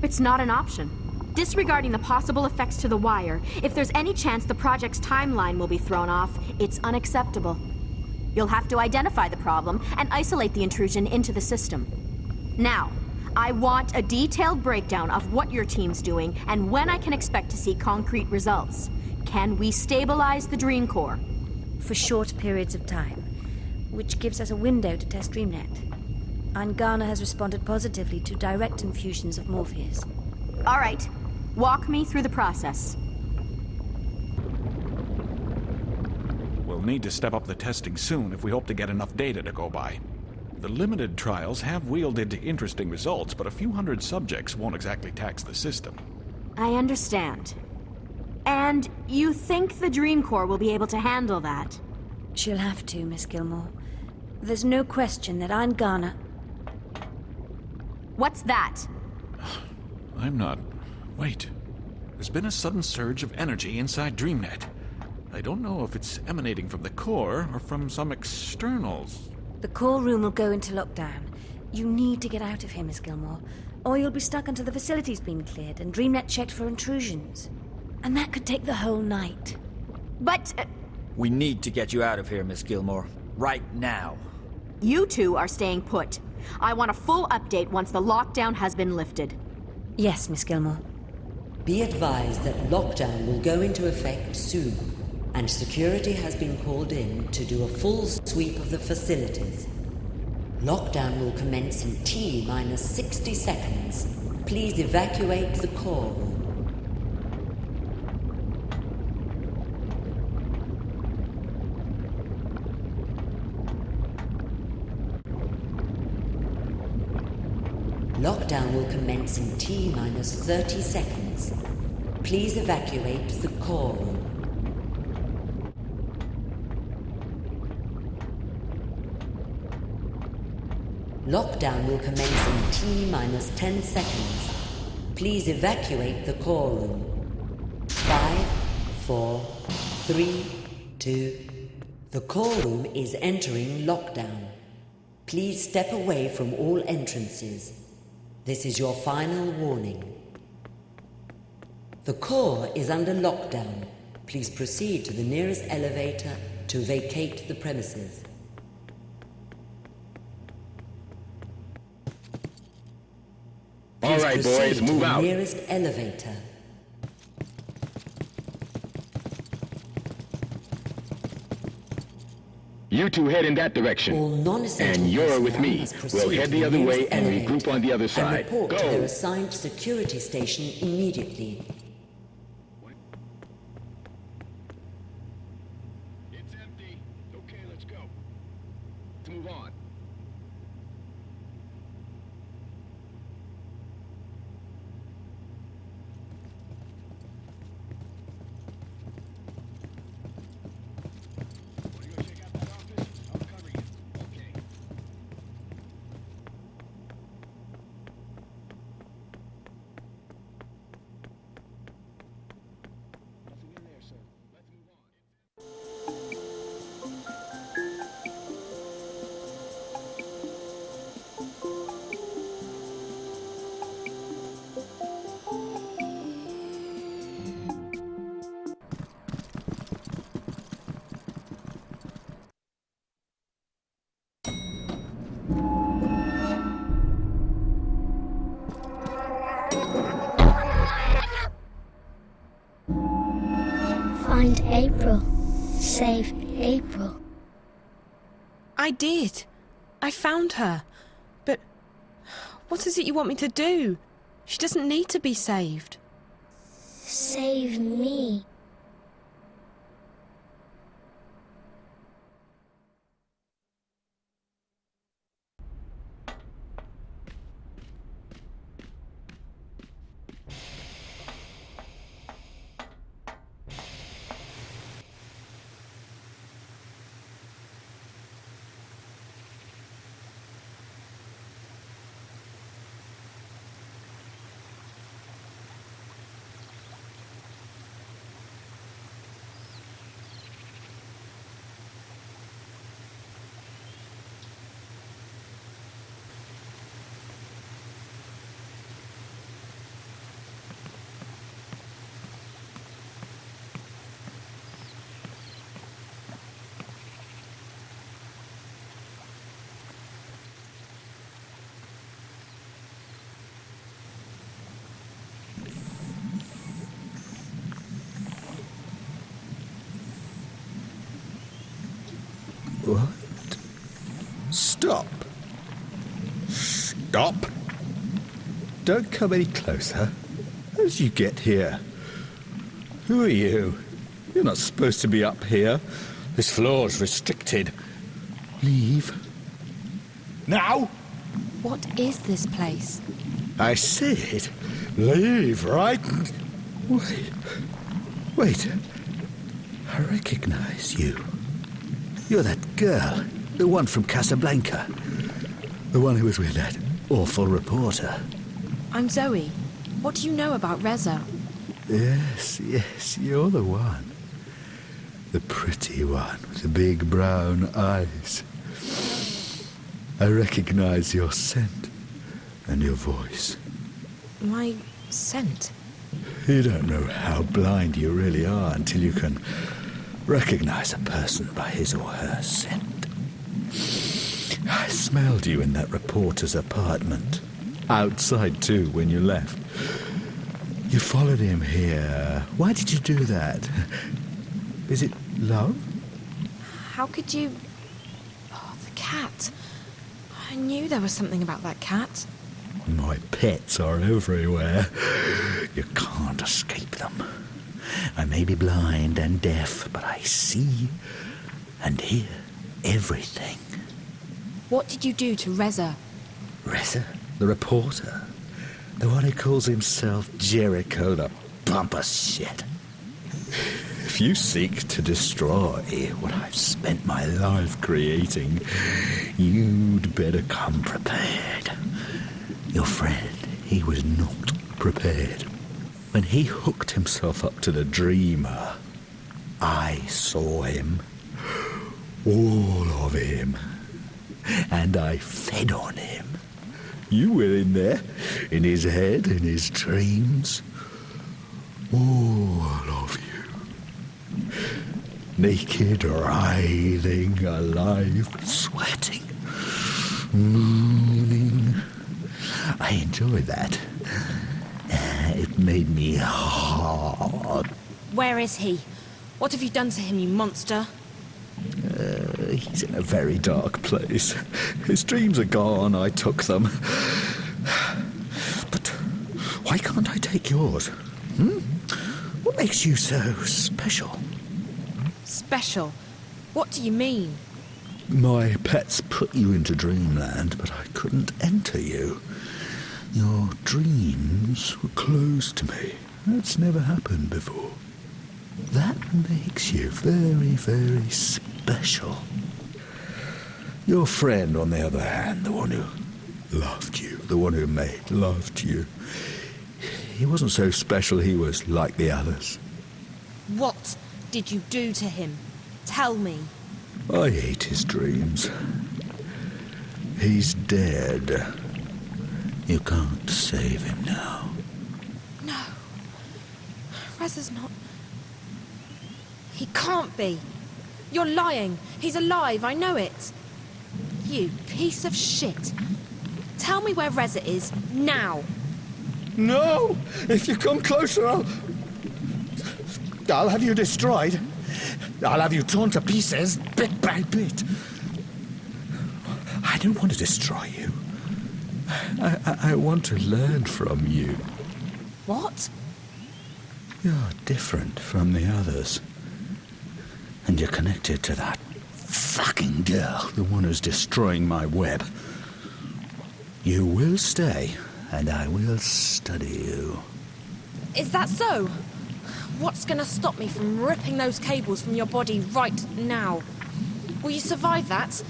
It's not an option. Disregarding the possible effects to the wire, if there's any chance the project's timeline will be thrown off, it's unacceptable. You'll have to identify the problem and isolate the intrusion into the system. Now, I want a detailed breakdown of what your team's doing and when I can expect to see concrete results. Can we stabilize the Dream Core? For short periods of time, which gives us a window to test DreamNet. Angana has responded positively to direct infusions of Morpheus. All right. Walk me through the process. We'll need to step up the testing soon if we hope to get enough data to go by. The limited trials have wielded interesting results, but a few hundred subjects won't exactly tax the system. I understand. And you think the Dream Core will be able to handle that? She'll have to, Miss Gilmore. There's no question that Angana... What's that? I'm not... Wait. There's been a sudden surge of energy inside DreamNet. I don't know if it's emanating from the core or from some externals. The core room will go into lockdown. You need to get out of here, Miss Gilmore, or you'll be stuck until the facility's been cleared and DreamNet checked for intrusions. And that could take the whole night. But... We need to get you out of here, Miss Gilmore. Right now. You two are staying put. I want a full update once the lockdown has been lifted. Yes, Miss Gilmore. Be advised that lockdown will go into effect soon, and security has been called in to do a full sweep of the facilities. Lockdown will commence in T minus 60 seconds. Please evacuate the core room. Lockdown will commence in T minus 30 seconds. Please evacuate the core room. Lockdown will commence in T minus 10 seconds. Please evacuate the core room. 5, 4, 3, 2. The core room is entering lockdown. Please step away from all entrances. This is your final warning. The core is under lockdown. Please proceed to the nearest elevator to vacate the premises. All right, boys, move out. Nearest elevator. You two head in that direction. And you're with me. We'll head the other way and regroup on the other side. And report to Go. their assigned security station immediately. It's empty. Okay, let's go. Let's move on. Find April. Save April. I did. I found her. But what is it you want me to do? She doesn't need to be saved. Save me. What? Stop. Stop. Don't come any closer. How did you get here? Who are you? You're not supposed to be up here. This floor's restricted. Leave. Now! What is this place? I said, leave, right? Wait. Wait. I recognize you. You're that girl, the one from Casablanca. The one who was with that awful reporter. I'm Zoe. What do you know about Reza? Yes, you're the one. The pretty one with the big brown eyes. I recognize your scent and your voice. My scent? You don't know how blind you really are until you can recognize a person by his or her scent. I smelled you in that reporter's apartment. Outside, too, when you left. You followed him here. Why did you do that? Is it love? How could you... Oh, the cat. I knew there was something about that cat. My pets are everywhere. You can't escape them. I may be blind and deaf, but I see and hear everything. What did you do to Reza? Reza? The reporter? The one who calls himself Jericho, the bumper shit. If you seek to destroy what I've spent my life creating, you'd better come prepared. Your friend, he was not prepared. When he hooked himself up to the Dreamer, I saw him. All of him. And I fed on him. You were in there, in his head, in his dreams. All of you. Naked, writhing, alive, sweating, mooning. I enjoyed that. It made me hard. Where is he? What have you done to him, you monster? He's in a very dark place. His dreams are gone, I took them. But why can't I take yours? What makes you so special? Special? What do you mean? My pets put you into dreamland, but I couldn't enter you. Your dreams were closed to me. That's never happened before. That makes you very, very special. Your friend, on the other hand, the one who loved you, the one who made love to you, he wasn't so special, he was like the others. What did you do to him? Tell me. I ate his dreams. He's dead. You can't save him now. No. Reza's not... He can't be. You're lying. He's alive, I know it. You piece of shit. Tell me where Reza is, now. No! If you come closer, I'll have you destroyed. I'll have you torn to pieces, bit by bit. I don't want to destroy you. I want to learn from you. What? You're different from the others. And you're connected to that fucking girl, the one who's destroying my web. You will stay, and I will study you. Is that so? What's gonna stop me from ripping those cables from your body right now? Will you survive that?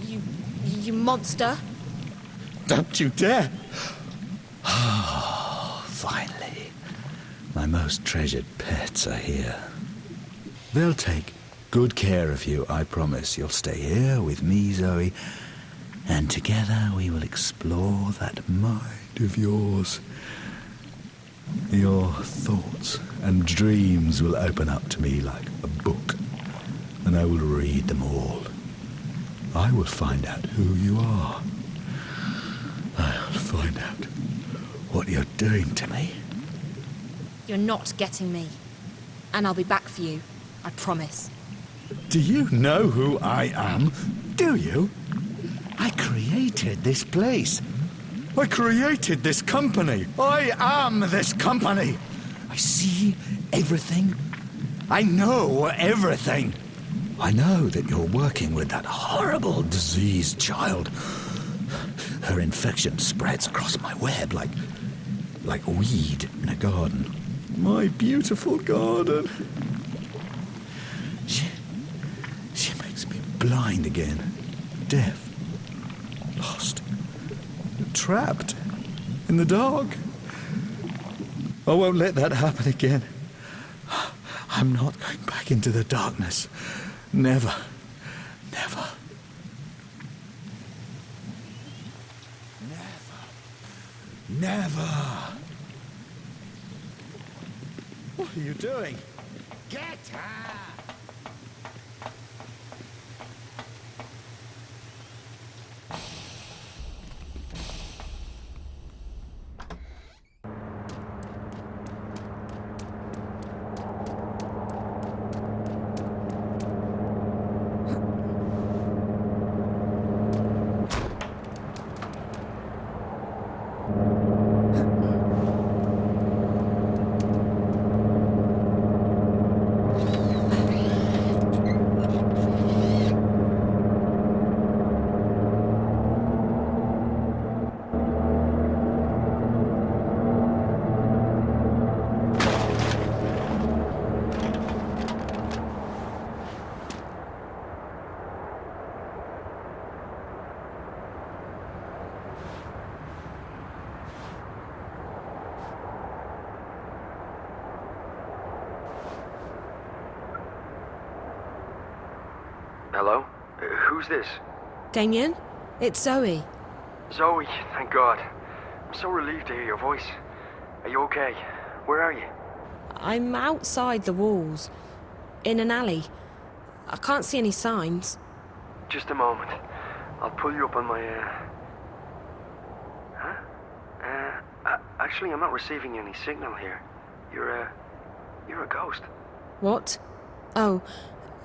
You monster? Don't you dare! Finally, my most treasured pets are here. They'll take good care of you, I promise. You'll stay here with me, Zoe, and together we will explore that mind of yours. Your thoughts and dreams will open up to me like a book, and I will read them all. I will find out who you are. I'll find out what you're doing to me. You're not getting me. And I'll be back for you, I promise. Do you know who I am? Do you? I created this place. I created this company. I am this company. I see everything. I know everything. I know that you're working with that horrible diseased child. Her infection spreads across my web like weed in a garden. My beautiful garden. She makes me blind again, deaf, lost, trapped in the dark. I won't let that happen again. I'm not going back into the darkness. Never. Never. Never. What are you doing? Get her! Hello? Who's this? Damien? It's Zoe. Zoe, thank God. I'm so relieved to hear your voice. Are you okay? Where are you? I'm outside the walls. In an alley. I can't see any signs. Just a moment. I'll pull you up on my, Huh? Actually, I'm not receiving any signal here. You're a ghost. What? Oh,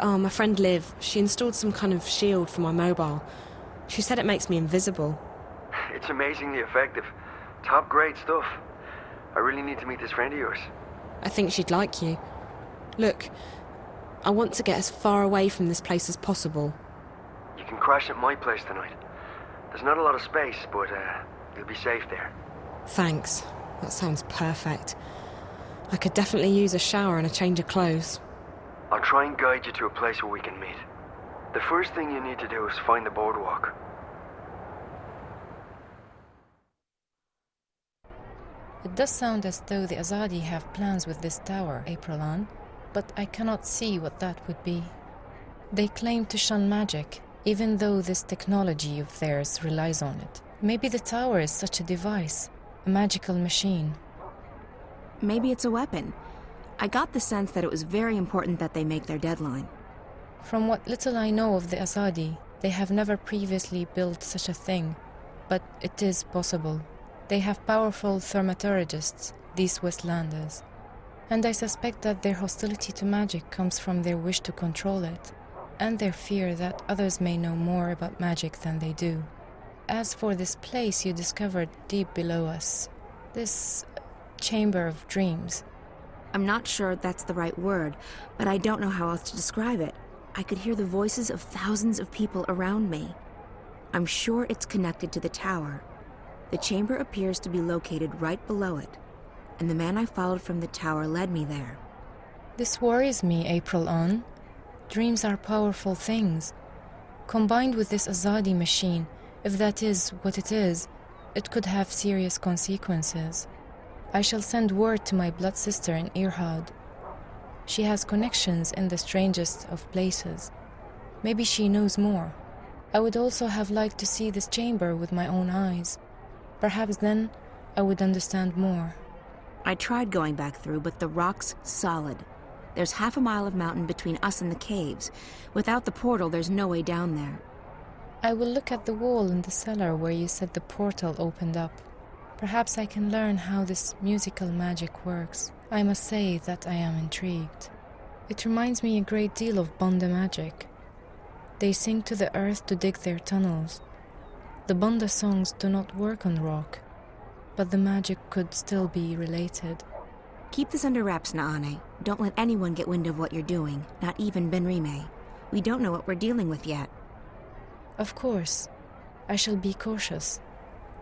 my friend Liv. She installed some kind of shield for my mobile. She said it makes me invisible. It's amazingly effective. Top grade stuff. I really need to meet this friend of yours. I think she'd like you. Look, I want to get as far away from this place as possible. You can crash at my place tonight. There's not a lot of space, but you'll be safe there. Thanks. That sounds perfect. I could definitely use a shower and a change of clothes. I'll try and guide you to a place where we can meet. The first thing you need to do is find the boardwalk. It does sound as though the Azadi have plans with this tower, Aprilon, but I cannot see what that would be. They claim to shun magic, even though this technology of theirs relies on it. Maybe the tower is such a device, a magical machine. Maybe it's a weapon. I got the sense that it was very important that they make their deadline. From what little I know of the Azadi, they have never previously built such a thing, but it is possible. They have powerful thaumaturgists, these Westlanders, and I suspect that their hostility to magic comes from their wish to control it, and their fear that others may know more about magic than they do. As for this place you discovered deep below us, this chamber of dreams. I'm not sure that's the right word, but I don't know how else to describe it. I could hear the voices of thousands of people around me. I'm sure it's connected to the tower. The chamber appears to be located right below it, and the man I followed from the tower led me there. This worries me, Aprilon. Dreams are powerful things. Combined with this Azadi machine, if that is what it is, it could have serious consequences. I shall send word to my blood sister in Irhad. She has connections in the strangest of places. Maybe she knows more. I would also have liked to see this chamber with my own eyes. Perhaps then I would understand more. I tried going back through, but the rock's solid. There's half a mile of mountain between us and the caves. Without the portal, there's no way down there. I will look at the wall in the cellar where you said the portal opened up. Perhaps I can learn how this musical magic works. I must say that I am intrigued. It reminds me a great deal of Banda magic. They sing to the earth to dig their tunnels. The Banda songs do not work on rock, but the magic could still be related. Keep this under wraps, Naane. Don't let anyone get wind of what you're doing, not even Benrime. We don't know what we're dealing with yet. Of course. I shall be cautious.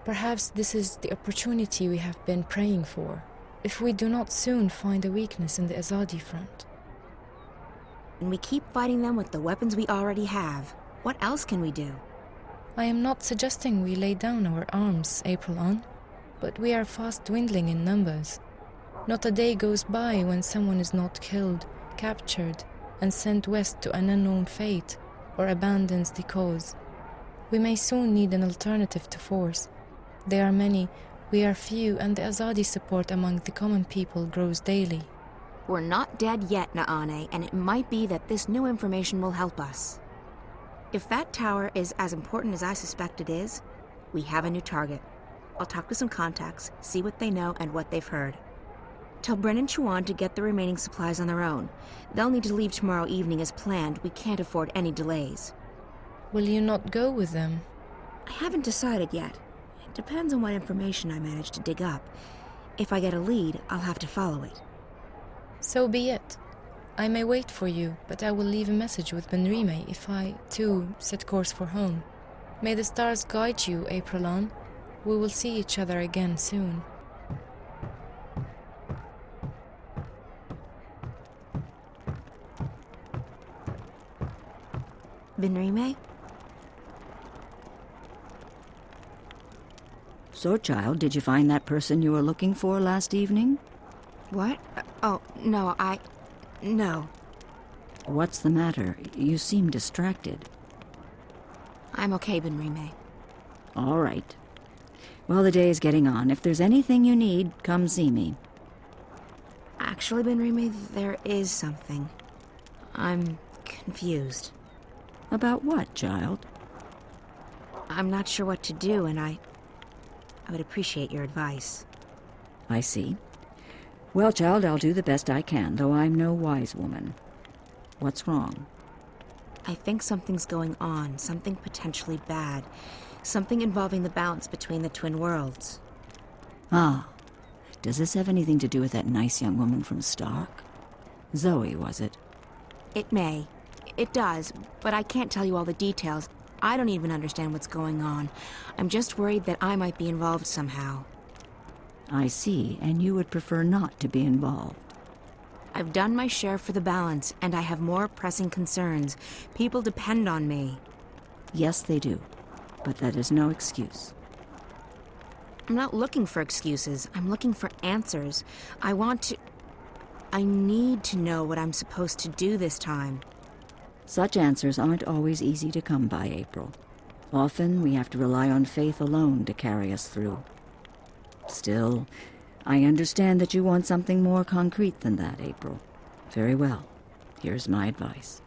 Perhaps this is the opportunity we have been praying for, if we do not soon find a weakness in the Azadi front. And we keep fighting them with the weapons we already have. What else can we do? I am not suggesting we lay down our arms, Aprilon, but we are fast dwindling in numbers. Not a day goes by when someone is not killed, captured, and sent west to an unknown fate, or abandons the cause. We may soon need an alternative to force. There are many, we are few, and the Azadi support among the common people grows daily. We're not dead yet, Naane, and it might be that this new information will help us. If that tower is as important as I suspect it is, we have a new target. I'll talk to some contacts, see what they know and what they've heard. Tell Bren and Chuan to get the remaining supplies on their own. They'll need to leave tomorrow evening as planned. We can't afford any delays. Will you not go with them? I haven't decided yet. It depends on what information I manage to dig up. If I get a lead, I'll have to follow it. So be it. I may wait for you, but I will leave a message with Benrime if I, too, set course for home. May the stars guide you, Aprilon. We will see each other again soon. Benrime? So, child, did you find that person you were looking for last evening? What? Oh, no, No. What's the matter? You seem distracted. I'm okay, Benrime. All right. Well, the day is getting on. If there's anything you need, come see me. Actually, Benrime, there is something. I'm confused. About what, child? I'm not sure what to do, and I would appreciate your advice. I see. Well, child, I'll do the best I can, though I'm no wise woman. What's wrong? I think something's going on, something potentially bad. Something involving the balance between the twin worlds. Ah. Does this have anything to do with that nice young woman from Stark? Zoe, was it? It may. It does, but I can't tell you all the details. I don't even understand what's going on. I'm just worried that I might be involved somehow. I see, and you would prefer not to be involved. I've done my share for the balance, and I have more pressing concerns. People depend on me. Yes, they do, but that is no excuse. I'm not looking for excuses. I'm looking for answers. I need to know what I'm supposed to do this time. Such answers aren't always easy to come by, April. Often we have to rely on faith alone to carry us through. Still, I understand that you want something more concrete than that, April. Very well. Here's my advice.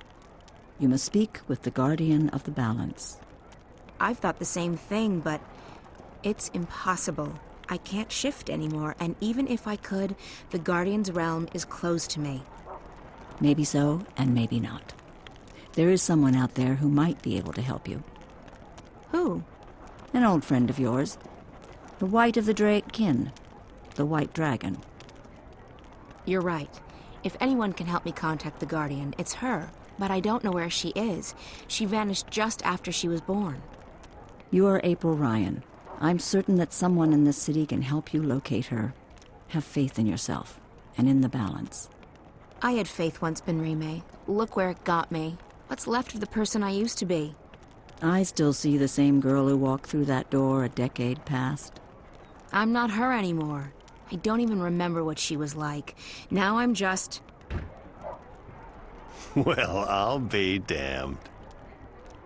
You must speak with the Guardian of the Balance. I've thought the same thing, but it's impossible. I can't shift anymore, and even if I could, the Guardian's realm is closed to me. Maybe so, and maybe not. There is someone out there who might be able to help you. Who? An old friend of yours. The White of the Drake kin. The White Dragon. You're right. If anyone can help me contact the Guardian, it's her. But I don't know where she is. She vanished just after she was born. You are April Ryan. I'm certain that someone in this city can help you locate her. Have faith in yourself, and in the balance. I had faith once, Benrime. Look where it got me. What's left of the person I used to be? I still see the same girl who walked through that door a decade past. I'm not her anymore. I don't even remember what she was like. Now I'm just... Well, I'll be damned.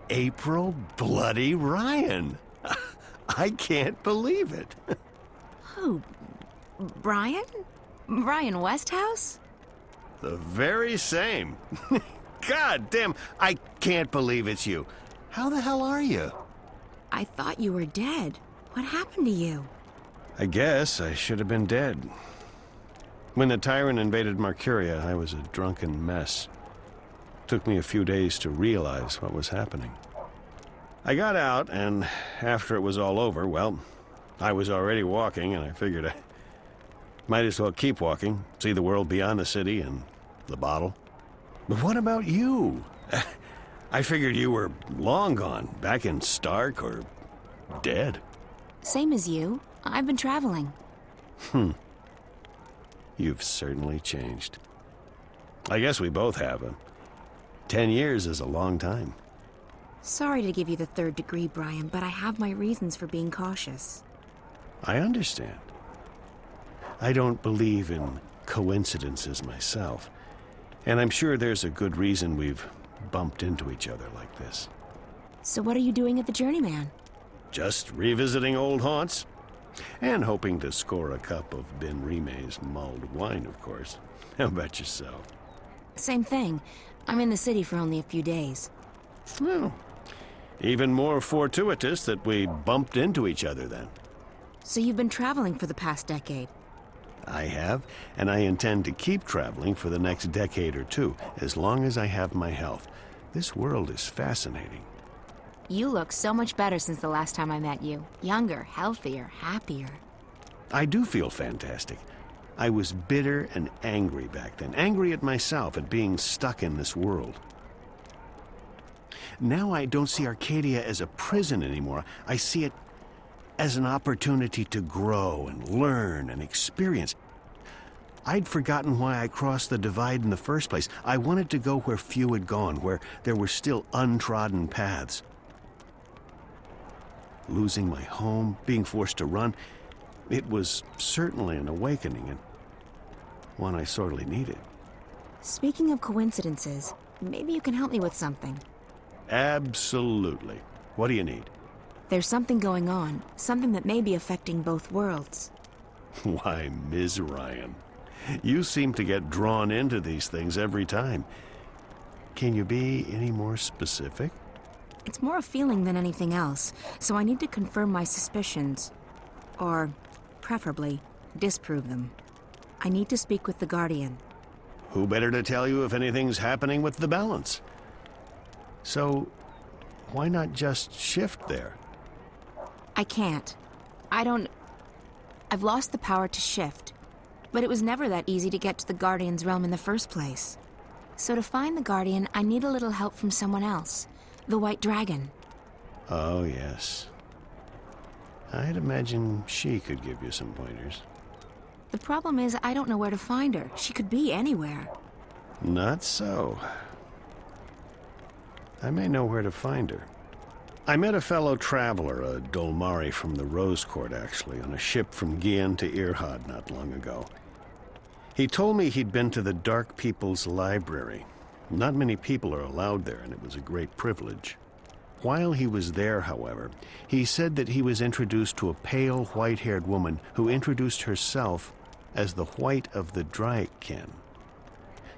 April bloody Ryan. I can't believe it. Who? Brian? Brian Westhouse? The very same. God damn, I can't believe it's you. How the hell are you? I thought you were dead. What happened to you? I guess I should have been dead. When the Tyrant invaded Marcuria, I was a drunken mess. Took me a few days to realize what was happening. I got out, and after it was all over, well, I was already walking, and I figured I might as well keep walking, see the world beyond the city and the bottle. But what about you? I figured you were long gone, back in Stark or dead. Same as you. I've been traveling. You've certainly changed. I guess we both have. 10 years is a long time. Sorry to give you the third degree, Brian, but I have my reasons for being cautious. I understand. I don't believe in coincidences myself. And I'm sure there's a good reason we've bumped into each other like this. So what are you doing at the Journeyman? Just revisiting old haunts. And hoping to score a cup of Benrime's mulled wine, of course. How about yourself? Same thing. I'm in the city for only a few days. Well, even more fortuitous that we bumped into each other then. So you've been traveling for the past decade? I have, and I intend to keep traveling for the next decade or two, as long as I have my health. This world is fascinating. You look so much better since the last time I met you. Younger, healthier, happier. I do feel fantastic. I was bitter and angry back then. Angry at myself, at being stuck in this world. Now I don't see Arcadia as a prison anymore. I see it as an opportunity to grow and learn and experience. I'd forgotten why I crossed the divide in the first place. I wanted to go where few had gone, where there were still untrodden paths. Losing my home, being forced to run, it was certainly an awakening, and one I sorely needed. Speaking of coincidences, maybe you can help me with something. Absolutely. What do you need? There's something going on, something that may be affecting both worlds. Why, Ms. Ryan, you seem to get drawn into these things every time. Can you be any more specific? It's more a feeling than anything else, so I need to confirm my suspicions. Or, preferably, disprove them. I need to speak with the Guardian. Who better to tell you if anything's happening with the balance? So, why not just shift there? I can't. I've lost the power to shift. But it was never that easy to get to the Guardian's realm in the first place. So to find the Guardian, I need a little help from someone else. The White Dragon. Oh, yes. I'd imagine she could give you some pointers. The problem is, I don't know where to find her. She could be anywhere. Not so. I may know where to find her. I met a fellow traveler, a Dolmari from the Rose Court, actually, on a ship from Gien to Irhad not long ago. He told me he'd been to the Dark People's Library. Not many people are allowed there, and it was a great privilege. While he was there, however, he said that he was introduced to a pale, white-haired woman who introduced herself as the White of the Dryken.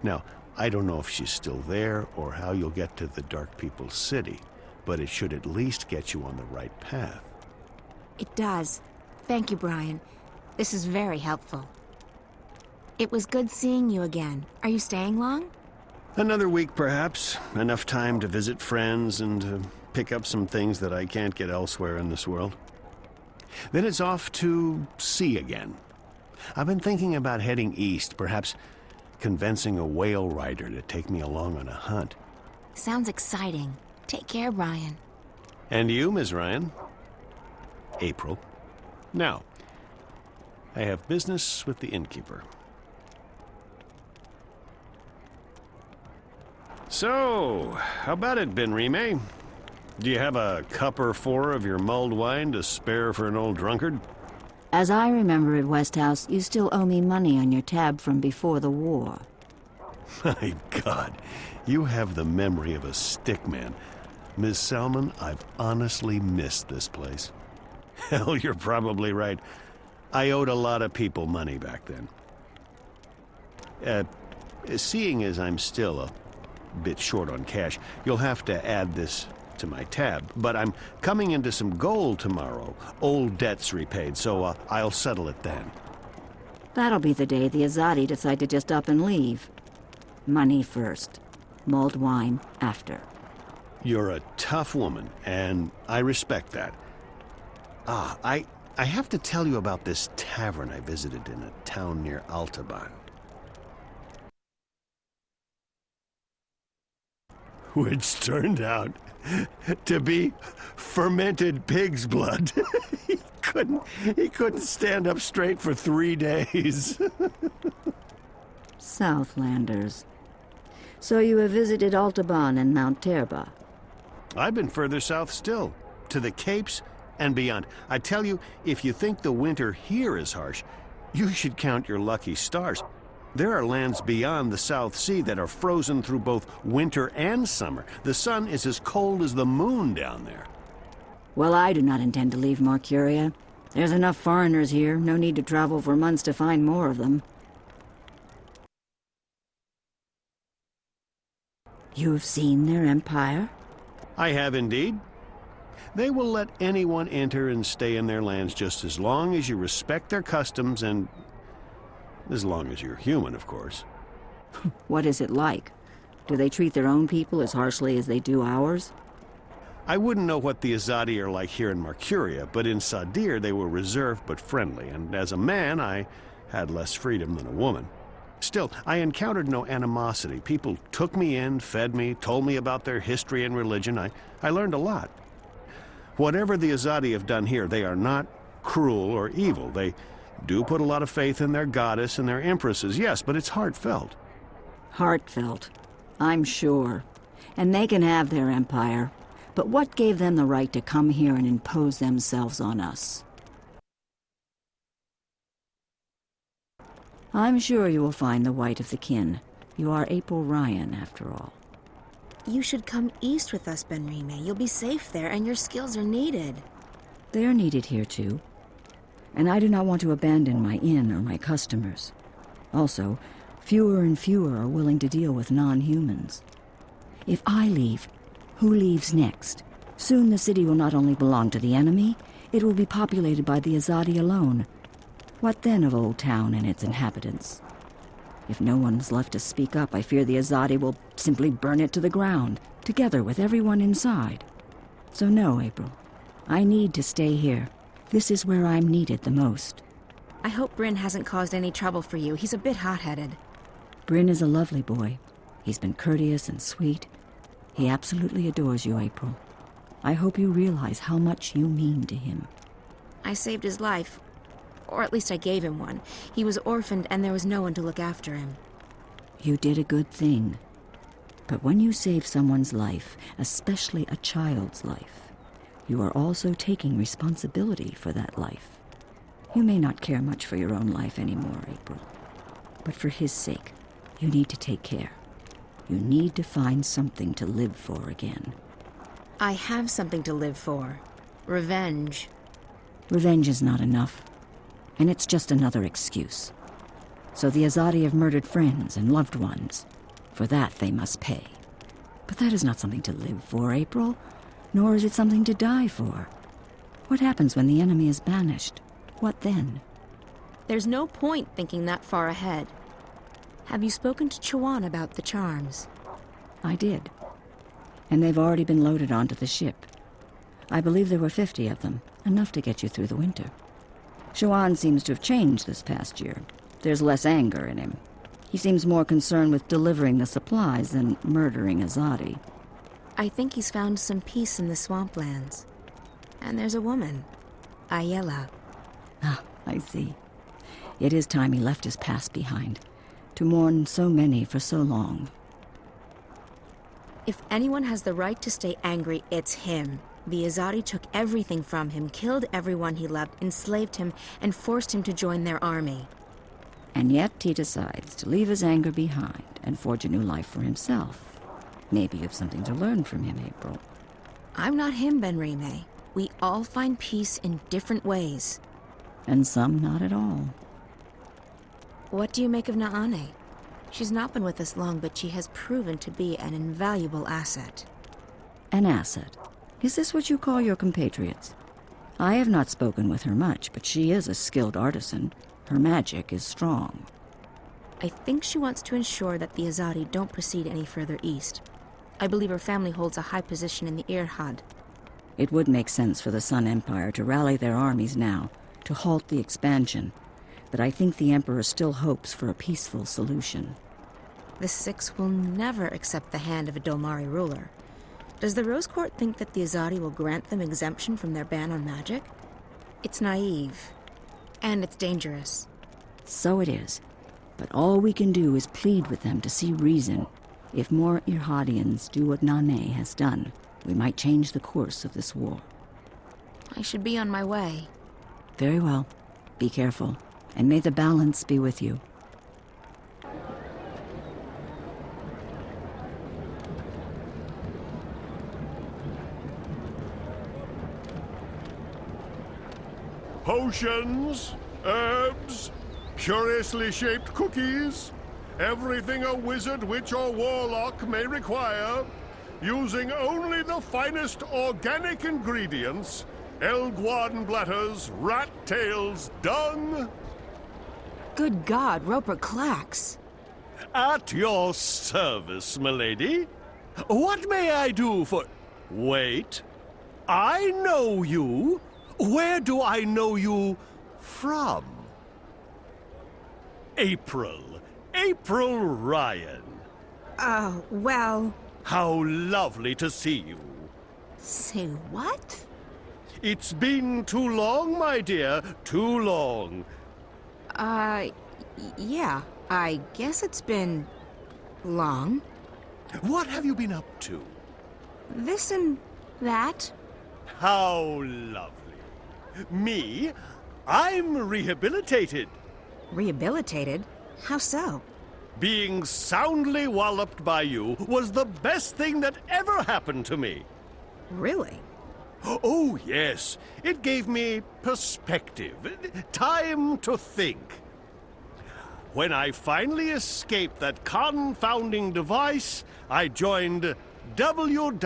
Now, I don't know if she's still there or how you'll get to the Dark People's City, but it should at least get you on the right path. It does. Thank you, Brian. This is very helpful. It was good seeing you again. Are you staying long? Another week, perhaps. Enough time to visit friends and pick up some things that I can't get elsewhere in this world. Then it's off to sea again. I've been thinking about heading east, perhaps convincing a whale rider to take me along on a hunt. Sounds exciting. Take care, Brian. And you, Ms. Ryan? April. Now, I have business with the innkeeper. So, how about it, Benrime? Do you have a cup or four of your mulled wine to spare for an old drunkard? As I remember it, Westhouse, you still owe me money on your tab from before the war. My God, you have the memory of a stickman. Miss Salmon, I've honestly missed this place. Hell, you're probably right. I owed a lot of people money back then. Seeing as I'm still a bit short on cash, you'll have to add this to my tab. But I'm coming into some gold tomorrow. Old debts repaid, so I'll settle it then. That'll be the day the Azadi decide to just up and leave. Money first. Mulled wine after. You're a tough woman, and I respect that. I have to tell you about this tavern I visited in a town near Altaban. Which turned out to be fermented pig's blood. He couldn't stand up straight for 3 days. Southlanders. So you have visited Altaban and Mount Terba? I've been further south still, to the Capes and beyond. I tell you, if you think the winter here is harsh, you should count your lucky stars. There are lands beyond the South Sea that are frozen through both winter and summer. The sun is as cold as the moon down there. Well, I do not intend to leave Mercuria. There's enough foreigners here, no need to travel for months to find more of them. You've seen their empire? I have indeed. They will let anyone enter and stay in their lands just as long as you respect their customs and as long as you're human, of course. What is it like? Do they treat their own people as harshly as they do ours? I wouldn't know what the Azadi are like here in Mercuria, but in Sadir they were reserved but friendly, and as a man I had less freedom than a woman. Still, I encountered no animosity. People took me in, fed me, told me about their history and religion. I learned a lot. Whatever the Azadi have done here, they are not cruel or evil. They do put a lot of faith in their goddess and their empresses, yes, but it's heartfelt. Heartfelt, I'm sure. And they can have their empire. But what gave them the right to come here and impose themselves on us? I'm sure you will find the white of the kin. You are April Ryan, after all. You should come east with us, Benrime. You'll be safe there, and your skills are needed. They are needed here, too. And I do not want to abandon my inn or my customers. Also, fewer and fewer are willing to deal with non-humans. If I leave, who leaves next? Soon the city will not only belong to the enemy, it will be populated by the Azadi alone. What then of Old Town and its inhabitants? If no one's left to speak up, I fear the Azadi will simply burn it to the ground, together with everyone inside. So no, April. I need to stay here. This is where I'm needed the most. I hope Bryn hasn't caused any trouble for you. He's a bit hot-headed. Bryn is a lovely boy. He's been courteous and sweet. He absolutely adores you, April. I hope you realize how much you mean to him. I saved his life. Or at least I gave him one. He was orphaned and there was no one to look after him. You did a good thing. But when you save someone's life, especially a child's life, you are also taking responsibility for that life. You may not care much for your own life anymore, April. But for his sake, you need to take care. You need to find something to live for again. I have something to live for. Revenge. Revenge is not enough. And it's just another excuse. So the Azadi have murdered friends and loved ones. For that they must pay. But that is not something to live for, April. Nor is it something to die for. What happens when the enemy is banished? What then? There's no point thinking that far ahead. Have you spoken to Chuan about the charms? I did. And they've already been loaded onto the ship. I believe there were 50 of them, enough to get you through the winter. Chuan seems to have changed this past year. There's less anger in him. He seems more concerned with delivering the supplies than murdering Azadi. I think he's found some peace in the swamplands. And there's a woman, Ayela. Ah, I see. It is time he left his past behind, to mourn so many for so long. If anyone has the right to stay angry, it's him. The Azadi took everything from him, killed everyone he loved, enslaved him, and forced him to join their army. And yet he decides to leave his anger behind and forge a new life for himself. Maybe you have something to learn from him, April. I'm not him, Benrime. We all find peace in different ways. And some not at all. What do you make of Naane? She's not been with us long, but she has proven to be an invaluable asset. An asset? Is this what you call your compatriots? I have not spoken with her much, but she is a skilled artisan. Her magic is strong. I think she wants to ensure that the Azadi don't proceed any further east. I believe her family holds a high position in the Irhad. It would make sense for the Sun Empire to rally their armies now, to halt the expansion. But I think the Emperor still hopes for a peaceful solution. The Six will never accept the hand of a Dolmari ruler. Does the Rose Court think that the Azadi will grant them exemption from their ban on magic? It's naive. And it's dangerous. So it is. But all we can do is plead with them to see reason. If more Irhadians do what Nane has done, we might change the course of this war. I should be on my way. Very well. Be careful, and may the balance be with you. Potions, herbs, curiously shaped cookies, everything a wizard, witch, or warlock may require, using only the finest organic ingredients, elguan bladders, rat tails, dung. Good God, Roper clacks. At your service, milady. What may I do for... Wait. I know you. Where do I know you from? April. April Ryan. Oh, well... How lovely to see you. Say what? It's been too long, my dear. Too long. Yeah. I guess it's been... long. What have you been up to? This and that. How lovely. Me? I'm rehabilitated. Rehabilitated? How so? Being soundly walloped by you was the best thing that ever happened to me. Really? Oh, yes. It gave me perspective, time to think. When I finally escaped that confounding device, I joined WWWA.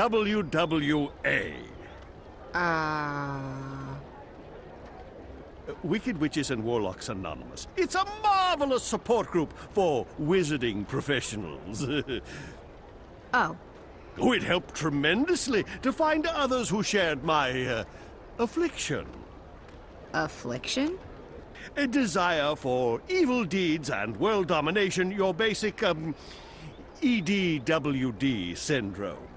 Wicked Witches and Warlocks Anonymous. It's a marvelous support group for wizarding professionals. Oh. Oh, it helped tremendously to find others who shared my affliction. Affliction? A desire for evil deeds and world domination, your basic, EDWD syndrome.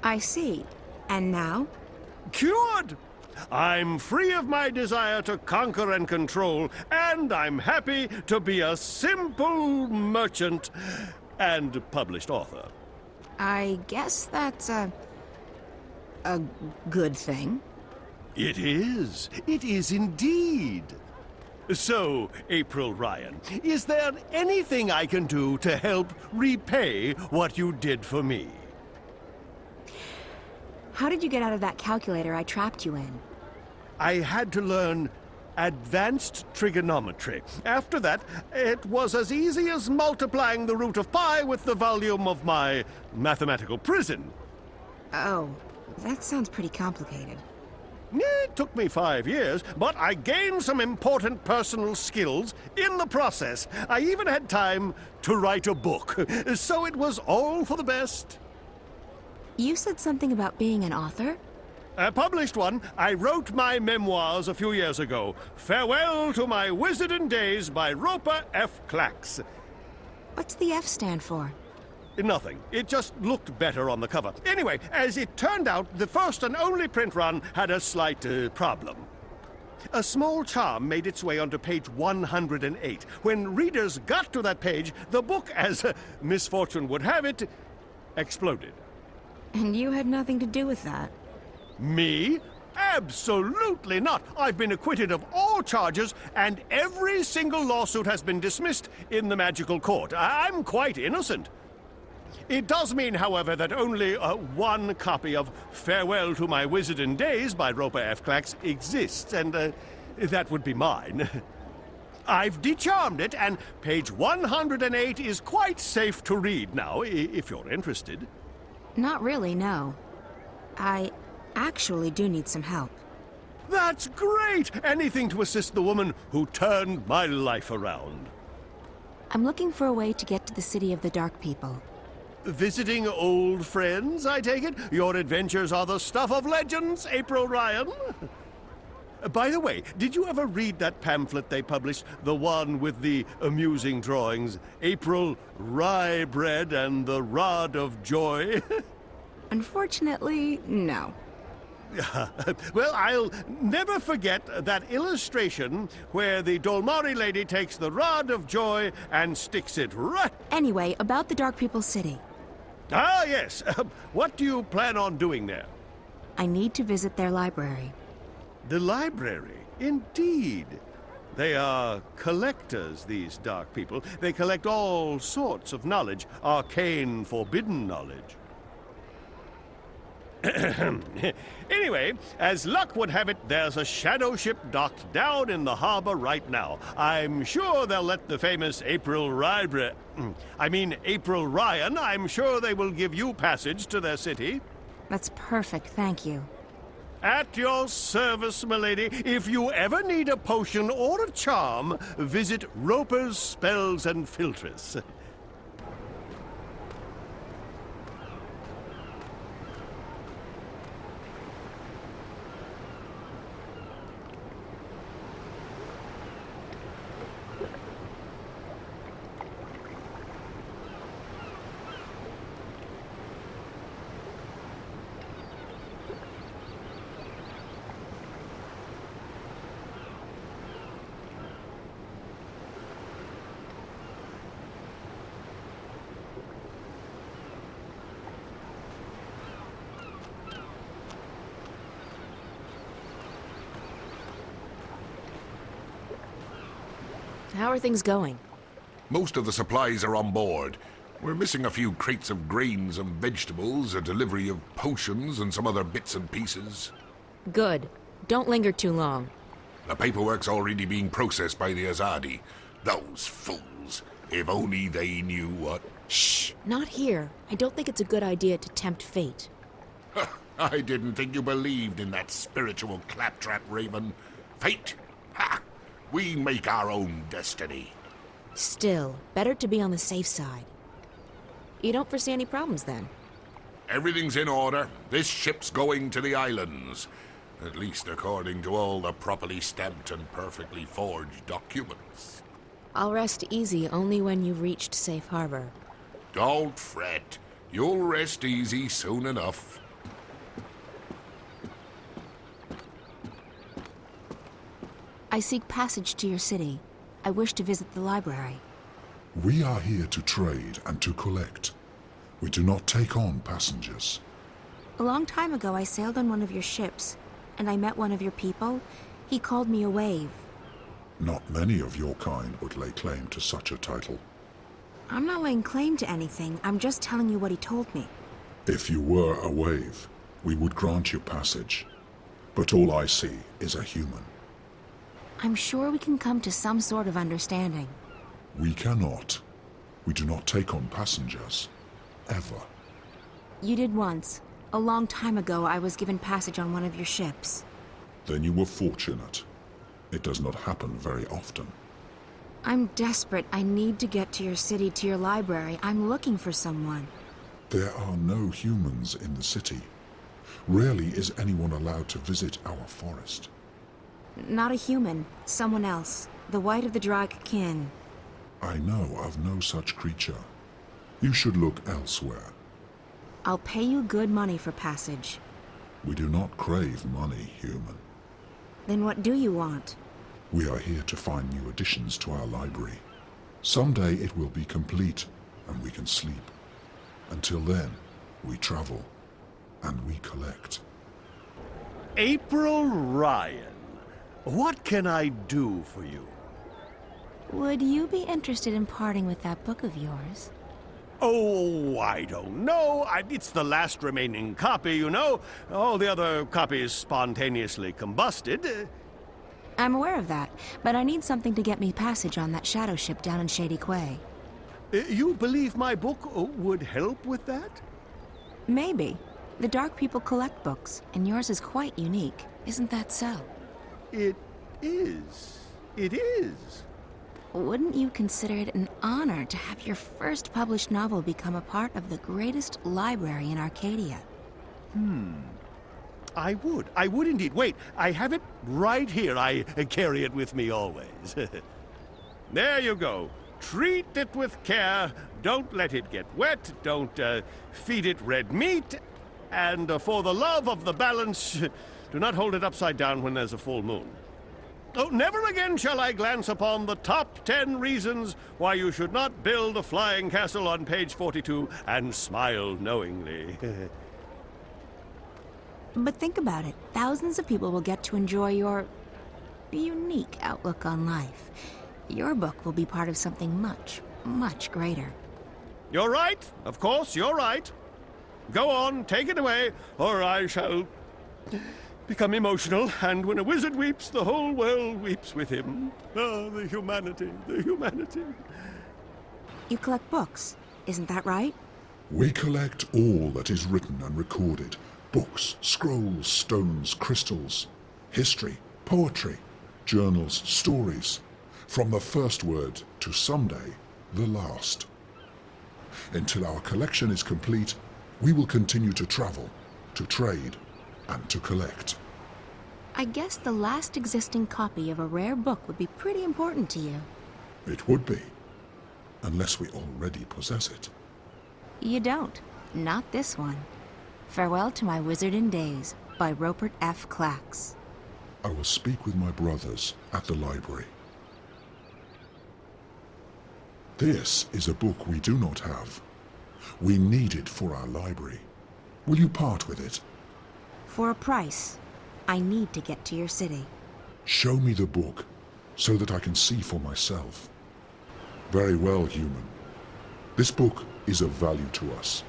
I see. And now? Cured! I'm free of my desire to conquer and control, and I'm happy to be a simple merchant and published author. I guess that's a good thing. It is. It is indeed. So, April Ryan, is there anything I can do to help repay what you did for me? How did you get out of that calculator I trapped you in? I had to learn advanced trigonometry. After that, it was as easy as multiplying the root of pi with the volume of my mathematical prison. Oh, that sounds pretty complicated. It took me 5 years, but I gained some important personal skills in the process. I even had time to write a book, so it was all for the best. You said something about being an author? I published one. I wrote my memoirs a few years ago. Farewell to My Wizarding Days by Roper F. Clax. What's the F stand for? Nothing. It just looked better on the cover. Anyway, as it turned out, the first and only print run had a slight problem. A small charm made its way onto page 108. When readers got to that page, the book, as misfortune would have it, exploded. And you had nothing to do with that. Me? Absolutely not. I've been acquitted of all charges, and every single lawsuit has been dismissed in the magical court. I'm quite innocent. It does mean, however, that only one copy of Farewell to My Wizarding Days by Roper F. Clax exists, and that would be mine. I've decharmed it, and page 108 is quite safe to read now, if you're interested. Not really, no. I actually do need some help. That's great! Anything to assist the woman who turned my life around. I'm looking for a way to get to the City of the Dark People. Visiting old friends, I take it? Your adventures are the stuff of legends, April Ryan. By the way, did you ever read that pamphlet they published? The one with the amusing drawings? April Rye Bread and the Rod of Joy? Unfortunately, no. Well, I'll never forget that illustration where the Dolmari lady takes the Rod of Joy and sticks it right... Anyway, about the Dark People City. Ah, yes. What do you plan on doing there? I need to visit their library. The library? Indeed. They are collectors, these dark people. They collect all sorts of knowledge, arcane, forbidden knowledge. Anyway, as luck would have it, there's a shadow ship docked down in the harbor right now. I'm sure they'll let the famous April Ryan, I'm sure they will give you passage to their city. That's perfect, thank you. At your service, milady. If you ever need a potion or a charm, visit Roper's Spells and Philtres. How are things going? Most of the supplies are on board. We're missing a few crates of grains and vegetables, a delivery of potions, and some other bits and pieces. Good. Don't linger too long. The paperwork's already being processed by the Azadi. Those fools. If only they knew what... Shh! Not here. I don't think it's a good idea to tempt fate. I didn't think you believed in that spiritual claptrap, Raven. Fate? Ha! We make our own destiny. Still, better to be on the safe side. You don't foresee any problems, then? Everything's in order. This ship's going to the islands. At least according to all the properly stamped and perfectly forged documents. I'll rest easy only when you've reached safe harbor. Don't fret. You'll rest easy soon enough. I seek passage to your city. I wish to visit the library. We are here to trade and to collect. We do not take on passengers. A long time ago, I sailed on one of your ships, and I met one of your people. He called me a wave. Not many of your kind would lay claim to such a title. I'm not laying claim to anything. I'm just telling you what he told me. If you were a wave, we would grant you passage. But all I see is a human. I'm sure we can come to some sort of understanding. We cannot. We do not take on passengers. Ever. You did once. A long time ago, I was given passage on one of your ships. Then you were fortunate. It does not happen very often. I'm desperate. I need to get to your city, to your library. I'm looking for someone. There are no humans in the city. Rarely is anyone allowed to visit our forest. Not a human. Someone else. The White of the Drag kin. I know of no such creature. You should look elsewhere. I'll pay you good money for passage. We do not crave money, human. Then what do you want? We are here to find new additions to our library. Someday it will be complete, and we can sleep. Until then, we travel, and we collect. April Ryan, what can I do for you? Would you be interested in parting with that book of yours? Oh, I don't know. It's the last remaining copy, you know. All the other copies spontaneously combusted. I'm aware of that, but I need something to get me passage on that shadow ship down in Shady Quay. You believe my book would help with that? Maybe. The Dark People collect books, and yours is quite unique. Isn't that so? It is. It is. Wouldn't you consider it an honor to have your first published novel become a part of the greatest library in Arcadia? I would. I would indeed. Wait, I have it right here. I carry it with me always. There you go. Treat it with care. Don't let it get wet. Don't feed it red meat. And for the love of the balance, do not hold it upside down when there's a full moon. Oh, never again shall I glance upon the top 10 reasons why you should not build a flying castle on page 42 and smile knowingly. But think about it. Thousands of people will get to enjoy your unique outlook on life. Your book will be part of something much, much greater. You're right. Of course, you're right. Go on, take it away, or I shall become emotional, and when a wizard weeps, the whole world weeps with him. Ah, the humanity, the humanity. You collect books, isn't that right? We collect all that is written and recorded. Books, scrolls, stones, crystals, history, poetry, journals, stories. From the first word to someday, the last. Until our collection is complete, we will continue to travel, to trade, and to collect. I guess the last existing copy of a rare book would be pretty important to you. It would be, unless we already possess it. You don't. Not this one. Farewell to My Wizarding Days by Rupert F. Clacks. I will speak with my brothers at the library. This is a book we do not have. We need it for our library. Will you part with it? For a price. I need to get to your city. Show me the book, so that I can see for myself. Very well, human. This book is of value to us.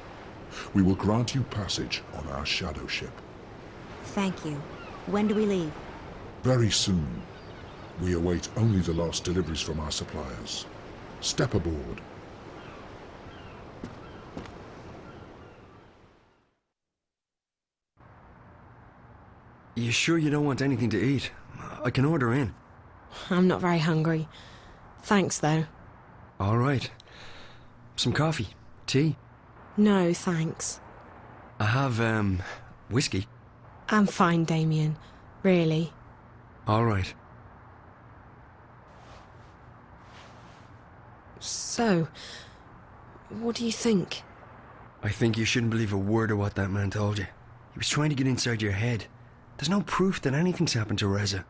We will grant you passage on our shadow ship. Thank you. When do we leave? Very soon. We await only the last deliveries from our suppliers. Step aboard. You sure you don't want anything to eat? I can order in. I'm not very hungry. Thanks, though. All right. Some coffee? Tea? No, thanks. I have, whiskey. I'm fine, Damien. Really. All right. So, what do you think? I think you shouldn't believe a word of what that man told you. He was trying to get inside your head. There's no proof that anything's happened to Reza.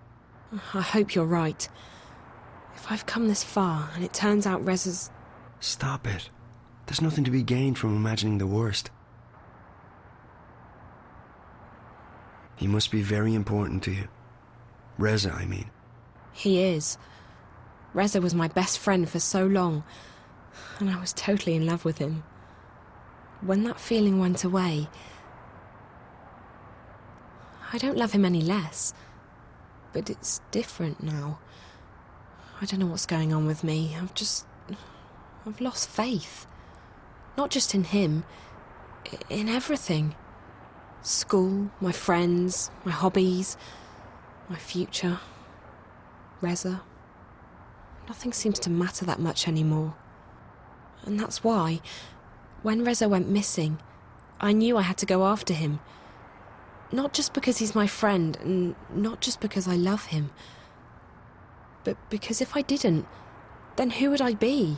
I hope you're right. If I've come this far and it turns out Reza's... Stop it. There's nothing to be gained from imagining the worst. He must be very important to you. Reza, I mean. He is. Reza was my best friend for so long, and I was totally in love with him. When that feeling went away, I don't love him any less, but it's different now. I don't know what's going on with me. I've lost faith. Not just in him, in everything. School, my friends, my hobbies, my future, Reza. Nothing seems to matter that much anymore. And that's why, when Reza went missing, I knew I had to go after him. Not just because he's my friend, and not just because I love him, but because if I didn't, then who would I be?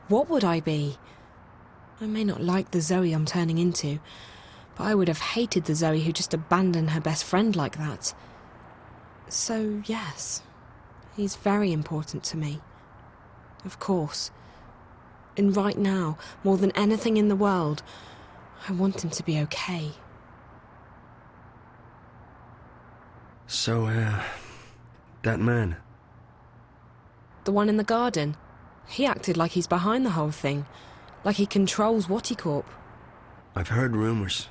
What would I be? I may not like the Zoe I'm turning into, but I would have hated the Zoe who just abandoned her best friend like that. So, yes, he's very important to me. Of course. And right now, more than anything in the world, I want him to be okay. So, that man. The one in the garden. He acted like he's behind the whole thing. Like he controls Waticorp. I've heard rumors,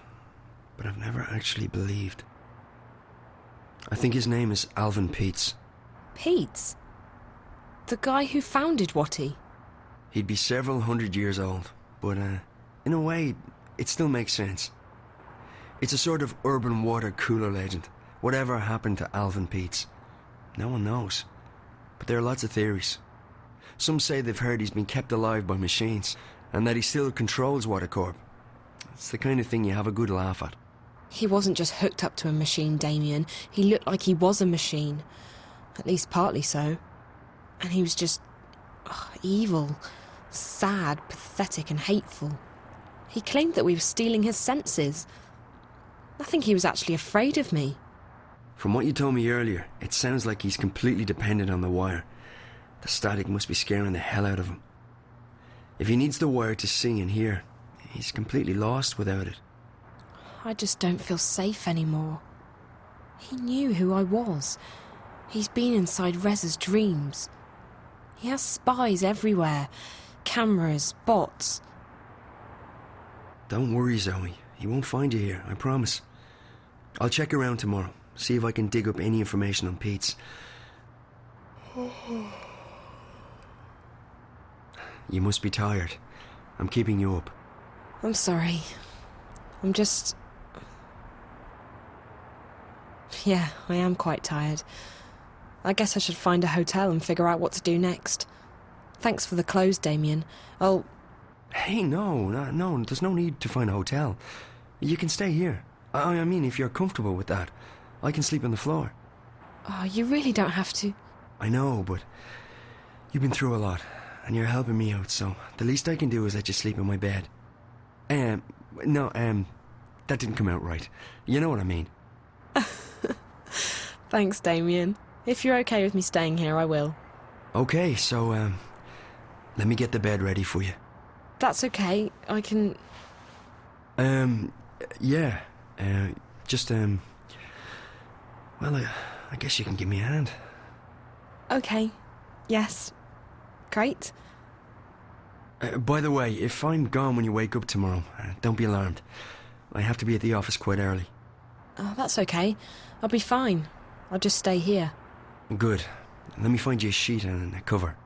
but I've never actually believed. I think his name is Alvin Peets. Peets? The guy who founded Wati? He'd be several hundred years old, but, in a way, it still makes sense. It's a sort of urban water cooler legend. Whatever happened to Alvin Peets? No one knows. But there are lots of theories. Some say they've heard he's been kept alive by machines, and that he still controls Waticorp. It's the kind of thing you have a good laugh at. He wasn't just hooked up to a machine, Damien. He looked like he was a machine. At least partly so. And he was just... evil. Sad, pathetic and hateful. He claimed that we were stealing his senses. I think he was actually afraid of me. From what you told me earlier, it sounds like he's completely dependent on the wire. The static must be scaring the hell out of him. If he needs the wire to see and hear, he's completely lost without it. I just don't feel safe anymore. He knew who I was. He's been inside Reza's dreams. He has spies everywhere. Cameras, bots. Don't worry, Zoe. He won't find you here, I promise. I'll check around tomorrow, see if I can dig up any information on Peets. You must be tired. I'm keeping you up. I'm sorry. I'm just... Yeah, I am quite tired. I guess I should find a hotel and figure out what to do next. Thanks for the clothes, Damien. I'll... Hey, no, there's no need to find a hotel. You can stay here. I mean, if you're comfortable with that, I can sleep on the floor. Oh, you really don't have to. I know, but you've been through a lot, and you're helping me out, so the least I can do is let you sleep in my bed. That didn't come out right. You know what I mean. Thanks, Damien. If you're okay with me staying here, I will. Okay, so, let me get the bed ready for you. That's okay. I can... Yeah. Well, I guess you can give me a hand. Okay. Yes. Great. By the way, if I'm gone when you wake up tomorrow, don't be alarmed. I have to be at the office quite early. Oh, that's okay. I'll be fine. I'll just stay here. Good. Let me find you a sheet and a cover.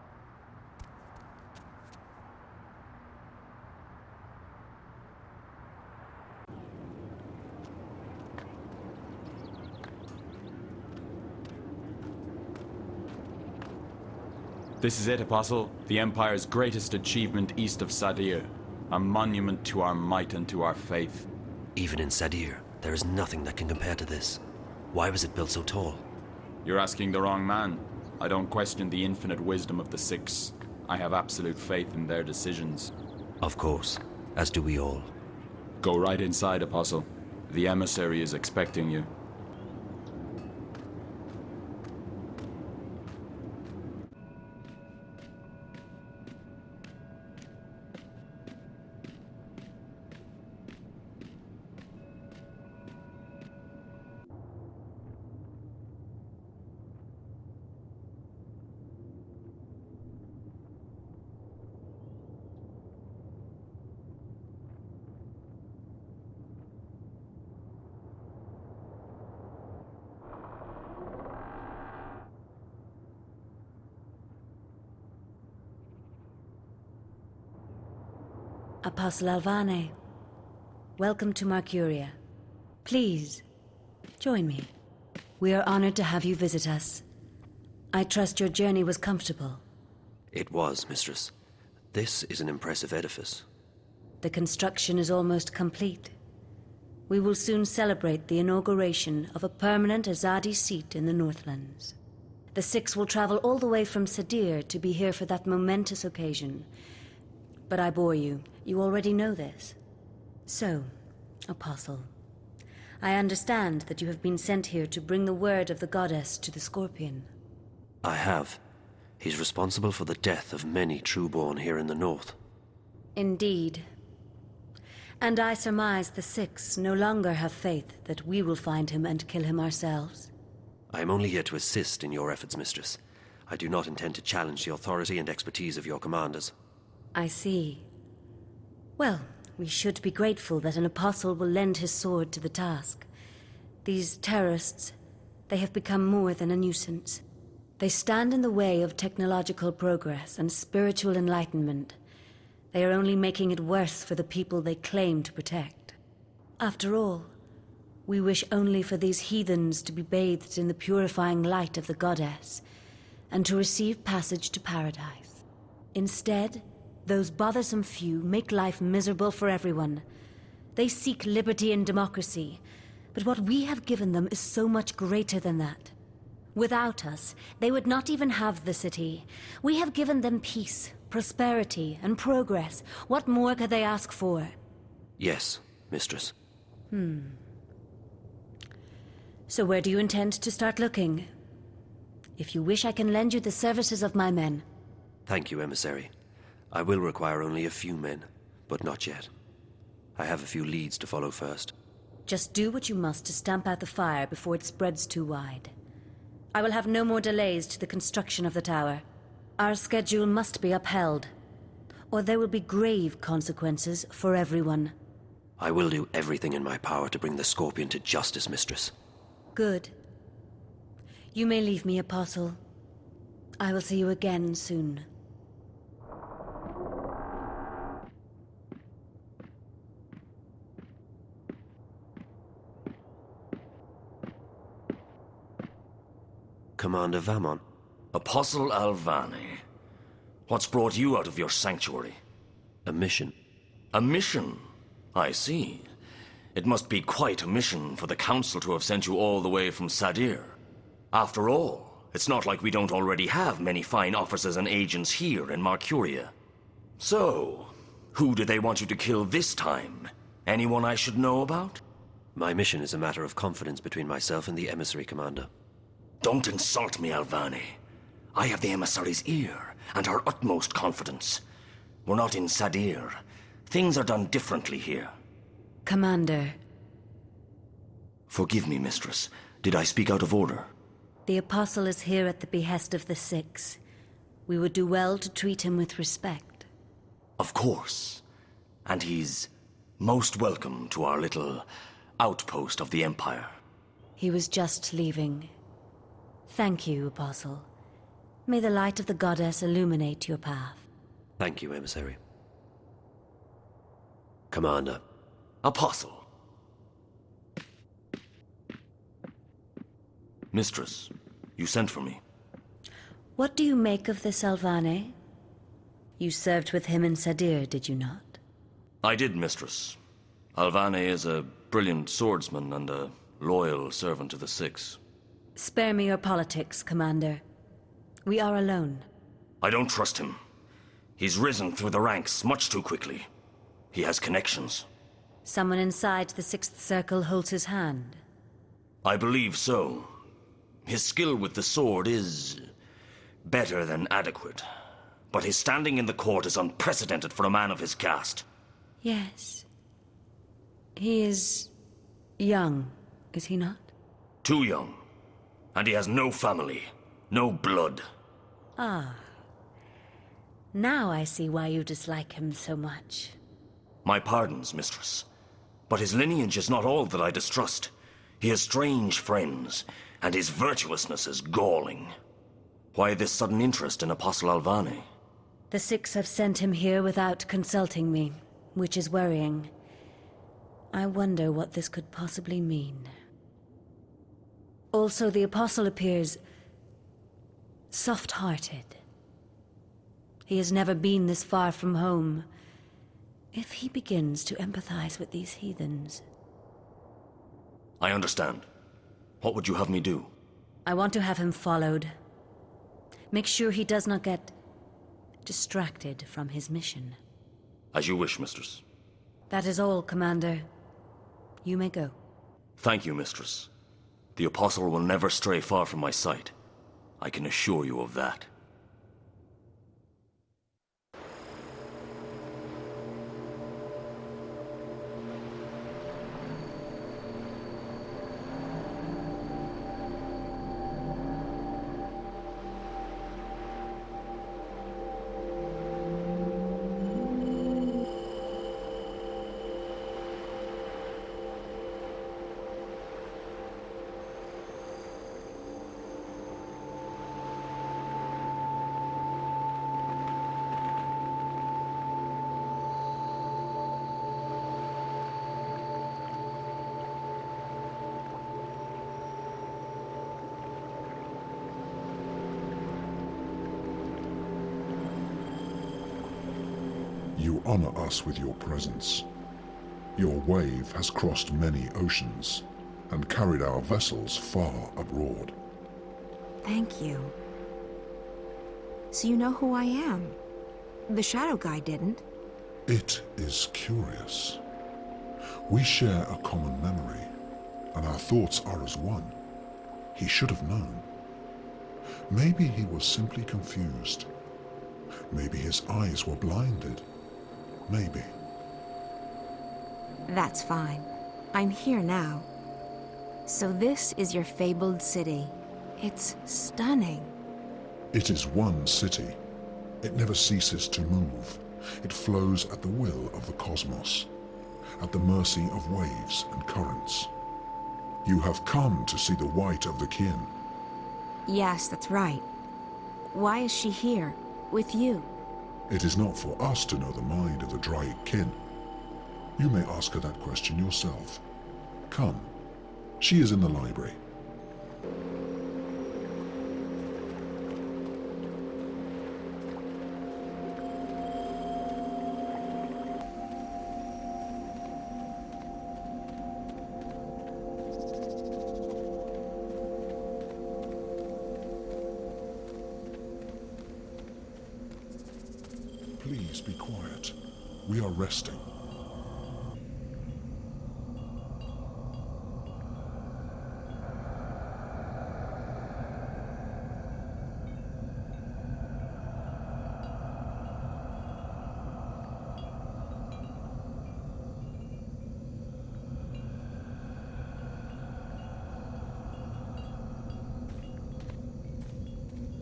This is it, Apostle. The Empire's greatest achievement east of Sadir. A monument to our might and to our faith. Even in Sadir, there is nothing that can compare to this. Why was it built so tall? You're asking the wrong man. I don't question the infinite wisdom of the Six. I have absolute faith in their decisions. Of course, as do we all. Go right inside, Apostle. The emissary is expecting you. Apostle Alvane, welcome to Mercuria. Please, join me. We are honored to have you visit us. I trust your journey was comfortable. It was, Mistress. This is an impressive edifice. The construction is almost complete. We will soon celebrate the inauguration of a permanent Azadi seat in the Northlands. The Six will travel all the way from Sadir to be here for that momentous occasion. But I bore you. You already know this. So, Apostle, I understand that you have been sent here to bring the word of the goddess to the Scorpion. I have. He's responsible for the death of many trueborn here in the north. Indeed. And I surmise the Six no longer have faith that we will find him and kill him ourselves. I am only here to assist in your efforts, Mistress. I do not intend to challenge the authority and expertise of your commanders. I see. Well, we should be grateful that an apostle will lend his sword to the task. These terrorists, they have become more than a nuisance. They stand in the way of technological progress and spiritual enlightenment. They are only making it worse for the people they claim to protect. After all, we wish only for these heathens to be bathed in the purifying light of the goddess, and to receive passage to paradise. Instead, those bothersome few make life miserable for everyone. They seek liberty and democracy, but what we have given them is so much greater than that. Without us, they would not even have the city. We have given them peace, prosperity, and progress. What more could they ask for? Yes, Mistress. So where do you intend to start looking? If you wish, I can lend you the services of my men. Thank you, Emissary. I will require only a few men, but not yet. I have a few leads to follow first. Just do what you must to stamp out the fire before it spreads too wide. I will have no more delays to the construction of the tower. Our schedule must be upheld, or there will be grave consequences for everyone. I will do everything in my power to bring the Scorpion to justice, Mistress. Good. You may leave me, Apostle. I will see you again soon. Commander Vamon. Apostle Alvane. What's brought you out of your sanctuary? A mission. A mission? I see. It must be quite a mission for the Council to have sent you all the way from Sadir. After all, it's not like we don't already have many fine officers and agents here in Mercuria. So, who do they want you to kill this time? Anyone I should know about? My mission is a matter of confidence between myself and the Emissary Commander. Don't insult me, Alvane. I have the emissary's ear and her utmost confidence. We're not in Sadir. Things are done differently here. Commander. Forgive me, Mistress. Did I speak out of order? The Apostle is here at the behest of the Six. We would do well to treat him with respect. Of course. And he's most welcome to our little outpost of the Empire. He was just leaving. Thank you, Apostle. May the light of the goddess illuminate your path. Thank you, Emissary. Commander. Apostle. Mistress, you sent for me. What do you make of this Alvane? You served with him in Sadir, did you not? I did, Mistress. Alvane is a brilliant swordsman and a loyal servant to the Six. Spare me your politics, Commander. We are alone. I don't trust him. He's risen through the ranks much too quickly. He has connections. Someone inside the Sixth Circle holds his hand. I believe so. His skill with the sword is better than adequate. But his standing in the court is unprecedented for a man of his caste. Yes. He is young, is he not? Too young. And he has no family, no blood. Ah. Now I see why you dislike him so much. My pardons, Mistress. But his lineage is not all that I distrust. He has strange friends, and his virtuousness is galling. Why this sudden interest in Apostle Alvane? The Six have sent him here without consulting me, which is worrying. I wonder what this could possibly mean. Also, the Apostle appears soft-hearted. He has never been this far from home. If he begins to empathize with these heathens... I understand. What would you have me do? I want to have him followed. Make sure he does not get distracted from his mission. As you wish, Mistress. That is all, Commander. You may go. Thank you, Mistress. The Apostle will never stray far from my sight. I can assure you of that. You honor us with your presence. Your wave has crossed many oceans and carried our vessels far abroad. Thank you. So you know who I am? The Shadow Guy didn't. It is curious. We share a common memory, and our thoughts are as one. He should have known. Maybe he was simply confused. Maybe his eyes were blinded. Maybe. That's fine. I'm here now. So this is your fabled city. It's stunning. It is one city. It never ceases to move. It flows at the will of the cosmos, at the mercy of waves and currents. You have come to see the white of the kin. Yes, that's right. Why is she here, with you? It is not for us to know the mind of the Draic kin. You may ask her that question yourself. Come. She is in the library. Please be quiet. We are resting.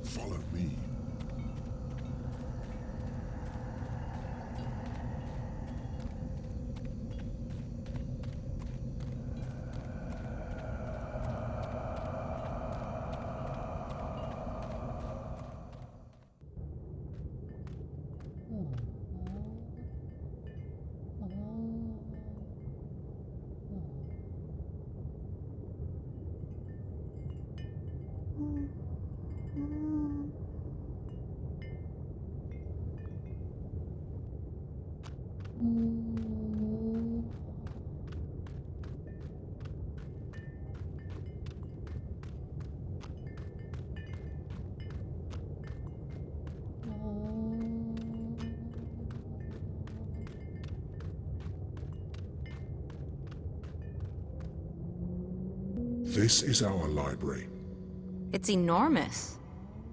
Follow me. This is our library. It's enormous.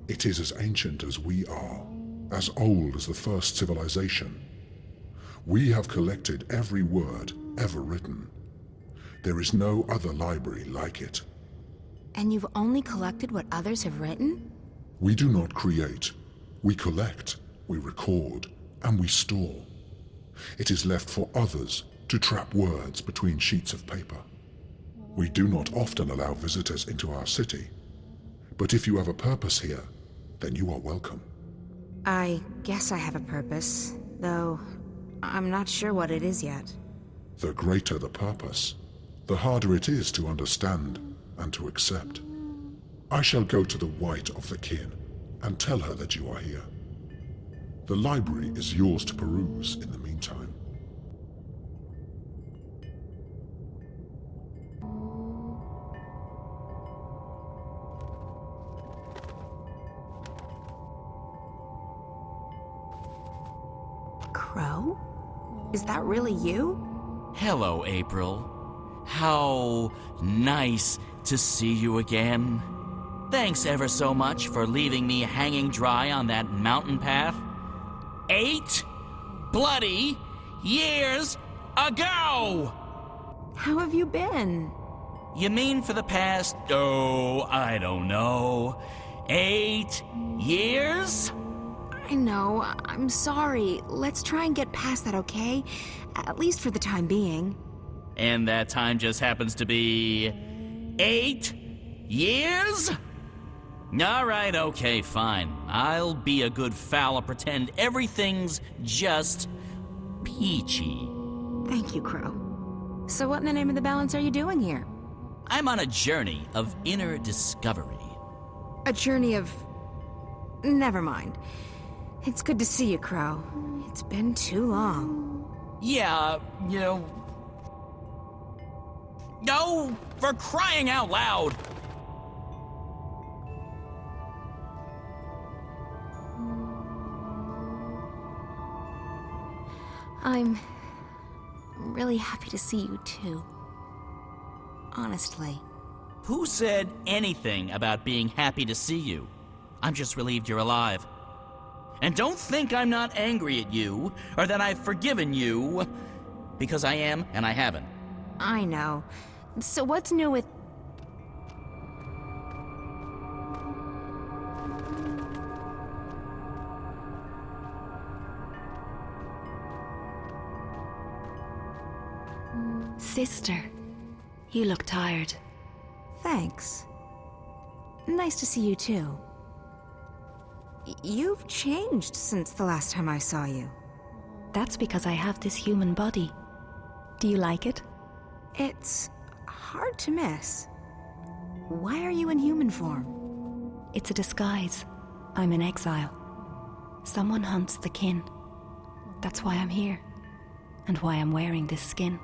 It is as ancient as we are, as old as the first civilization. We have collected every word ever written. There is no other library like it. And you've only collected what others have written? We do not create. We collect, we record, and we store. It is left for others to trap words between sheets of paper. We do not often allow visitors into our city, but if you have a purpose here, then you are welcome. I guess I have a purpose, though I'm not sure what it is yet. The greater the purpose, the harder it is to understand and to accept. I shall go to the White of the Kin and tell her that you are here. The library is yours to peruse in the meantime. Crow? Is that really you? Hello, April. How nice to see you again. Thanks ever so much for leaving me hanging dry on that mountain path. 8 bloody years ago! How have you been? You mean for the past, I don't know, 8 years? I know. I'm sorry. Let's try and get past that, okay? At least for the time being. And that time just happens to be 8 years? All right, okay, fine. I'll be a good fowl and pretend everything's just peachy. Thank you, Crow. So what in the name of the balance are you doing here? I'm on a journey of inner discovery. A journey of... Never mind. It's good to see you, Crow. It's been too long. Yeah, you know... No, for crying out loud! I'm really happy to see you, too. Honestly. Who said anything about being happy to see you? I'm just relieved you're alive. And don't think I'm not angry at you, or that I've forgiven you, because I am, and I haven't. I know. So what's new with... Sister, you look tired. Thanks. Nice to see you, too. You've changed since the last time I saw you. That's because I have this human body. Do you like it? It's hard to miss. Why are you in human form? It's a disguise. I'm in exile. Someone hunts the kin. That's why I'm here. And why I'm wearing this skin.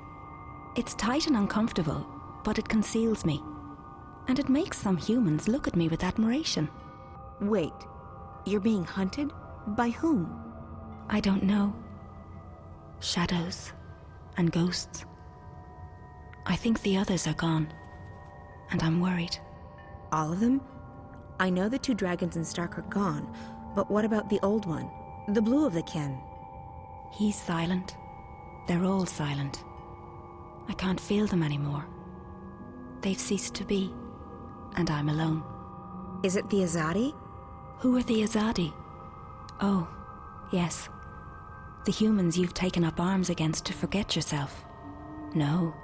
It's tight and uncomfortable, but it conceals me. And it makes some humans look at me with admiration. Wait, you're being hunted? By whom? I don't know. Shadows and ghosts. I think the others are gone, and I'm worried. All of them? I know the 2 dragons in Stark are gone, but what about the old one? The blue of the kin? He's silent. They're all silent. I can't feel them anymore. They've ceased to be, and I'm alone. Is it the Azadi? Who are the Azadi? Oh, yes. The humans you've taken up arms against to forget yourself. No.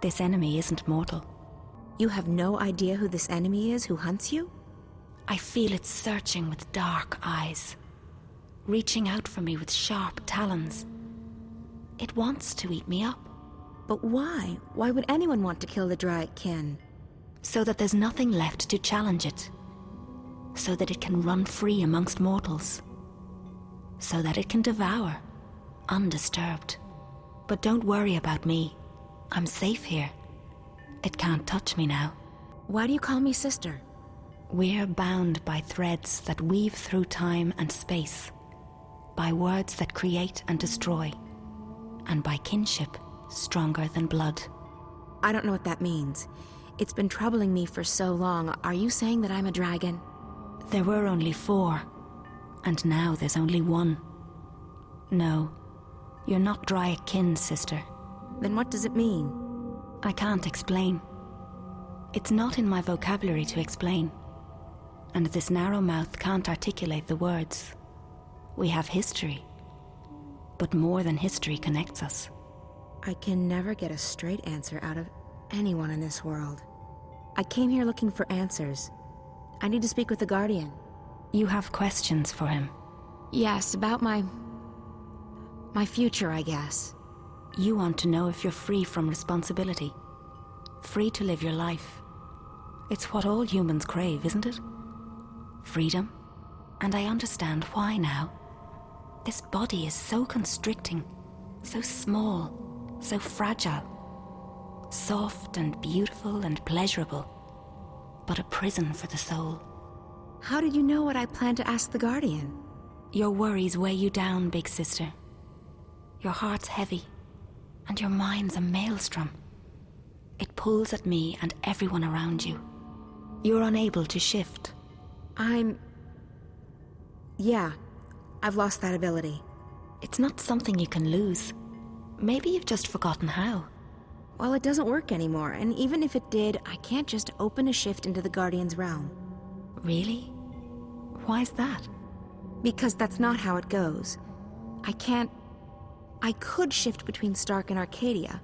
This enemy isn't mortal. You have no idea who this enemy is who hunts you? I feel it searching with dark eyes, reaching out for me with sharp talons. It wants to eat me up. But why? Why would anyone want to kill the Dryad kin? So that there's nothing left to challenge it. so that it can run free amongst mortals, so that it can devour, undisturbed. But don't worry about me. I'm safe here. It can't touch me now. Why do you call me sister? We're bound by threads that weave through time and space, by words that create and destroy, and by kinship stronger than blood. I don't know what that means. It's been troubling me for so long. Are you saying that I'm a dragon? There were only 4, and now there's only 1. No, you're not Dryakin, sister. Then what does it mean? I can't explain. It's not in my vocabulary to explain, and this narrow mouth can't articulate the words. We have history, but more than history connects us. I can never get a straight answer out of anyone in this world. I came here looking for answers. I need to speak with the Guardian. You have questions for him? Yes, about my future, I guess. You want to know if you're free from responsibility, free to live your life. It's what all humans crave, isn't it? Freedom. And I understand why now. This body is so constricting, so small, so fragile, soft and beautiful and pleasurable, but a prison for the soul. How did you know what I plan to ask the Guardian? Your worries weigh you down, big sister. Your heart's heavy, and your mind's a maelstrom. It pulls at me and everyone around you. You're unable to shift. Yeah, I've lost that ability. It's not something you can lose. Maybe you've just forgotten how. Well, it doesn't work anymore, and even if it did, I can't just open a shift into the Guardian's realm. Really? Why's that? Because that's not how it goes. I could shift between Stark and Arcadia,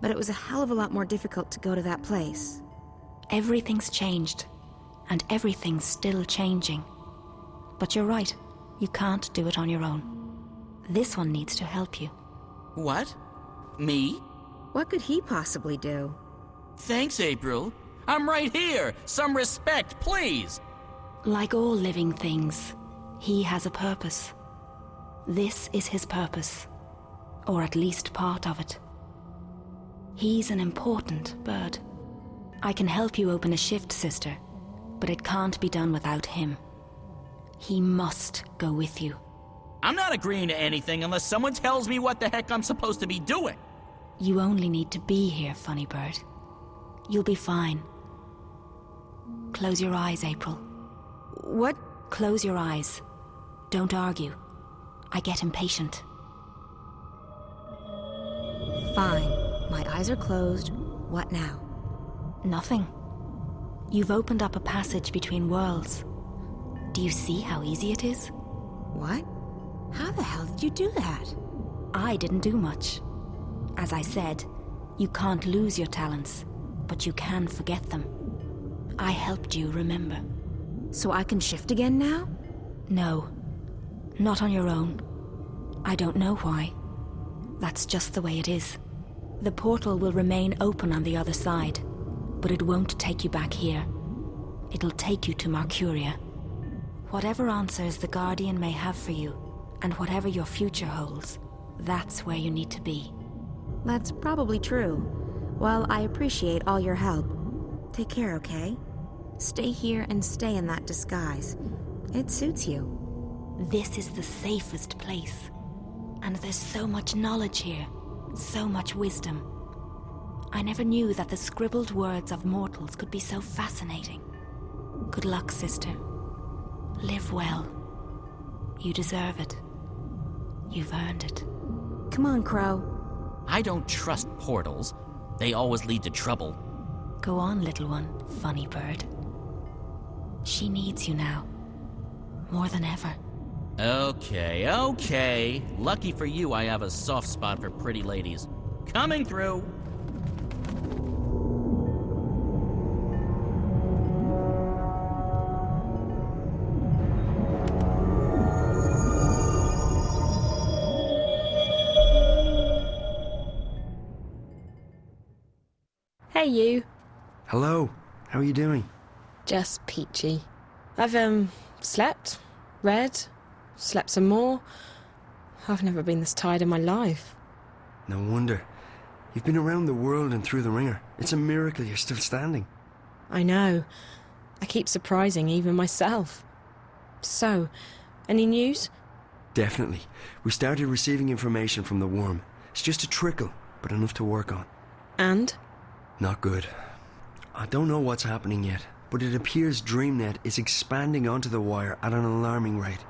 but it was a hell of a lot more difficult to go to that place. Everything's changed, and everything's still changing. But you're right, you can't do it on your own. This one needs to help you. What? Me? What could he possibly do? Thanks, April. I'm right here. Some respect, please. Like all living things, he has a purpose. This is his purpose, or at least part of it. He's an important bird. I can help you open a shift, sister, but it can't be done without him. He must go with you. I'm not agreeing to anything unless someone tells me what the heck I'm supposed to be doing. You only need to be here, funny bird. You'll be fine. Close your eyes, April. What? Close your eyes. Don't argue. I get impatient. Fine. My eyes are closed. What now? Nothing. You've opened up a passage between worlds. Do you see how easy it is? What? How the hell did you do that? I didn't do much. As I said, you can't lose your talents, but you can forget them. I helped you remember. So I can shift again now? No. Not on your own. I don't know why. That's just the way it is. The portal will remain open on the other side, but it won't take you back here. It'll take you to Mercuria. Whatever answers the Guardian may have for you, and whatever your future holds, that's where you need to be. That's probably true. Well, I appreciate all your help. Take care, okay? Stay here and stay in that disguise. It suits you. This is the safest place. And there's so much knowledge here, so much wisdom. I never knew that the scribbled words of mortals could be so fascinating. Good luck, sister. Live well. You deserve it. You've earned it. Come on, Crow. I don't trust portals. They always lead to trouble. Go on, little one, funny bird. She needs you now. More than ever. Okay. Lucky for you, I have a soft spot for pretty ladies. Coming through. Hey, you. Hello. How are you doing? Just peachy. I've, slept, read, slept some more. I've never been this tired in my life. No wonder. You've been around the world and through the ringer. It's a miracle you're still standing. I know. I keep surprising even myself. So, any news? Definitely. We started receiving information from the worm. It's just a trickle, but enough to work on. And? Not good. I don't know what's happening yet, but it appears DreamNet is expanding onto the wire at an alarming rate.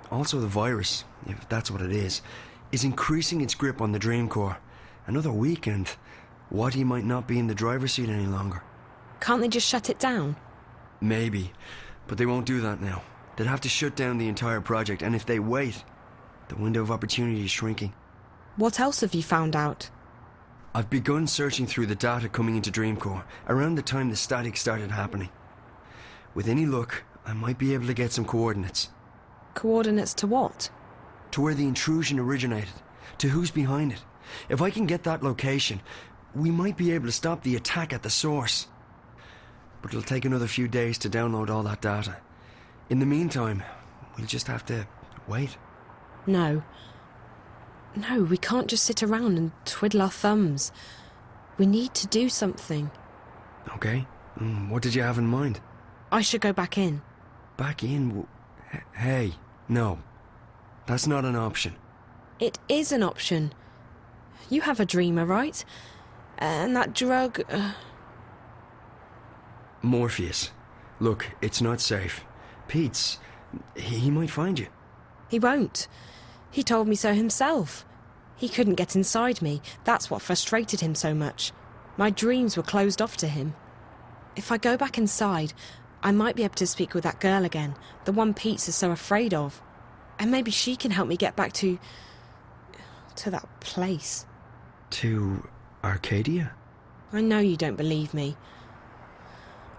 Also the virus, if that's what it is increasing its grip on the Dream Core. Another week and Watty might not be in the driver's seat any longer. Can't they just shut it down? Maybe, but they won't do that now. They'd have to shut down the entire project, and if they wait, the window of opportunity is shrinking. What else have you found out? I've begun searching through the data coming into Dreamcore around the time the static started happening. With any luck, I might be able to get some coordinates. Coordinates to what? To where the intrusion originated, to who's behind it. If I can get that location, we might be able to stop the attack at the source. But it'll take another few days to download all that data. In the meantime, we'll just have to wait. No. No, we can't just sit around and twiddle our thumbs. We need to do something. Okay. What did you have in mind? I should go back in. Back in? Hey, no. That's not an option. It is an option. You have a dreamer, right? And that drug... Morpheus. Look, it's not safe. Pete's... he might find you. He won't. He told me so himself. He couldn't get inside me. That's what frustrated him so much. My dreams were closed off to him. If I go back inside, I might be able to speak with that girl again, the one Pete is so afraid of. And maybe she can help me get back to that place. To Arcadia? I know you don't believe me.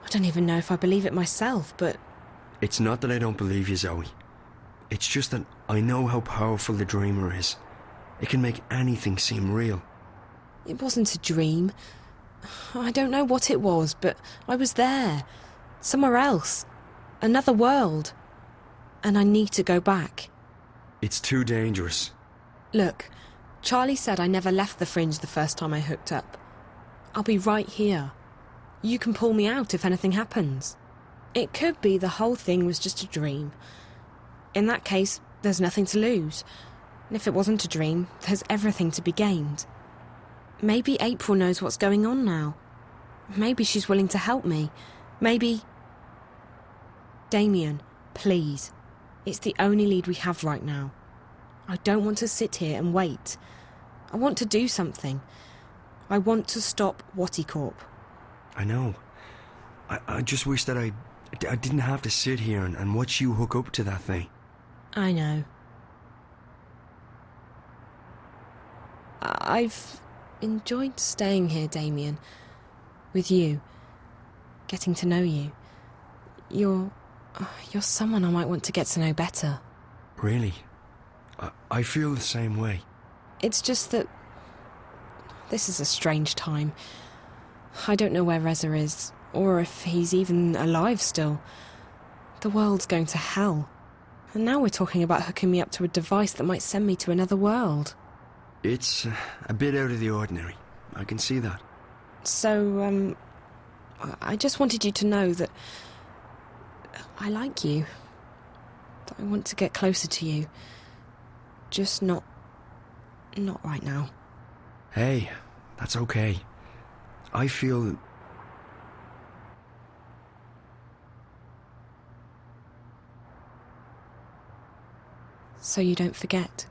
I don't even know if I believe it myself, but... It's not that I don't believe you, Zoe. It's just that I know how powerful the dreamer is. It can make anything seem real. It wasn't a dream. I don't know what it was, but I was there. Somewhere else. Another world. And I need to go back. It's too dangerous. Look, Charlie said I never left the Fringe the first time I hooked up. I'll be right here. You can pull me out if anything happens. It could be the whole thing was just a dream. In that case, there's nothing to lose. And if it wasn't a dream, there's everything to be gained. Maybe April knows what's going on now. Maybe she's willing to help me. Maybe... Damien, please. It's the only lead we have right now. I don't want to sit here and wait. I want to do something. I want to stop Watty Corp. I know. I just wish that I didn't have to sit here and watch you hook up to that thing. I know. I've enjoyed staying here, Damien. With you. Getting to know you. You're someone I might want to get to know better. Really? I feel the same way. It's just that... this is a strange time. I don't know where Reza is, or if he's even alive still. The world's going to hell. And now we're talking about hooking me up to a device that might send me to another world. It's a bit out of the ordinary. I can see that. So, I just wanted you to know that I like you. That I want to get closer to you. Just not right now. Hey, that's okay. I feel... So you don't forget?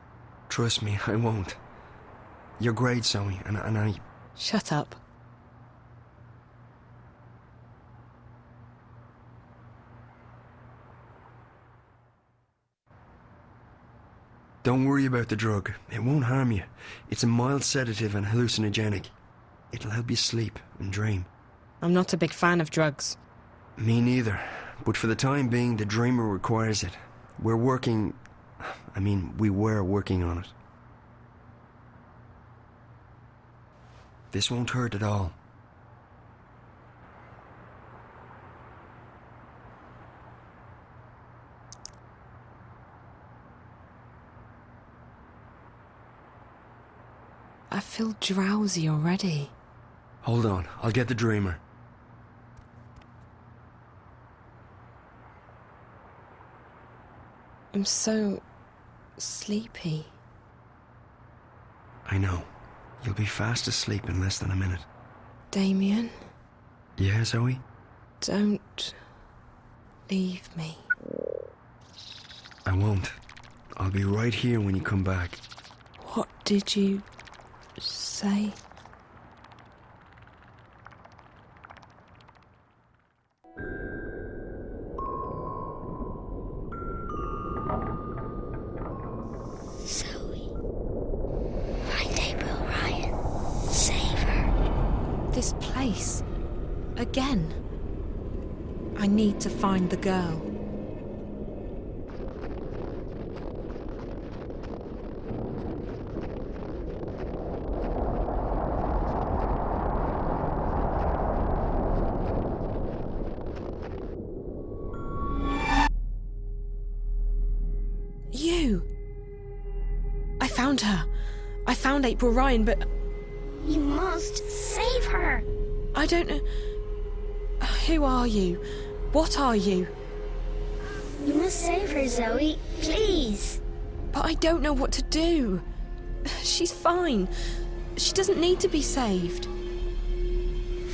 Trust me, I won't. You're great, Zoe, and I... Shut up. Don't worry about the drug. It won't harm you. It's a mild sedative and hallucinogenic. It'll help you sleep and dream. I'm not a big fan of drugs. Me neither. But for the time being, the dreamer requires it. We were working on it. This won't hurt at all. I feel drowsy already. Hold on, I'll get the dreamer. I'm so sleepy. I know. You'll be fast asleep in less than a minute. Damien? Yeah, Zoe? Don't leave me. I won't. I'll be right here when you come back. What did you say? Zoe. Find April Ryan. Save her. This place. Again. I need to find the girl. You! I found her. I found April Ryan, but... You must save her. I don't know... Who are you? What are you? You must save her, Zoe. Please. But I don't know what to do. She's fine. She doesn't need to be saved.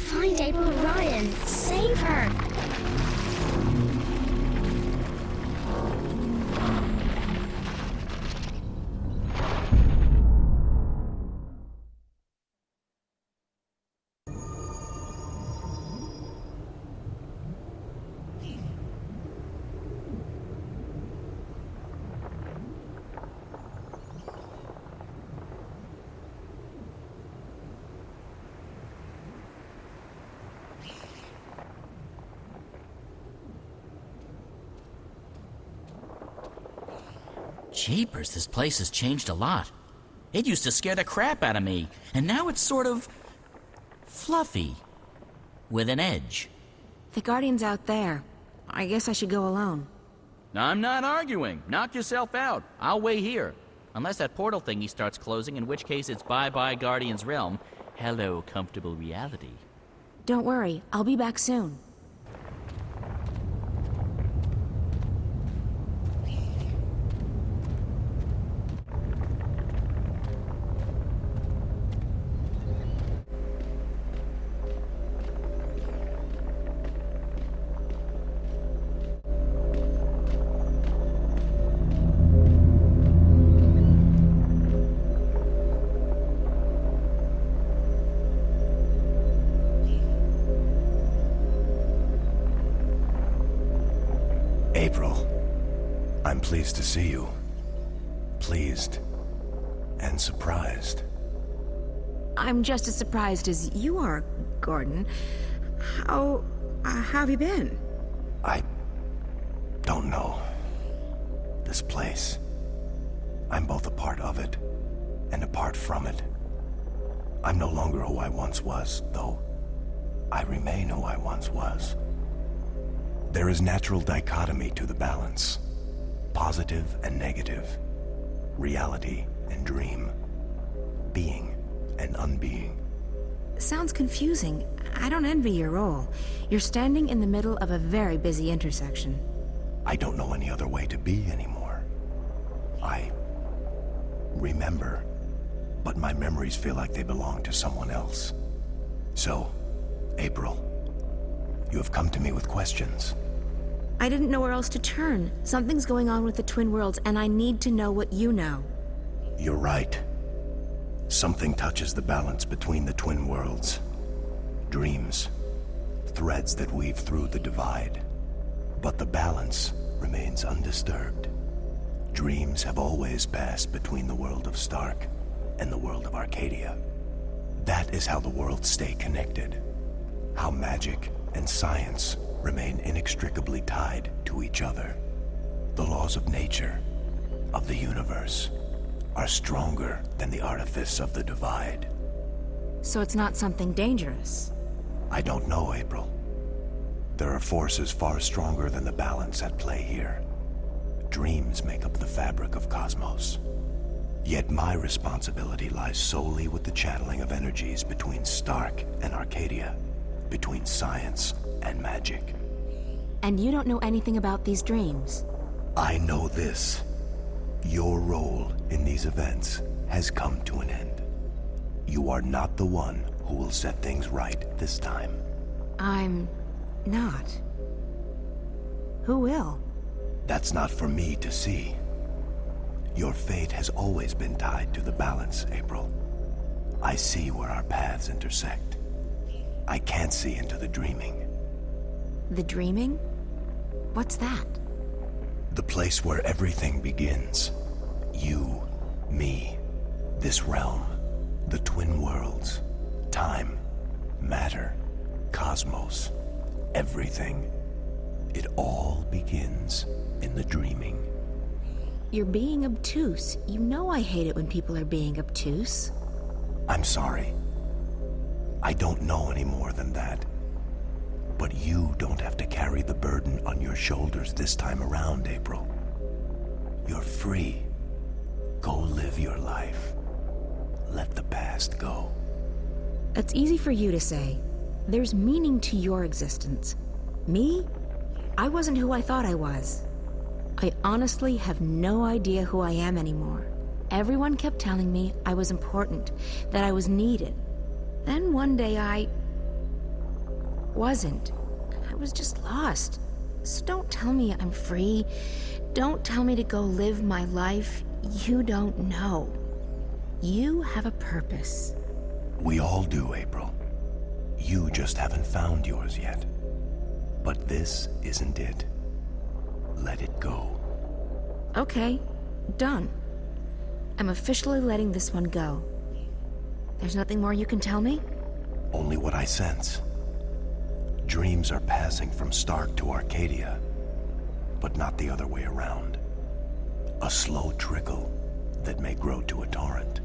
Find April Ryan. Save her. Jeepers, this place has changed a lot. It used to scare the crap out of me, and now it's sort of... fluffy. With an edge. The Guardian's out there. I guess I should go alone. I'm not arguing. Knock yourself out. I'll wait here. Unless that portal thingy starts closing, in which case it's bye-bye Guardian's realm. Hello, comfortable reality. Don't worry, I'll be back soon. I'm pleased to see you. Pleased and surprised. I'm just as surprised as you are, Gordon. How have you been? I don't know. This place. I'm both a part of it and apart from it. I'm no longer who I once was, though I remain who I once was. There is natural dichotomy to the balance. Positive and negative. Reality and dream. Being and unbeing. Sounds confusing. I don't envy your role. You're standing in the middle of a very busy intersection. I don't know any other way to be anymore. I remember, but my memories feel like they belong to someone else. So, April, you have come to me with questions. I didn't know where else to turn. Something's going on with the Twin Worlds, and I need to know what you know. You're right. Something touches the balance between the Twin Worlds. Dreams. Threads that weave through the divide. But the balance remains undisturbed. Dreams have always passed between the world of Stark and the world of Arcadia. That is how the worlds stay connected. How magic and science remain inextricably tied to each other. The laws of nature, of the universe, are stronger than the artifice of the divide. So it's not something dangerous? I don't know, April. There are forces far stronger than the balance at play here. Dreams make up the fabric of cosmos. Yet my responsibility lies solely with the channeling of energies between Stark and Arcadia, between science and magic. And you don't know anything about these dreams? I know this. Your role in these events has come to an end. You are not the one who will set things right this time. I'm not. Who will? That's not for me to see. Your fate has always been tied to the balance, April. I see where our paths intersect. I can't see into the dreaming. The dreaming? What's that? The place where everything begins. You, me, this realm, the twin worlds, time, matter, cosmos, everything. It all begins in the dreaming. You're being obtuse. You know I hate it when people are being obtuse. I'm sorry. I don't know any more than that. But you don't have to carry the burden on your shoulders this time around, April. You're free. Go live your life. Let the past go. It's easy for you to say. There's meaning to your existence. Me? I wasn't who I thought I was. I honestly have no idea who I am anymore. Everyone kept telling me I was important, that I was needed. Then one day I wasn't. I was just lost. So don't tell me I'm free. Don't tell me to go live my life. You don't know. You have a purpose. We all do, April. You just haven't found yours yet. But this isn't it. Let it go. Okay, done. I'm officially letting this one go. There's nothing more you can tell me? Only what I sense. Dreams are passing from Stark to Arcadia, but not the other way around. A slow trickle that may grow to a torrent.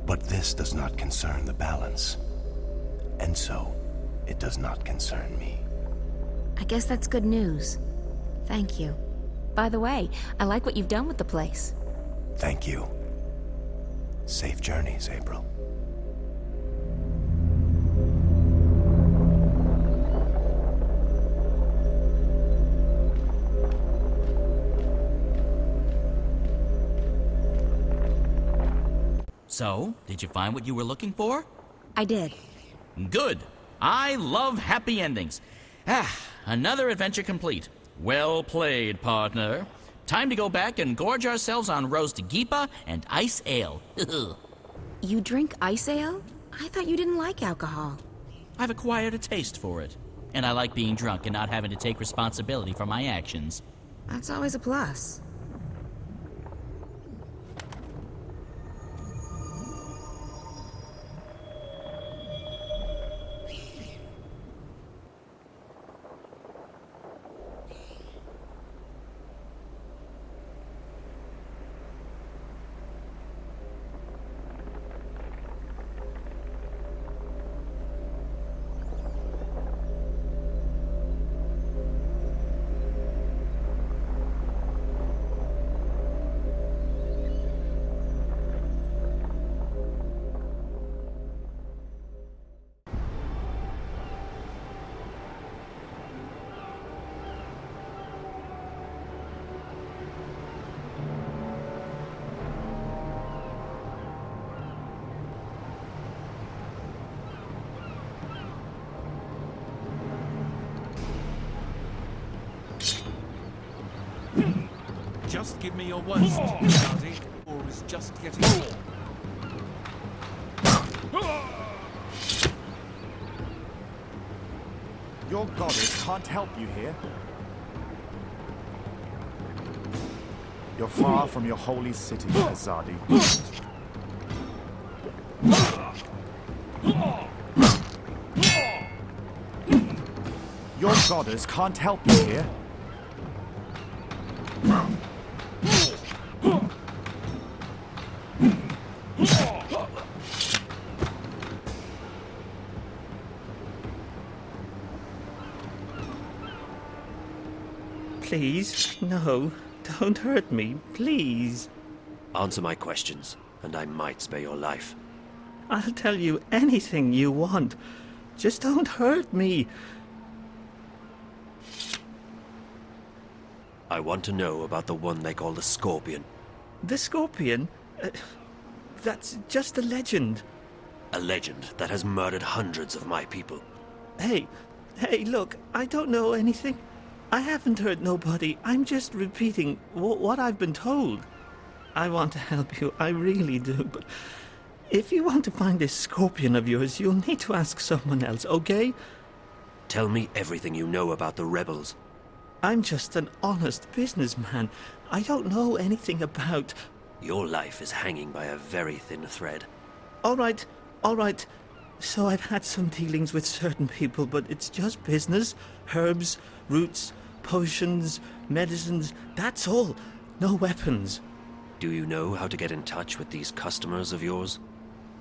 But this does not concern the balance, and so it does not concern me. I guess that's good news. Thank you. By the way, I like what you've done with the place. Thank you. Safe journeys, April. So, did you find what you were looking for? I did. Good. I love happy endings. Another adventure complete. Well played, partner. Time to go back and gorge ourselves on roast geepa and ice ale. You drink ice ale? I thought you didn't like alcohol. I've acquired a taste for it. And I like being drunk and not having to take responsibility for my actions. That's always a plus. Just give me your worst, Daddy, or is just getting more. Your goddess can't help you here. You're far from your holy city, Azadi. Your goddess can't help you here. Please, no, don't hurt me, please. Answer my questions, and I might spare your life. I'll tell you anything you want. Just don't hurt me. I want to know about the one they call the Scorpion. The Scorpion? That's just a legend. A legend that has murdered hundreds of my people. Hey, look, I don't know anything. I haven't hurt nobody. I'm just repeating what I've been told. I want to help you, I really do, but if you want to find this Scorpion of yours, you'll need to ask someone else, okay? Tell me everything you know about the rebels. I'm just an honest businessman. I don't know anything about... Your life is hanging by a very thin thread. All right. So I've had some dealings with certain people, but it's just business. Herbs, roots, potions, medicines, that's all. No weapons. Do you know how to get in touch with these customers of yours?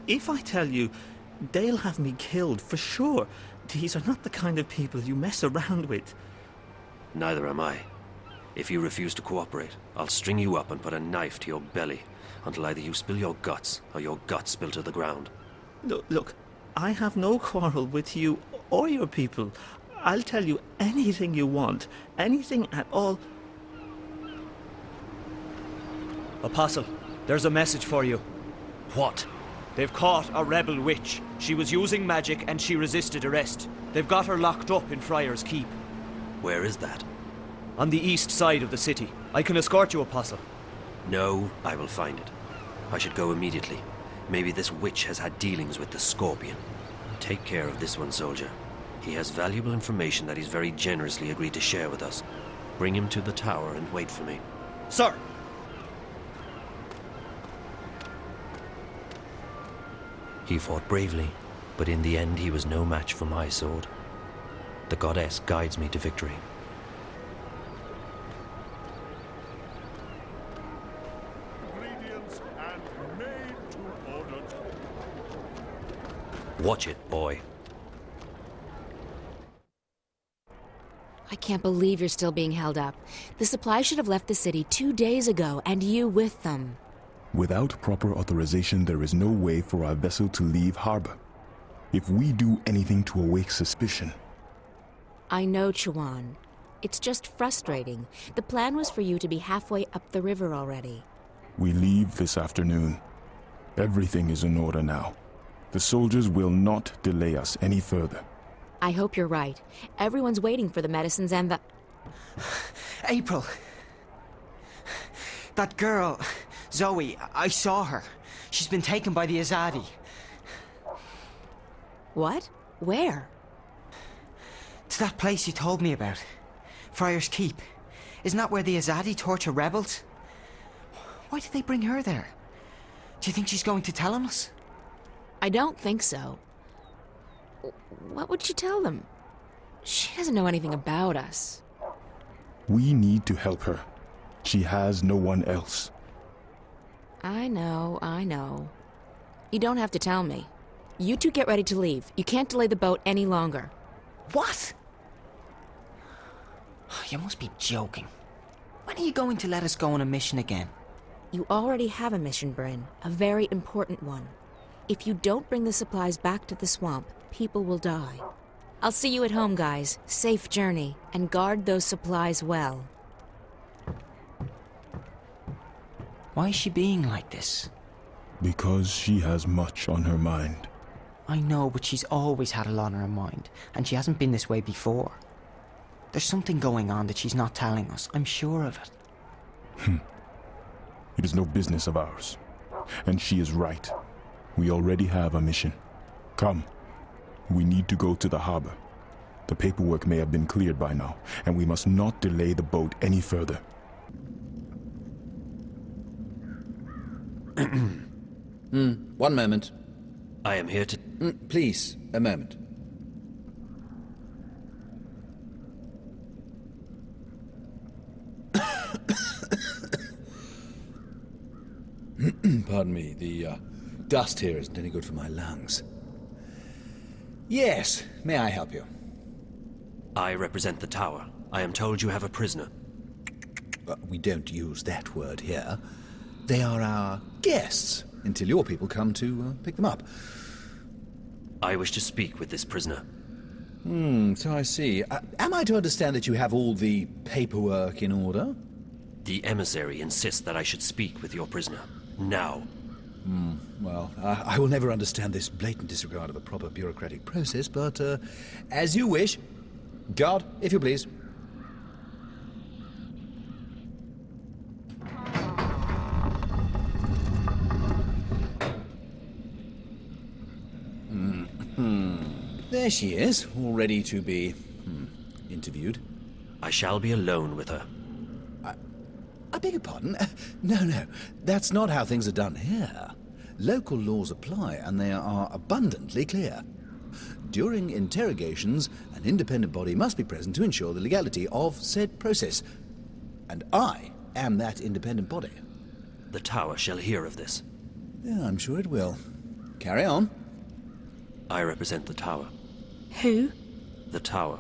If I tell you, they'll have me killed for sure. These are not the kind of people you mess around with. Neither am I. If you refuse to cooperate, I'll string you up and put a knife to your belly until either you spill your guts or your guts spill to the ground. Look, I have no quarrel with you or your people. I'll tell you anything you want, anything at all. Apostle, there's a message for you. What? They've caught a rebel witch. She was using magic and she resisted arrest. They've got her locked up in Friar's Keep. Where is that? On the east side of the city. I can escort you, Apostle. No, I will find it. I should go immediately. Maybe this witch has had dealings with the Scorpion. Take care of this one, soldier. He has valuable information that he's very generously agreed to share with us. Bring him to the tower and wait for me. Sir! He fought bravely, but in the end he was no match for my sword. The goddess guides me to victory. Ingredients and made to order. Watch it, boy. I can't believe you're still being held up. The supplies should have left the city 2 days ago, and you with them. Without proper authorization, there is no way for our vessel to leave harbor. If we do anything to awake suspicion... I know, Chuan. It's just frustrating. The plan was for you to be halfway up the river already. We leave this afternoon. Everything is in order now. The soldiers will not delay us any further. I hope you're right. Everyone's waiting for the medicines and the... April! That girl, Zoe, I saw her. She's been taken by the Azadi. What? Where? To that place you told me about. Friar's Keep. Isn't that where the Azadi torture rebels? Why did they bring her there? Do you think she's going to tell on us? I don't think so. What would she tell them? She doesn't know anything about us. We need to help her. She has no one else. I know. You don't have to tell me. You two get ready to leave. You can't delay the boat any longer. What? You must be joking. When are you going to let us go on a mission again? You already have a mission, Bryn. A very important one. If you don't bring the supplies back to the swamp, people will die. I'll see you at home, guys. Safe journey, and guard those supplies well. Why is she being like this? Because she has much on her mind. I know, but she's always had a lot on her mind, and she hasn't been this way before. There's something going on that she's not telling us. I'm sure of it. It is no business of ours. And she is right. We already have a mission. Come. We need to go to the harbor. The paperwork may have been cleared by now, and we must not delay the boat any further. 1 moment. I am here to... Please, a moment. Pardon me, the dust here isn't any good for my lungs. Yes, may I help you? I represent the tower. I am told you have a prisoner. We don't use that word here. They are our guests, until your people come to pick them up. I wish to speak with this prisoner. So I see. Am I to understand that you have all the paperwork in order? The emissary insists that I should speak with your prisoner. Now. Well, I will never understand this blatant disregard of a proper bureaucratic process, but as you wish. Guard, if you please. There she is, all ready to be interviewed. I shall be alone with her. I beg your pardon? No, that's not how things are done here. Local laws apply, and they are abundantly clear. During interrogations, an independent body must be present to ensure the legality of said process. And I am that independent body. The Tower shall hear of this. Yeah, I'm sure it will. Carry on. I represent the Tower. Who? The Tower.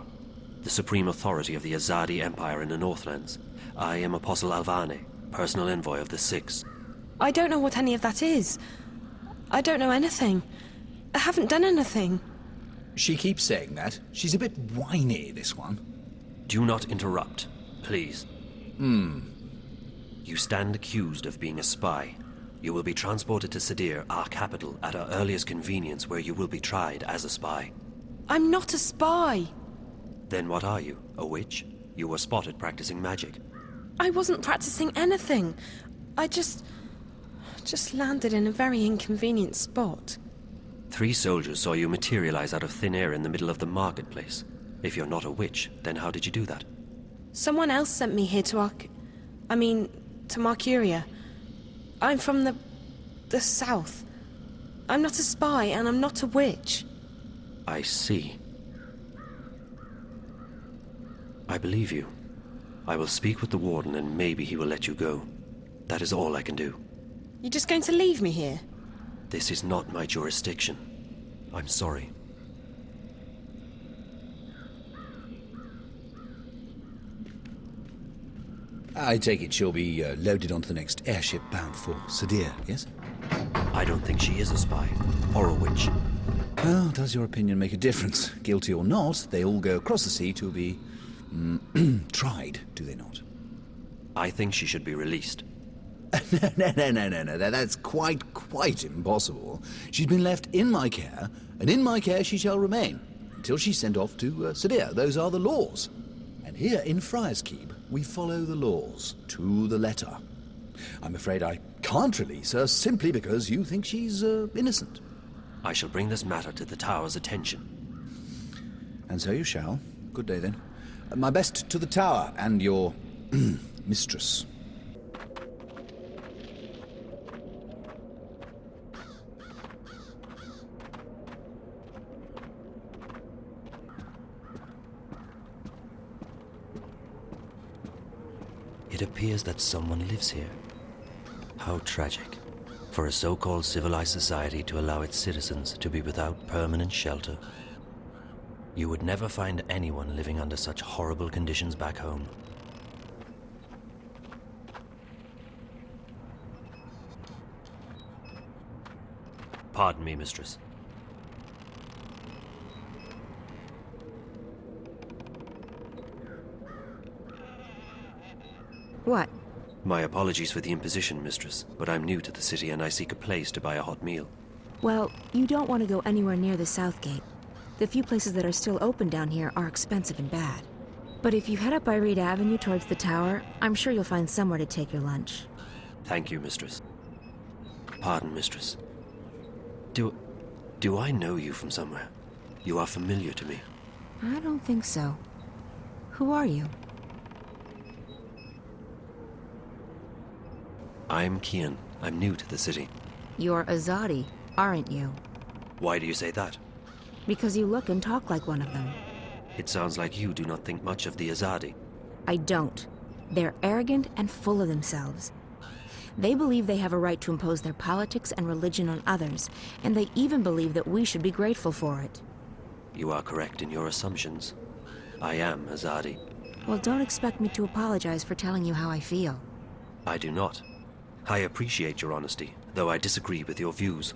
The supreme authority of the Azadi Empire in the Northlands. I am Apostle Alvane, personal envoy of the Six. I don't know what any of that is. I don't know anything. I haven't done anything. She keeps saying that. She's a bit whiny, this one. Do not interrupt, please. You stand accused of being a spy. You will be transported to Sadir, our capital, at our earliest convenience, where you will be tried as a spy. I'm not a spy. Then what are you? A witch? You were spotted practicing magic. I wasn't practicing anything. I just landed in a very inconvenient spot. 3 soldiers saw you materialize out of thin air in the middle of the marketplace. If you're not a witch, then how did you do that? Someone else sent me here to Marcuria. I'm from the south. I'm not a spy, and I'm not a witch. I see. I believe you. I will speak with the warden, and maybe he will let you go. That is all I can do. You're just going to leave me here? This is not my jurisdiction. I'm sorry. I take it she'll be loaded onto the next airship bound for Sadir, yes? I don't think she is a spy, or a witch. Well, does your opinion make a difference? Guilty or not, they all go across the sea to be tried, do they not? I think she should be released. No, that's quite impossible. She's been left in my care, and in my care she shall remain, until she's sent off to Sadir. Those are the laws. And here in Friar's Keep, we follow the laws, to the letter. I'm afraid I can't release her, simply because you think she's innocent. I shall bring this matter to the Tower's attention. And so you shall. Good day, then. My best to the Tower, and your mistress. It appears that someone lives here. How tragic. For a so-called civilized society to allow its citizens to be without permanent shelter. You would never find anyone living under such horrible conditions back home. Pardon me, mistress. What? My apologies for the imposition, mistress, but I'm new to the city and I seek a place to buy a hot meal. Well, you don't want to go anywhere near the South Gate. The few places that are still open down here are expensive and bad. But if you head up Irede Avenue towards the tower, I'm sure you'll find somewhere to take your lunch. Thank you, mistress. Pardon, mistress. Do I know you from somewhere? You are familiar to me. I don't think so. Who are you? I'm Kian. I'm new to the city. You're Azadi, aren't you? Why do you say that? Because you look and talk like one of them. It sounds like you do not think much of the Azadi. I don't. They're arrogant and full of themselves. They believe they have a right to impose their politics and religion on others, and they even believe that we should be grateful for it. You are correct in your assumptions. I am Azadi. Well, don't expect me to apologize for telling you how I feel. I do not. I appreciate your honesty, though I disagree with your views.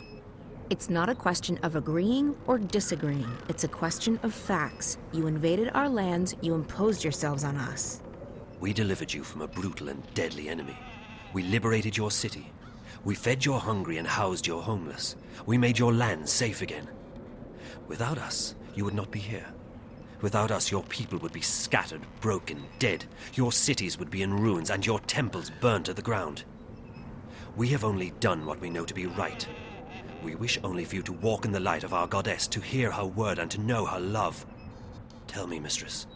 It's not a question of agreeing or disagreeing. It's a question of facts. You invaded our lands, you imposed yourselves on us. We delivered you from a brutal and deadly enemy. We liberated your city. We fed your hungry and housed your homeless. We made your land safe again. Without us, you would not be here. Without us, your people would be scattered, broken, dead. Your cities would be in ruins and your temples burned to the ground. We have only done what we know to be right. We wish only for you to walk in the light of our goddess, to hear her word and to know her love. Tell me, mistress,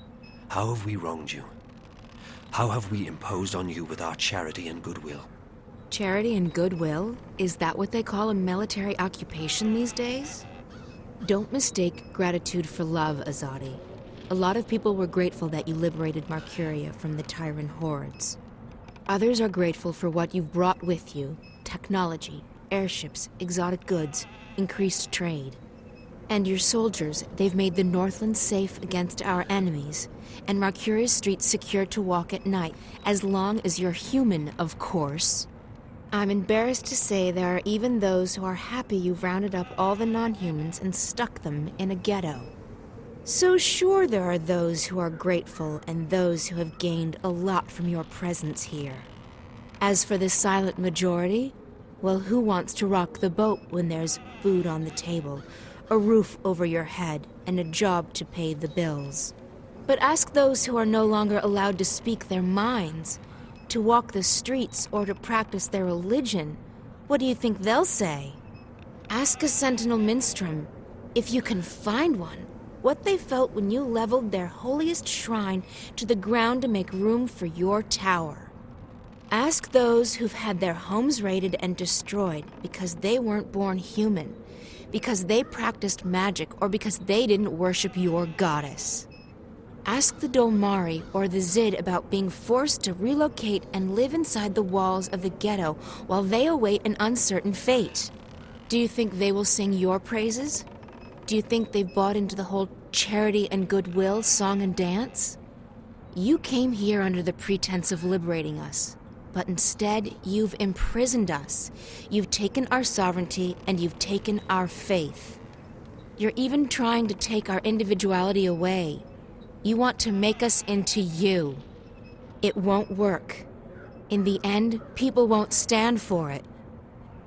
how have we wronged you? How have we imposed on you with our charity and goodwill? Charity and goodwill? Is that what they call a military occupation these days? Don't mistake gratitude for love, Azadi. A lot of people were grateful that you liberated Marcuria from the Tyrant hordes. Others are grateful for what you've brought with you: technology, airships, exotic goods, increased trade. And your soldiers, they've made the Northland safe against our enemies, and Marcuria's streets secure to walk at night, as long as you're human, of course. I'm embarrassed to say there are even those who are happy you've rounded up all the non-humans and stuck them in a ghetto. So sure, there are those who are grateful and those who have gained a lot from your presence here. As for the silent majority, well, who wants to rock the boat when there's food on the table, a roof over your head, and a job to pay the bills? But ask those who are no longer allowed to speak their minds, to walk the streets, or to practice their religion. What do you think they'll say? Ask a Sentinel Minstrom, if you can find one, what they felt when you leveled their holiest shrine to the ground to make room for your tower. Ask those who've had their homes raided and destroyed because they weren't born human, because they practiced magic, or because they didn't worship your goddess. Ask the Dolmari or the Zid about being forced to relocate and live inside the walls of the ghetto while they await an uncertain fate. Do you think they will sing your praises? Do you think they've bought into the whole charity and goodwill song and dance? You came here under the pretense of liberating us, but instead you've imprisoned us. You've taken our sovereignty and you've taken our faith. You're even trying to take our individuality away. You want to make us into you. It won't work. In the end, people won't stand for it.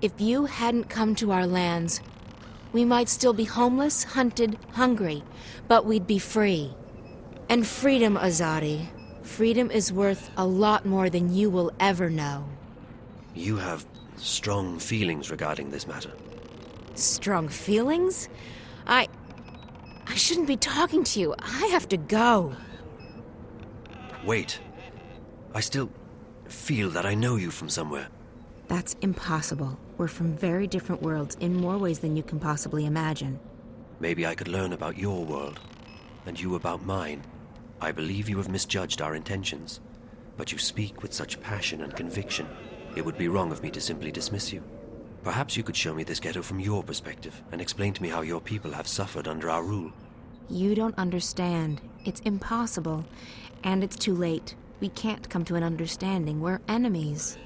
If you hadn't come to our lands, we might still be homeless, hunted, hungry, but we'd be free. And freedom, Azadi. Freedom is worth a lot more than you will ever know. You have strong feelings regarding this matter. Strong feelings? I shouldn't be talking to you. I have to go. Wait. I still feel that I know you from somewhere. That's impossible. We're from very different worlds in more ways than you can possibly imagine. Maybe I could learn about your world, and you about mine. I believe you have misjudged our intentions, but you speak with such passion and conviction. It would be wrong of me to simply dismiss you. Perhaps you could show me this ghetto from your perspective, and explain to me how your people have suffered under our rule. You don't understand. It's impossible. And it's too late. We can't come to an understanding. We're enemies.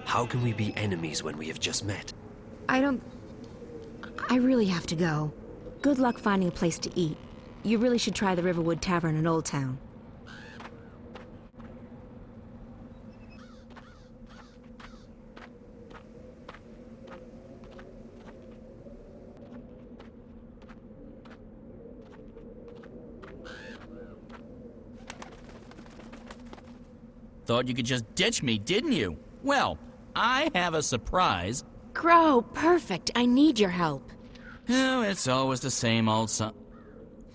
How can we be enemies when we have just met? I really have to go. Good luck finding a place to eat. You really should try the Riverwood Tavern in Old Town. Thought you could just ditch me, didn't you? Well, I have a surprise. Crow, perfect. I need your help. Oh, it's always the same old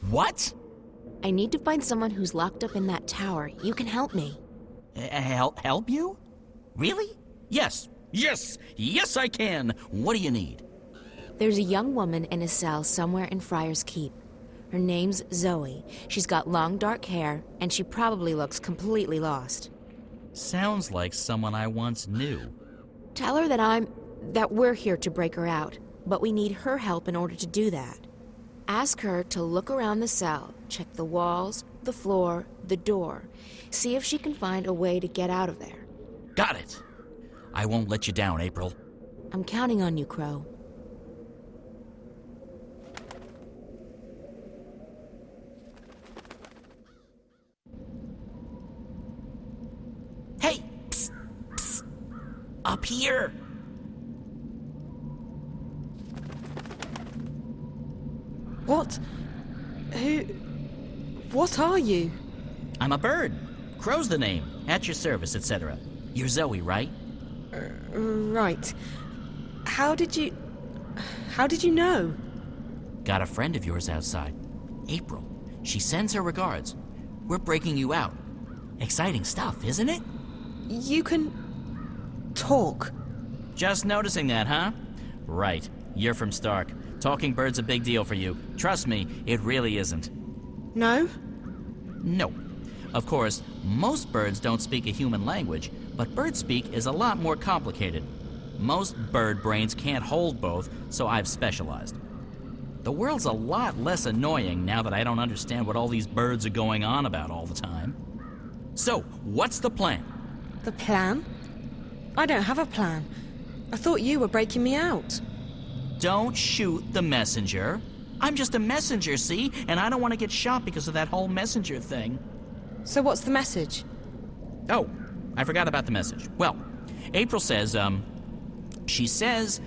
What? I need to find someone who's locked up in that tower. You can help me. Help you? Really? Yes, I can. What do you need? There's a young woman in a cell somewhere in Friar's Keep. Her name's Zoe. She's got long dark hair, and she probably looks completely lost. Sounds like someone I once knew. Tell her that we're here to break her out, but we need her help in order to do that. Ask her to look around the cell, check the walls, the floor, the door, see if she can find a way to get out of there. Got it. I won't let you down, April. I'm counting on you, Crow. Hey! Psst! Psst! Up here! What? Who? What are you? I'm a bird. Crow's the name. At your service, etc. You're Zoe, right? Right. How did you know? Got a friend of yours outside. April. She sends her regards. We're breaking you out. Exciting stuff, isn't it? You can talk. Just noticing that, huh? Right. You're from Stark. Talking bird's a big deal for you. Trust me, it really isn't. No? No. Of course, most birds don't speak a human language, but bird speak is a lot more complicated. Most bird brains can't hold both, so I've specialized. The world's a lot less annoying now that I don't understand what all these birds are going on about all the time. So, what's the plan? The plan? I don't have a plan. I thought you were breaking me out. Don't shoot the messenger. I'm just a messenger, see? And I don't want to get shot because of that whole messenger thing. So what's the message? Oh, I forgot about the message. Well, April says, she says,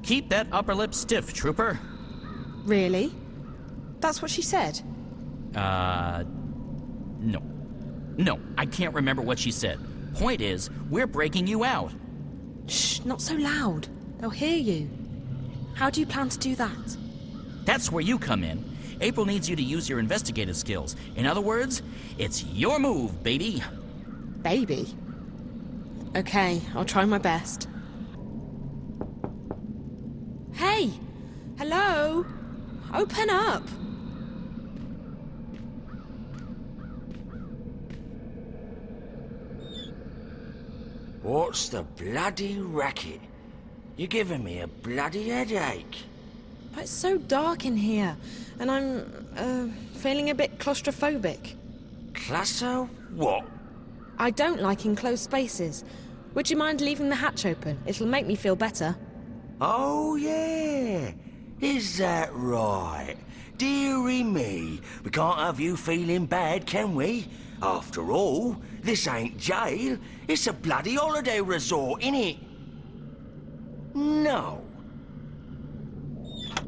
keep that upper lip stiff, trooper. Really? That's what she said? No. No, I can't remember what she said. Point is, we're breaking you out. Shh, not so loud. They'll hear you. How do you plan to do that? That's where you come in. April needs you to use your investigative skills. In other words, it's your move, baby. Baby? Okay, I'll try my best. Hey! Hello? Open up! What's the bloody racket? You're giving me a bloody headache. It's so dark in here, and I'm, feeling a bit claustrophobic. Classo? What? I don't like enclosed spaces. Would you mind leaving the hatch open? It'll make me feel better. Oh, yeah. Is that right? Dearie me, we can't have you feeling bad, can we? After all, this ain't jail. It's a bloody holiday resort, innit? No.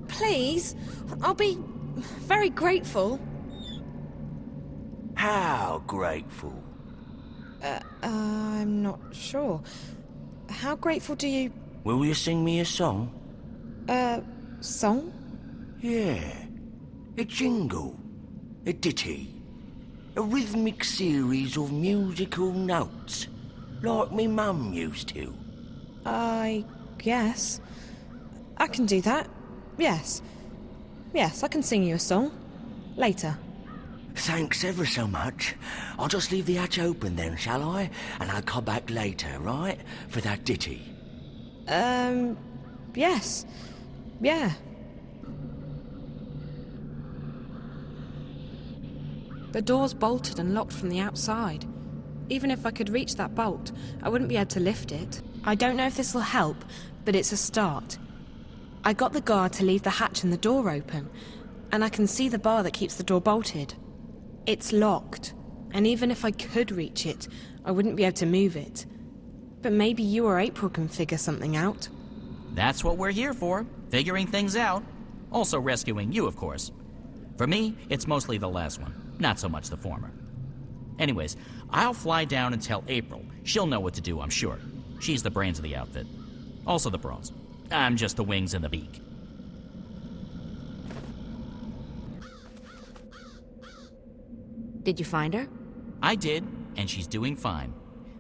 Please, I'll be very grateful. How grateful? I'm not sure. How grateful do you... Will you sing me a song? Song? Yeah. A jingle. A ditty. A rhythmic series of musical notes. Like me mum used to. I guess. I can do that. Yes. Yes, I can sing you a song. Later. Thanks ever so much. I'll just leave the hatch open then, shall I? And I'll come back later, right? For that ditty. Yes. Yeah. The door's bolted and locked from the outside. Even if I could reach that bolt, I wouldn't be able to lift it. I don't know if this will help, but it's a start. I got the guard to leave the hatch and the door open, and I can see the bar that keeps the door bolted. It's locked, and even if I could reach it, I wouldn't be able to move it. But maybe you or April can figure something out. That's what we're here for, figuring things out. Also rescuing you, of course. For me, it's mostly the last one, not so much the former. Anyways, I'll fly down and tell April. She'll know what to do, I'm sure. She's the brains of the outfit. Also the bronze. I'm just the wings and the beak. Did you find her? I did, and she's doing fine.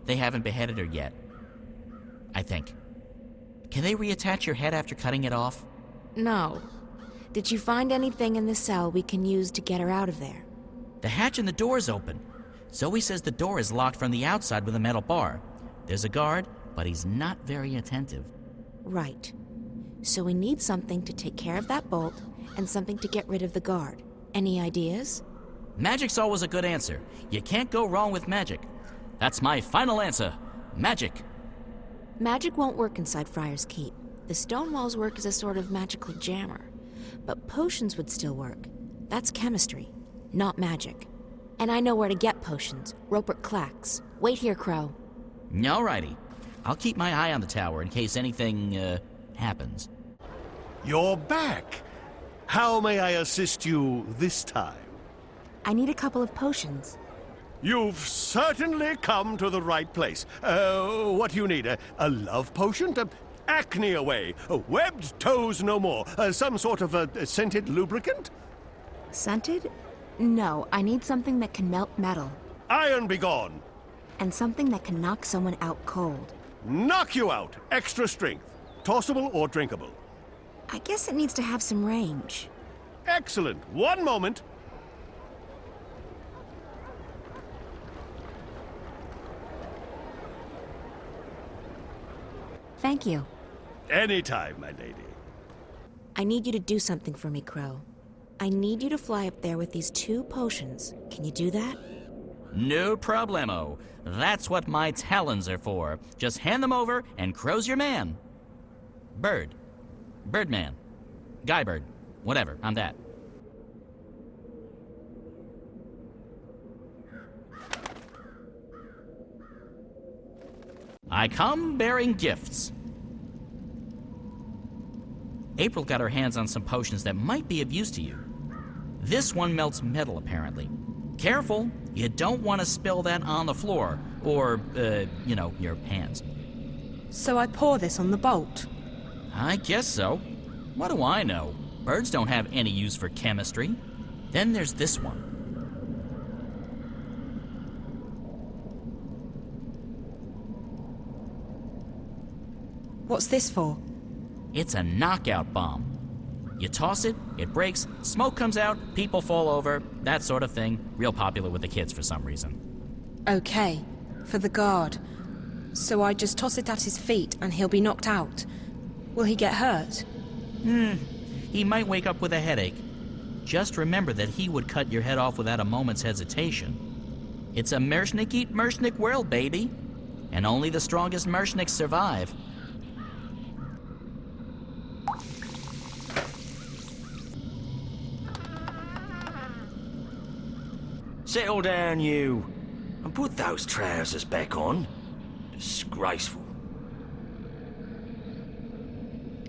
They haven't beheaded her yet. I think. Can they reattach your head after cutting it off? No. Did you find anything in the cell we can use to get her out of there? The hatch and the door's open. Zoe says the door is locked from the outside with a metal bar. There's a guard, but he's not very attentive. Right. So we need something to take care of that bolt, and something to get rid of the guard. Any ideas? Magic's always a good answer. You can't go wrong with magic. That's my final answer. Magic. Magic won't work inside Friar's Keep. The stone walls work as a sort of magical jammer. But potions would still work. That's chemistry, not magic. And I know where to get potions. Rupert Clacks. Wait here, Crow. Alrighty. I'll keep my eye on the tower in case anything, happens. You're back. How may I assist you this time? I need a couple of potions. You've certainly come to the right place. What do you need? A love potion? Acne away. Webbed toes no more. Some sort of a scented lubricant? Scented? No, I need something that can melt metal. Iron be gone. And something that can knock someone out cold. Knock you out. Extra strength. Tossable or drinkable? I guess it needs to have some range. Excellent. One moment. Thank you. Anytime, my lady. I need you to do something for me, Crow. I need you to fly up there with these 2 potions. Can you do that? No problemo. That's what my talons are for. Just hand them over and Crow's your man. Bird. Birdman. Guybird. Whatever, I'm that. I come bearing gifts. April got her hands on some potions that might be of use to you. This one melts metal, apparently. Careful, you don't want to spill that on the floor, or, your hands. So I pour this on the bolt? I guess so. What do I know? Birds don't have any use for chemistry. Then there's this one. What's this for? It's a knockout bomb. You toss it, it breaks, smoke comes out, people fall over, that sort of thing. Real popular with the kids for some reason. Okay, for the guard. So I just toss it at his feet and he'll be knocked out. Will he get hurt? He might wake up with a headache. Just remember that he would cut your head off without a moment's hesitation. It's a Mershnik eat Mershnik world, baby. And only the strongest Mershniks survive. Settle down, you, and put those trousers back on. Disgraceful.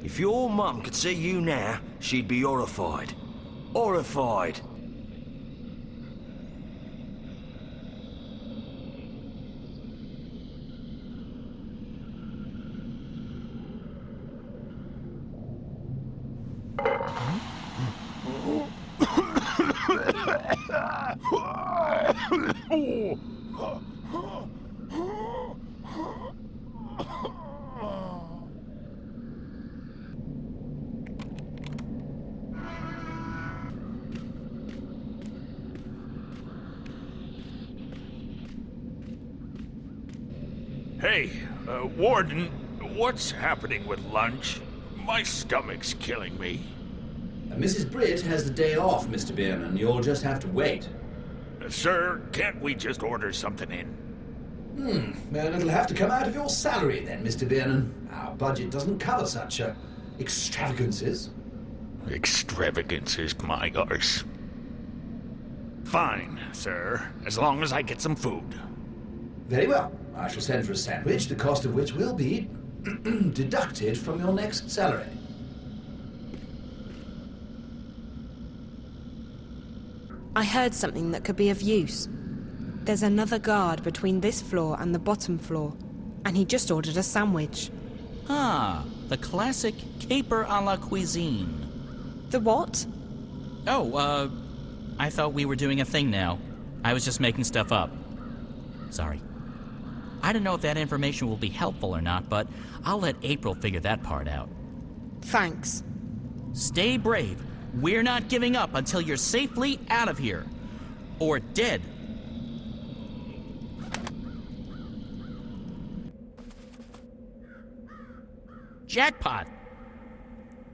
If your mum could see you now, she'd be horrified. Horrified. Hey, Warden, what's happening with lunch? My stomach's killing me. Mrs. Britt has the day off, Mr. Bierman. You'll just have to wait. Sir, can't we just order something in? Well, it'll have to come out of your salary then, Mr. Bierman. Our budget doesn't cover such extravagances. Extravagances, my arse. Fine, sir, as long as I get some food. Very well. I shall send for a sandwich, the cost of which will be deducted from your next salary. I heard something that could be of use. There's another guard between this floor and the bottom floor, and he just ordered a sandwich. Ah, the classic caper a la cuisine. The what? Oh, I thought we were doing a thing now. I was just making stuff up. Sorry. I don't know if that information will be helpful or not, but I'll let April figure that part out. Thanks. Stay brave. We're not giving up until you're safely out of here. Or dead. Jackpot!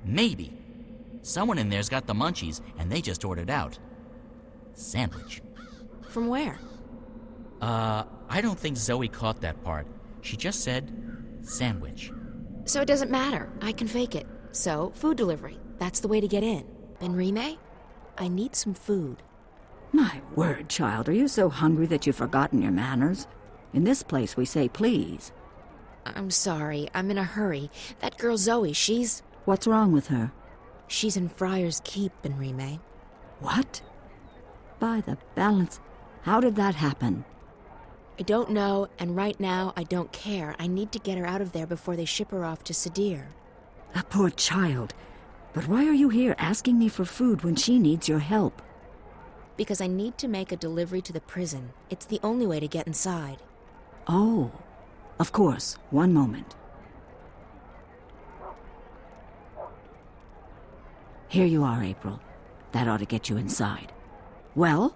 Maybe. Someone in there's got the munchies, and they just ordered out. Sandwich. From where? I don't think Zoe caught that part. She just said sandwich. So it doesn't matter. I can fake it. So, food delivery. That's the way to get in. Benrime, I need some food. My word, child, are you so hungry that you've forgotten your manners? In this place, we say please. I'm sorry. I'm in a hurry. That girl Zoe, she's... What's wrong with her? She's in Friar's Keep, Benrime. What? By the balance, how did that happen? I don't know, and right now, I don't care. I need to get her out of there before they ship her off to Sadir. A poor child. But why are you here asking me for food when she needs your help? Because I need to make a delivery to the prison. It's the only way to get inside. Oh, of course. One moment. Here you are, April. That ought to get you inside. Well,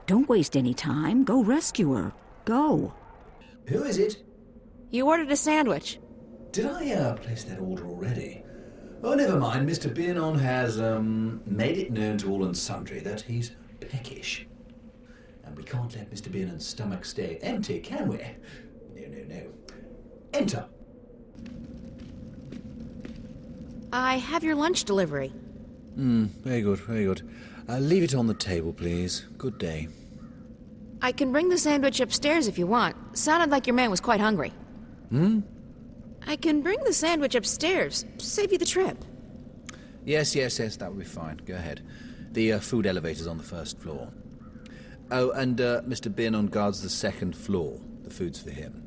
don't waste any time. Go rescue her. Go. Who is it? You ordered a sandwich. Did I place that order already? Oh, never mind. Mr. Biernon has made it known to all and sundry that he's peckish. And we can't let Mr. Biernon's stomach stay empty, can we? No. Enter. I have your lunch delivery. Very good. Leave it on the table, please. Good day. I can bring the sandwich upstairs if you want. Sounded like your man was quite hungry. I can bring the sandwich upstairs. Save you the trip. Yes, that would be fine. Go ahead. The food elevator's on the first floor. Oh, and Mr. Biernon guards the second floor. The food's for him.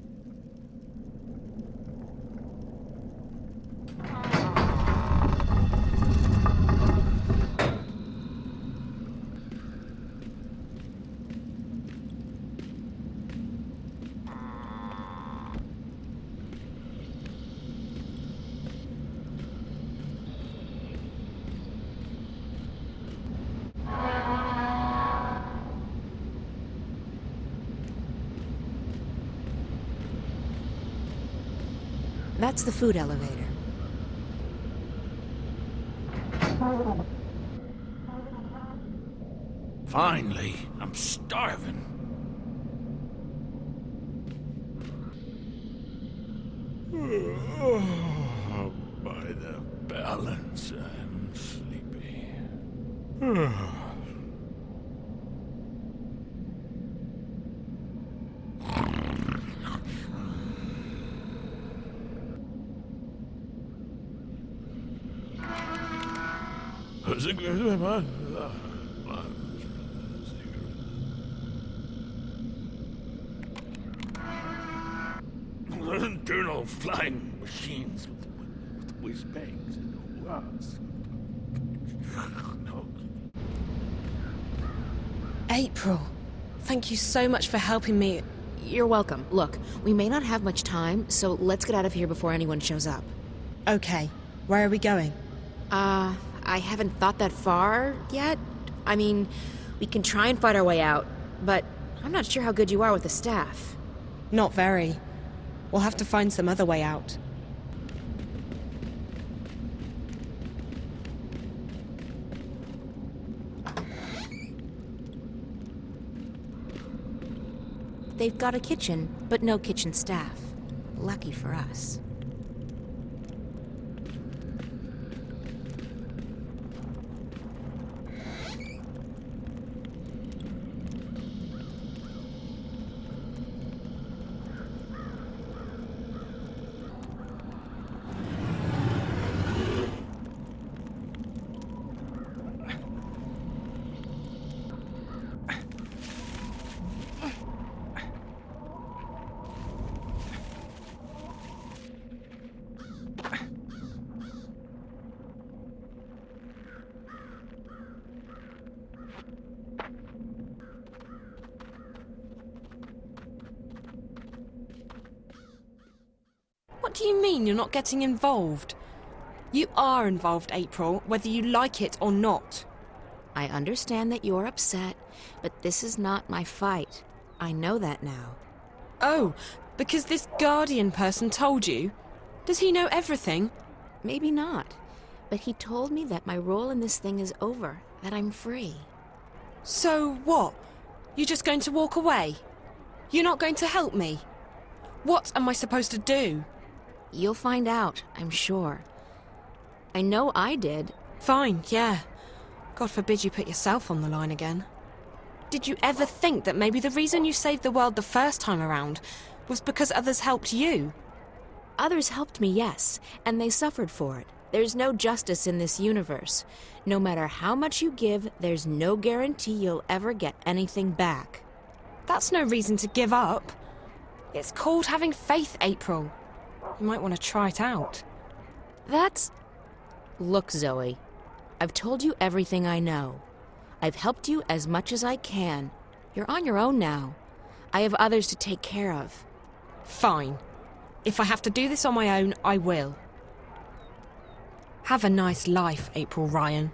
That's the food elevator. Finally, I'm starving. By the balance, I'm sleepy. Internal flying machines with whiz bangs and was. April, thank you so much for helping me. You're welcome. Look, we may not have much time, so let's get out of here before anyone shows up. Okay, where are we going? I haven't thought that far yet. I mean, we can try and fight our way out, but I'm not sure how good you are with the staff. Not very. We'll have to find some other way out. They've got a kitchen, but no kitchen staff. Lucky for us. What do you mean you're not getting involved? You are involved, April, whether you like it or not. I understand that you're upset, but this is not my fight. I know that now. Oh, because this Guardian person told you? Does he know everything? Maybe not, but he told me that my role in this thing is over, that I'm free. So what? You're just going to walk away? You're not going to help me? What am I supposed to do? You'll find out, I'm sure. I know I did. Fine, yeah. God forbid you put yourself on the line again. Did you ever think that maybe the reason you saved the world the first time around was because others helped you? Others helped me, yes, and they suffered for it. There's no justice in this universe. No matter how much you give, there's no guarantee you'll ever get anything back. That's no reason to give up. It's called having faith, April. You might want to try it out. That's... Look, Zoe, I've told you everything I know. I've helped you as much as I can. You're on your own now. I have others to take care of. Fine. If I have to do this on my own, I will. Have a nice life, April Ryan.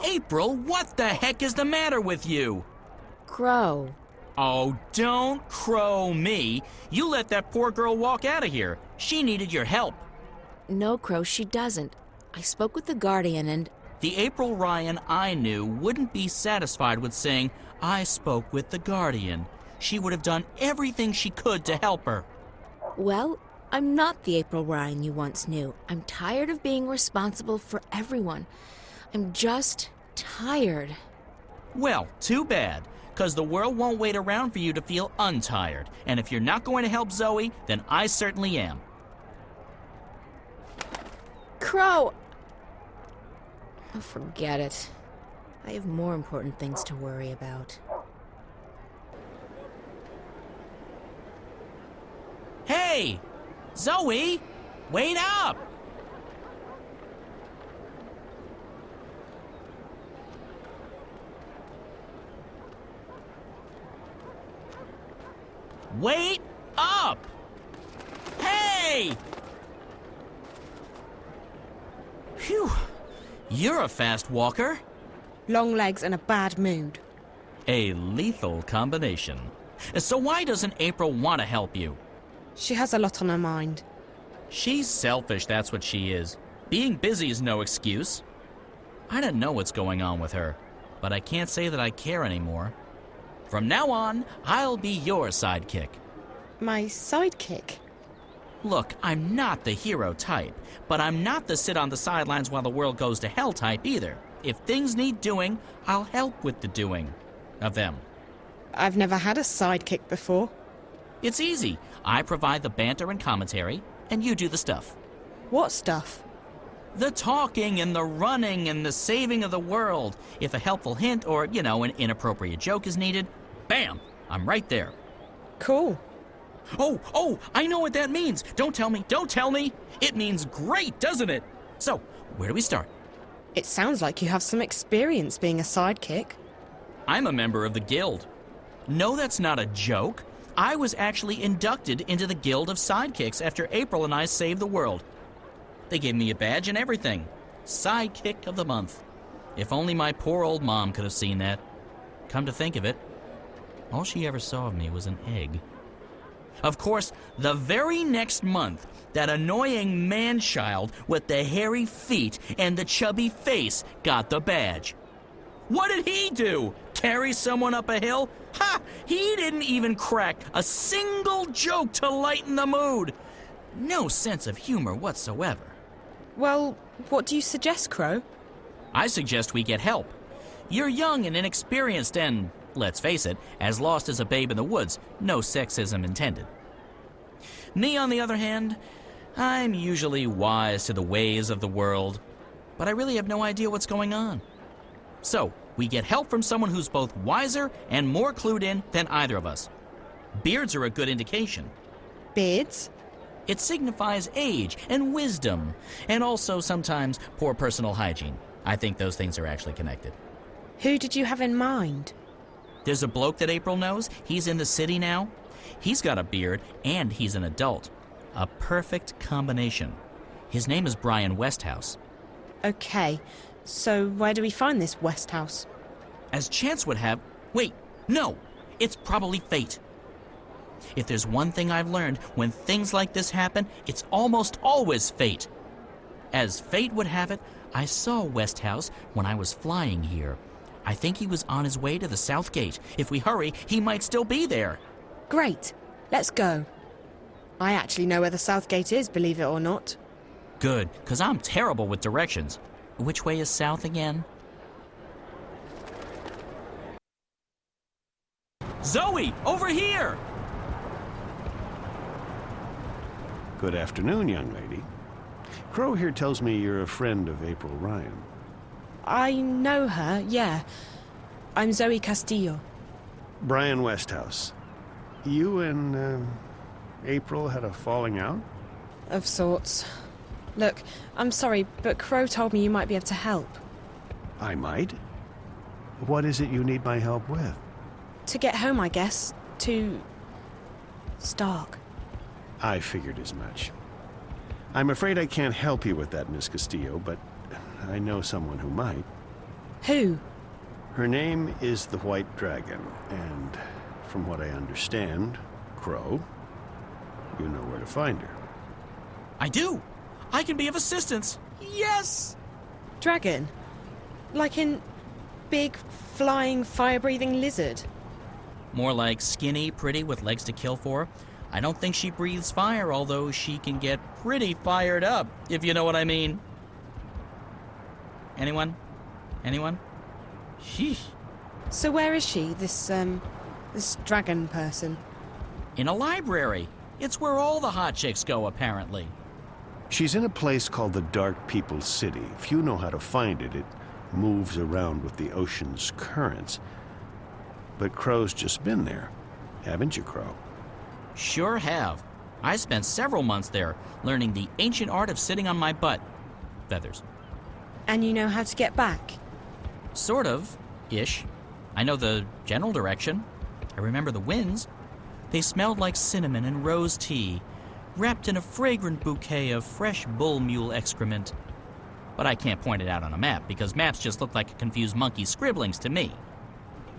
April, what the heck is the matter with you? Crow. Oh, don't crow me. You let that poor girl walk out of here. She needed your help. No, Crow, she doesn't. I spoke with the Guardian and... The April Ryan I knew wouldn't be satisfied with saying, I spoke with the Guardian. She would have done everything she could to help her. Well, I'm not the April Ryan you once knew. I'm tired of being responsible for everyone. I'm just tired. Well, too bad, because the world won't wait around for you to feel untired. And if you're not going to help Zoe, then I certainly am. Crow! Oh, forget it. I have more important things to worry about. Hey! Zoe! Wait up! Wait up! Hey! Phew. You're a fast walker. Long legs and a bad mood. A lethal combination. So why doesn't April want to help you? She has a lot on her mind. She's selfish, that's what she is. Being busy is no excuse. I don't know what's going on with her, but I can't say that I care anymore. From now on, I'll be your sidekick. My sidekick? Look, I'm not the hero type, but I'm not the sit on the sidelines while the world goes to hell type either. If things need doing, I'll help with the doing of them. I've never had a sidekick before. It's easy. I provide the banter and commentary, and you do the stuff. What stuff? The talking and the running and the saving of the world. If a helpful hint or, an inappropriate joke is needed, bam, I'm right there. Cool. Oh, I know what that means. Don't tell me. It means great, doesn't it? So, where do we start? It sounds like you have some experience being a sidekick. I'm a member of the Guild. No, that's not a joke. I was actually inducted into the Guild of Sidekicks after April and I saved the world. They gave me a badge and everything. Sidekick of the month. If only my poor old mom could have seen that. Come to think of it, all she ever saw of me was an egg. Of course, the very next month, that annoying man-child with the hairy feet and the chubby face got the badge. What did he do? Carry someone up a hill? Ha! He didn't even crack a single joke to lighten the mood. No sense of humor whatsoever. Well, what do you suggest, Crow? I suggest we get help. You're young and inexperienced and, let's face it, as lost as a babe in the woods. No sexism intended. Me, on the other hand, I'm usually wise to the ways of the world, but I really have no idea what's going on. So, we get help from someone who's both wiser and more clued in than either of us. Beards are a good indication. Beards? It signifies age and wisdom, and also sometimes poor personal hygiene. I think those things are actually connected. Who did you have in mind? There's a bloke that April knows. He's in the city now. He's got a beard, and he's an adult. A perfect combination. His name is Brian Westhouse. Okay, so where do we find this Westhouse? As chance would have... Wait, no! It's probably fate. If there's one thing I've learned, when things like this happen, it's almost always fate. As fate would have it, I saw Westhouse when I was flying here. I think he was on his way to the South Gate. If we hurry, he might still be there. Great. Let's go. I actually know where the South Gate is, believe it or not. Good, because I'm terrible with directions. Which way is south again? Zoe, over here! Good afternoon, young lady. Crow here tells me you're a friend of April Ryan. I know her, yeah. I'm Zoe Castillo. Brian Westhouse. You and April had a falling out? Of sorts. Look, I'm sorry, but Crow told me you might be able to help. I might? What is it you need my help with? To get home, I guess. To... Stark. I figured as much. I'm afraid I can't help you with that, Miss Castillo, but I know someone who might. Who? Her name is the White Dragon, and from what I understand, Crow, you know where to find her. I do! I can be of assistance! Yes! Dragon? Like in big, flying, fire-breathing lizard? More like skinny, pretty, with legs to kill for. I don't think she breathes fire, although she can get pretty fired up, if you know what I mean. Anyone? Anyone? Sheesh. So where is she, this dragon person? In a library. It's where all the hot chicks go, apparently. She's in a place called the Dark People's City. If you know how to find it, it moves around with the ocean's currents. But Crow's just been there. Haven't you, Crow? Sure have. I spent several months there, learning the ancient art of sitting on my butt. Feathers. And you know how to get back? Sort of. Ish. I know the general direction. I remember the winds. They smelled like cinnamon and rose tea, wrapped in a fragrant bouquet of fresh bull mule excrement. But I can't point it out on a map, because maps just look like a confused monkey's scribblings to me.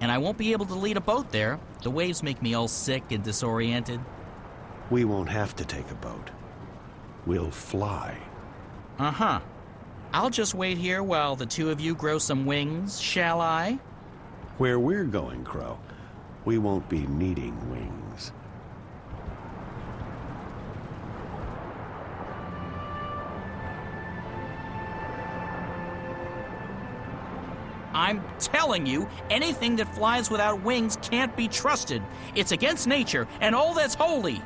And I won't be able to lead a boat there. The waves make me all sick and disoriented. We won't have to take a boat. We'll fly. Uh-huh. I'll just wait here while the two of you grow some wings, shall I? Where we're going, Crow, we won't be needing wings. I'm telling you, anything that flies without wings can't be trusted. It's against nature and all that's holy.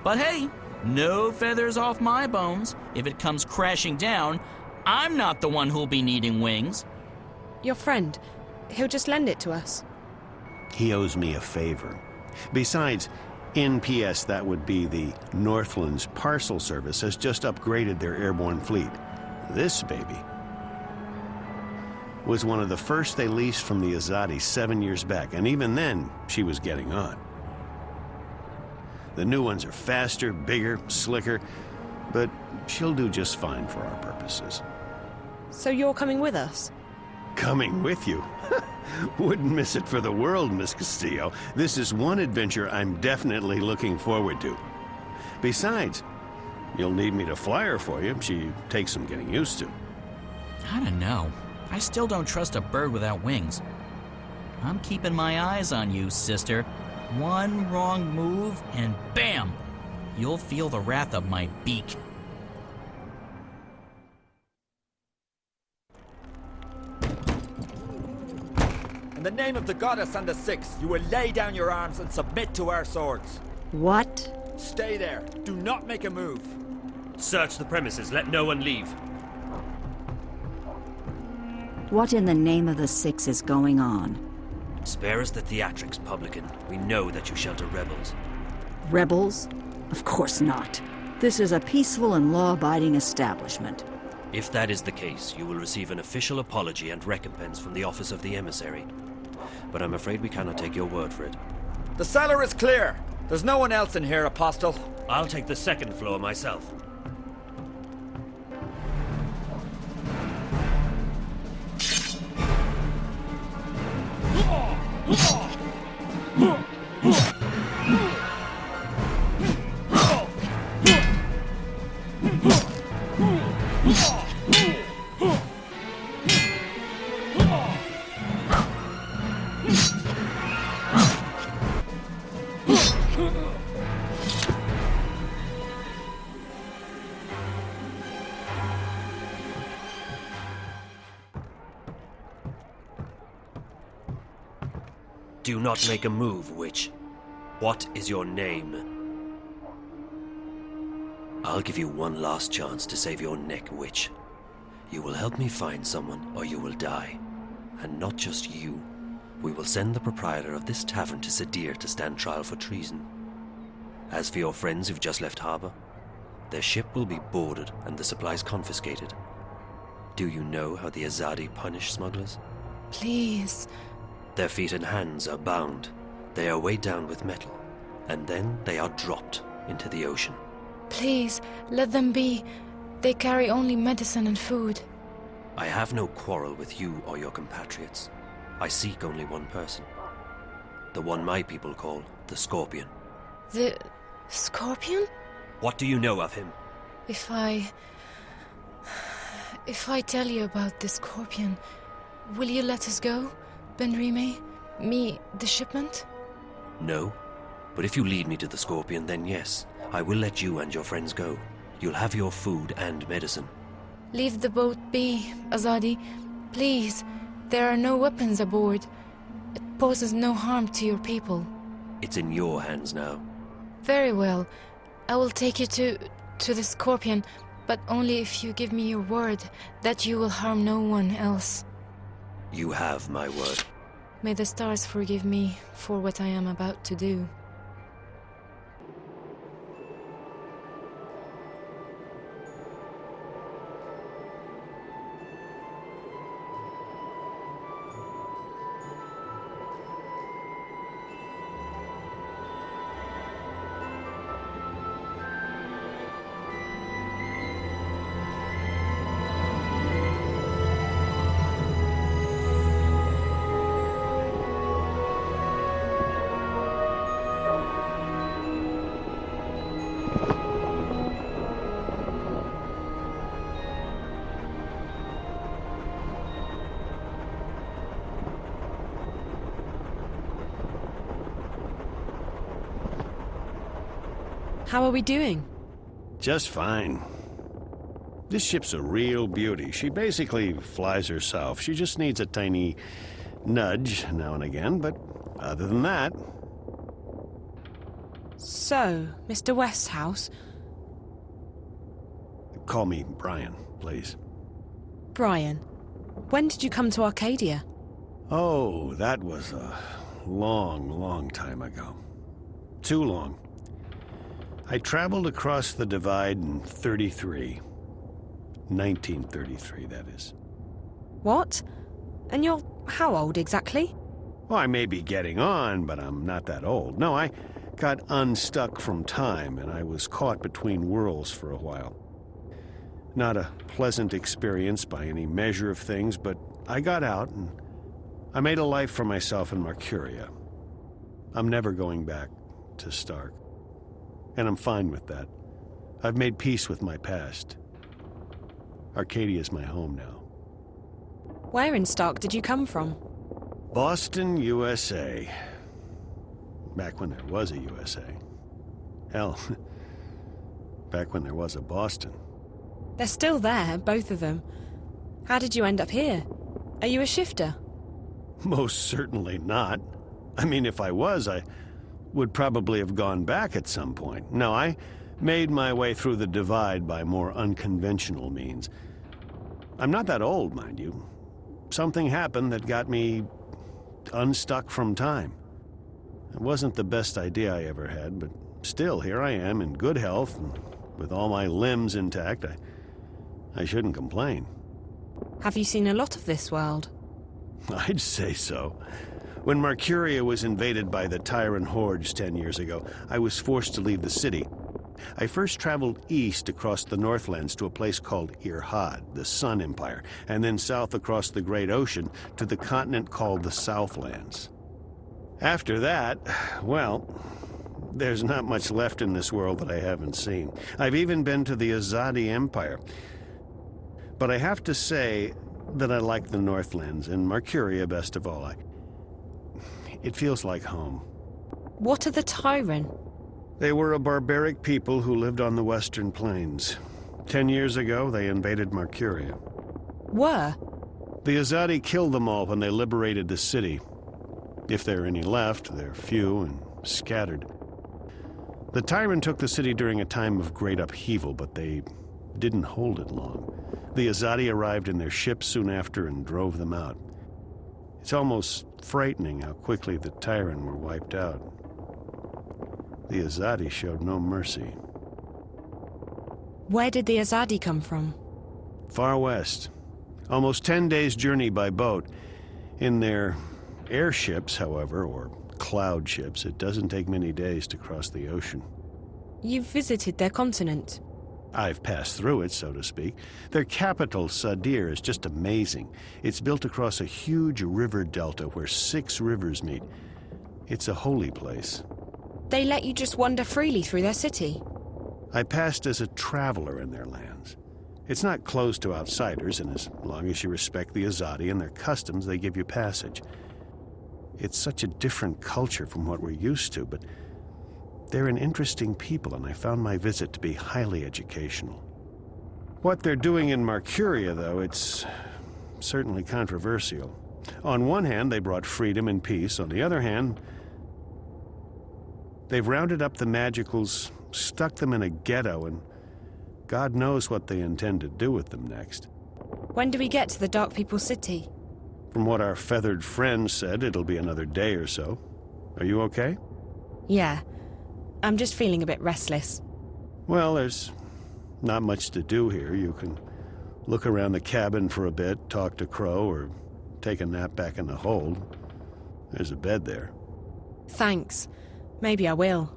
But hey, no feathers off my bones. If it comes crashing down, I'm not the one who'll be needing wings. Your friend, he'll just lend it to us. He owes me a favor. Besides, NPS, that would be the Northlands Parcel Service, has just upgraded their airborne fleet. This baby was one of the first they leased from the Azadi 7 years back, and even then, she was getting on. The new ones are faster, bigger, slicker, but she'll do just fine for our purposes. So you're coming with us? Coming with you? Wouldn't miss it for the world, Miss Castillo. This is one adventure I'm definitely looking forward to. Besides, you'll need me to fly her for you. She takes some getting used to. I don't know. I still don't trust a bird without wings. I'm keeping my eyes on you, sister. One wrong move, and bam! You'll feel the wrath of my beak. In the name of the goddess and the Six, you will lay down your arms and submit to our swords. What? Stay there. Do not make a move. Search the premises. Let no one leave. What in the name of the Six is going on? Spare us the theatrics, publican. We know that you shelter rebels. Rebels? Of course not. This is a peaceful and law-abiding establishment. If that is the case, you will receive an official apology and recompense from the Office of the Emissary. But I'm afraid we cannot take your word for it. The cellar is clear. There's no one else in here, Apostle. I'll take the second floor myself. Do not make a move, witch. What is your name? I'll give you one last chance to save your neck, witch. You will help me find someone, or you will die. And not just you. We will send the proprietor of this tavern to Sadir to stand trial for treason. As for your friends who've just left harbor, their ship will be boarded and the supplies confiscated. Do you know how the Azadi punish smugglers? Please. Their feet and hands are bound. They are weighed down with metal, and then they are dropped into the ocean. Please, let them be. They carry only medicine and food. I have no quarrel with you or your compatriots. I seek only one person. The one my people call the Scorpion. The Scorpion? What do you know of him? If I tell you about the Scorpion, will you let us go, Benrime? Me, the shipment? No. But if you lead me to the Scorpion, then yes, I will let you and your friends go. You'll have your food and medicine. Leave the boat be, Azadi. Please. There are no weapons aboard. It poses no harm to your people. It's in your hands now. Very well. I will take you to the Scorpion, but only if you give me your word that you will harm no one else. You have my word. May the stars forgive me for what I am about to do. How are we doing? Just fine. This ship's a real beauty. She basically flies herself. She just needs a tiny nudge now and again, but other than that... So, Mr. Westhouse? Call me Brian, please. Brian, when did you come to Arcadia? Oh, that was a long, long time ago. Too long. I traveled across the divide in 1933, that is. What? And you're how old exactly? Well, I may be getting on, but I'm not that old. No, I got unstuck from time, and I was caught between worlds for a while. Not a pleasant experience by any measure of things, but I got out, and I made a life for myself in Mercuria. I'm never going back to Stark. And I'm fine with that. I've made peace with my past. Arcadia's my home now. Where in Stark did you come from? Boston, USA. Back when there was a USA. Hell, back when there was a Boston. They're still there, both of them. How did you end up here? Are you a shifter? Most certainly not. I mean, if I was, I would probably have gone back at some point. No, I made my way through the divide by more unconventional means. I'm not that old, mind you. Something happened that got me unstuck from time. It wasn't the best idea I ever had, but still, here I am in good health, and with all my limbs intact. I shouldn't complain. Have you seen a lot of this world? I'd say so. When Mercuria was invaded by the Tyrant hordes 10 years ago, I was forced to leave the city. I first traveled east across the Northlands to a place called Irhad, the Sun Empire, and then south across the Great Ocean to the continent called the Southlands. After that, well, there's not much left in this world that I haven't seen. I've even been to the Azadi Empire. But I have to say that I like the Northlands, and Mercuria best of all. It feels like home. What are the Tyrant? They were a barbaric people who lived on the Western Plains. 10 years ago, they invaded Mercuria. Were? The Azadi killed them all when they liberated the city. If there are any left, they're few and scattered. The Tyrant took the city during a time of great upheaval, but they didn't hold it long. The Azadi arrived in their ships soon after and drove them out. It's almost frightening how quickly the Tyrant were wiped out. The Azadi showed no mercy. Where did the Azadi come from? Far west. Almost 10 days' journey by boat. In their airships, however, or cloud ships, it doesn't take many days to cross the ocean. You've visited their continent. I've passed through it, so to speak. Their capital, Sadir, is just amazing. It's built across a huge river delta where 6 rivers meet. It's a holy place. They let you just wander freely through their city? I passed as a traveler in their lands. It's not closed to outsiders, and as long as you respect the Azadi and their customs, they give you passage. It's such a different culture from what we're used to, but they're an interesting people, and I found my visit to be highly educational. What they're doing in Marcuria, though, it's certainly controversial. On one hand, they brought freedom and peace. On the other hand, they've rounded up the Magicals, stuck them in a ghetto, and God knows what they intend to do with them next. When do we get to the Dark People's city? From what our feathered friend said, it'll be another day or so. Are you okay? Yeah. I'm just feeling a bit restless. Well, there's not much to do here. You can look around the cabin for a bit, talk to Crow, or take a nap back in the hold. There's a bed there. Thanks. Maybe I will.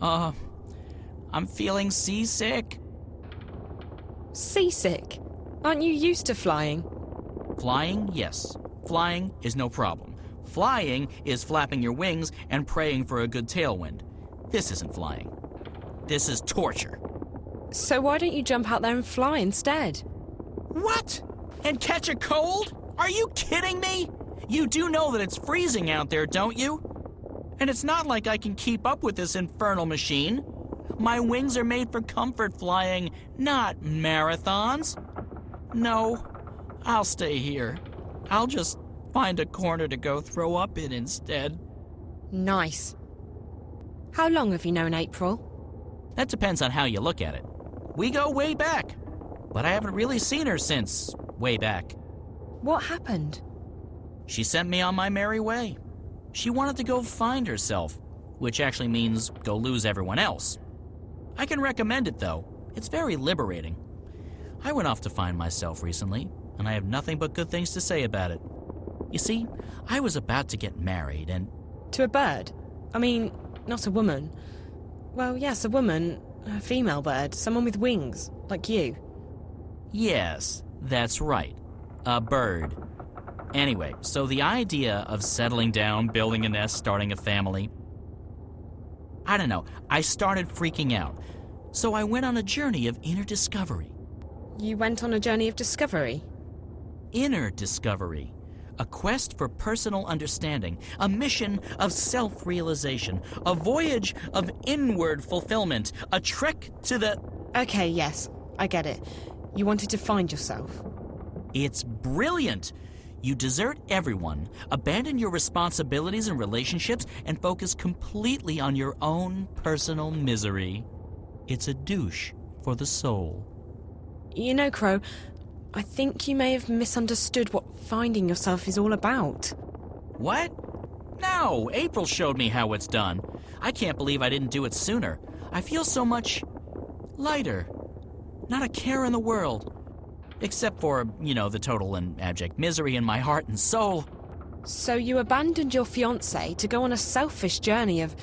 I'm feeling seasick. Seasick? Aren't you used to flying? Flying, yes. Flying is no problem. Flying is flapping your wings and praying for a good tailwind. This isn't flying. This is torture. So why don't you jump out there and fly instead? What? And catch a cold? Are you kidding me? You do know that it's freezing out there, don't you? And it's not like I can keep up with this infernal machine. My wings are made for comfort flying, not marathons. No, I'll stay here. I'll just find a corner to go throw up in instead. Nice. How long have you known April? That depends on how you look at it. We go way back, but I haven't really seen her since way back. What happened? She sent me on my merry way. She wanted to go find herself, which actually means go lose everyone else. I can recommend it, though. It's very liberating. I went off to find myself recently, and I have nothing but good things to say about it. You see, I was about to get married and... To a bird? I mean, not a woman. Well, yes, a woman. A female bird. Someone with wings, like you. Yes, that's right. A bird. Anyway, so the idea of settling down, building a nest, starting a family... I don't know, I started freaking out. So I went on a journey of inner discovery. You went on a journey of discovery? Inner discovery. A quest for personal understanding, a mission of self-realization, a voyage of inward fulfillment, a trek to the... Okay, yes, I get it. You wanted to find yourself. It's brilliant! You desert everyone, abandon your responsibilities and relationships, and focus completely on your own personal misery. It's a douche for the soul. You know, Crow, I think you may have misunderstood what finding yourself is all about. What? No, April showed me how it's done. I can't believe I didn't do it sooner. I feel so much lighter. Not a care in the world. Except for, you know, the total and abject misery in my heart and soul. So you abandoned your fiancé to go on a selfish journey of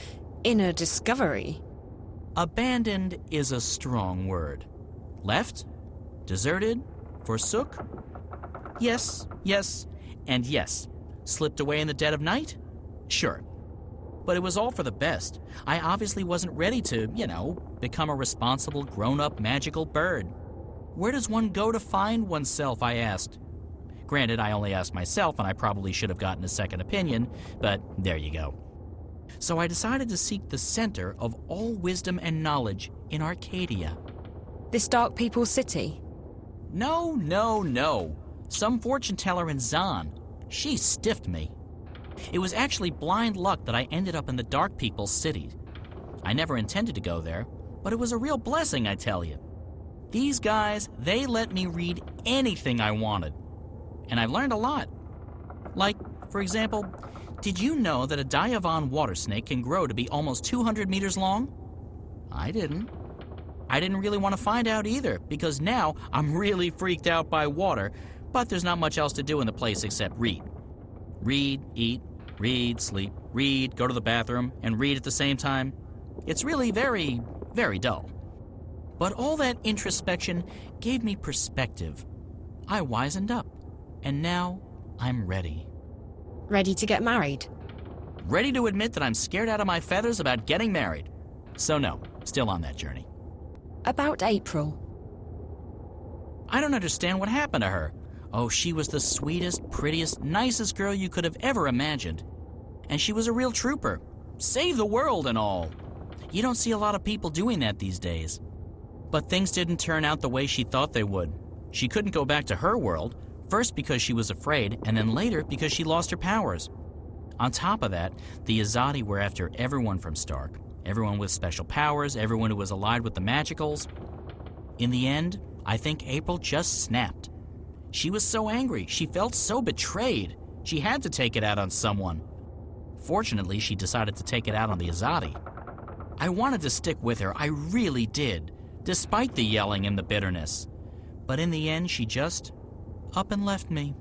inner discovery? Abandoned is a strong word. Left? Deserted? Forsook? Yes, yes, and yes. Slipped away in the dead of night? Sure. But it was all for the best. I obviously wasn't ready to, you know, become a responsible, grown-up, magical bird. Where does one go to find oneself, I asked. Granted, I only asked myself, and I probably should have gotten a second opinion, but there you go. So I decided to seek the center of all wisdom and knowledge in Arcadia. This Dark People's city? No, no, no. Some fortune teller in Zan. She stiffed me. It was actually blind luck that I ended up in the Dark People's city. I never intended to go there, but it was a real blessing, I tell you. These guys, they let me read anything I wanted. And I've learned a lot. Like, for example, did you know that a Diavon water snake can grow to be almost 200 meters long? I didn't. I didn't really want to find out either, because now I'm really freaked out by water, but there's not much else to do in the place except read. Read, eat, read, sleep, read, go to the bathroom, and read at the same time. It's really very, very dull. But all that introspection gave me perspective. I wisened up, and now I'm ready. Ready to get married? Ready to admit that I'm scared out of my feathers about getting married. So no, still on that journey. About April. I don't understand what happened to her. Oh, she was the sweetest, prettiest, nicest girl you could have ever imagined. And she was a real trooper. Save the world and all. You don't see a lot of people doing that these days. But things didn't turn out the way she thought they would. She couldn't go back to her world, first because she was afraid, and then later because she lost her powers. On top of that, the Azadi were after everyone from Stark. Everyone with special powers, everyone who was allied with the Magicals. In the end, I think April just snapped. She was so angry, she felt so betrayed. She had to take it out on someone. Fortunately, she decided to take it out on the Azadi. I wanted to stick with her, I really did, despite the yelling and the bitterness. But in the end, she just up and left me.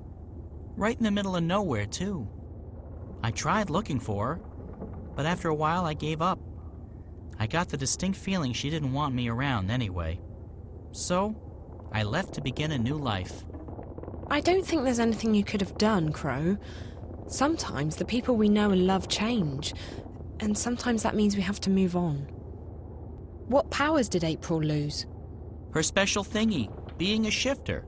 Right in the middle of nowhere, too. I tried looking for her, but after a while I gave up. I got the distinct feeling she didn't want me around anyway. So, I left to begin a new life. I don't think there's anything you could have done, Crow. Sometimes the people we know and love change, and sometimes that means we have to move on. What powers did April lose? Her special thingy, being a shifter.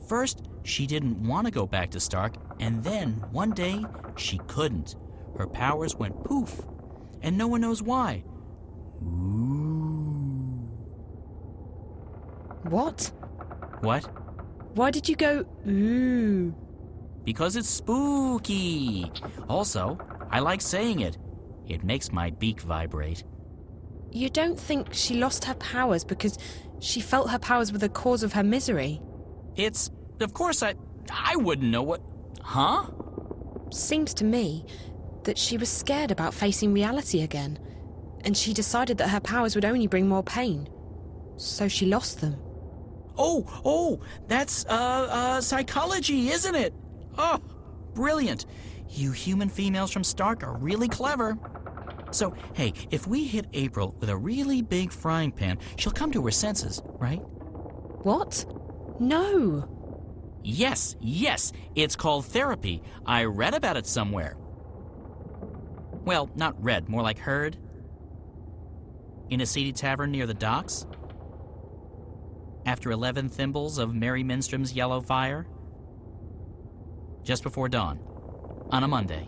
First, she didn't want to go back to Stark, and then, one day, she couldn't. Her powers went poof, and no one knows why. Ooh. What? What? Why did you go, ooh? Because it's spooky. Also, I like saying it. It makes my beak vibrate. You don't think she lost her powers because she felt her powers were the cause of her misery? It's... Of course I wouldn't know what... Huh? Seems to me that she was scared about facing reality again, and she decided that her powers would only bring more pain. So she lost them. Oh, that's, psychology, isn't it? Oh, brilliant. You human females from Stark are really clever. So, hey, if we hit April with a really big frying pan, she'll come to her senses, right? What? No. Yes, it's called therapy. I read about it somewhere. Well, not read, more like heard. In a seedy tavern near the docks. After 11 thimbles of Mary Minstrom's yellow fire. Just before dawn, on a Monday.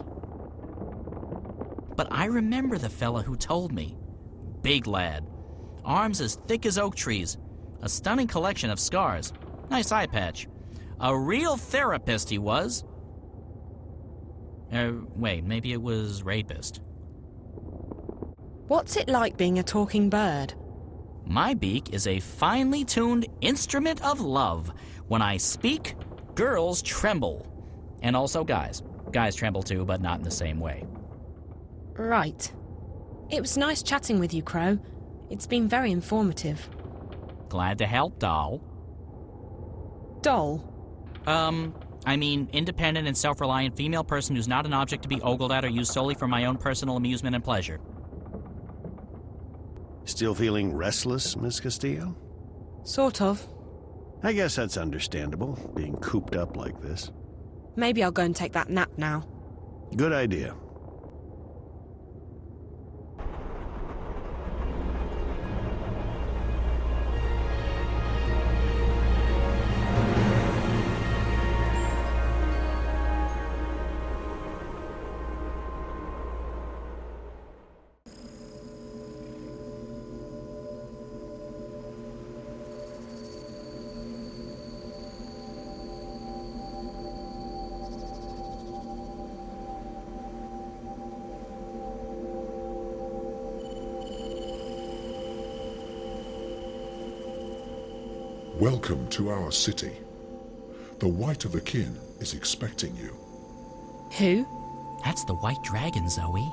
But I remember the fella who told me. Big lad. Arms as thick as oak trees. A stunning collection of scars. Nice eye patch. A real therapist he was. Wait, maybe it was rapist. What's it like being a talking bird? My beak is a finely tuned instrument of love. When I speak, girls tremble. And also guys. Guys tremble too, but not in the same way. Right. It was nice chatting with you, Crow. It's been very informative. Glad to help, doll. Doll? I mean, independent and self-reliant female person who's not an object to be ogled at or used solely for my own personal amusement and pleasure. Still feeling restless, Miss Castillo? Sort of. I guess that's understandable, being cooped up like this. Maybe I'll go and take that nap now. Good idea. Welcome to our city. The White of the Kin is expecting you. Who? That's the White Dragon, Zoe.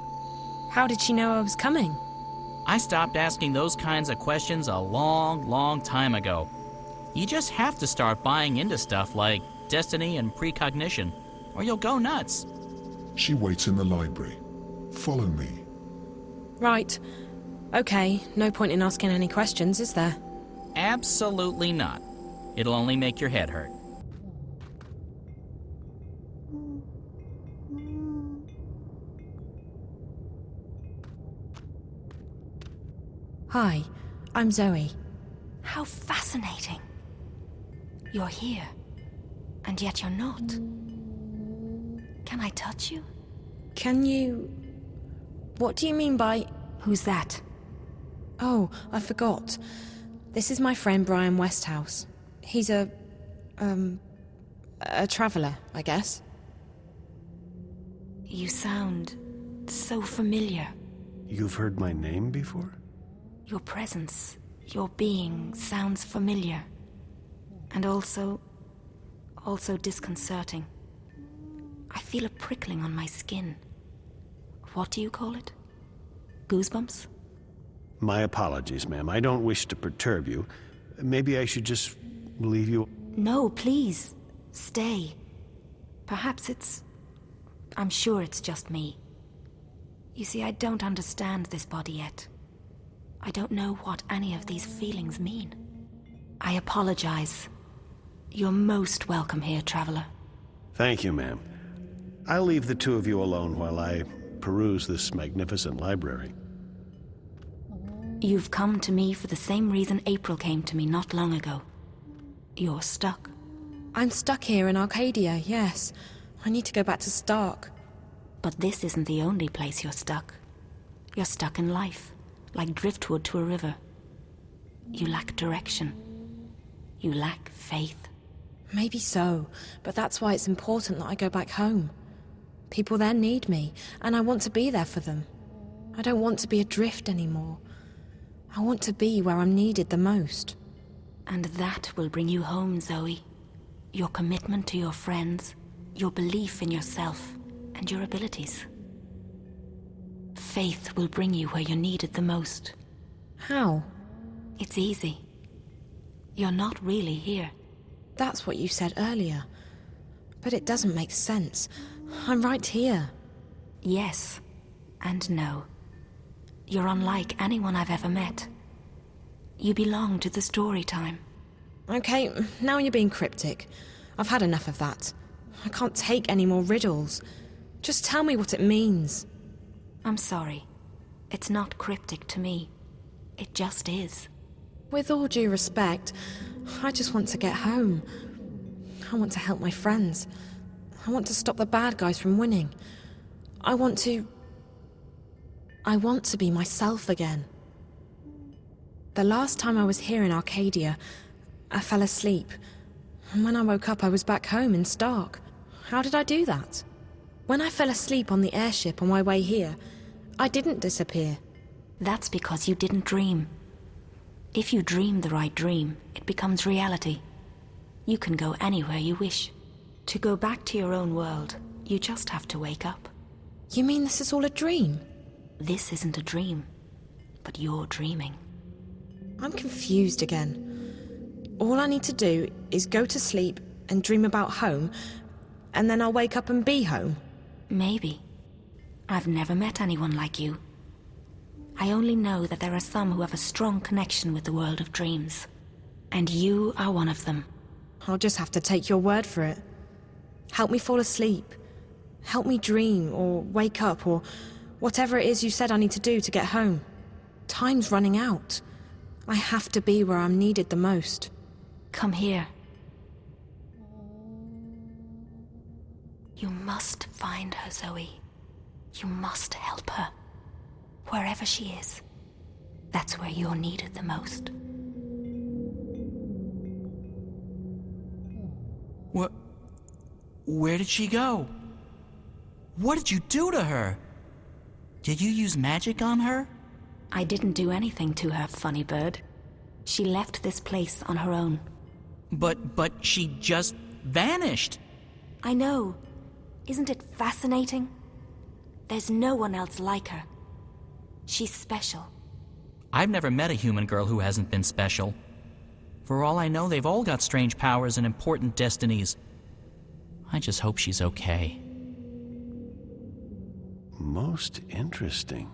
How did she know I was coming? I stopped asking those kinds of questions a long time ago. You just have to start buying into stuff like destiny and precognition, or you'll go nuts. She waits in the library. Follow me. Right. Okay, no point in asking any questions, is there? Absolutely not. It'll only make your head hurt. Hi, I'm Zoe. How fascinating. You're here, and yet you're not. Can I touch you? Can you... What do you mean by... Who's that? Oh, I forgot. This is my friend Brian Westhouse. He's a traveller, I guess. You sound so familiar. You've heard my name before? Your presence, your being sounds familiar. And also disconcerting. I feel a prickling on my skin. What do you call it? Goosebumps? My apologies, ma'am. I don't wish to perturb you. Maybe I should just leave you... No, please. Stay. I'm sure it's just me. You see, I don't understand this body yet. I don't know what any of these feelings mean. I apologize. You're most welcome here, traveler. Thank you, ma'am. I'll leave the two of you alone while I peruse this magnificent library. You've come to me for the same reason April came to me not long ago. You're stuck. I'm stuck here in Arcadia, yes. I need to go back to Stark. But this isn't the only place you're stuck. You're stuck in life, like driftwood to a river. You lack direction. You lack faith. Maybe so, but that's why it's important that I go back home. People there need me, and I want to be there for them. I don't want to be adrift anymore. I want to be where I'm needed the most. And that will bring you home, Zoe. Your commitment to your friends, your belief in yourself, and your abilities. Faith will bring you where you're needed the most. How? It's easy. You're not really here. That's what you said earlier. But it doesn't make sense. I'm right here. Yes, and no. You're unlike anyone I've ever met. You belong to the story time. Okay, now you're being cryptic. I've had enough of that. I can't take any more riddles. Just tell me what it means. I'm sorry. It's not cryptic to me. It just is. With all due respect, I just want to get home. I want to help my friends. I want to stop the bad guys from winning. I want to be myself again. The last time I was here in Arcadia, I fell asleep. And when I woke up, I was back home in Stark. How did I do that? When I fell asleep on the airship on my way here, I didn't disappear. That's because you didn't dream. If you dream the right dream, it becomes reality. You can go anywhere you wish. To go back to your own world, you just have to wake up. You mean this is all a dream? This isn't a dream, but you're dreaming. I'm confused again. All I need to do is go to sleep and dream about home, and then I'll wake up and be home. Maybe. I've never met anyone like you. I only know that there are some who have a strong connection with the world of dreams. And you are one of them. I'll just have to take your word for it. Help me fall asleep. Help me dream, or wake up, or whatever it is you said I need to do to get home. Time's running out. I have to be where I'm needed the most. Come here. You must find her, Zoe. You must help her. Wherever she is. That's where you're needed the most. Where did she go? What did you do to her? Did you use magic on her? I didn't do anything to her, funny bird. She left this place on her own. But she just vanished. I know. Isn't it fascinating? There's no one else like her. She's special. I've never met a human girl who hasn't been special. For all I know, they've all got strange powers and important destinies. I just hope she's okay. Most interesting.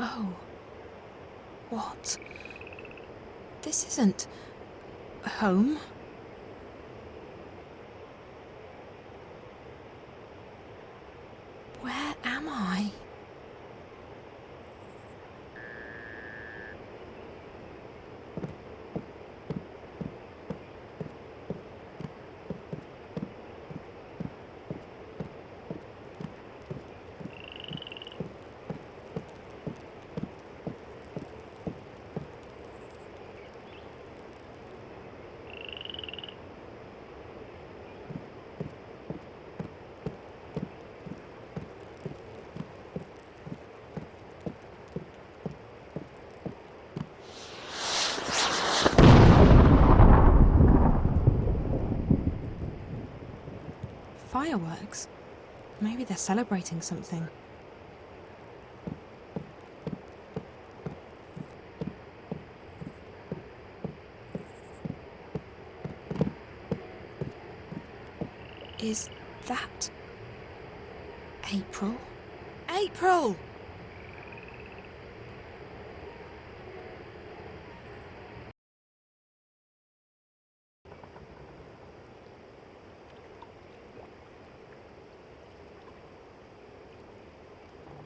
Oh. What? This isn't... home? Where am I? Fireworks? Maybe they're celebrating something. Is that... April? April!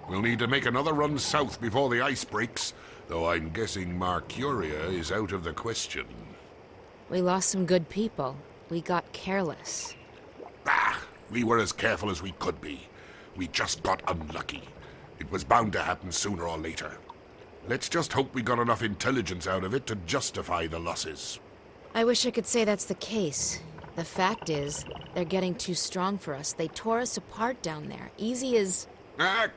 We'll need to make another run south before the ice breaks, though I'm guessing Mercuria is out of the question. We lost some good people. We got careless. We were as careful as we could be. We just got unlucky. It was bound to happen sooner or later. Let's just hope we got enough intelligence out of it to justify the losses. I wish I could say that's the case. The fact is, they're getting too strong for us. They tore us apart down there. Easy as...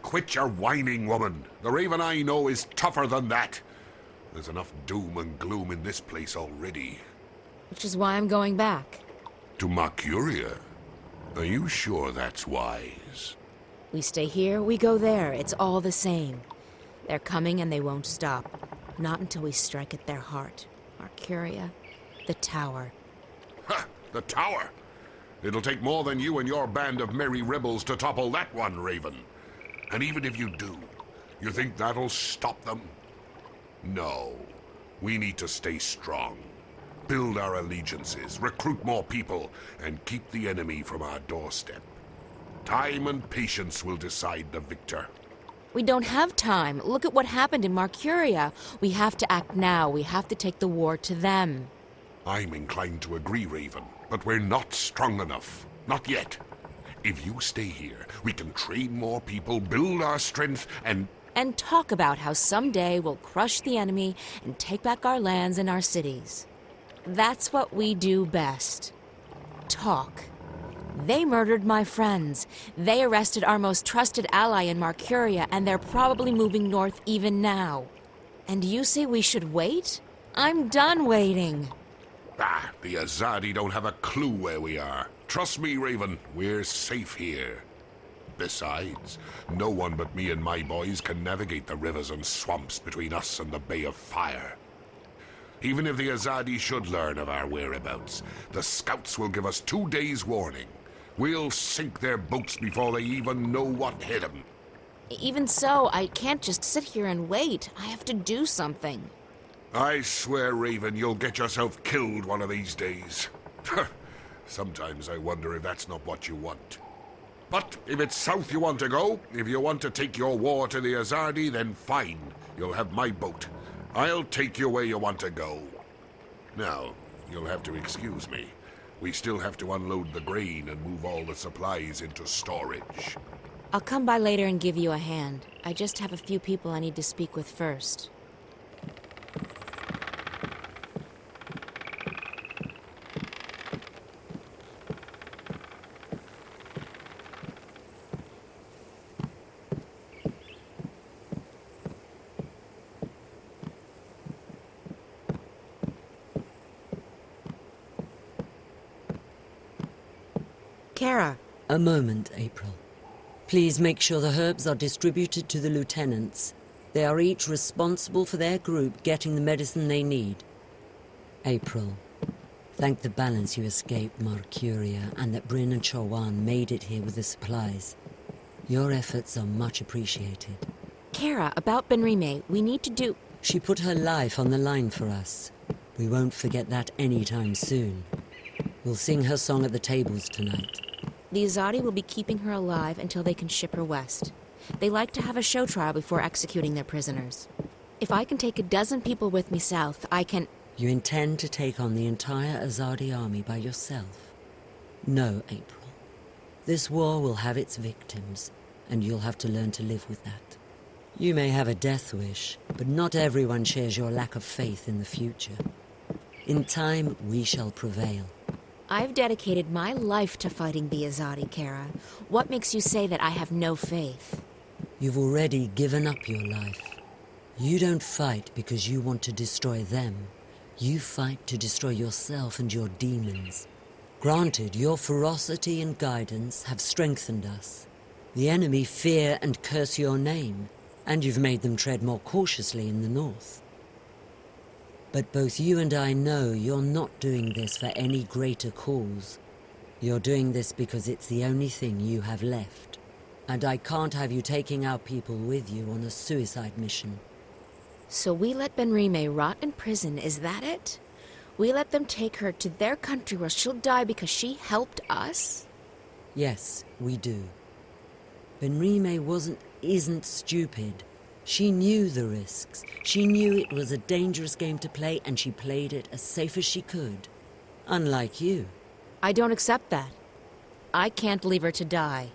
Quit your whining, woman. The Raven I know is tougher than that. There's enough doom and gloom in this place already. Which is why I'm going back. To Mercuria? Are you sure that's wise? We stay here, we go there. It's all the same. They're coming and they won't stop. Not until we strike at their heart. Mercuria, the tower. Ha! The tower? It'll take more than you and your band of merry rebels to topple that one, Raven. And even if you do, you think that'll stop them? No. We need to stay strong. Build our allegiances, recruit more people, and keep the enemy from our doorstep. Time and patience will decide the victor. We don't have time. Look at what happened in Mercuria. We have to act now. We have to take the war to them. I'm inclined to agree, Raven, but we're not strong enough. Not yet. If you stay here, we can train more people, build our strength, and talk about how someday we'll crush the enemy and take back our lands and our cities. That's what we do best. Talk. They murdered my friends. They arrested our most trusted ally in Mercuria, and they're probably moving north even now. And you say we should wait? I'm done waiting. The Azadi don't have a clue where we are. Trust me, Raven, we're safe here. Besides, no one but me and my boys can navigate the rivers and swamps between us and the Bay of Fire. Even if the Azadi should learn of our whereabouts, the scouts will give us 2 days' warning. We'll sink their boats before they even know what hit them. Even so, I can't just sit here and wait. I have to do something. I swear, Raven, you'll get yourself killed one of these days. Sometimes I wonder if that's not what you want. But if it's south you want to go, if you want to take your war to the Azadi, then fine. You'll have my boat. I'll take you where you want to go. Now, you'll have to excuse me. We still have to unload the grain and move all the supplies into storage. I'll come by later and give you a hand. I just have a few people I need to speak with first. Kara. A moment, April. Please make sure the herbs are distributed to the lieutenants. They are each responsible for their group getting the medicine they need. April, thank the balance you escaped Marcuria and that Bryn and Chawan made it here with the supplies. Your efforts are much appreciated. Kara, about Benrime, we need to do... She put her life on the line for us. We won't forget that anytime soon. We'll sing her song at the tables tonight. The Azadi will be keeping her alive until they can ship her west. They like to have a show trial before executing their prisoners. If I can take a dozen people with me south, I can... You intend to take on the entire Azadi army by yourself? No, April. This war will have its victims, and you'll have to learn to live with that. You may have a death wish, but not everyone shares your lack of faith in the future. In time, we shall prevail. I've dedicated my life to fighting the Azadi, Kara. What makes you say that I have no faith? You've already given up your life. You don't fight because you want to destroy them. You fight to destroy yourself and your demons. Granted, your ferocity and guidance have strengthened us. The enemy fear and curse your name, and you've made them tread more cautiously in the north. But both you and I know you're not doing this for any greater cause. You're doing this because it's the only thing you have left. And I can't have you taking our people with you on a suicide mission. So we let Benrime rot in prison, is that it? We let them take her to their country where she'll die because she helped us? Yes, we do. Benrime isn't stupid. She knew the risks. She knew it was a dangerous game to play, and she played it as safe as she could. Unlike you. I don't accept that. I can't leave her to die.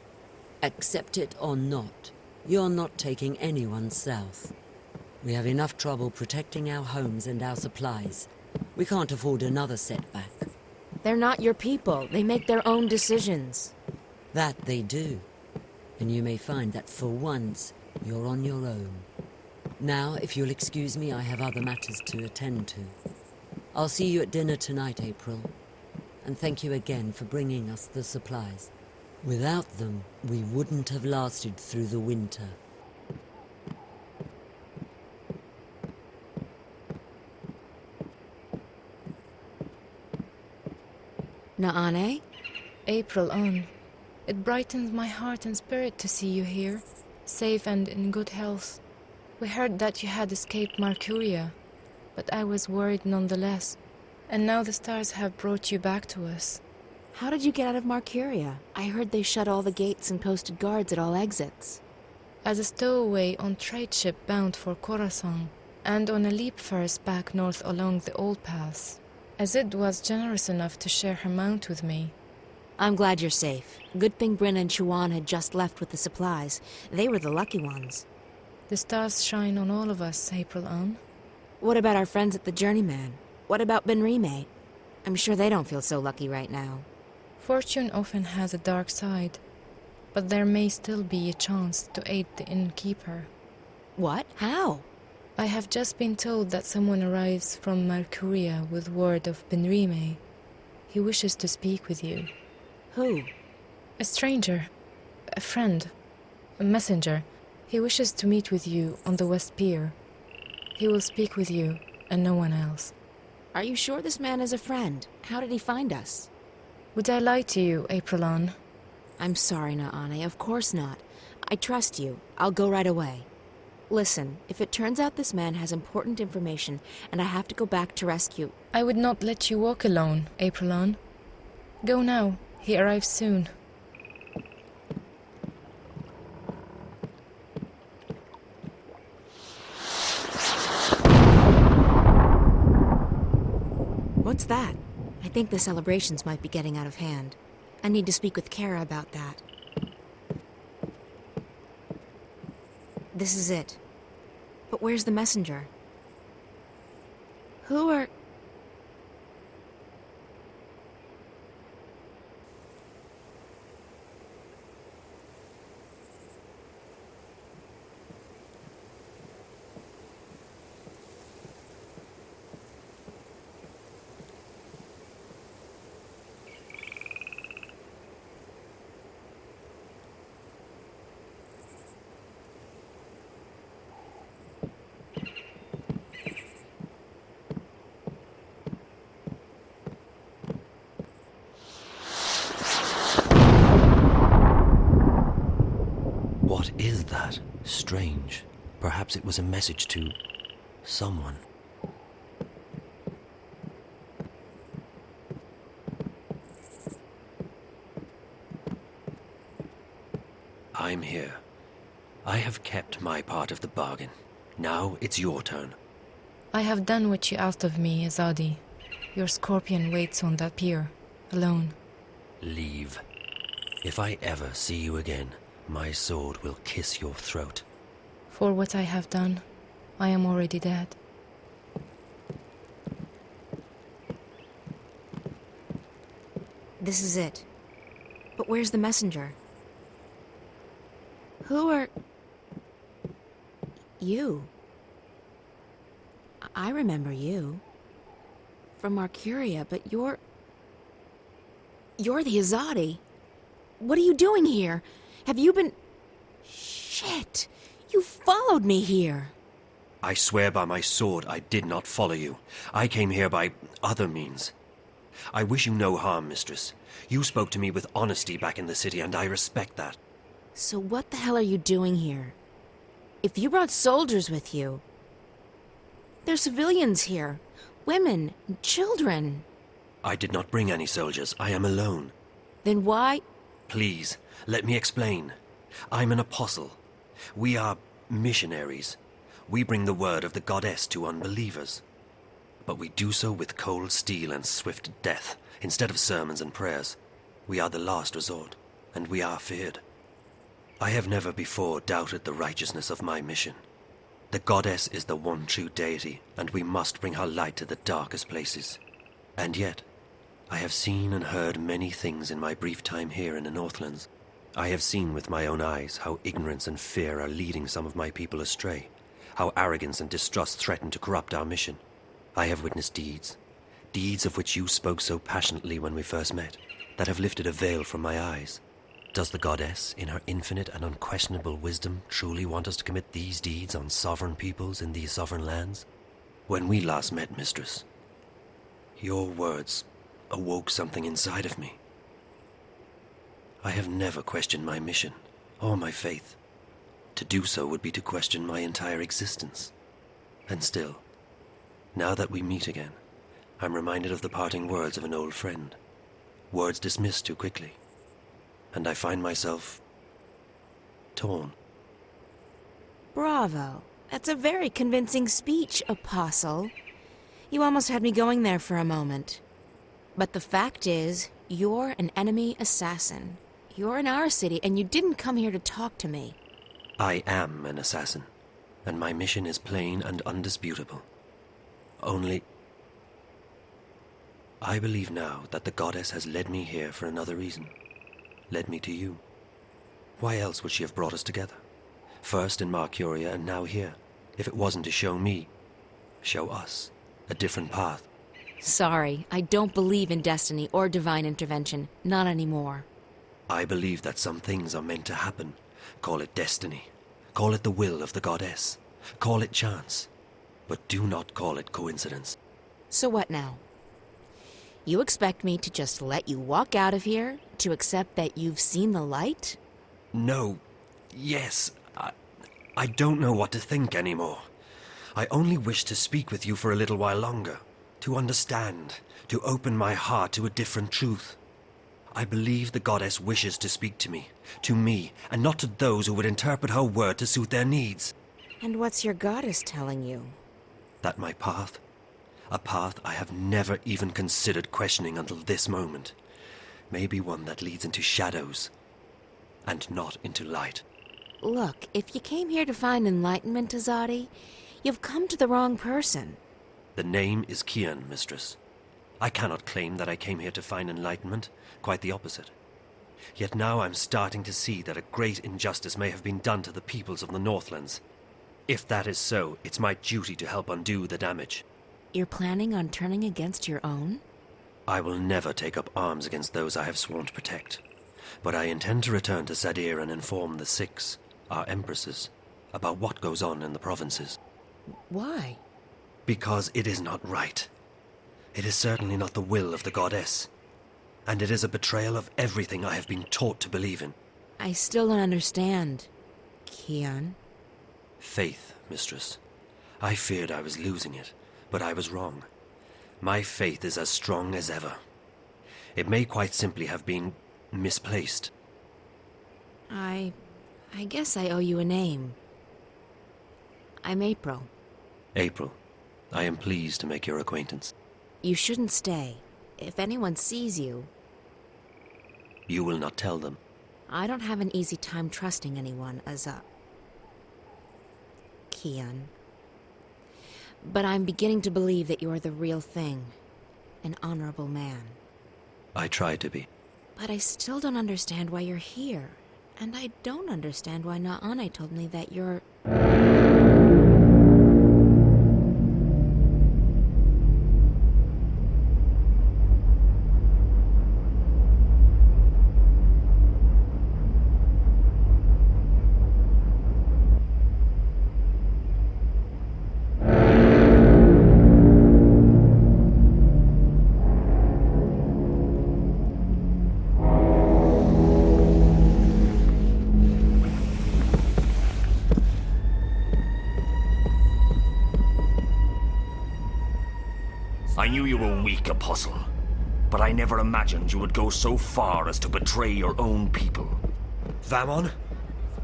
Accept it or not, you're not taking anyone south. We have enough trouble protecting our homes and our supplies. We can't afford another setback. They're not your people. They make their own decisions. That they do. And you may find that for once, you're on your own. Now, if you'll excuse me, I have other matters to attend to. I'll see you at dinner tonight, April. And thank you again for bringing us the supplies. Without them, we wouldn't have lasted through the winter. Naane? April on. It brightens my heart and spirit to see you here, safe and in good health. We heard that you had escaped Marcuria, but I was worried nonetheless. And now the stars have brought you back to us. How did you get out of Marcuria? I heard they shut all the gates and posted guards at all exits. As a stowaway on trade ship bound for Khorasan, and on a leap first back north along the old paths. Azid was generous enough to share her mount with me. I'm glad you're safe. Good thing Bryn and Chawan had just left with the supplies. They were the lucky ones. The stars shine on all of us, April Ann. What about our friends at the Journeyman? What about Benrime? I'm sure they don't feel so lucky right now. Fortune often has a dark side, but there may still be a chance to aid the innkeeper. What? How? I have just been told that someone arrives from Marcuria with word of Benrime. He wishes to speak with you. Who? A stranger. A friend. A messenger. He wishes to meet with you on the West Pier. He will speak with you and no one else. Are you sure this man is a friend? How did he find us? Would I lie to you, April Ann? I'm sorry, Naane. Of course not. I trust you. I'll go right away. Listen, if it turns out this man has important information and I have to go back to rescue... I would not let you walk alone, April Ann. Go now. He arrives soon. What's that? I think the celebrations might be getting out of hand. I need to speak with Kara about that. This is it. But where's the messenger? Who are... What is that? Strange. Perhaps it was a message to someone. I'm here. I have kept my part of the bargain. Now it's your turn. I have done what you asked of me, Azadi. Your scorpion waits on that pier, alone. Leave. If I ever see you again, my sword will kiss your throat. For what I have done, I am already dead. This is it. But where's the messenger? Who are... You. I remember you. From Marcuria, but you're the Azadi. What are you doing here? Have you been... Shit! You followed me here! I swear by my sword I did not follow you. I came here by other means. I wish you no harm, mistress. You spoke to me with honesty back in the city, and I respect that. So what the hell are you doing here? If you brought soldiers with you... There's civilians here. Women, and children. I did not bring any soldiers. I am alone. Then why... Please, let me explain. I'm an apostle. We are missionaries. We bring the word of the goddess to unbelievers. But we do so with cold steel and swift death, instead of sermons and prayers. We are the last resort, and we are feared. I have never before doubted the righteousness of my mission. The goddess is the one true deity, and we must bring her light to the darkest places. And yet, I have seen and heard many things in my brief time here in the Northlands. I have seen with my own eyes how ignorance and fear are leading some of my people astray, how arrogance and distrust threaten to corrupt our mission. I have witnessed deeds of which you spoke so passionately when we first met, that have lifted a veil from my eyes. Does the goddess, in her infinite and unquestionable wisdom, truly want us to commit these deeds on sovereign peoples in these sovereign lands? When we last met, mistress, your words awoke something inside of me. I have never questioned my mission, or my faith. To do so would be to question my entire existence. And still, now that we meet again, I'm reminded of the parting words of an old friend. Words dismissed too quickly. And I find myself... torn. Bravo. That's a very convincing speech, Apostle. You almost had me going there for a moment. But the fact is, you're an enemy assassin. You're in our city, and you didn't come here to talk to me. I am an assassin, and my mission is plain and undisputable. Only... I believe now that the goddess has led me here for another reason. Led me to you. Why else would she have brought us together? First in Marcuria and now here, if it wasn't to show me, show us, a different path. Sorry, I don't believe in destiny or divine intervention. Not anymore. I believe that some things are meant to happen. Call it destiny. Call it the will of the goddess. Call it chance. But do not call it coincidence. So what now? You expect me to just let you walk out of here? To accept that you've seen the light? No. Yes. I don't know what to think anymore. I only wish to speak with you for a little while longer. To understand. To open my heart to a different truth. I believe the goddess wishes to speak to me, and not to those who would interpret her word to suit their needs. And what's your goddess telling you? That my path, a path I have never even considered questioning until this moment, may be one that leads into shadows, and not into light. Look, if you came here to find enlightenment, Azadi, you've come to the wrong person. The name is Kian, mistress. I cannot claim that I came here to find enlightenment. Quite the opposite. Yet now I'm starting to see that a great injustice may have been done to the peoples of the Northlands. If that is so, it's my duty to help undo the damage. You're planning on turning against your own? I will never take up arms against those I have sworn to protect. But I intend to return to Sadir and inform the Six, our empresses, about what goes on in the provinces. Why? Because it is not right. It is certainly not the will of the goddess. And it is a betrayal of everything I have been taught to believe in. I still don't understand, Kian. Faith, mistress. I feared I was losing it, but I was wrong. My faith is as strong as ever. It may quite simply have been misplaced. I guess I owe you a name. I'm April. April, I am pleased to make your acquaintance. You shouldn't stay. If anyone sees you... You will not tell them. I don't have an easy time trusting anyone as a... Kian. But I'm beginning to believe that you're the real thing. An honorable man. I try to be. But I still don't understand why you're here. And I don't understand why Naane told me that you're... I knew you were weak, Apostle, but I never imagined you would go so far as to betray your own people. Vamon?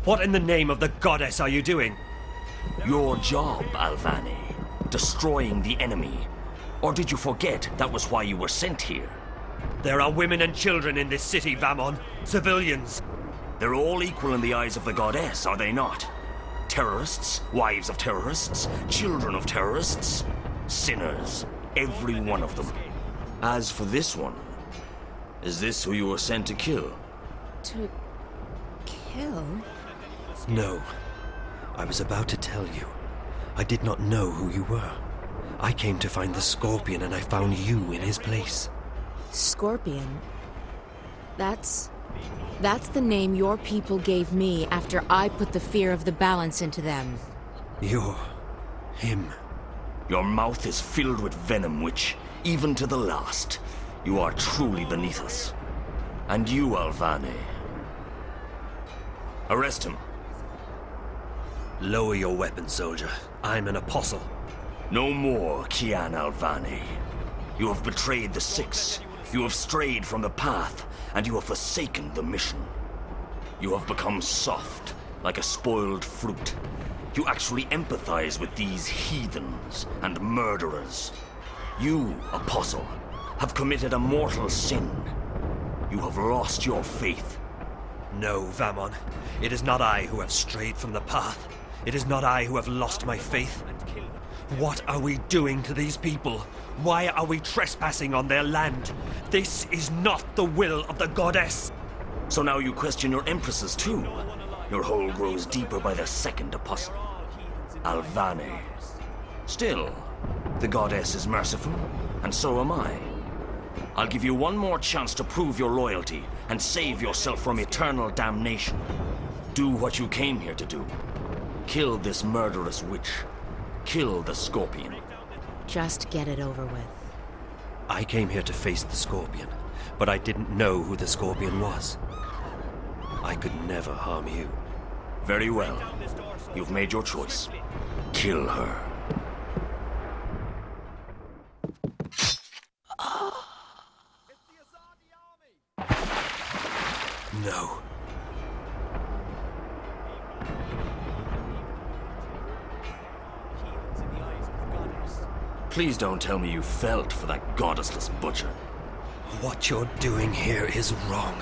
What in the name of the goddess are you doing? Your job, Alvane. Destroying the enemy. Or did you forget that was why you were sent here? There are women and children in this city, Vamon. Civilians. They're all equal in the eyes of the goddess, are they not? Terrorists, wives of terrorists, children of terrorists, sinners. Every one of them. As for this one, is this who you were sent to kill? To... kill? No. I was about to tell you. I did not know who you were. I came to find the Scorpion and I found you in his place. Scorpion? That's the name your people gave me after I put the fear of the balance into them. You're... him. Your mouth is filled with venom, which, even to the last, you are truly beneath us. And you, Alvane. Arrest him. Lower your weapon, soldier. I'm an apostle. No more, Kian Alvane. You have betrayed the Six. You have strayed from the path, and you have forsaken the mission. You have become soft, like a spoiled fruit. You actually empathize with these heathens and murderers. You, Apostle, have committed a mortal sin. You have lost your faith. No, Vamon. It is not I who have strayed from the path. It is not I who have lost my faith. What are we doing to these people? Why are we trespassing on their land? This is not the will of the goddess. So now you question your empresses too. Your hole grows deeper by the second, Apostle. Alvane. Still, the goddess is merciful, and so am I. I'll give you one more chance to prove your loyalty and save yourself from eternal damnation. Do what you came here to do. Kill this murderous witch. Kill the Scorpion. Just get it over with. I came here to face the Scorpion, but I didn't know who the Scorpion was. I could never harm you. Very well. You've made your choice. Kill her. No. Please don't tell me you felt for that goddessless butcher. What you're doing here is wrong.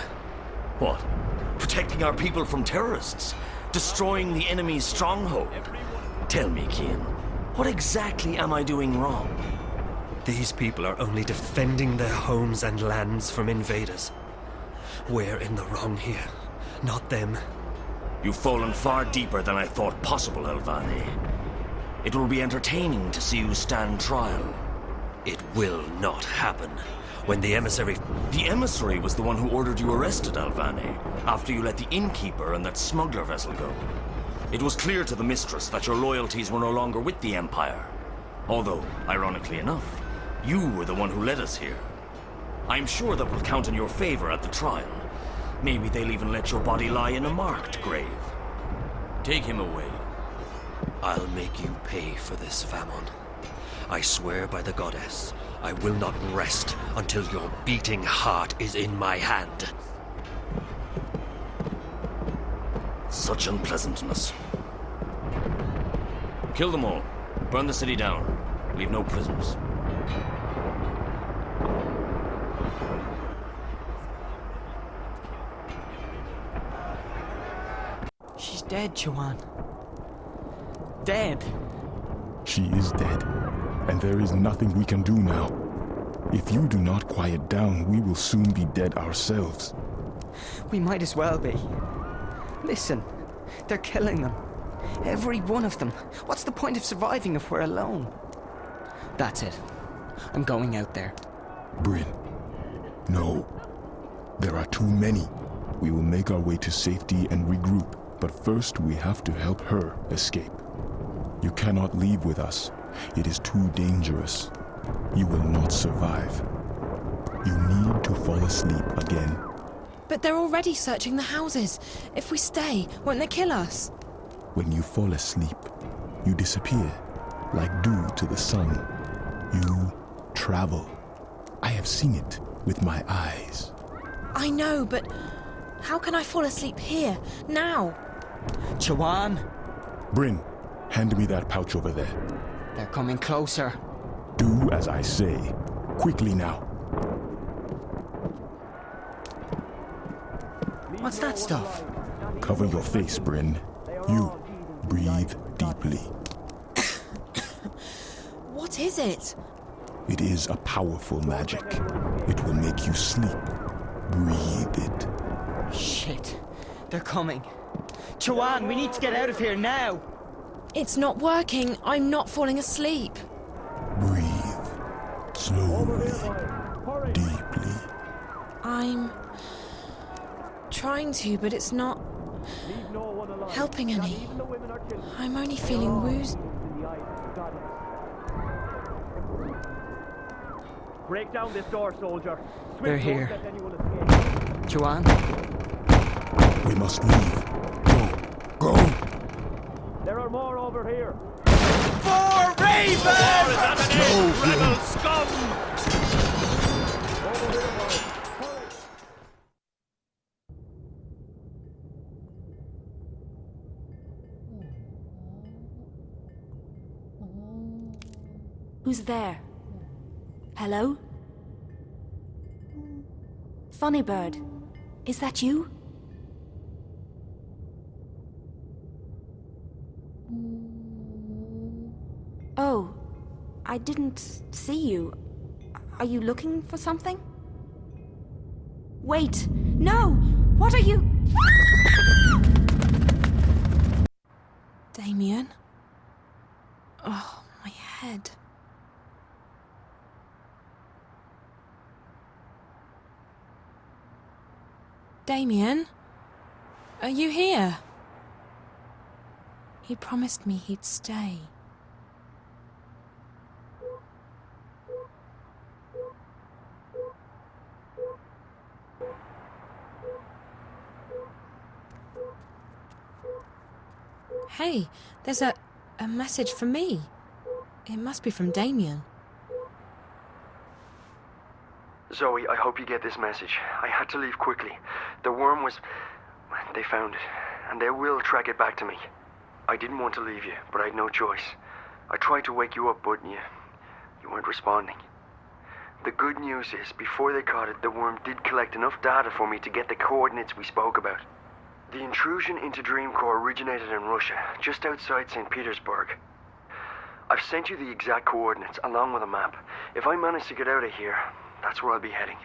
What? Protecting our people from terrorists? destroying the enemy's stronghold. Tell me, Kian, what exactly am I doing wrong? These people are only defending their homes and lands from invaders. We're in the wrong here, not them. You've fallen far deeper than I thought possible, Elvani. It will be entertaining to see you stand trial. It will not happen. When the emissary... The emissary was the one who ordered you arrested, Elvani, after you let the innkeeper and that smuggler vessel go. It was clear to the mistress that your loyalties were no longer with the Empire. Although, ironically enough, you were the one who led us here. I'm sure that will count in your favor at the trial. Maybe they'll even let your body lie in a marked grave. Take him away. I'll make you pay for this, Famon. I swear by the goddess, I will not rest until your beating heart is in my hand. Such unpleasantness. Kill them all. Burn the city down. Leave no prisoners. She's dead, Chuan. Dead. She is dead, and there is nothing we can do now. If you do not quiet down, we will soon be dead ourselves. We might as well be. Listen, they're killing them. Every one of them. What's the point of surviving if we're alone? That's it. I'm going out there. Bryn, no. There are too many. We will make our way to safety and regroup, but first we have to help her escape. You cannot leave with us. It is too dangerous. You will not survive. You need to fall asleep again. But they're already searching the houses. If we stay, won't they kill us? When you fall asleep, you disappear, like dew to the sun. You travel. I have seen it with my eyes. I know, but how can I fall asleep here, now? Chuan! Bryn, hand me that pouch over there. They're coming closer. Do as I say. Quickly now. What's that stuff? Cover your face, Bryn. You breathe deeply. What is it? It is a powerful magic. It will make you sleep. Breathe it. Shit. They're coming. Chuan, we need to get out of here now. It's not working. I'm not falling asleep. Breathe. Slowly. Deeply. I'm trying to, but it's not helping any. I'm only feeling woozy. Break down this door, soldier. They're here. Chuan? We must leave. Go. There are more over here. For Raven! The war is at an end, rebel scum! Who's there? Hello? Funny Bird, is that you? Oh, I didn't see you. Are you looking for something? Wait, no! What are you? Damien? Oh, my head. Damien? Are you here? He promised me he'd stay. Hey, there's a message for me. It must be from Damien. Zoe, I hope you get this message. I had to leave quickly. The worm was... They found it, and they will track it back to me. I didn't want to leave you, but I had no choice. I tried to wake you up, but you weren't responding. The good news is, before they caught it, the worm did collect enough data for me to get the coordinates we spoke about. The intrusion into Dreamcore originated in Russia, just outside St. Petersburg. I've sent you the exact coordinates, along with a map. If I manage to get out of here, that's where I'll be heading.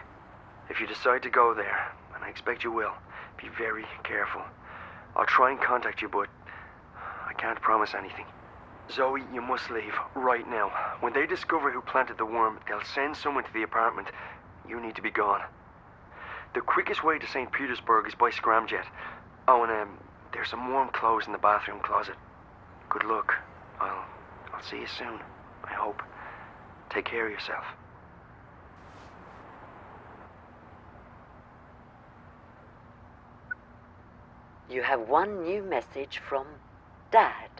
If you decide to go there, and I expect you will, be very careful. I'll try and contact you, but I can't promise anything. Zoe, you must leave, right now. When they discover who planted the worm, they'll send someone to the apartment. You need to be gone. The quickest way to St. Petersburg is by scramjet. Oh, and there's some warm clothes in the bathroom closet. Good luck. I'll see you soon, I hope. Take care of yourself. You have one new message from Dad.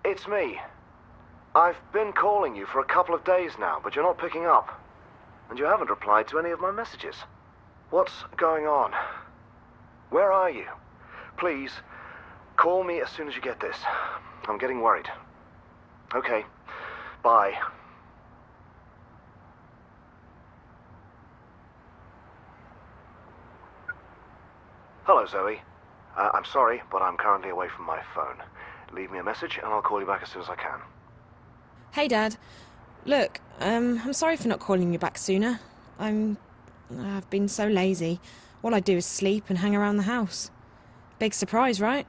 It's me. I've been calling you for a couple of days now, but you're not picking up. And you haven't replied to any of my messages. What's going on? Where are you? Please, call me as soon as you get this. I'm getting worried. Okay, bye. Hello, Zoe. I'm sorry, but I'm currently away from my phone. Leave me a message and I'll call you back as soon as I can. Hey, Dad. Look, I'm sorry for not calling you back sooner. I've been so lazy. All I do is sleep and hang around the house. Big surprise, right?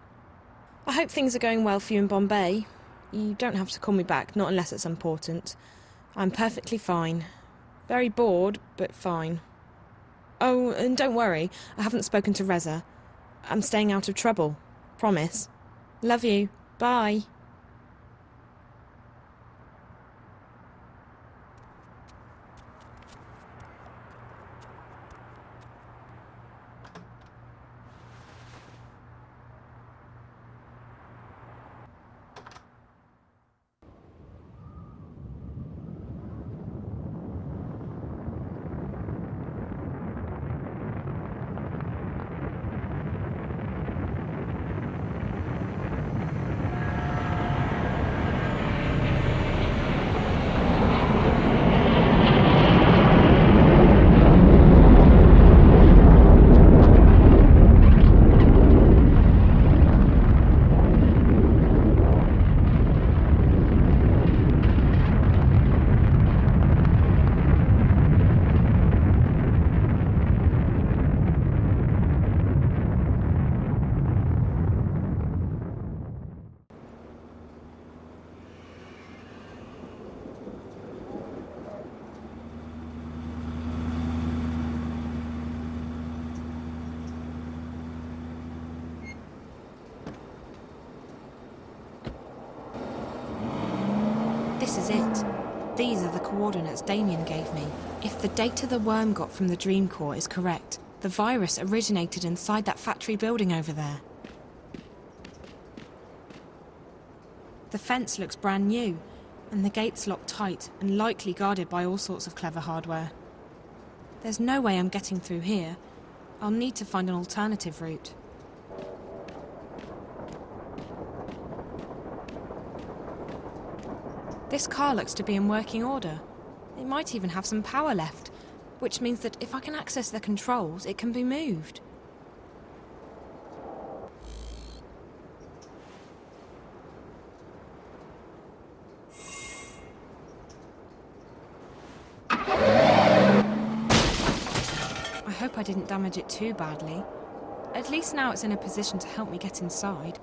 I hope things are going well for you in Bombay. You don't have to call me back, not unless it's important. I'm perfectly fine. Very bored, but fine. Oh, and don't worry, I haven't spoken to Reza. I'm staying out of trouble. Promise. Love you. Bye. This is it. These are the coordinates Damien gave me. If the data the worm got from the Dreamcore is correct, the virus originated inside that factory building over there. The fence looks brand new, and the gate's locked tight and likely guarded by all sorts of clever hardware. There's no way I'm getting through here. I'll need to find an alternative route. This car looks to be in working order. It might even have some power left, which means that if I can access the controls, it can be moved. I hope I didn't damage it too badly. At least now it's in a position to help me get inside.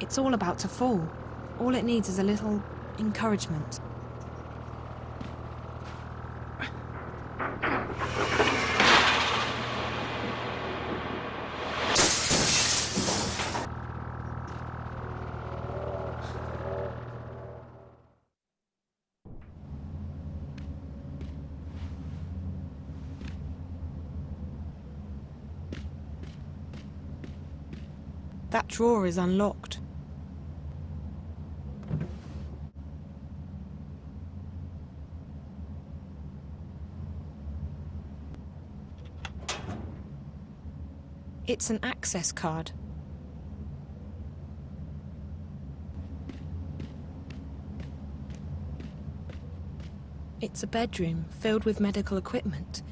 It's all about to fall. All it needs is a little encouragement. That drawer is unlocked. It's an access card. It's a bedroom filled with medical equipment.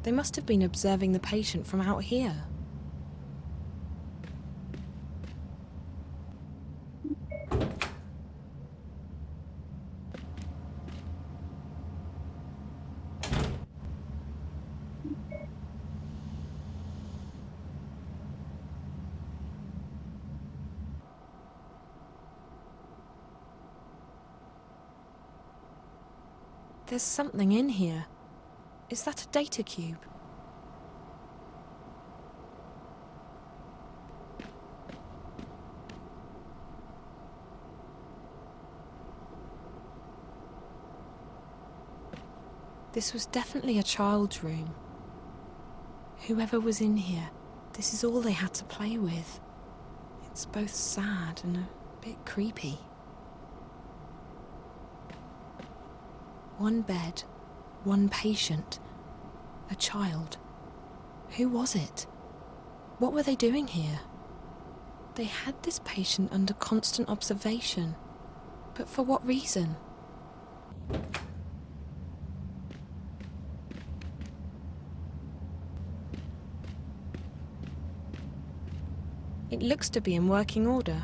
They must have been observing the patient from out here. There's something in here. Is that a data cube? This was definitely a child's room. Whoever was in here, this is all they had to play with. It's both sad and a bit creepy. One bed, one patient, a child. Who was it? What were they doing here? They had this patient under constant observation. But for what reason? It looks to be in working order.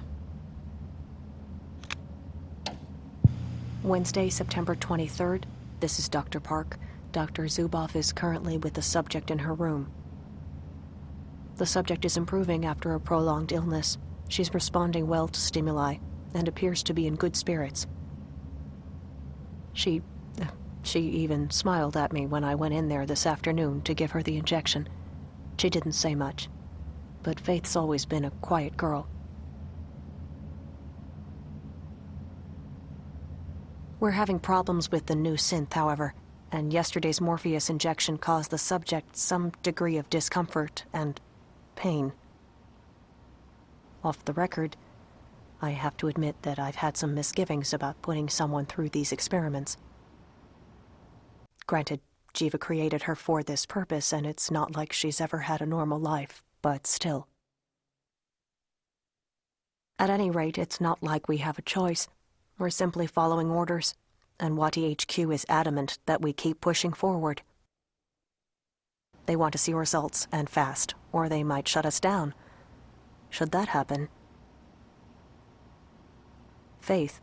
Wednesday, September 23rd. This is Dr. Park. Dr. Zuboff is currently with the subject in her room. The subject is improving after a prolonged illness. She's responding well to stimuli and appears to be in good spirits. She even smiled at me when I went in there this afternoon to give her the injection. She didn't say much, but Faith's always been a quiet girl. We're having problems with the new synth, however, and yesterday's Morpheus injection caused the subject some degree of discomfort and pain. Off the record, I have to admit that I've had some misgivings about putting someone through these experiments. Granted, Jiva created her for this purpose, and it's not like she's ever had a normal life, but still. At any rate, it's not like we have a choice. We're simply following orders, and Wati HQ is adamant that we keep pushing forward. They want to see results, and fast, or they might shut us down. Should that happen, Faith,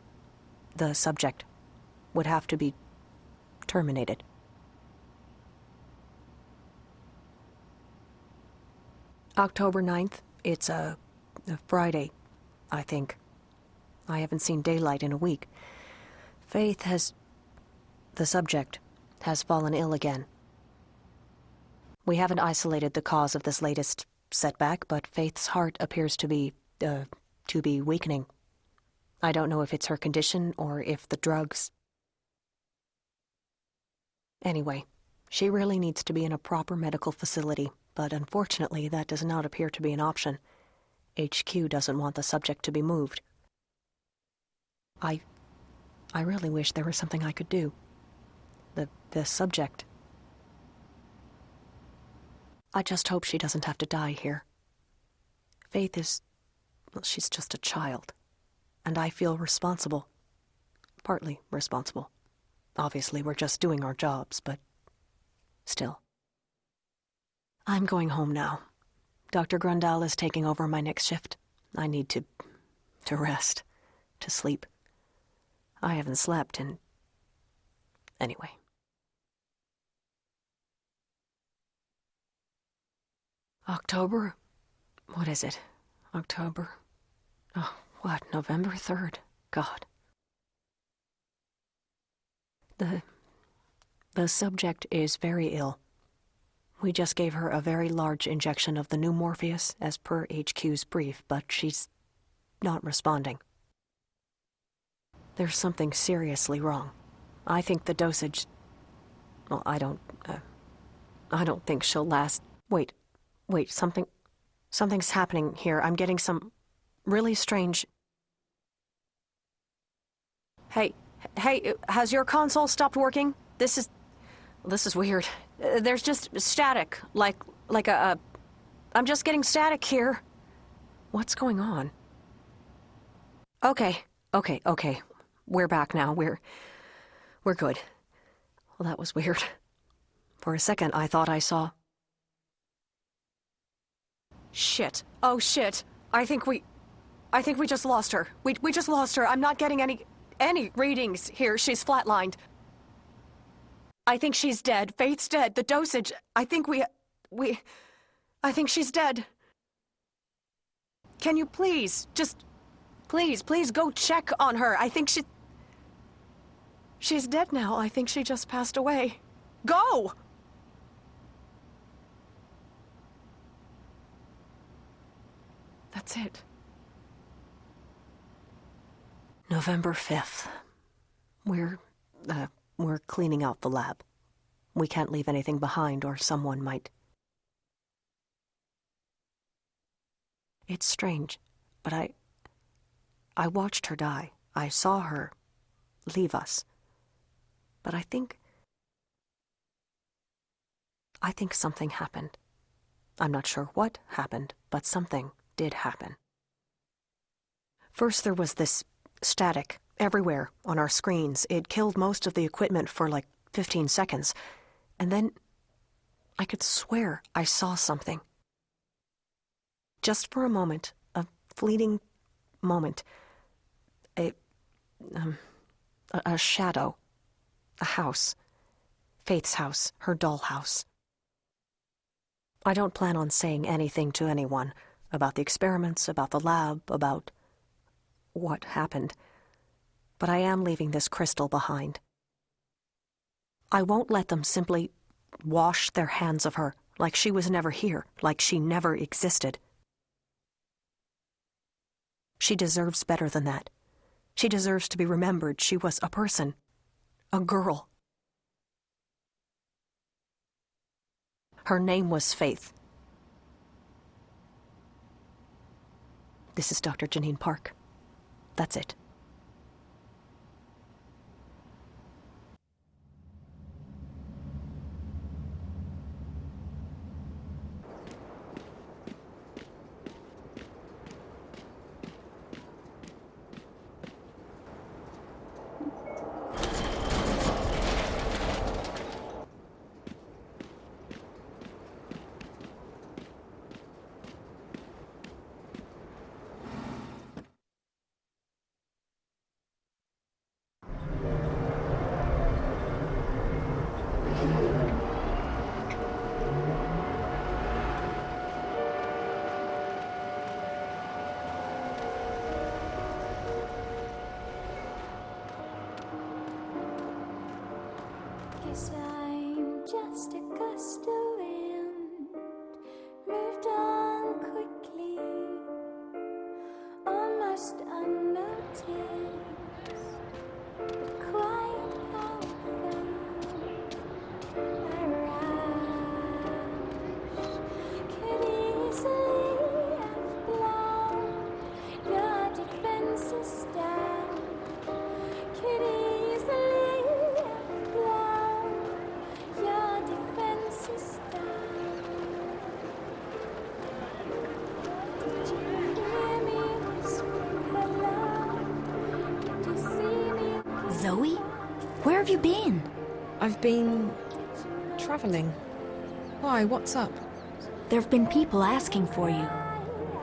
the subject, would have to be terminated. October 9th, it's a Friday, I think. I haven't seen daylight in a week. The subject, has fallen ill again. We haven't isolated the cause of this latest setback, but Faith's heart appears to be weakening. I don't know if it's her condition or if the drugs... Anyway, she really needs to be in a proper medical facility, but unfortunately that does not appear to be an option. HQ doesn't want the subject to be moved. I really wish there was something I could do. The subject. I just hope she doesn't have to die here. Faith is... well, she's just a child. And I feel responsible. Partly responsible. Obviously, we're just doing our jobs, but... still. I'm going home now. Dr. Grundal is taking over my next shift. I need to rest. To sleep. I haven't slept in... anyway. October? What is it? October? Oh, what? November 3rd? God. The subject is very ill. We just gave her a very large injection of the new Morpheus, as per HQ's brief, but she's not responding. There's something seriously wrong. I think the dosage... well, I don't think she'll last... Wait, something's happening here. I'm getting some really strange. Hey, has your console stopped working? This is weird. There's just static, like I'm just getting static here. What's going on? Okay. We're back now. We're good. Well, that was weird. For a second, I thought I saw... Shit. Oh, shit. I think we just lost her. We just lost her. I'm not getting any readings here. She's flatlined. I think she's dead. Faith's dead. The dosage... I think she's dead. Can you please, please go check on her. I think she's dead now. I think she just passed away. Go! That's it. November 5th. We're cleaning out the lab. We can't leave anything behind or someone might... It's strange, but I watched her die. I saw her leave us. But I think something happened. I'm not sure what happened, but something did happen. First there was this static everywhere on our screens. It killed most of the equipment for like 15 seconds. And then I could swear I saw something. Just for a moment, a fleeting moment, a shadow, a house, Faith's house, her dollhouse. I don't plan on saying anything to anyone about the experiments, about the lab, about what happened, but I am leaving this crystal behind. I won't let them simply wash their hands of her like she was never here, like she never existed. She deserves better than that. She deserves to be remembered. She was a person, a girl. Her name was Faith. This is Dr. Janine Park. That's it. Guess I'm just a gust of wind, moved on quickly, almost unnoticed, but quite powerful. I rush, could easily have blown your defenses down, could easily have blown your defenses down. Did you hear me whisper hello? Did you see me? Zoe? Where have you been? I've been... traveling. Why, what's up? There have been people asking for you.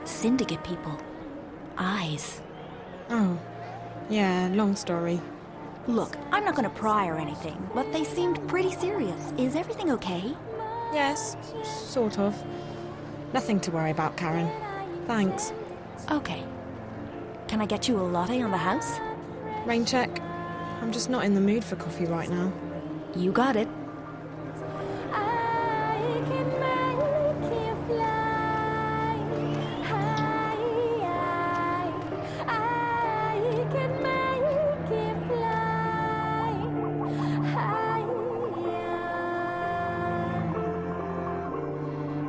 Syndicate people. Eyes. Oh, yeah, long story. Look, I'm not gonna pry or anything, but they seemed pretty serious. Is everything okay? Yes, sort of. Nothing to worry about, Karen. Thanks. Okay. Can I get you a latte on the house? Rain check. I'm just not in the mood for coffee right now. You got it.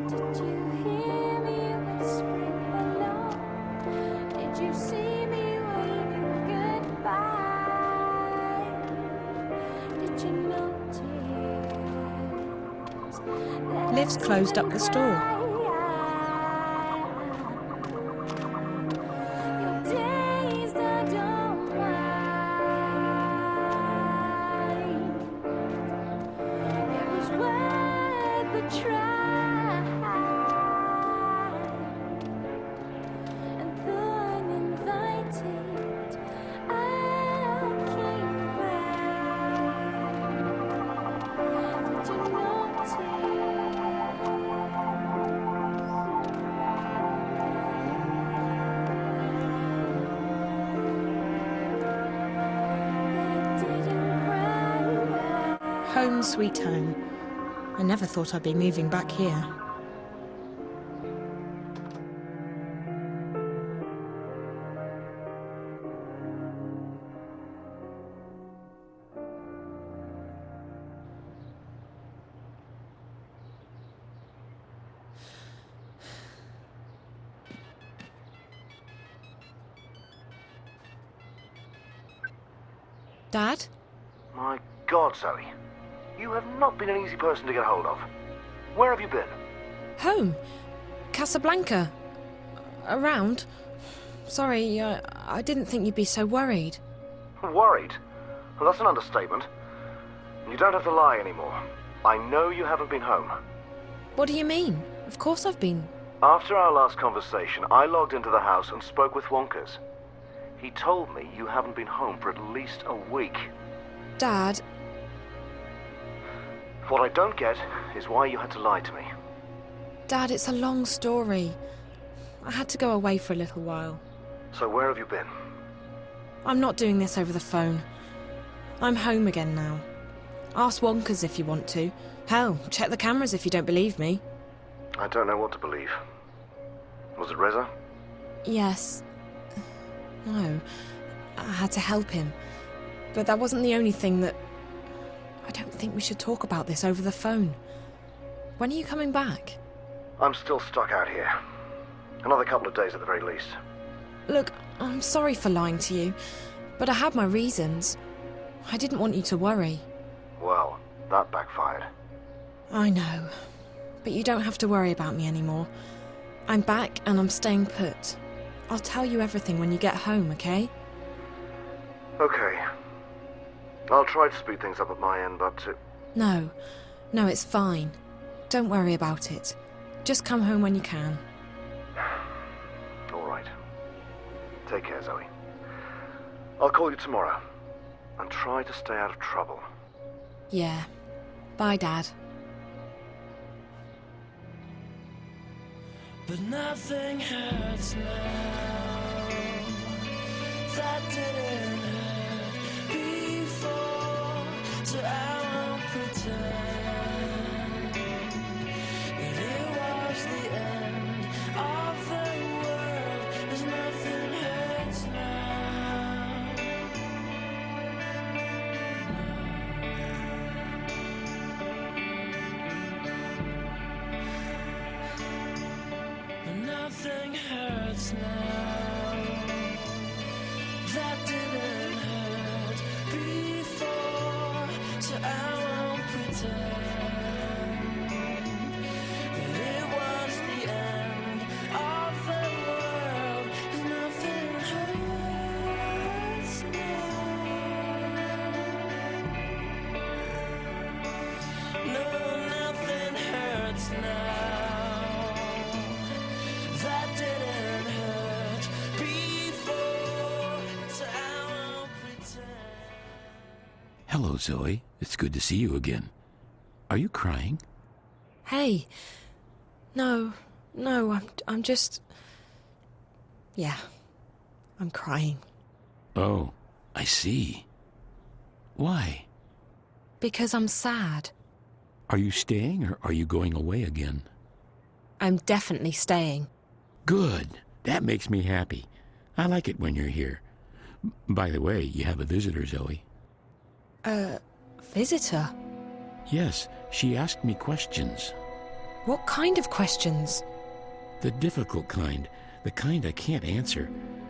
Did you hear me whispering hello? Did thieves closed up the store. Home sweet home. I never thought I'd be moving back here. Dad? My God, Zoe. You have not been an easy person to get hold of. Where have you been? Home. Casablanca. Around. Sorry, I didn't think you'd be so worried. Worried? Well, that's an understatement. You don't have to lie anymore. I know you haven't been home. What do you mean? Of course I've been. After our last conversation, I logged into the house and spoke with Wonkers. He told me you haven't been home for at least a week. Dad... What I don't get is why you had to lie to me. Dad, it's a long story. I had to go away for a little while. So where have you been? I'm not doing this over the phone. I'm home again now. Ask Wonkers if you want to. Hell, check the cameras if you don't believe me. I don't know what to believe. Was it Reza? Yes. No. I had to help him. But that wasn't the only thing that... I don't think we should talk about this over the phone. When are you coming back? I'm still stuck out here. Another couple of days at the very least. Look, I'm sorry for lying to you, but I had my reasons. I didn't want you to worry. Well, that backfired. I know. But you don't have to worry about me anymore. I'm back and I'm staying put. I'll tell you everything when you get home, okay? Okay. I'll try to speed things up at my end, but... No, it's fine. Don't worry about it. Just come home when you can. All right. Take care, Zoe. I'll call you tomorrow. And try to stay out of trouble. Yeah. Bye, Dad. But nothing hurts now. That didn't hurt before, so I won't pretend that it was the end of the world. 'Cause nothing hurts now. But nothing hurts now. That didn't hurt before, so I won't pretend that it was the end of the world. 'Cause nothing hurts now. No, nothing hurts now. That didn't hurt before, so I won't pretend. Hello, Zoe. It's good to see you again. Are you crying? Hey. No, I'm just... Yeah, I'm crying. Oh, I see. Why? Because I'm sad. Are you staying or are you going away again? I'm definitely staying. Good. That makes me happy. I like it when you're here. By the way, you have a visitor, Zoe. Visitor? Yes, she asked me questions. What kind of questions? The difficult kind. The kind I can't answer.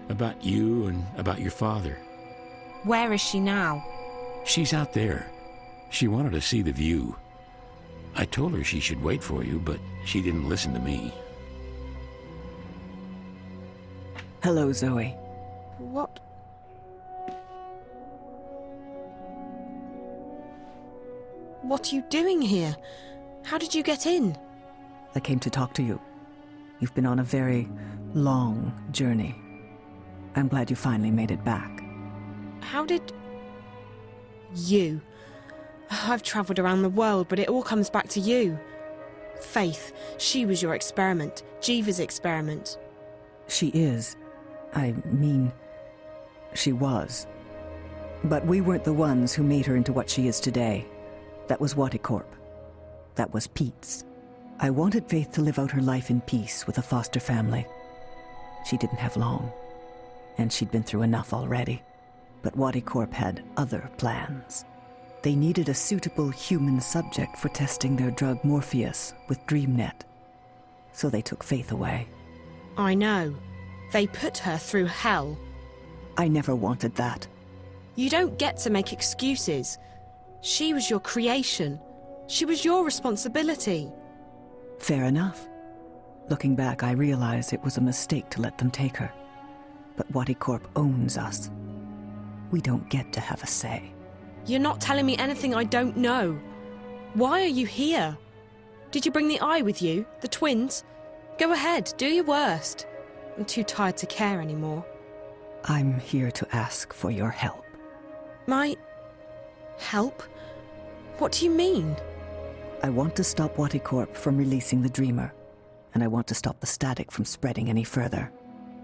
About you and about your father. Where is she now? She's out there. She wanted to see the view. I told her she should wait for you, but she didn't listen to me. Hello, Zoe. What? What are you doing here? How did you get in? I came to talk to you. You've been on a very long journey. I'm glad you finally made it back. How did... You. I've travelled around the world, but it all comes back to you. Faith, she was your experiment. Jiva's experiment. She is. I mean, she was. But we weren't the ones who made her into what she is today. That was Waticorp. That was Pete's. I wanted Faith to live out her life in peace with a foster family. She didn't have long, and she'd been through enough already. But Waticorp had other plans. They needed a suitable human subject for testing their drug Morpheus with DreamNet. So they took Faith away. I know. They put her through hell. I never wanted that. You don't get to make excuses. She was your creation. She was your responsibility. Fair enough. Looking back, I realize it was a mistake to let them take her. But Waticorp owns us. We don't get to have a say. You're not telling me anything I don't know. Why are you here? Did you bring the eye with you? The twins? Go ahead, do your worst. I'm too tired to care anymore. I'm here to ask for your help. My... help? What do you mean? I want to stop Waticorp from releasing the Dreamer, and I want to stop the static from spreading any further.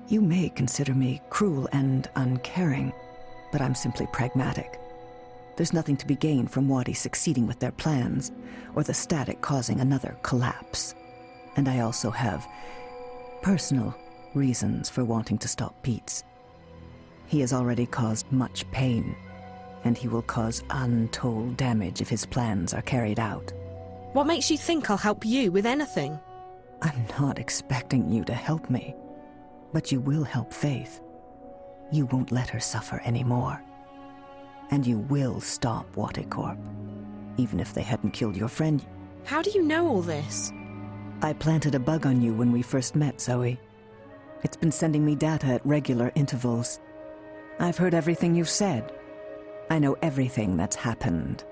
You may consider me cruel and uncaring, but I'm simply pragmatic. There's nothing to be gained from Wati succeeding with their plans, or the static causing another collapse. And I also have personal reasons for wanting to stop Pete's. He has already caused much pain, and he will cause untold damage if his plans are carried out. What makes you think I'll help you with anything? I'm not expecting you to help me, but you will help Faith. You won't let her suffer anymore. And you will stop Waticorp, even if they hadn't killed your friend. How do you know all this? I planted a bug on you when we first met, Zoe. It's been sending me data at regular intervals. I've heard everything you've said. I know everything that's happened.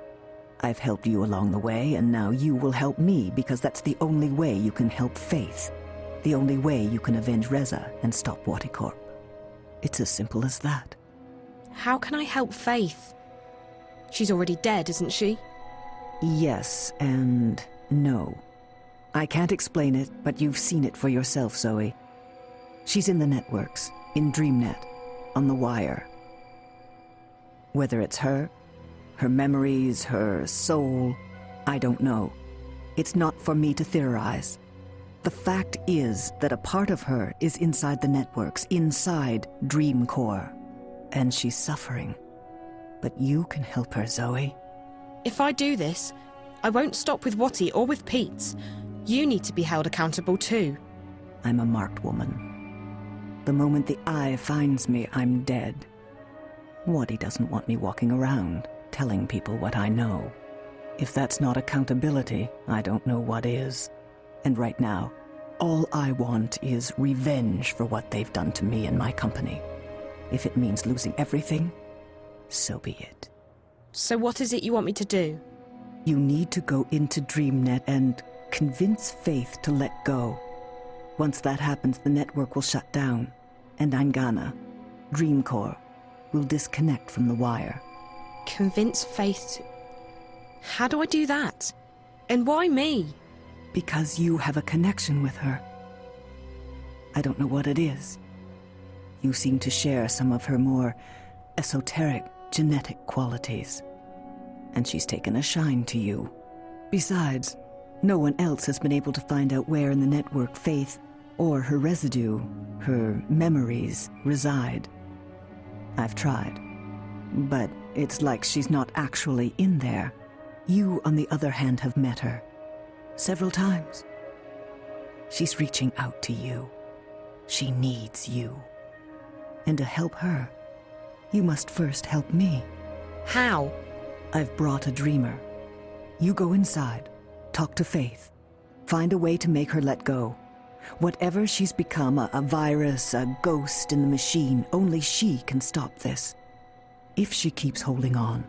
I've helped you along the way, and now you will help me, because that's the only way you can help Faith. The only way you can avenge Reza and stop Waticorp. It's as simple as that. How can I help Faith? She's already dead, isn't she? Yes and no. I can't explain it, but you've seen it for yourself, Zoe. She's in the networks, in DreamNet, on the wire. Whether it's her memories, her soul, I don't know. It's not for me to theorize. The fact is that a part of her is inside the networks, inside Dreamcore. And she's suffering. But you can help her, Zoe. If I do this, I won't stop with Wati or with Pete. You need to be held accountable too. I'm a marked woman. The moment the eye finds me, I'm dead. Wati doesn't want me walking around, telling people what I know. If that's not accountability, I don't know what is. And right now, all I want is revenge for what they've done to me and my company. If it means losing everything, so be it. So what is it you want me to do? You need to go into DreamNet and convince Faith to let go. Once that happens, the network will shut down, and Angana, Dreamcore, will disconnect from the wire. Convince Faith to... How do I do that? And why me? Because you have a connection with her. I don't know what it is. You seem to share some of her more esoteric genetic qualities. And she's taken a shine to you. Besides, no one else has been able to find out where in the network Faith, or her residue, her memories, reside. I've tried. But it's like she's not actually in there. You, on the other hand, have met her. Several times. She's reaching out to you. She needs you. And to help her, you must first help me. How? I've brought a dreamer. You go inside, Talk to Faith. Find a way to make her let go. Whatever she's become, a virus, a ghost in the machine, only she can stop this. If she keeps holding on,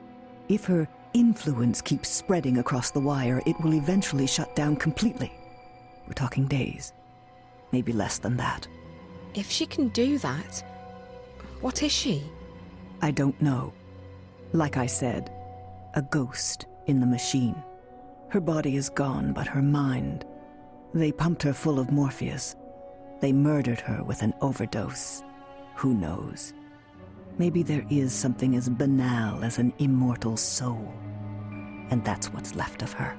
if her influence keeps spreading across the wire, it will eventually shut down completely. We're talking days, maybe less than that. If she can do that, what is she? I don't know. Like I said, a ghost in the machine. Her body is gone, but her mind. They pumped her full of Morpheus. They murdered her with an overdose. Who knows? Maybe there is something as banal as an immortal soul. And that's what's left of her.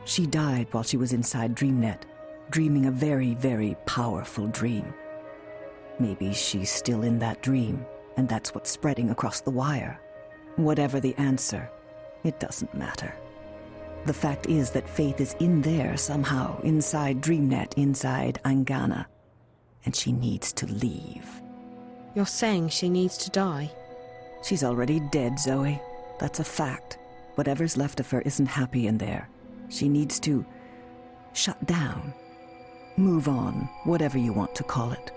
She died while she was inside DreamNet, dreaming a very, very powerful dream. Maybe she's still in that dream, and that's what's spreading across the wire. Whatever the answer, it doesn't matter. The fact is that Faith is in there somehow, inside DreamNet, inside Angana. And she needs to leave. You're saying she needs to die? She's already dead, Zoe. That's a fact. Whatever's left of her isn't happy in there. She needs to shut down. Move on, whatever you want to call it.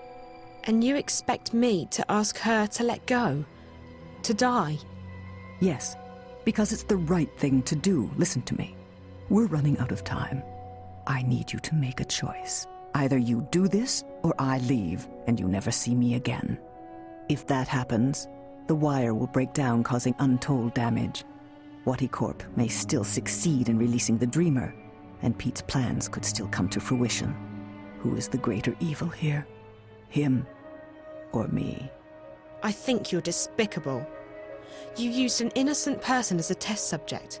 And you expect me to ask her to let go? To die? Yes, because it's the right thing to do. Listen to me. We're running out of time. I need you to make a choice. Either you do this, or I leave, and you never see me again. If that happens, the wire will break down, causing untold damage. Whattycorp may still succeed in releasing the Dreamer, and Pete's plans could still come to fruition. Who is the greater evil here? Him or me? I think you're despicable. You used an innocent person as a test subject.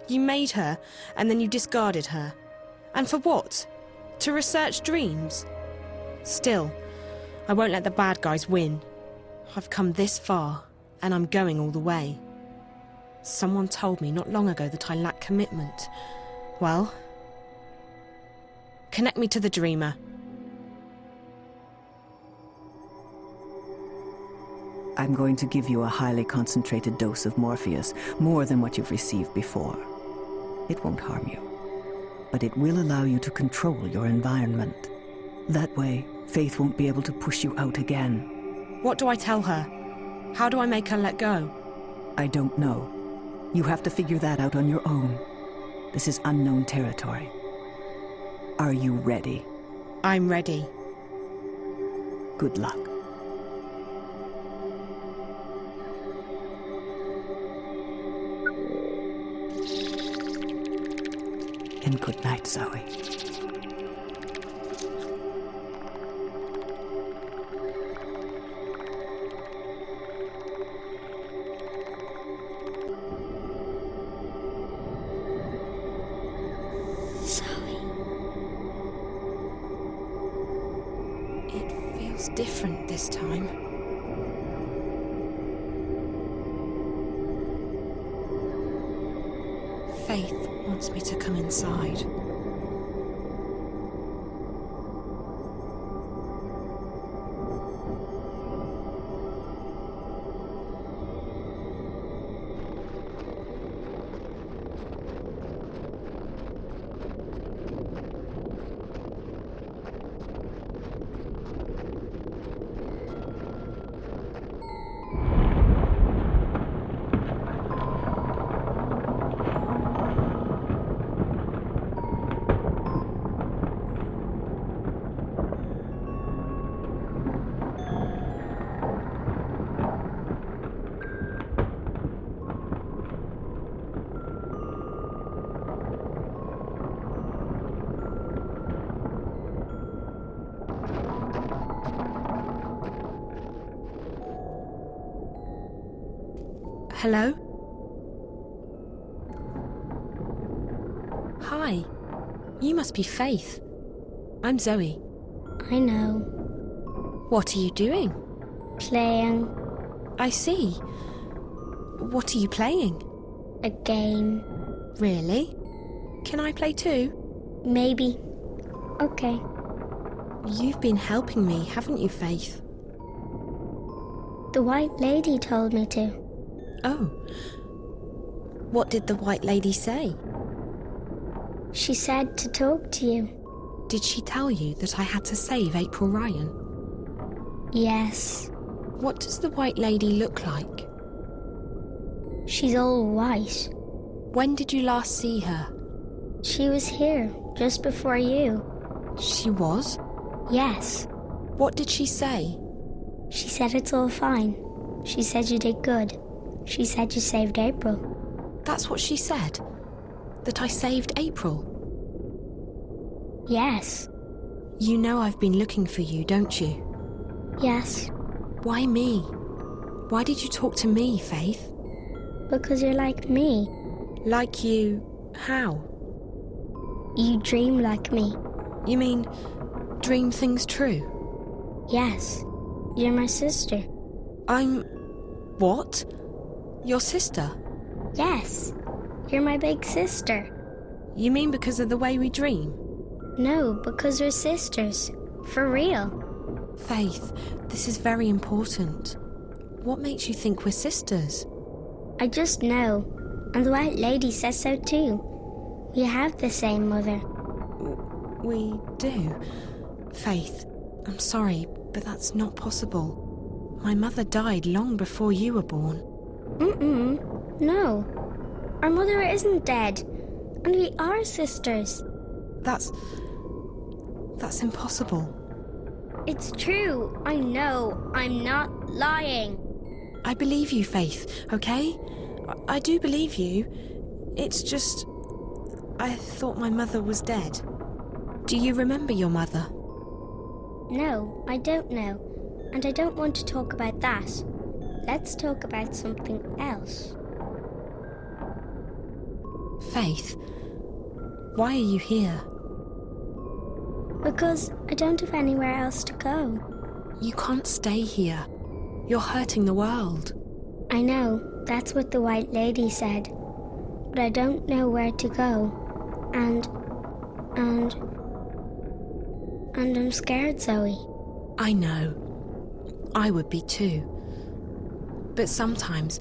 You made her, and then you discarded her. And for what? To research dreams? Still, I won't let the bad guys win. I've come this far, and I'm going all the way. Someone told me not long ago that I lack commitment. Well, connect me to the Dreamer. I'm going to give you a highly concentrated dose of Morpheus, more than what you've received before. It won't harm you, but it will allow you to control your environment. That way, Faith won't be able to push you out again. What do I tell her? How do I make her let go? I don't know. You have to figure that out on your own. This is unknown territory. Are you ready? I'm ready. Good luck. And good night, Zoe. It feels different this time. Faith wants me to come inside. Hello? Hi. You must be Faith. I'm Zoe. I know. What are you doing? Playing. I see. What are you playing? A game. Really? Can I play too? Maybe. Okay. You've been helping me, haven't you, Faith? The White Lady told me to. Oh. What did the White Lady say? She said to talk to you. Did she tell you that I had to save April Ryan? Yes. What does the White Lady look like? She's all white. When did you last see her? She was here, just before you. She was? Yes. What did she say? She said it's all fine. She said you did good. She said you saved April. That's what she said? That I saved April? Yes. You know I've been looking for you, don't you? Yes. Why me? Why did you talk to me, Faith? Because you're like me. Like you... how? You dream like me. You mean, dream things true? Yes. You're my sister. I'm... what? Your sister? Yes. You're my big sister. You mean because of the way we dream? No, because we're sisters. For real. Faith, this is very important. What makes you think we're sisters? I just know. And the White Lady says so too. We have the same mother. We do. Faith, I'm sorry, but that's not possible. My mother died long before you were born. No. Our mother isn't dead. And we are sisters. That's impossible. It's true. I know. I'm not lying. I believe you, Faith, okay? I do believe you. It's just... I thought my mother was dead. Do you remember your mother? No, I don't know. And I don't want to talk about that. Let's talk about something else. Faith, why are you here? Because I don't have anywhere else to go. You can't stay here. You're hurting the world. I know, that's what the White Lady said. But I don't know where to go. And I'm scared, Zoe. I know. I would be too. But sometimes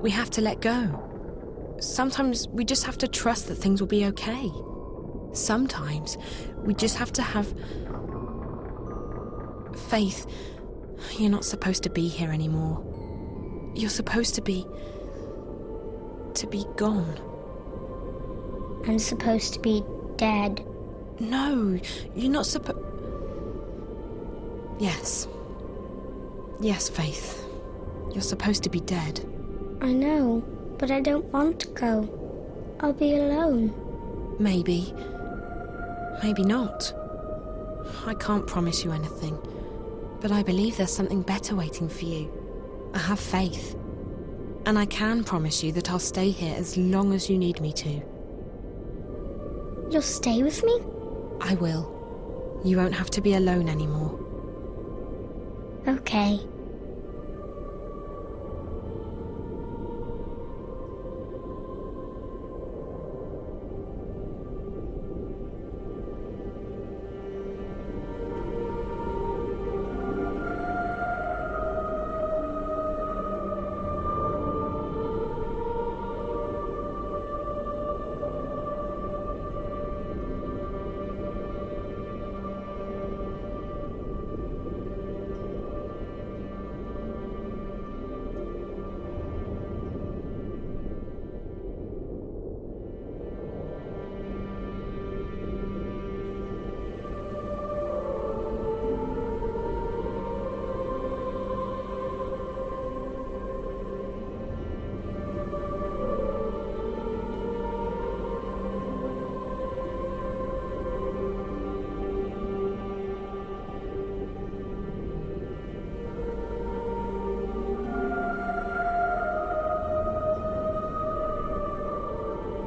we have to let go. Sometimes we just have to trust that things will be okay. Sometimes we just have to have faith. You're not supposed to be here anymore. You're supposed to be gone. I'm supposed to be dead. No, you're not supposed... Yes. Yes, Faith. You're supposed to be dead. I know, but I don't want to go. I'll be alone. Maybe. Maybe not. I can't promise you anything. But I believe there's something better waiting for you. I have faith. And I can promise you that I'll stay here as long as you need me to. You'll stay with me? I will. You won't have to be alone anymore. Okay.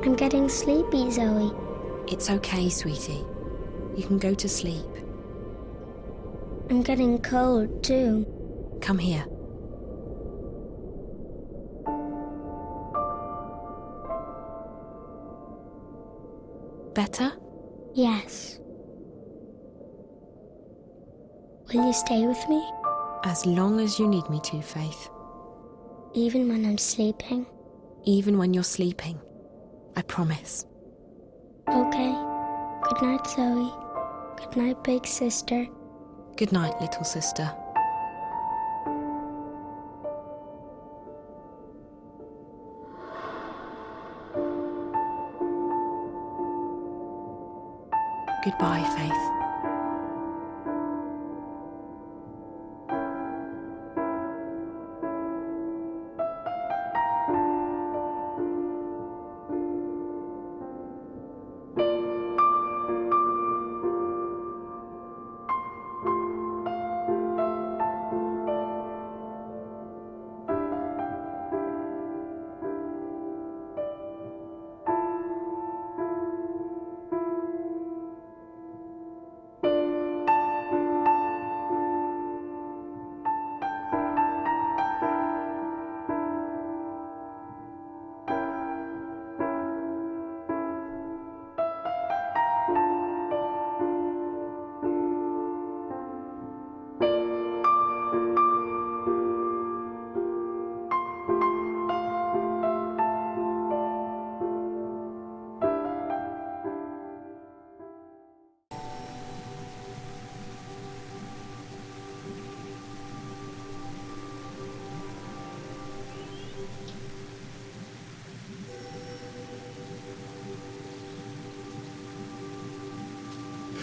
I'm getting sleepy, Zoe. It's okay, sweetie. You can go to sleep. I'm getting cold, too. Come here. Better? Yes. Will you stay with me? As long as you need me to, Faith. Even when I'm sleeping? Even when you're sleeping. I promise. Okay. Good night, Zoe. Good night, big sister. Good night, little sister. Goodbye, Faith.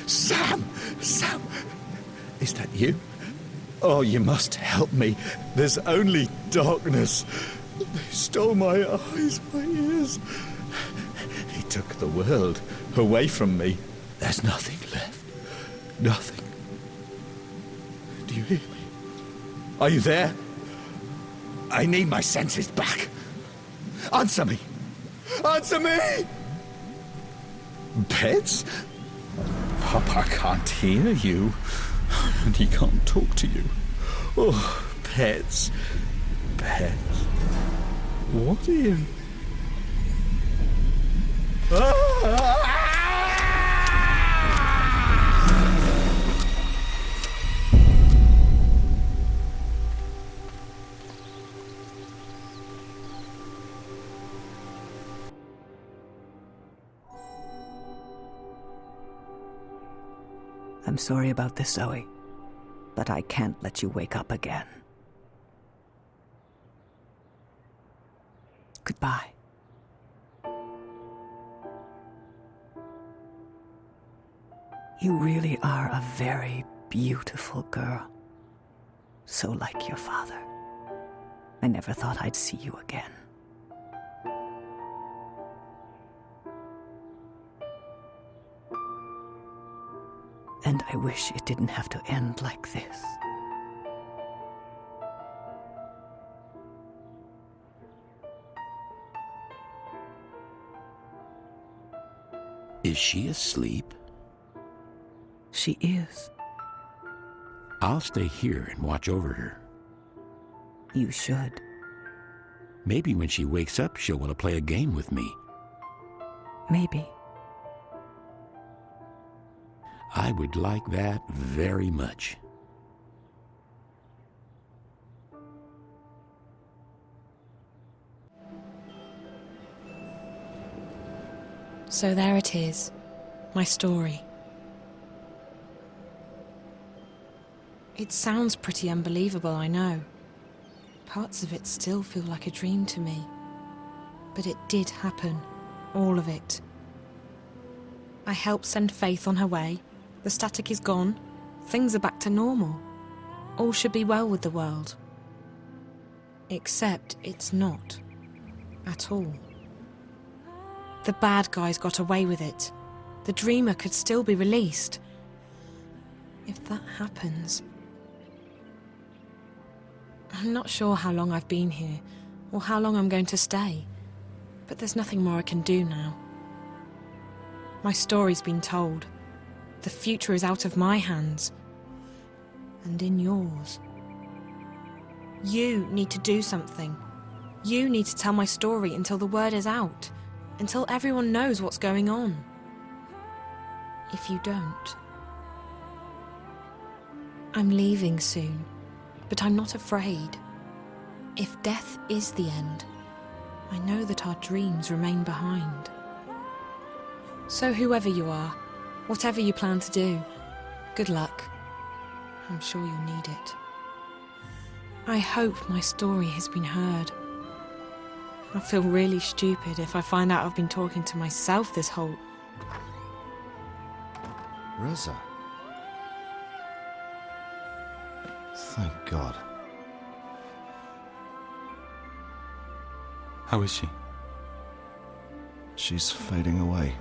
Sam! Sam! Is that you? Oh, you must help me. There's only darkness. They stole my eyes, my ears. He took the world away from me. There's nothing left. Nothing. Do you hear me? Are you there? I need my senses back. Answer me! Answer me! Pets? Papa can't hear you, and he can't talk to you. Oh, pets. Pets. What in... I'm sorry about this, Zoe, but I can't let you wake up again. Goodbye. You really are a very beautiful girl. So like your father. I never thought I'd see you again. And I wish it didn't have to end like this. Is she asleep? She is. I'll stay here and watch over her. You should. Maybe when she wakes up, she'll want to play a game with me. Maybe. I would like that very much. So there it is, my story. It sounds pretty unbelievable, I know. Parts of it still feel like a dream to me. But it did happen, all of it. I helped send Faith on her way. The static is gone. Things are back to normal. All should be well with the world. Except it's not. At all. The bad guys got away with it. The dreamer could still be released. If that happens... I'm not sure how long I've been here, or how long I'm going to stay. But there's nothing more I can do now. My story's been told. The future is out of my hands. And in yours. You need to do something. You need to tell my story until the word is out. Until everyone knows what's going on. If you don't... I'm leaving soon, but I'm not afraid. If death is the end, I know that our dreams remain behind. So whoever you are, whatever you plan to do, good luck. I'm sure you'll need it. I hope my story has been heard. I feel really stupid if I find out I've been talking to myself this whole... Rosa. Thank God. How is she? She's fading away.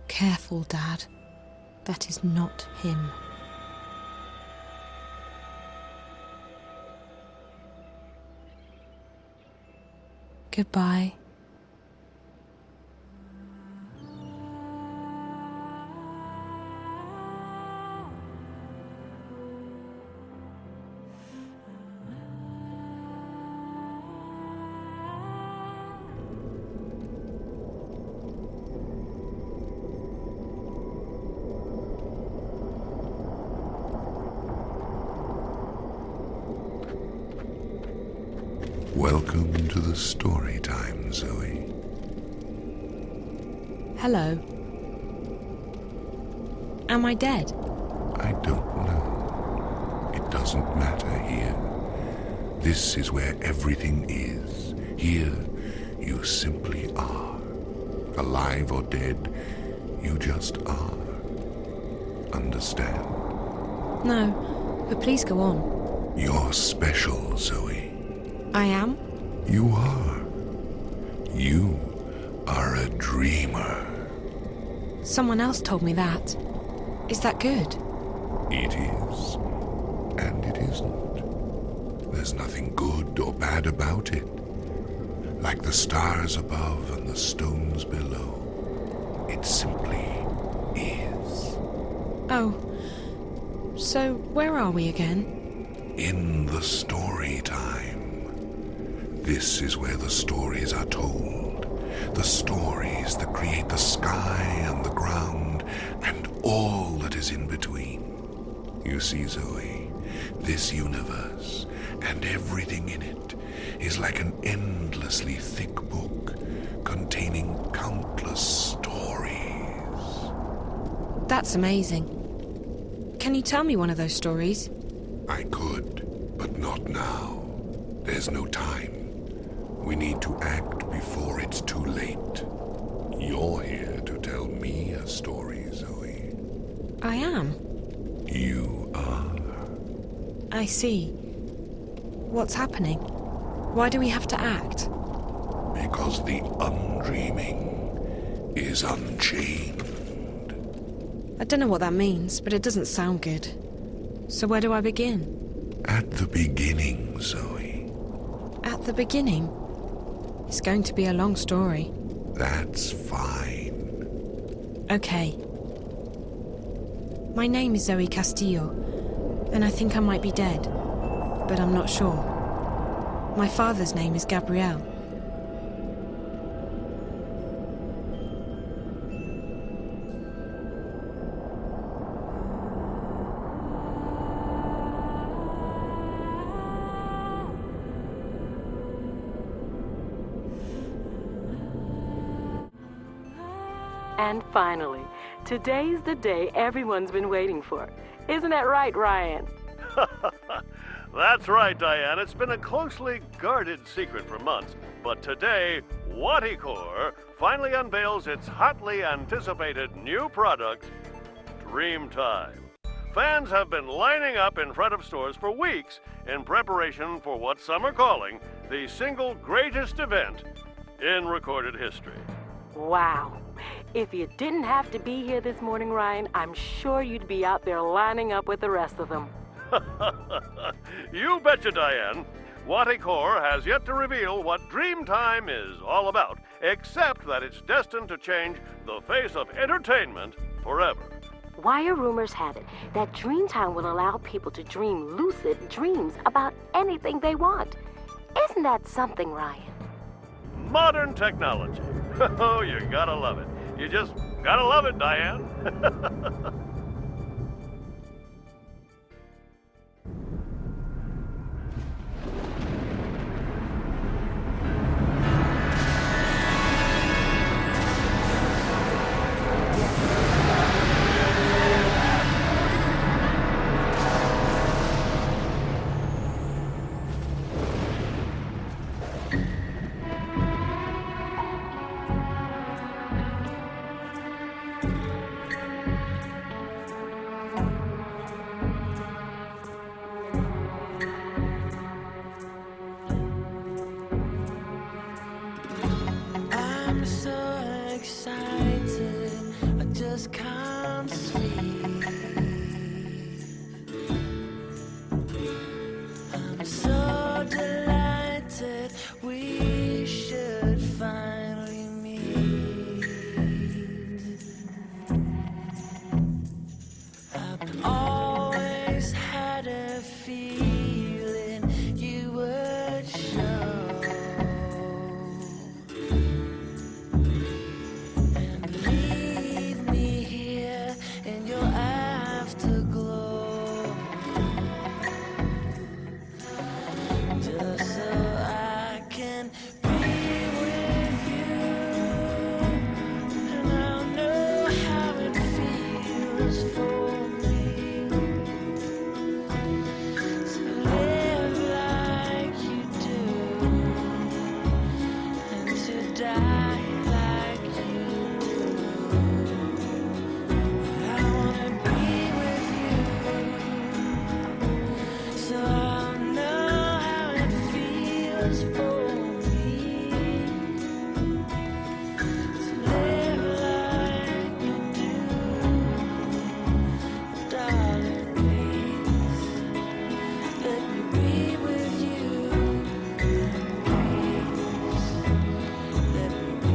Careful, Dad. That is not him. Goodbye. Welcome to the story time, Zoe. Hello. Am I dead? I don't know. It doesn't matter here. This is where everything is. Here, you simply are. Alive or dead, you just are. Understand? No, but please go on. You're special, Zoe. I am? You are. You are a dreamer. Someone else told me that. Is that good? It is. And it isn't. There's nothing good or bad about it. Like the stars above and the stones below. It simply is. Oh. So, where are we again? In the story time. This is where the stories are told. The stories that create the sky and the ground and all that is in between. You see, Zoe, this universe and everything in it is like an endlessly thick book containing countless stories. That's amazing. Can you tell me one of those stories? I could, but not now. There's no time. We need to act before it's too late. You're here to tell me a story, Zoe. I am. You are. I see. What's happening? Why do we have to act? Because the undreaming is unchained. I don't know what that means, but it doesn't sound good. So where do I begin? At the beginning, Zoe. At the beginning? It's going to be a long story. That's fine. Okay. My name is Zoe Castillo, and I think I might be dead, but I'm not sure. My father's name is Gabriel. And finally, today's the day everyone's been waiting for. Isn't that right, Ryan? That's right, Diane. It's been a closely guarded secret for months. But today, Whaticor finally unveils its hotly anticipated new product, Dreamtime. Fans have been lining up in front of stores for weeks in preparation for what some are calling the single greatest event in recorded history. Wow. If you didn't have to be here this morning, Ryan, I'm sure you'd be out there lining up with the rest of them. You betcha, Diane. Whaticor has yet to reveal what Dreamtime is all about, except that it's destined to change the face of entertainment forever. Wire rumors have it that Dreamtime will allow people to dream lucid dreams about anything they want. Isn't that something, Ryan? Modern technology. Oh, you gotta love it. You just gotta love it, Diane. just can't sleep. I'm so delighted we should finally meet. I've always had a feeling you would show and leave me here in your afterglow, just so I can be with you, and I'll know how it feels for me to live like you do and to die like you do. I wanna be with you, so I'll know how it feels for me to live like you do. Darling, please let me be with you. Please let me be.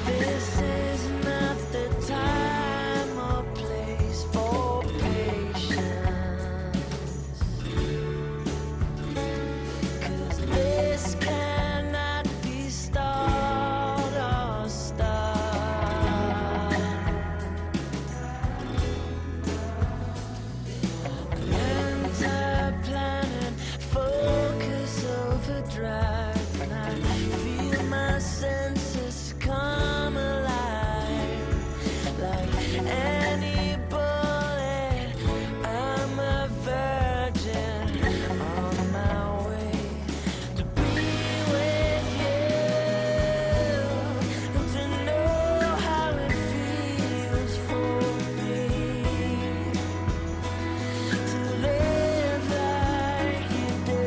This is not the time or place for patience, 'cause this cannot be stalled or stopped. Enter-planet focus overdrive, and I feel my senses come alive. Like any bullet, I'm a virgin on my way to be with you, and to know how it feels for me to live like you do.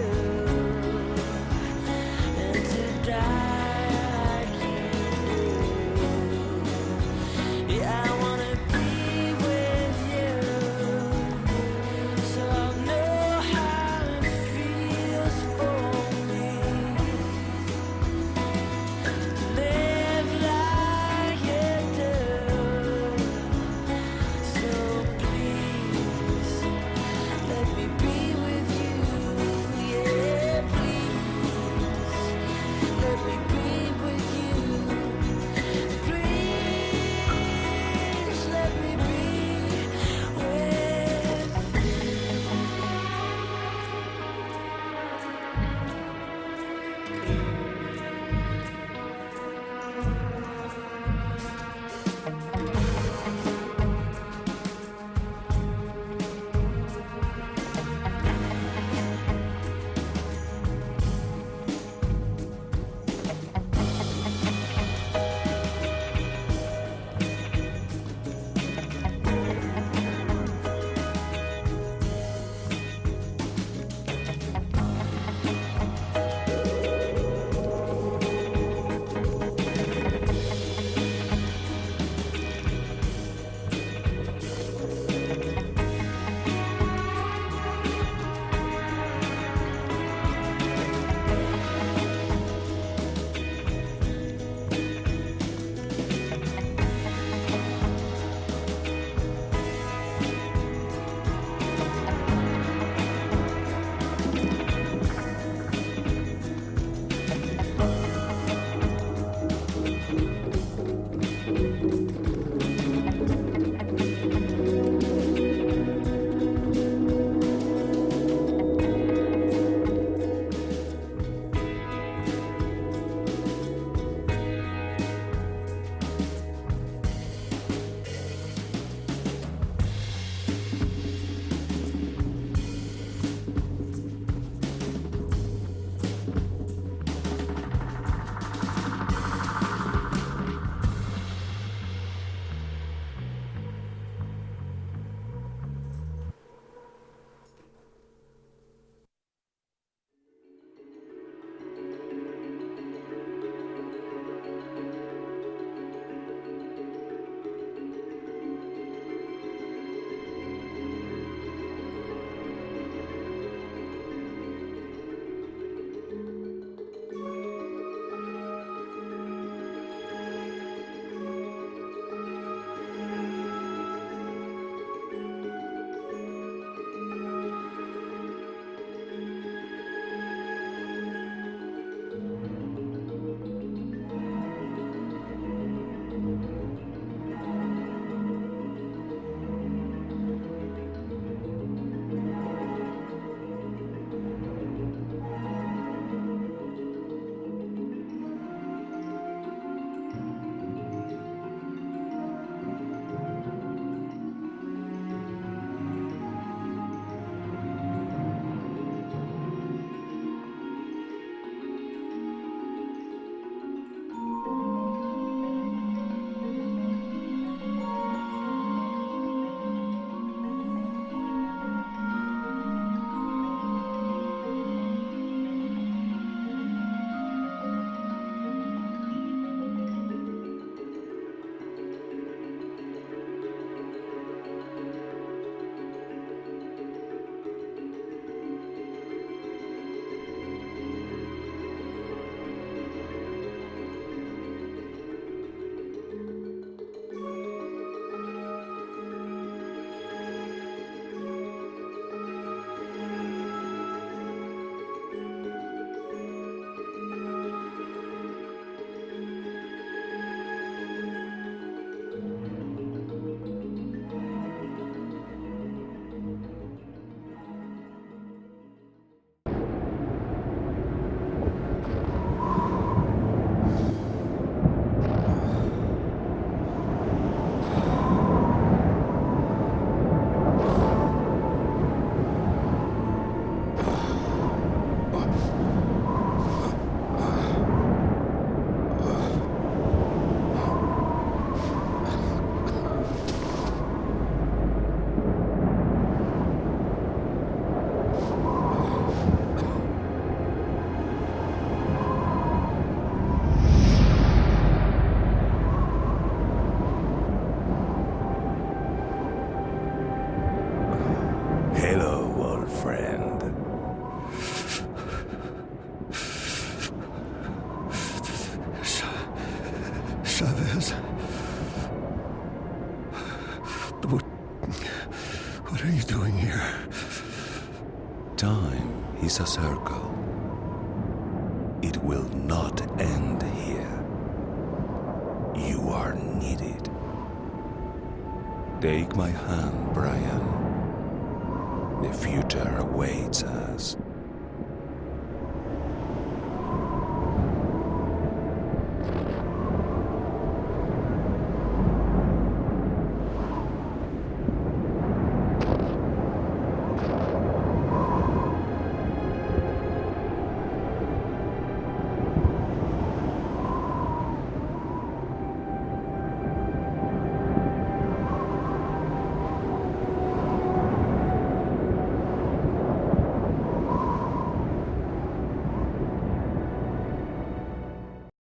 Hello, old friend. Chavez. What are you doing here? Time is a circle. It will not end here. You are needed. Take my hand, Brian. The future awaits us.